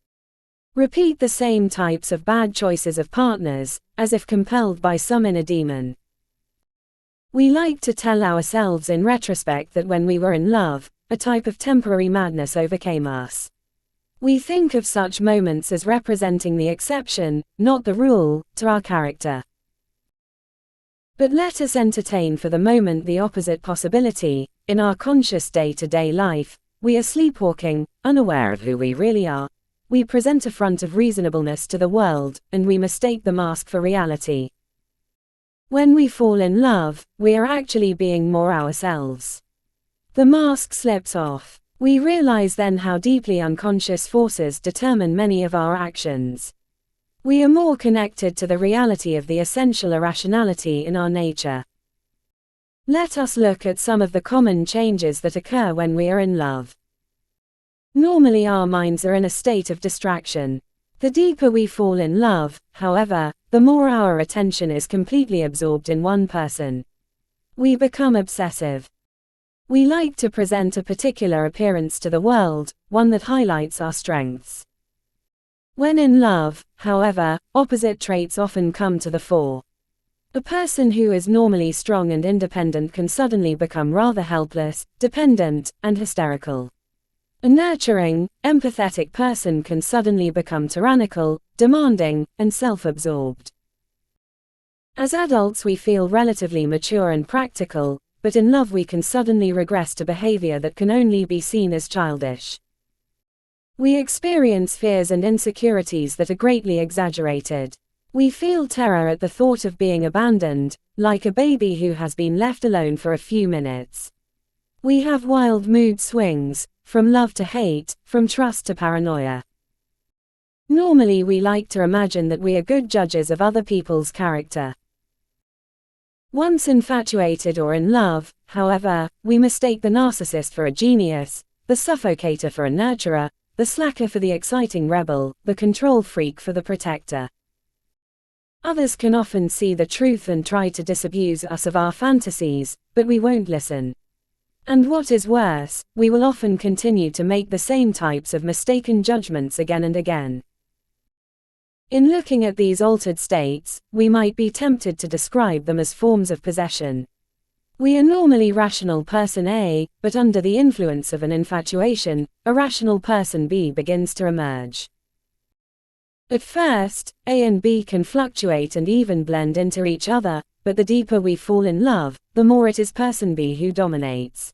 repeat the same types of bad choices of partners, as if compelled by some inner demon. We like to tell ourselves in retrospect that when we were in love, a type of temporary madness overcame us. We think of such moments as representing the exception, not the rule, to our character. But let us entertain for the moment the opposite possibility. In our conscious day-to-day life, we are sleepwalking, unaware of who we really are. We present a front of reasonableness to the world, and we mistake the mask for reality. When we fall in love, we are actually being more ourselves. The mask slips off. We realize then how deeply unconscious forces determine many of our actions. We are more connected to the reality of the essential irrationality in our nature. Let us look at some of the common changes that occur when we are in love. Normally our minds are in a state of distraction. The deeper we fall in love, however, the more our attention is completely absorbed in one person. We become obsessive. We like to present a particular appearance to the world, one that highlights our strengths. When in love, however, opposite traits often come to the fore. A person who is normally strong and independent can suddenly become rather helpless, dependent, and hysterical. A nurturing, empathetic person can suddenly become tyrannical, demanding, and self-absorbed. As adults we feel relatively mature and practical, but in love we can suddenly regress to behavior that can only be seen as childish. We experience fears and insecurities that are greatly exaggerated. We feel terror at the thought of being abandoned, like a baby who has been left alone for a few minutes. We have wild mood swings, from love to hate, from trust to paranoia. Normally we like to imagine that we are good judges of other people's character. Once infatuated or in love, however, we mistake the narcissist for a genius, the suffocator for a nurturer, the slacker for the exciting rebel, the control freak for the protector. Others can often see the truth and try to disabuse us of our fantasies, but we won't listen. And what is worse, we will often continue to make the same types of mistaken judgments again and again. In looking at these altered states, we might be tempted to describe them as forms of possession. We are normally rational person A, but under the influence of an infatuation, irrational person B begins to emerge. At first, A and B can fluctuate and even blend into each other, but the deeper we fall in love, the more it is person B who dominates.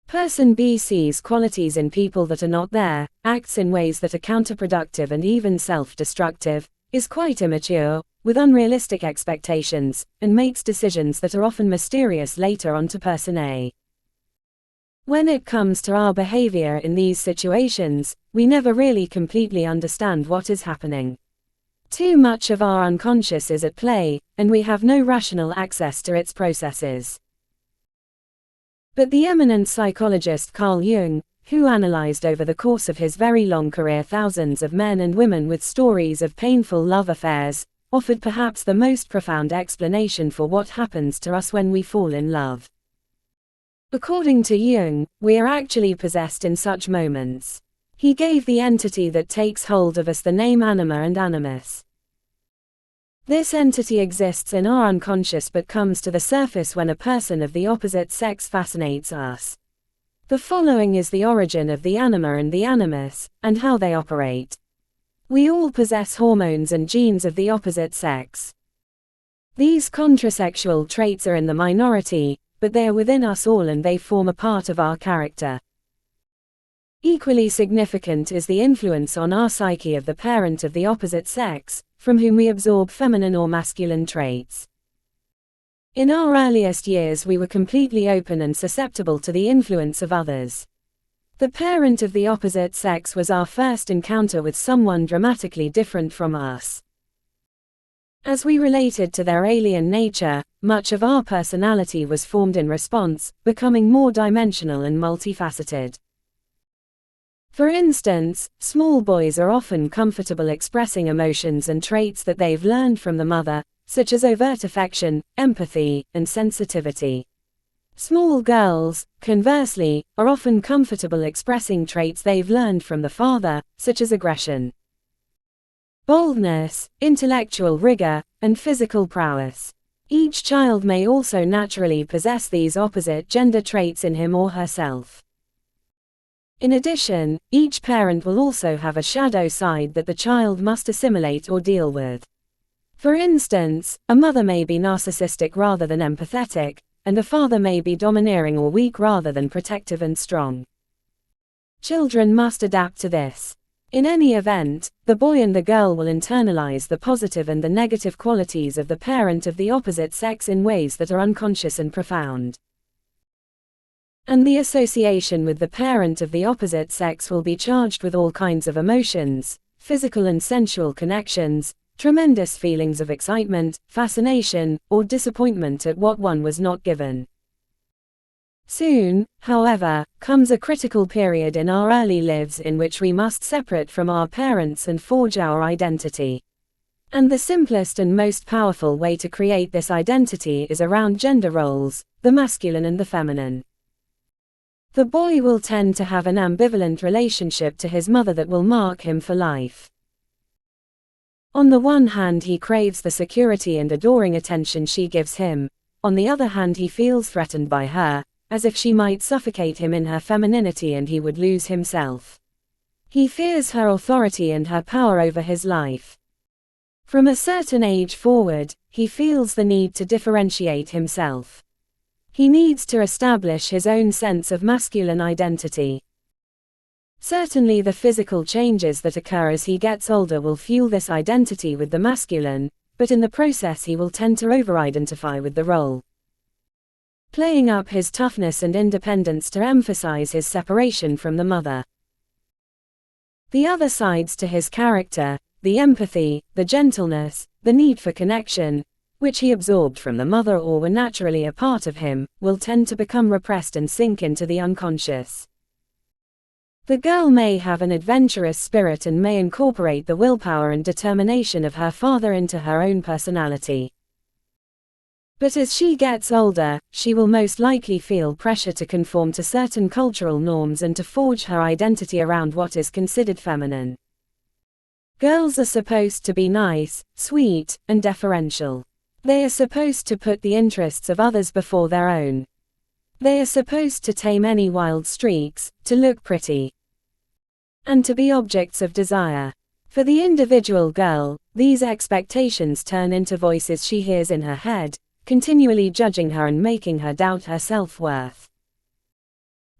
Person B sees qualities in people that are not there, acts in ways that are counterproductive and even self-destructive, is quite immature, with unrealistic expectations, and makes decisions that are often mysterious later on to person A. When it comes to our behavior in these situations, we never really completely understand what is happening. Too much of our unconscious is at play, and we have no rational access to its processes. But the eminent psychologist Carl Jung, who analyzed over the course of his very long career thousands of men and women with stories of painful love affairs, offered perhaps the most profound explanation for what happens to us when we fall in love. According to Jung, we are actually possessed in such moments. He gave the entity that takes hold of us the name anima and animus. This entity exists in our unconscious but comes to the surface when a person of the opposite sex fascinates us. The following is the origin of the anima and the animus, and how they operate. We all possess hormones and genes of the opposite sex. These contrasexual traits are in the minority, but they are within us all and they form a part of our character. Equally significant is the influence on our psyche of the parent of the opposite sex, from whom we absorb feminine or masculine traits. In our earliest years we were completely open and susceptible to the influence of others. The parent of the opposite sex was our first encounter with someone dramatically different from us. As we related to their alien nature, much of our personality was formed in response, becoming more dimensional and multifaceted. For instance, small boys are often comfortable expressing emotions and traits that they've learned from the mother, such as overt affection, empathy, and sensitivity. Small girls, conversely, are often comfortable expressing traits they've learned from the father, such as aggression, boldness, intellectual rigor, and physical prowess. Each child may also naturally possess these opposite gender traits in him or herself. In addition, each parent will also have a shadow side that the child must assimilate or deal with. For instance, a mother may be narcissistic rather than empathetic, and a father may be domineering or weak rather than protective and strong. Children must adapt to this. In any event, the boy and the girl will internalize the positive and the negative qualities of the parent of the opposite sex in ways that are unconscious and profound. And the association with the parent of the opposite sex will be charged with all kinds of emotions, physical and sensual connections, tremendous feelings of excitement, fascination, or disappointment at what one was not given. Soon, however, comes a critical period in our early lives in which we must separate from our parents and forge our identity. And the simplest and most powerful way to create this identity is around gender roles, the masculine and the feminine. The boy will tend to have an ambivalent relationship to his mother that will mark him for life. On the one hand, he craves the security and adoring attention she gives him. On the other hand, he feels threatened by her, as if she might suffocate him in her femininity and he would lose himself. He fears her authority and her power over his life. From a certain age forward, he feels the need to differentiate himself. He needs to establish his own sense of masculine identity. Certainly the physical changes that occur as he gets older will fuel this identity with the masculine, but in the process he will tend to over-identify with the role, playing up his toughness and independence to emphasize his separation from the mother. The other sides to his character, the empathy, the gentleness, the need for connection, which he absorbed from the mother or were naturally a part of him, will tend to become repressed and sink into the unconscious. The girl may have an adventurous spirit and may incorporate the willpower and determination of her father into her own personality. But as she gets older, she will most likely feel pressure to conform to certain cultural norms and to forge her identity around what is considered feminine. Girls are supposed to be nice, sweet, and deferential. They are supposed to put the interests of others before their own. They are supposed to tame any wild streaks, to look pretty, and to be objects of desire. For the individual girl, these expectations turn into voices she hears in her head, continually judging her and making her doubt her self-worth.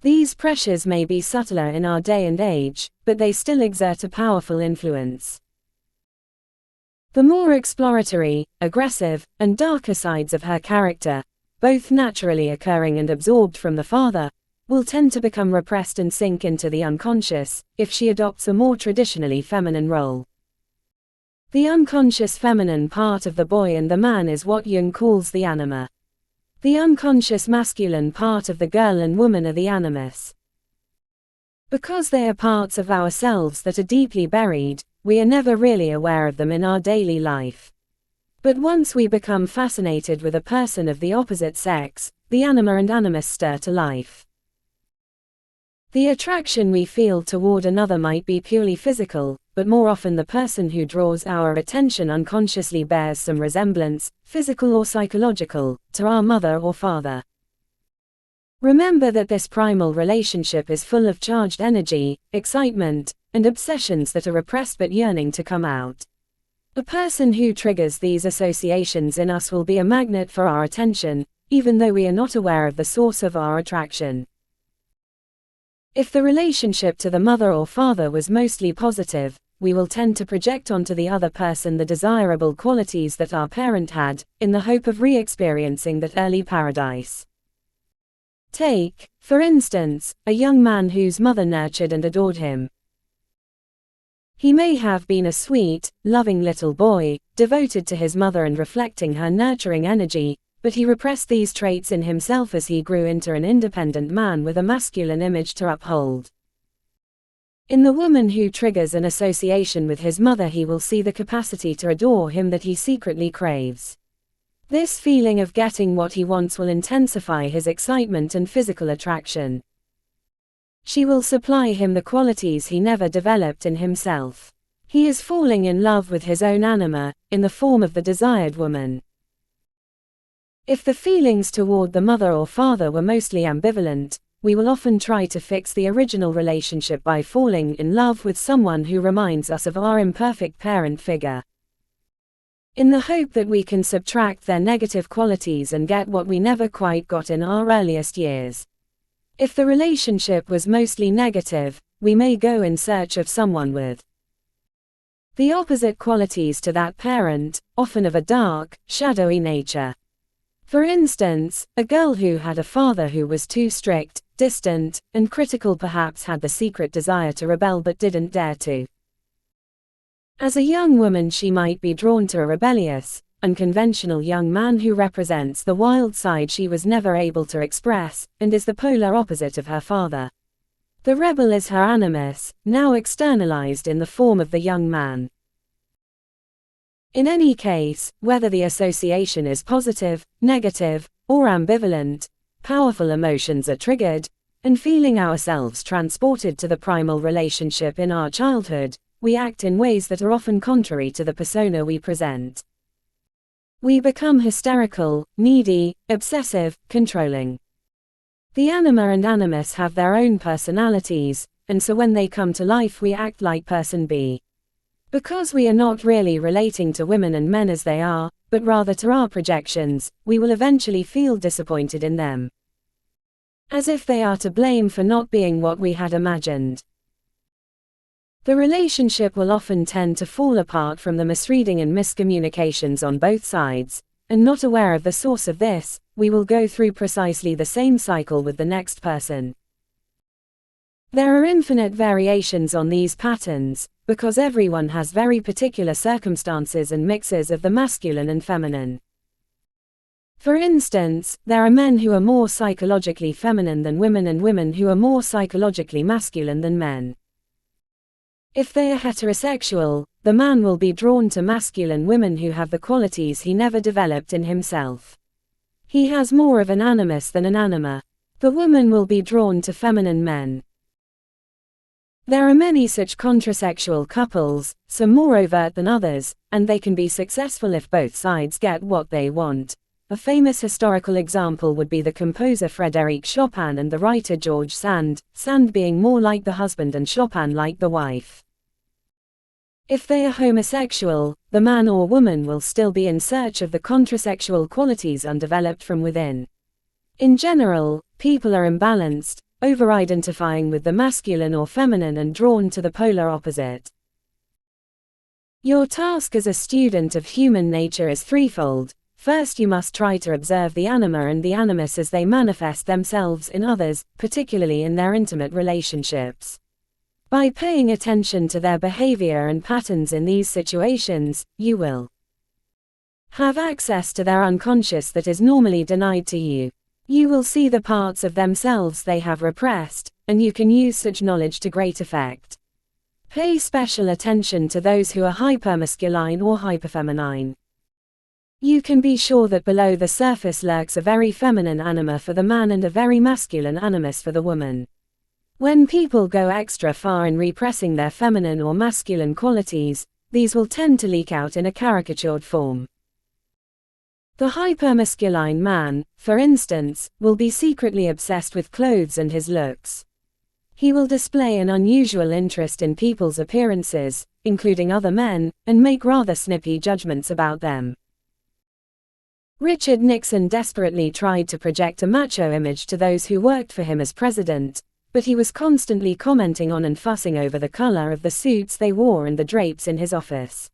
These pressures may be subtler in our day and age, but they still exert a powerful influence. The more exploratory, aggressive, and darker sides of her character, both naturally occurring and absorbed from the father, will tend to become repressed and sink into the unconscious, if she adopts a more traditionally feminine role. The unconscious feminine part of the boy and the man is what Jung calls the anima. The unconscious masculine part of the girl and woman are the animus. Because they are parts of ourselves that are deeply buried, we are never really aware of them in our daily life. But once we become fascinated with a person of the opposite sex, the anima and animus stir to life. The attraction we feel toward another might be purely physical, but more often the person who draws our attention unconsciously bears some resemblance, physical or psychological, to our mother or father. Remember that this primal relationship is full of charged energy, excitement, and obsessions that are repressed but yearning to come out. A person who triggers these associations in us will be a magnet for our attention, even though we are not aware of the source of our attraction. If the relationship to the mother or father was mostly positive, we will tend to project onto the other person the desirable qualities that our parent had, in the hope of re-experiencing that early paradise. Take, for instance, a young man whose mother nurtured and adored him. He may have been a sweet, loving little boy, devoted to his mother and reflecting her nurturing energy, but he repressed these traits in himself as he grew into an independent man with a masculine image to uphold. In the woman who triggers an association with his mother, he will see the capacity to adore him that he secretly craves. This feeling of getting what he wants will intensify his excitement and physical attraction. She will supply him the qualities he never developed in himself. He is falling in love with his own anima, in the form of the desired woman. If the feelings toward the mother or father were mostly ambivalent, we will often try to fix the original relationship by falling in love with someone who reminds us of our imperfect parent figure, in the hope that we can subtract their negative qualities and get what we never quite got in our earliest years. If the relationship was mostly negative, we may go in search of someone with the opposite qualities to that parent, often of a dark, shadowy nature. For instance, a girl who had a father who was too strict, distant, and critical perhaps had the secret desire to rebel but didn't dare to. As a young woman, she might be drawn to a rebellious, unconventional young man who represents the wild side she was never able to express, and is the polar opposite of her father. The rebel is her animus, now externalized in the form of the young man. In any case, whether the association is positive, negative, or ambivalent, powerful emotions are triggered, and feeling ourselves transported to the primal relationship in our childhood, we act in ways that are often contrary to the persona we present. We become hysterical, needy, obsessive, controlling. The anima and animus have their own personalities, and so when they come to life we act like person B. Because we are not really relating to women and men as they are, but rather to our projections, we will eventually feel disappointed in them, as if they are to blame for not being what we had imagined. The relationship will often tend to fall apart from the misreading and miscommunications on both sides, and not aware of the source of this, we will go through precisely the same cycle with the next person. There are infinite variations on these patterns, because everyone has very particular circumstances and mixes of the masculine and feminine. For instance, there are men who are more psychologically feminine than women and women who are more psychologically masculine than men. If they are heterosexual, the man will be drawn to masculine women who have the qualities he never developed in himself. He has more of an animus than an anima. The woman will be drawn to feminine men. There are many such contrasexual couples, some more overt than others, and they can be successful if both sides get what they want. A famous historical example would be the composer Frédéric Chopin and the writer George Sand, Sand being more like the husband and Chopin like the wife. If they are homosexual, the man or woman will still be in search of the contrasexual qualities undeveloped from within. In general, people are imbalanced, over-identifying with the masculine or feminine and drawn to the polar opposite. Your task as a student of human nature is threefold. First, you must try to observe the anima and the animus as they manifest themselves in others, particularly in their intimate relationships. By paying attention to their behavior and patterns in these situations, you will have access to their unconscious that is normally denied to you. You will see the parts of themselves they have repressed, and you can use such knowledge to great effect. Pay special attention to those who are hypermasculine or hyperfeminine. You can be sure that below the surface lurks a very feminine anima for the man and a very masculine animus for the woman. When people go extra far in repressing their feminine or masculine qualities, these will tend to leak out in a caricatured form. The hypermasculine man, for instance, will be secretly obsessed with clothes and his looks. He will display an unusual interest in people's appearances, including other men, and make rather snippy judgments about them. Richard Nixon desperately tried to project a macho image to those who worked for him as president, but he was constantly commenting on and fussing over the color of the suits they wore and the drapes in his office.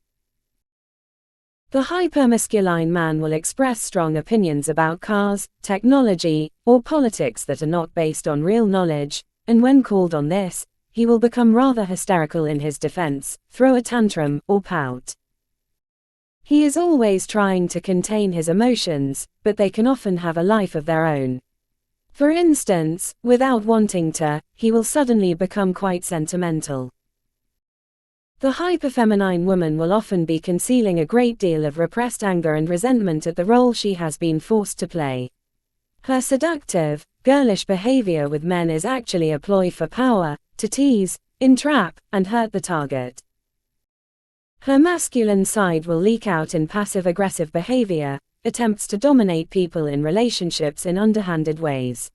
The hypermasculine man will express strong opinions about cars, technology, or politics that are not based on real knowledge, and when called on this, he will become rather hysterical in his defense, throw a tantrum, or pout. He is always trying to contain his emotions, but they can often have a life of their own. For instance, without wanting to, he will suddenly become quite sentimental. The hyperfeminine woman will often be concealing a great deal of repressed anger and resentment at the role she has been forced to play. Her seductive, girlish behavior with men is actually a ploy for power, to tease, entrap, and hurt the target. Her masculine side will leak out in passive-aggressive behavior, attempts to dominate people in relationships in underhanded ways.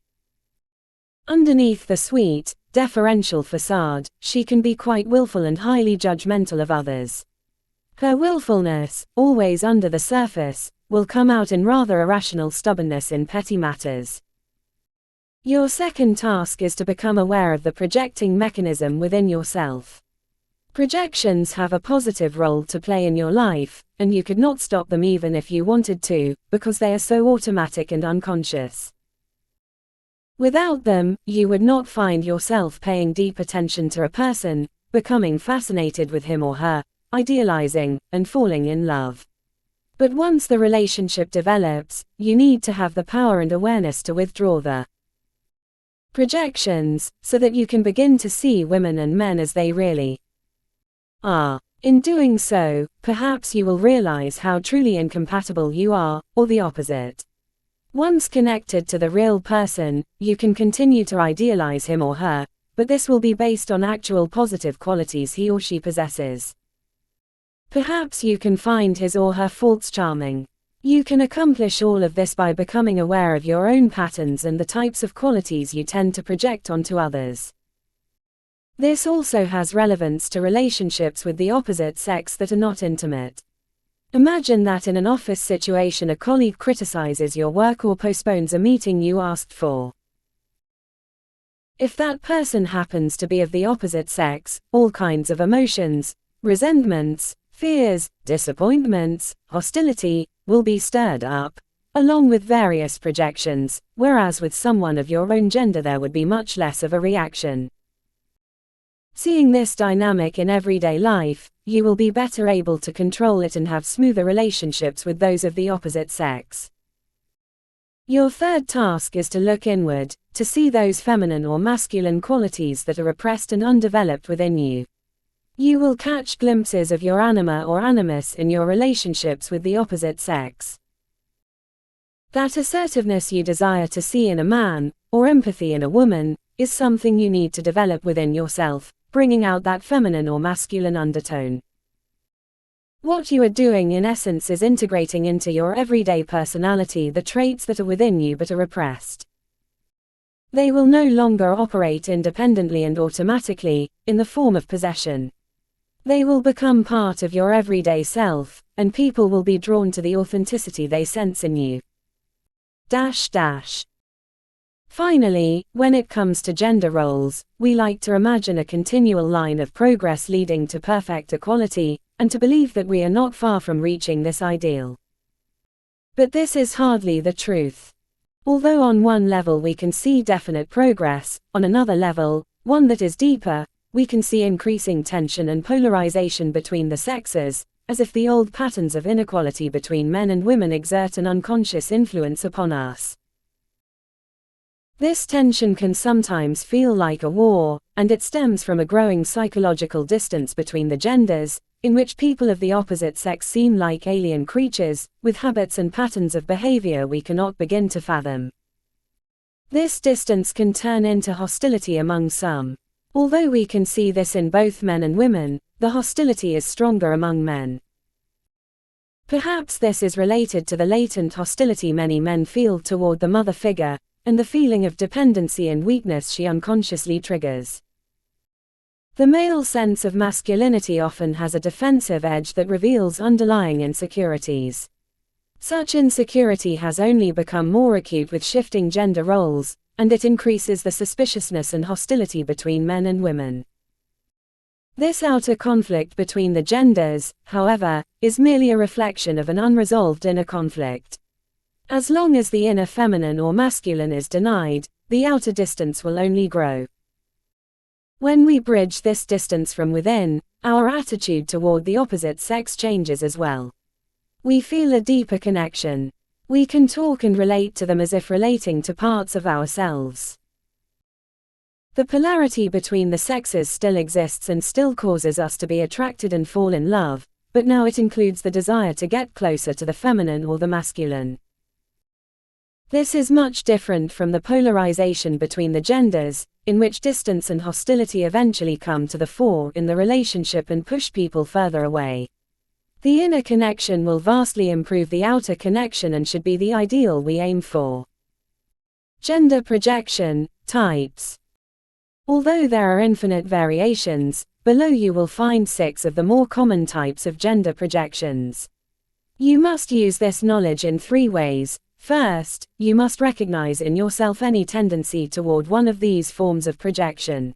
Underneath the sweet, deferential facade, she can be quite willful and highly judgmental of others. Her willfulness, always under the surface, will come out in rather irrational stubbornness in petty matters. Your second task is to become aware of the projecting mechanism within yourself. Projections have a positive role to play in your life, and you could not stop them even if you wanted to, because they are so automatic and unconscious. Without them, you would not find yourself paying deep attention to a person, becoming fascinated with him or her, idealizing, and falling in love. But once the relationship develops, you need to have the power and awareness to withdraw the projections, so that you can begin to see women and men as they really are. In doing so, perhaps you will realize how truly incompatible you are, or the opposite. Once connected to the real person, you can continue to idealize him or her, but this will be based on actual positive qualities he or she possesses. Perhaps you can find his or her faults charming. You can accomplish all of this by becoming aware of your own patterns and the types of qualities you tend to project onto others. This also has relevance to relationships with the opposite sex that are not intimate. Imagine that in an office situation a colleague criticizes your work or postpones a meeting you asked for. If that person happens to be of the opposite sex, all kinds of emotions, resentments, fears, disappointments, hostility, will be stirred up, along with various projections, whereas with someone of your own gender there would be much less of a reaction. Seeing this dynamic in everyday life, you will be better able to control it and have smoother relationships with those of the opposite sex. Your third task is to look inward, to see those feminine or masculine qualities that are repressed and undeveloped within you. You will catch glimpses of your anima or animus in your relationships with the opposite sex. That assertiveness you desire to see in a man, or empathy in a woman, is something you need to develop within yourself, bringing out that feminine or masculine undertone. What you are doing in essence is integrating into your everyday personality the traits that are within you but are repressed. They will no longer operate independently and automatically, in the form of possession. They will become part of your everyday self, and people will be drawn to the authenticity they sense in you. Finally, when it comes to gender roles, we like to imagine a continual line of progress leading to perfect equality, and to believe that we are not far from reaching this ideal. But this is hardly the truth. Although on one level we can see definite progress, on another level, one that is deeper, we can see increasing tension and polarization between the sexes, as if the old patterns of inequality between men and women exert an unconscious influence upon us. This tension can sometimes feel like a war, and it stems from a growing psychological distance between the genders, in which people of the opposite sex seem like alien creatures, with habits and patterns of behavior we cannot begin to fathom. This distance can turn into hostility among some. Although we can see this in both men and women, the hostility is stronger among men. Perhaps this is related to the latent hostility many men feel toward the mother figure, and the feeling of dependency and weakness she unconsciously triggers. The male sense of masculinity often has a defensive edge that reveals underlying insecurities. Such insecurity has only become more acute with shifting gender roles, and it increases the suspiciousness and hostility between men and women. This outer conflict between the genders, however, is merely a reflection of an unresolved inner conflict. As long as the inner feminine or masculine is denied, the outer distance will only grow. When we bridge this distance from within, our attitude toward the opposite sex changes as well. We feel a deeper connection. We can talk and relate to them as if relating to parts of ourselves. The polarity between the sexes still exists and still causes us to be attracted and fall in love, but now it includes the desire to get closer to the feminine or the masculine. This is much different from the polarization between the genders, in which distance and hostility eventually come to the fore in the relationship and push people further away. The inner connection will vastly improve the outer connection and should be the ideal we aim for. Gender projection, types. Although there are infinite variations, below you will find 6 of the more common types of gender projections. You must use this knowledge in 3 ways. First, you must recognize in yourself any tendency toward one of these forms of projection.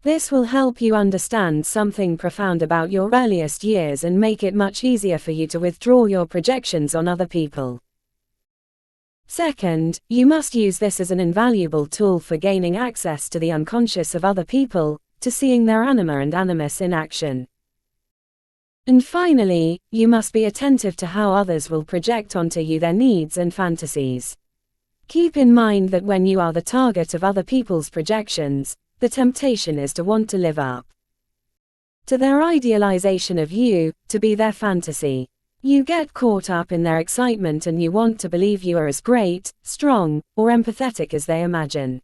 This will help you understand something profound about your earliest years and make it much easier for you to withdraw your projections on other people. Second, you must use this as an invaluable tool for gaining access to the unconscious of other people, to seeing their anima and animus in action. And finally, you must be attentive to how others will project onto you their needs and fantasies. Keep in mind that when you are the target of other people's projections, the temptation is to want to live up to their idealization of you, to be their fantasy. You get caught up in their excitement and you want to believe you are as great, strong, or empathetic as they imagine.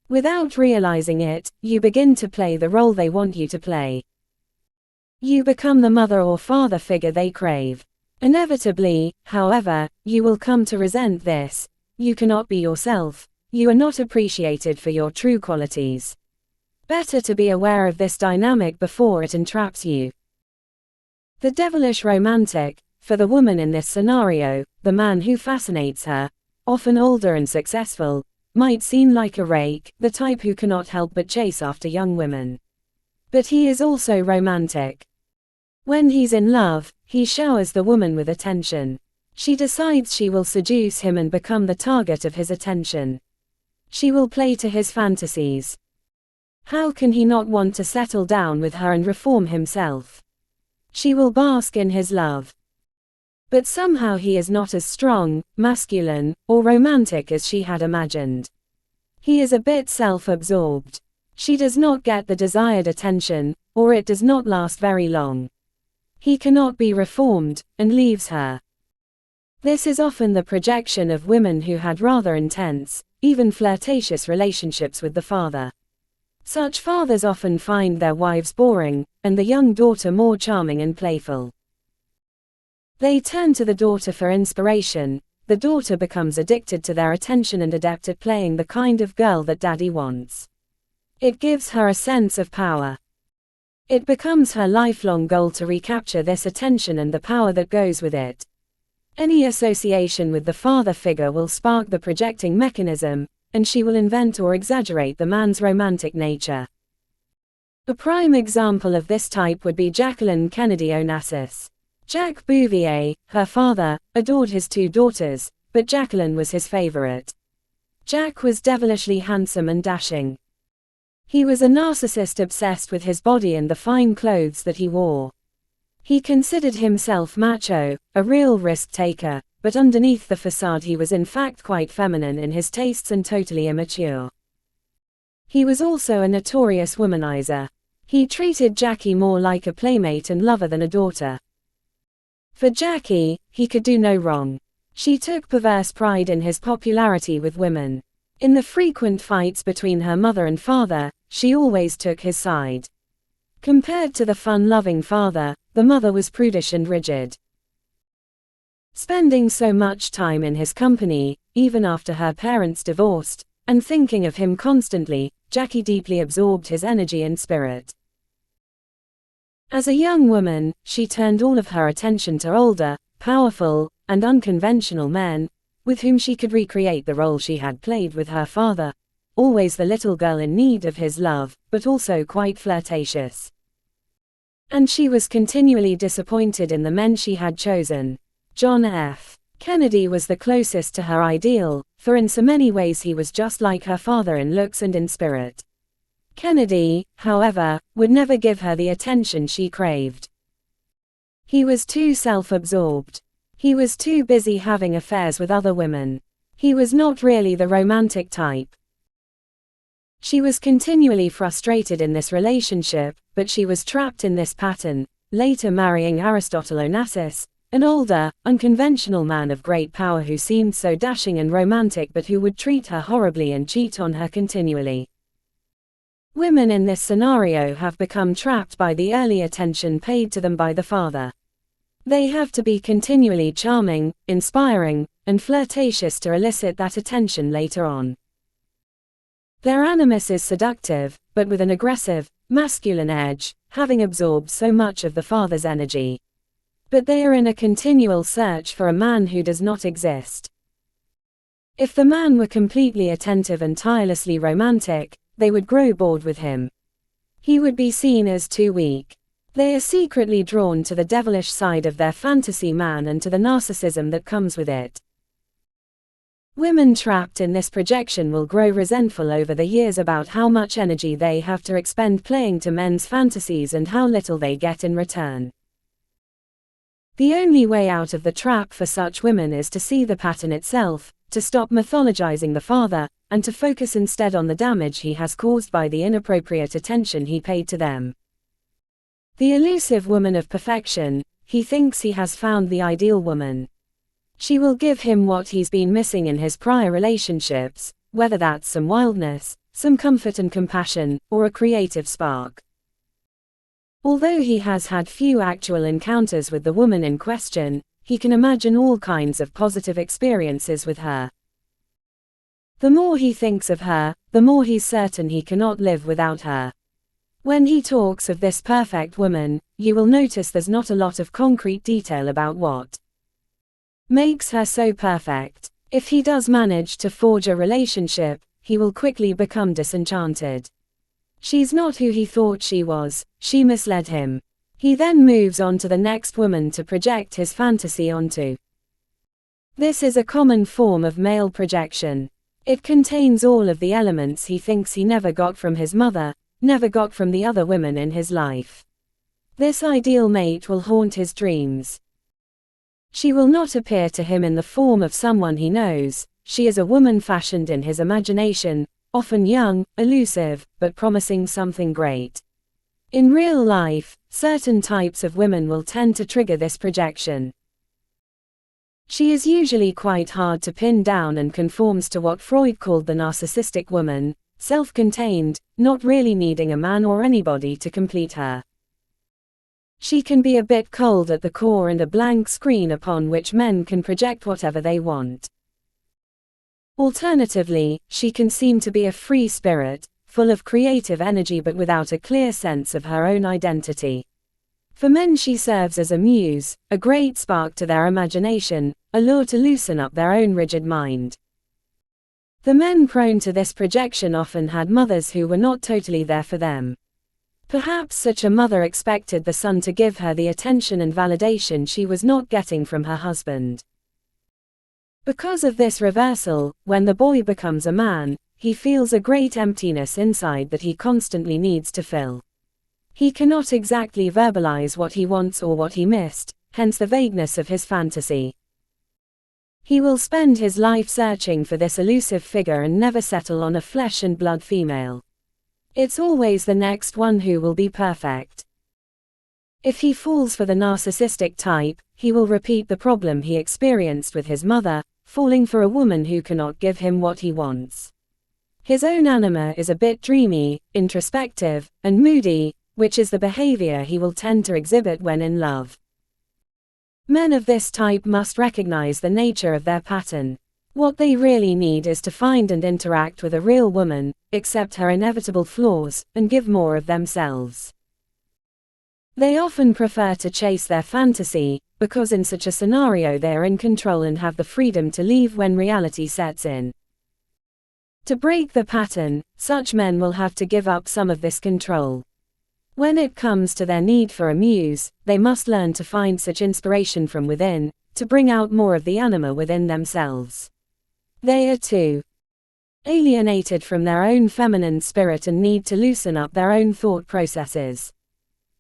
Without realizing it, you begin to play the role they want you to play. You become the mother or father figure they crave. Inevitably, however, you will come to resent this. You cannot be yourself. You are not appreciated for your true qualities. Better to be aware of this dynamic before it entraps you. The devilish romantic, for the woman in this scenario, the man who fascinates her, often older and successful, might seem like a rake, the type who cannot help but chase after young women. But he is also romantic. When he's in love, he showers the woman with attention. She decides she will seduce him and become the target of his attention. She will play to his fantasies. How can he not want to settle down with her and reform himself? She will bask in his love. But somehow he is not as strong, masculine, or romantic as she had imagined. He is a bit self-absorbed. She does not get the desired attention, or it does not last very long. He cannot be reformed, and leaves her. This is often the projection of women who had rather intense, even flirtatious relationships with the father. Such fathers often find their wives boring, and the young daughter more charming and playful. They turn to the daughter for inspiration. The daughter becomes addicted to their attention and adept at playing the kind of girl that daddy wants. It gives her a sense of power. It becomes her lifelong goal to recapture this attention and the power that goes with it. Any association with the father figure will spark the projecting mechanism, and she will invent or exaggerate the man's romantic nature. A prime example of this type would be Jacqueline Kennedy Onassis. Jacques Bouvier, her father, adored his two daughters, but Jacqueline was his favorite. Jack was devilishly handsome and dashing. He was a narcissist obsessed with his body and the fine clothes that he wore. He considered himself macho, a real risk-taker, but underneath the facade he was in fact quite feminine in his tastes and totally immature. He was also a notorious womanizer. He treated Jackie more like a playmate and lover than a daughter. For Jackie, he could do no wrong. She took perverse pride in his popularity with women. In the frequent fights between her mother and father, she always took his side. Compared to the fun-loving father, the mother was prudish and rigid. Spending so much time in his company, even after her parents divorced, and thinking of him constantly, Jackie deeply absorbed his energy and spirit. As a young woman, she turned all of her attention to older, powerful, and unconventional men, with whom she could recreate the role she had played with her father, always the little girl in need of his love, but also quite flirtatious. And she was continually disappointed in the men she had chosen. John F. Kennedy was the closest to her ideal, for in so many ways he was just like her father in looks and in spirit. Kennedy, however, would never give her the attention she craved. He was too self-absorbed. He was too busy having affairs with other women. He was not really the romantic type. She was continually frustrated in this relationship, but she was trapped in this pattern, later marrying Aristotle Onassis, an older, unconventional man of great power who seemed so dashing and romantic but who would treat her horribly and cheat on her continually. Women in this scenario have become trapped by the early attention paid to them by the father. They have to be continually charming, inspiring, and flirtatious to elicit that attention later on. Their animus is seductive, but with an aggressive, masculine edge, having absorbed so much of the father's energy. But they are in a continual search for a man who does not exist. If the man were completely attentive and tirelessly romantic, they would grow bored with him. He would be seen as too weak. They are secretly drawn to the devilish side of their fantasy man and to the narcissism that comes with it. Women trapped in this projection will grow resentful over the years about how much energy they have to expend playing to men's fantasies and how little they get in return. The only way out of the trap for such women is to see the pattern itself, to stop mythologizing the father, and to focus instead on the damage he has caused by the inappropriate attention he paid to them. The elusive woman of perfection, he thinks he has found the ideal woman. She will give him what he's been missing in his prior relationships, whether that's some wildness, some comfort and compassion, or a creative spark. Although he has had few actual encounters with the woman in question, he can imagine all kinds of positive experiences with her. The more he thinks of her, the more he's certain he cannot live without her. When he talks of this perfect woman, you will notice there's not a lot of concrete detail about what makes her so perfect. If he does manage to forge a relationship, he will quickly become disenchanted. She's not who he thought she was, she misled him. He then moves on to the next woman to project his fantasy onto. This is a common form of male projection. It contains all of the elements he thinks he never got from his mother, never got from the other women in his life. This ideal mate will haunt his dreams. She will not appear to him in the form of someone he knows. She is a woman fashioned in his imagination, often young, elusive, but promising something great. In real life, certain types of women will tend to trigger this projection. She is usually quite hard to pin down and conforms to what Freud called the narcissistic woman, self-contained, not really needing a man or anybody to complete her. She can be a bit cold at the core and a blank screen upon which men can project whatever they want. Alternatively, she can seem to be a free spirit, full of creative energy but without a clear sense of her own identity. For men she serves as a muse, a great spark to their imagination, a lure to loosen up their own rigid mind. The men prone to this projection often had mothers who were not totally there for them. Perhaps such a mother expected the son to give her the attention and validation she was not getting from her husband. Because of this reversal, when the boy becomes a man, he feels a great emptiness inside that he constantly needs to fill. He cannot exactly verbalize what he wants or what he missed, hence the vagueness of his fantasy. He will spend his life searching for this elusive figure and never settle on a flesh and blood female. It's always the next one who will be perfect. If he falls for the narcissistic type, he will repeat the problem he experienced with his mother, falling for a woman who cannot give him what he wants. His own anima is a bit dreamy, introspective, and moody, which is the behavior he will tend to exhibit when in love. Men of this type must recognize the nature of their pattern. What they really need is to find and interact with a real woman, accept her inevitable flaws, and give more of themselves. They often prefer to chase their fantasy, because in such a scenario they are in control and have the freedom to leave when reality sets in. To break the pattern, such men will have to give up some of this control. When it comes to their need for a muse, they must learn to find such inspiration from within, to bring out more of the anima within themselves. They are too alienated from their own feminine spirit and need to loosen up their own thought processes.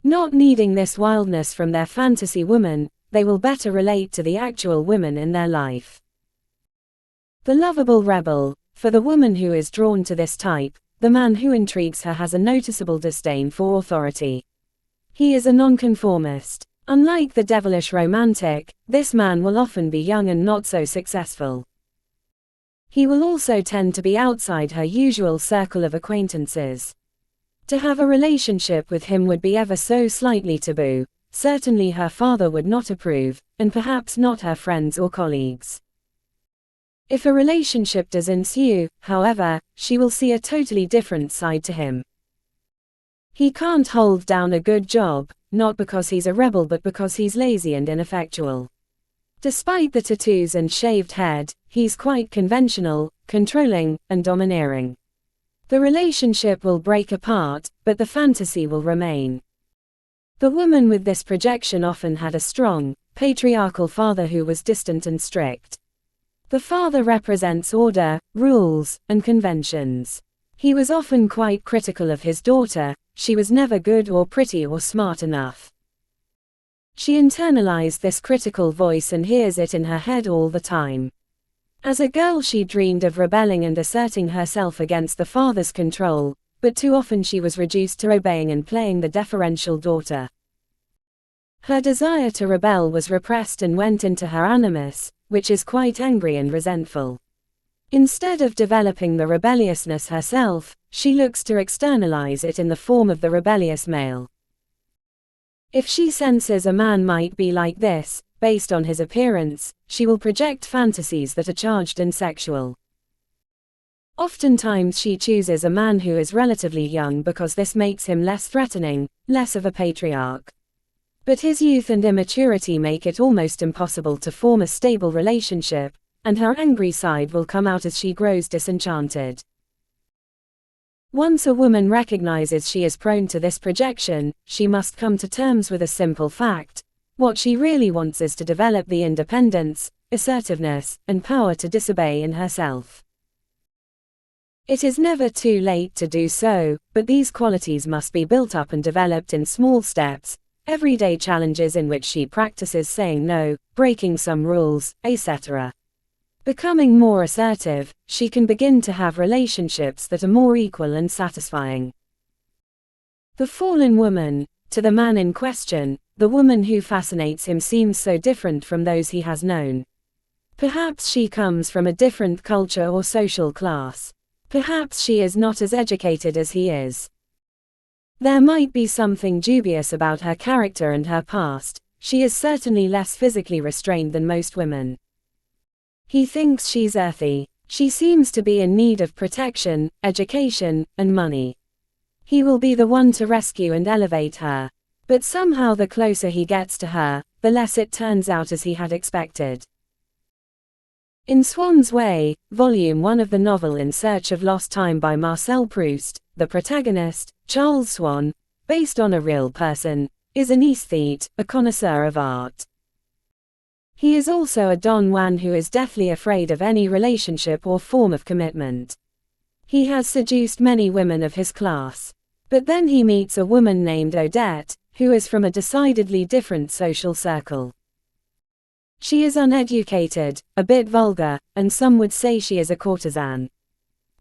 Not needing this wildness from their fantasy woman, they will better relate to the actual women in their life. The lovable rebel. For the woman who is drawn to this type, the man who intrigues her has a noticeable disdain for authority. He is a nonconformist. Unlike the devilish romantic, this man will often be young and not so successful. He will also tend to be outside her usual circle of acquaintances. To have a relationship with him would be ever so slightly taboo, certainly her father would not approve, and perhaps not her friends or colleagues. If a relationship does ensue, however, she will see a totally different side to him. He can't hold down a good job, not because he's a rebel but because he's lazy and ineffectual. Despite the tattoos and shaved head, he's quite conventional, controlling, and domineering. The relationship will break apart, but the fantasy will remain. The woman with this projection often had a strong, patriarchal father who was distant and strict. The father represents order, rules, and conventions. He was often quite critical of his daughter. She was never good or pretty or smart enough. She internalized this critical voice and hears it in her head all the time. As a girl she dreamed of rebelling and asserting herself against the father's control, but too often she was reduced to obeying and playing the deferential daughter. Her desire to rebel was repressed and went into her animus, which is quite angry and resentful. Instead of developing the rebelliousness herself, she looks to externalize it in the form of the rebellious male. If she senses a man might be like this, based on his appearance, she will project fantasies that are charged and sexual. Oftentimes she chooses a man who is relatively young because this makes him less threatening, less of a patriarch. But his youth and immaturity make it almost impossible to form a stable relationship, and her angry side will come out as she grows disenchanted. Once a woman recognizes she is prone to this projection, she must come to terms with a simple fact. What she really wants is to develop the independence, assertiveness, and power to disobey in herself. It is never too late to do so, but these qualities must be built up and developed in small steps, everyday challenges in which she practices saying no, breaking some rules, etc. Becoming more assertive, she can begin to have relationships that are more equal and satisfying. The fallen woman. To the man in question, the woman who fascinates him seems so different from those he has known. Perhaps she comes from a different culture or social class. Perhaps she is not as educated as he is. There might be something dubious about her character and her past. She is certainly less physically restrained than most women. He thinks she's earthy. She seems to be in need of protection, education, and money. He will be the one to rescue and elevate her. But somehow the closer he gets to her, the less it turns out as he had expected. In Swann's Way, Volume 1 of the novel In Search of Lost Time by Marcel Proust, the protagonist, Charles Swann, based on a real person, is an aesthete, a connoisseur of art. He is also a Don Juan who is deathly afraid of any relationship or form of commitment. He has seduced many women of his class. But then he meets a woman named Odette, who is from a decidedly different social circle. She is uneducated, a bit vulgar, and some would say she is a courtesan.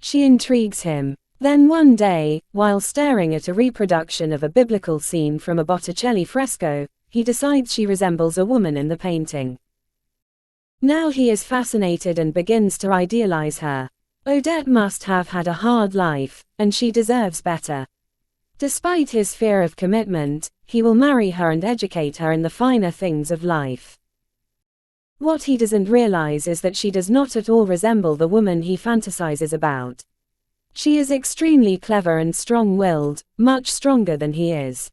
She intrigues him. Then one day, while staring at a reproduction of a biblical scene from a Botticelli fresco, he decides she resembles a woman in the painting. Now he is fascinated and begins to idealize her. Odette must have had a hard life, and she deserves better. Despite his fear of commitment, he will marry her and educate her in the finer things of life. What he doesn't realize is that she does not at all resemble the woman he fantasizes about. She is extremely clever and strong-willed, much stronger than he is.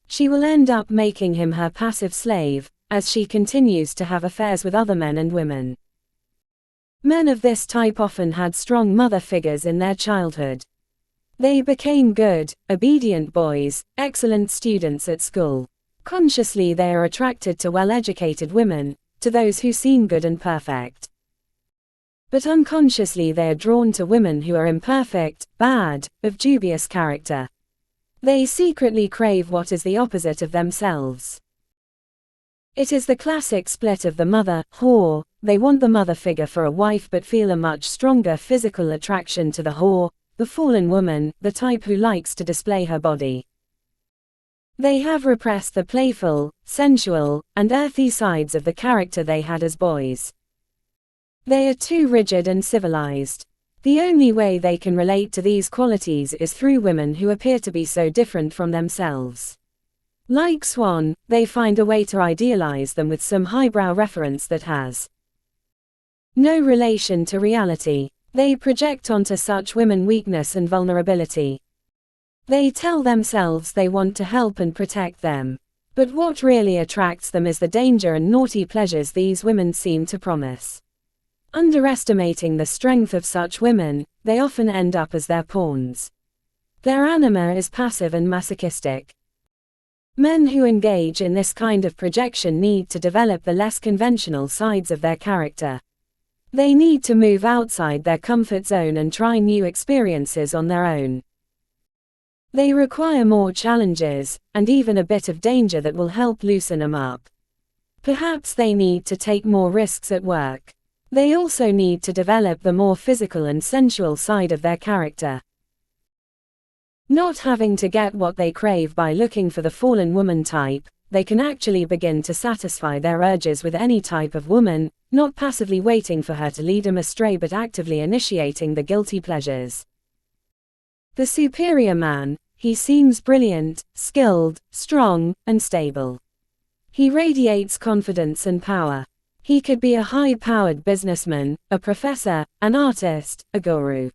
She will end up making him her passive slave, as she continues to have affairs with other men and women. Men of this type often had strong mother figures in their childhood. They became good, obedient boys, excellent students at school. Consciously they are attracted to well-educated women, to those who seem good and perfect. But unconsciously they are drawn to women who are imperfect, bad, of dubious character. They secretly crave what is the opposite of themselves. It is the classic split of the mother, whore. They want the mother figure for a wife but feel a much stronger physical attraction to the whore, the fallen woman, the type who likes to display her body. They have repressed the playful, sensual, and earthy sides of the character they had as boys. They are too rigid and civilized. The only way they can relate to these qualities is through women who appear to be so different from themselves. Like Swann, they find a way to idealize them with some highbrow reference that has no relation to reality. They project onto such women weakness and vulnerability. They tell themselves they want to help and protect them. But what really attracts them is the danger and naughty pleasures these women seem to promise. Underestimating the strength of such women, they often end up as their pawns. Their anima is passive and masochistic. Men who engage in this kind of projection need to develop the less conventional sides of their character. They need to move outside their comfort zone and try new experiences on their own. They require more challenges, and even a bit of danger that will help loosen them up. Perhaps they need to take more risks at work. They also need to develop the more physical and sensual side of their character. Not having to get what they crave by looking for the fallen woman type, they can actually begin to satisfy their urges with any type of woman, not passively waiting for her to lead them astray but actively initiating the guilty pleasures. The superior man, he seems brilliant, skilled, strong, and stable. He radiates confidence and power. He could be a high-powered businessman, a professor, an artist, a guru.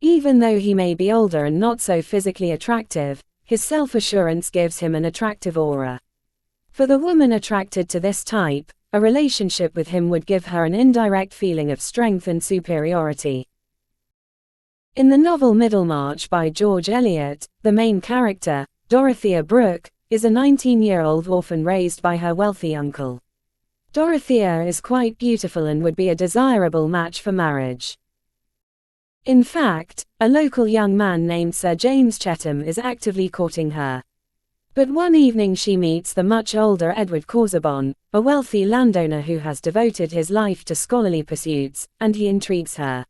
Even though he may be older and not so physically attractive, his self-assurance gives him an attractive aura. For the woman attracted to this type, a relationship with him would give her an indirect feeling of strength and superiority. In the novel Middlemarch by George Eliot, the main character, Dorothea Brooke, is a 19-year-old orphan raised by her wealthy uncle. Dorothea is quite beautiful and would be a desirable match for marriage. In fact, a local young man named Sir James Chetham is actively courting her. But one evening she meets the much older Edward Casaubon, a wealthy landowner who has devoted his life to scholarly pursuits, and he intrigues her.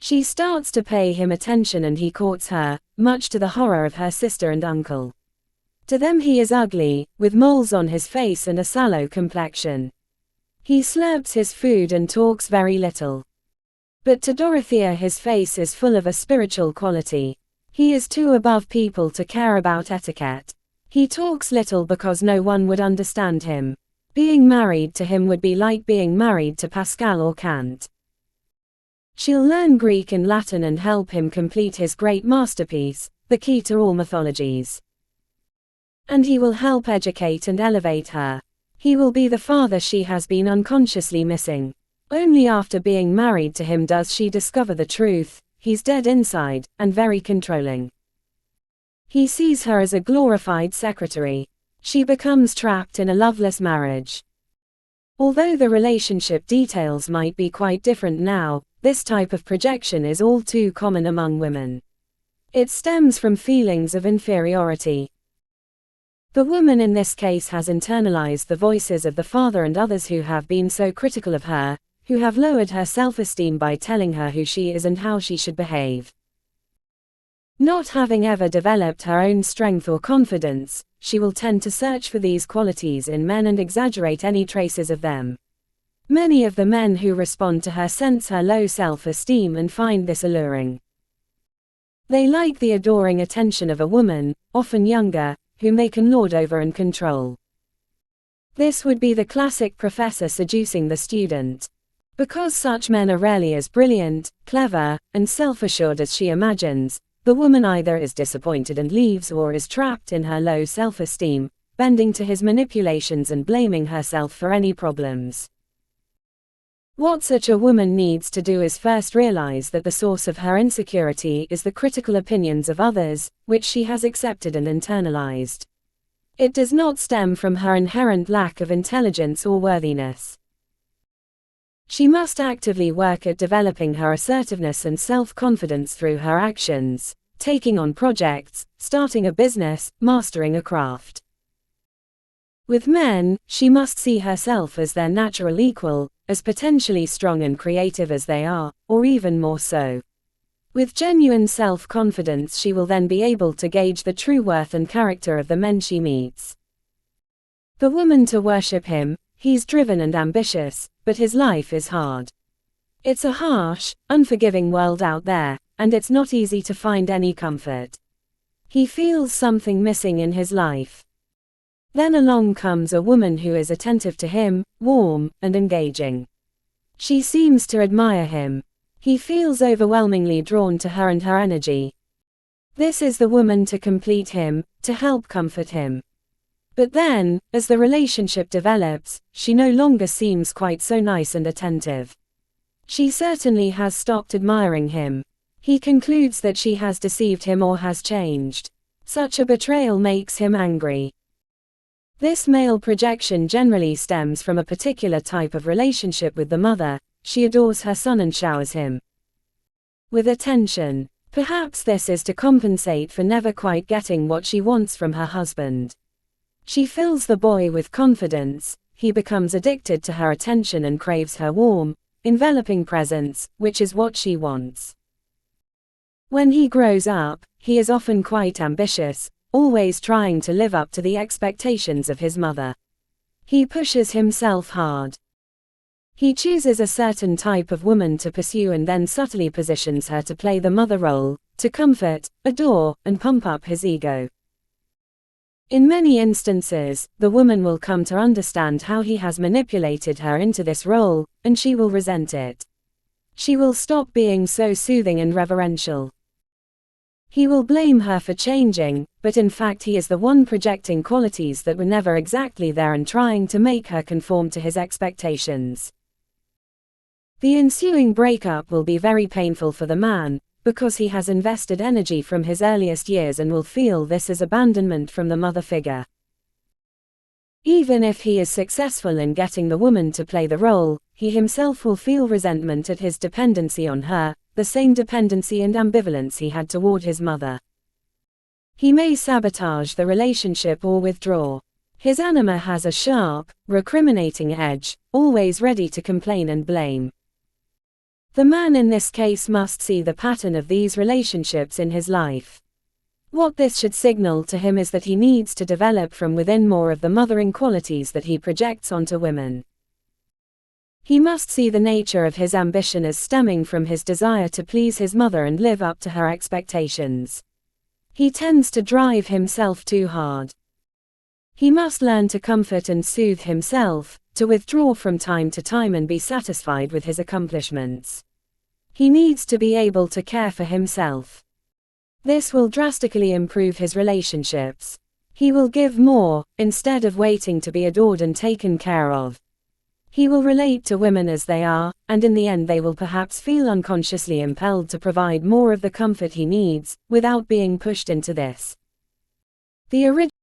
She starts to pay him attention and he courts her, much to the horror of her sister and uncle. To them he is ugly, with moles on his face and a sallow complexion. He slurps his food and talks very little. But to Dorothea his face is full of a spiritual quality. He is too above people to care about etiquette. He talks little because no one would understand him. Being married to him would be like being married to Pascal or Kant. She'll learn Greek and Latin and help him complete his great masterpiece, The Key to All Mythologies. And he will help educate and elevate her. He will be the father she has been unconsciously missing. Only after being married to him does she discover the truth: he's dead inside, and very controlling. He sees her as a glorified secretary. She becomes trapped in a loveless marriage. Although the relationship details might be quite different now, this type of projection is all too common among women. It stems from feelings of inferiority. The woman in this case has internalized the voices of the father and others who have been so critical of her, who have lowered her self-esteem by telling her who she is and how she should behave. Not having ever developed her own strength or confidence, she will tend to search for these qualities in men and exaggerate any traces of them. Many of the men who respond to her sense her low self-esteem and find this alluring. They like the adoring attention of a woman, often younger, whom they can lord over and control. This would be the classic professor seducing the student. Because such men are rarely as brilliant, clever, and self-assured as she imagines, the woman either is disappointed and leaves or is trapped in her low self-esteem, bending to his manipulations and blaming herself for any problems. What such a woman needs to do is first realize that the source of her insecurity is the critical opinions of others, which she has accepted and internalized. It does not stem from her inherent lack of intelligence or worthiness. She must actively work at developing her assertiveness and self-confidence through her actions, taking on projects, starting a business, mastering a craft. With men, she must see herself as their natural equal, as potentially strong and creative as they are, or even more so. With genuine self-confidence she will then be able to gauge the true worth and character of the men she meets. The woman to worship him: he's driven and ambitious, but his life is hard. It's a harsh, unforgiving world out there, and it's not easy to find any comfort. He feels something missing in his life. Then along comes a woman who is attentive to him, warm, and engaging. She seems to admire him. He feels overwhelmingly drawn to her and her energy. This is the woman to complete him, to help comfort him. But then, as the relationship develops, she no longer seems quite so nice and attentive. She certainly has stopped admiring him. He concludes that she has deceived him or has changed. Such a betrayal makes him angry. This male projection generally stems from a particular type of relationship with the mother. She adores her son and showers him with attention. Perhaps this is to compensate for never quite getting what she wants from her husband. She fills the boy with confidence. He becomes addicted to her attention and craves her warm, enveloping presence, which is what she wants. When he grows up, he is often quite ambitious, always trying to live up to the expectations of his mother. He pushes himself hard. He chooses a certain type of woman to pursue and then subtly positions her to play the mother role, to comfort, adore, and pump up his ego. In many instances, the woman will come to understand how he has manipulated her into this role, and she will resent it. She will stop being so soothing and reverential. He will blame her for changing, but in fact he is the one projecting qualities that were never exactly there and trying to make her conform to his expectations. The ensuing breakup will be very painful for the man, because he has invested energy from his earliest years and will feel this as abandonment from the mother figure. Even if he is successful in getting the woman to play the role, he himself will feel resentment at his dependency on her, the same dependency and ambivalence he had toward his mother. He may sabotage the relationship or withdraw. His anima has a sharp, recriminating edge, always ready to complain and blame. The man in this case must see the pattern of these relationships in his life. What this should signal to him is that he needs to develop from within more of the mothering qualities that he projects onto women. He must see the nature of his ambition as stemming from his desire to please his mother and live up to her expectations. He tends to drive himself too hard. He must learn to comfort and soothe himself, to withdraw from time to time and be satisfied with his accomplishments. He needs to be able to care for himself. This will drastically improve his relationships. He will give more, instead of waiting to be adored and taken care of. He will relate to women as they are, and in the end they will perhaps feel unconsciously impelled to provide more of the comfort he needs, without being pushed into this. The original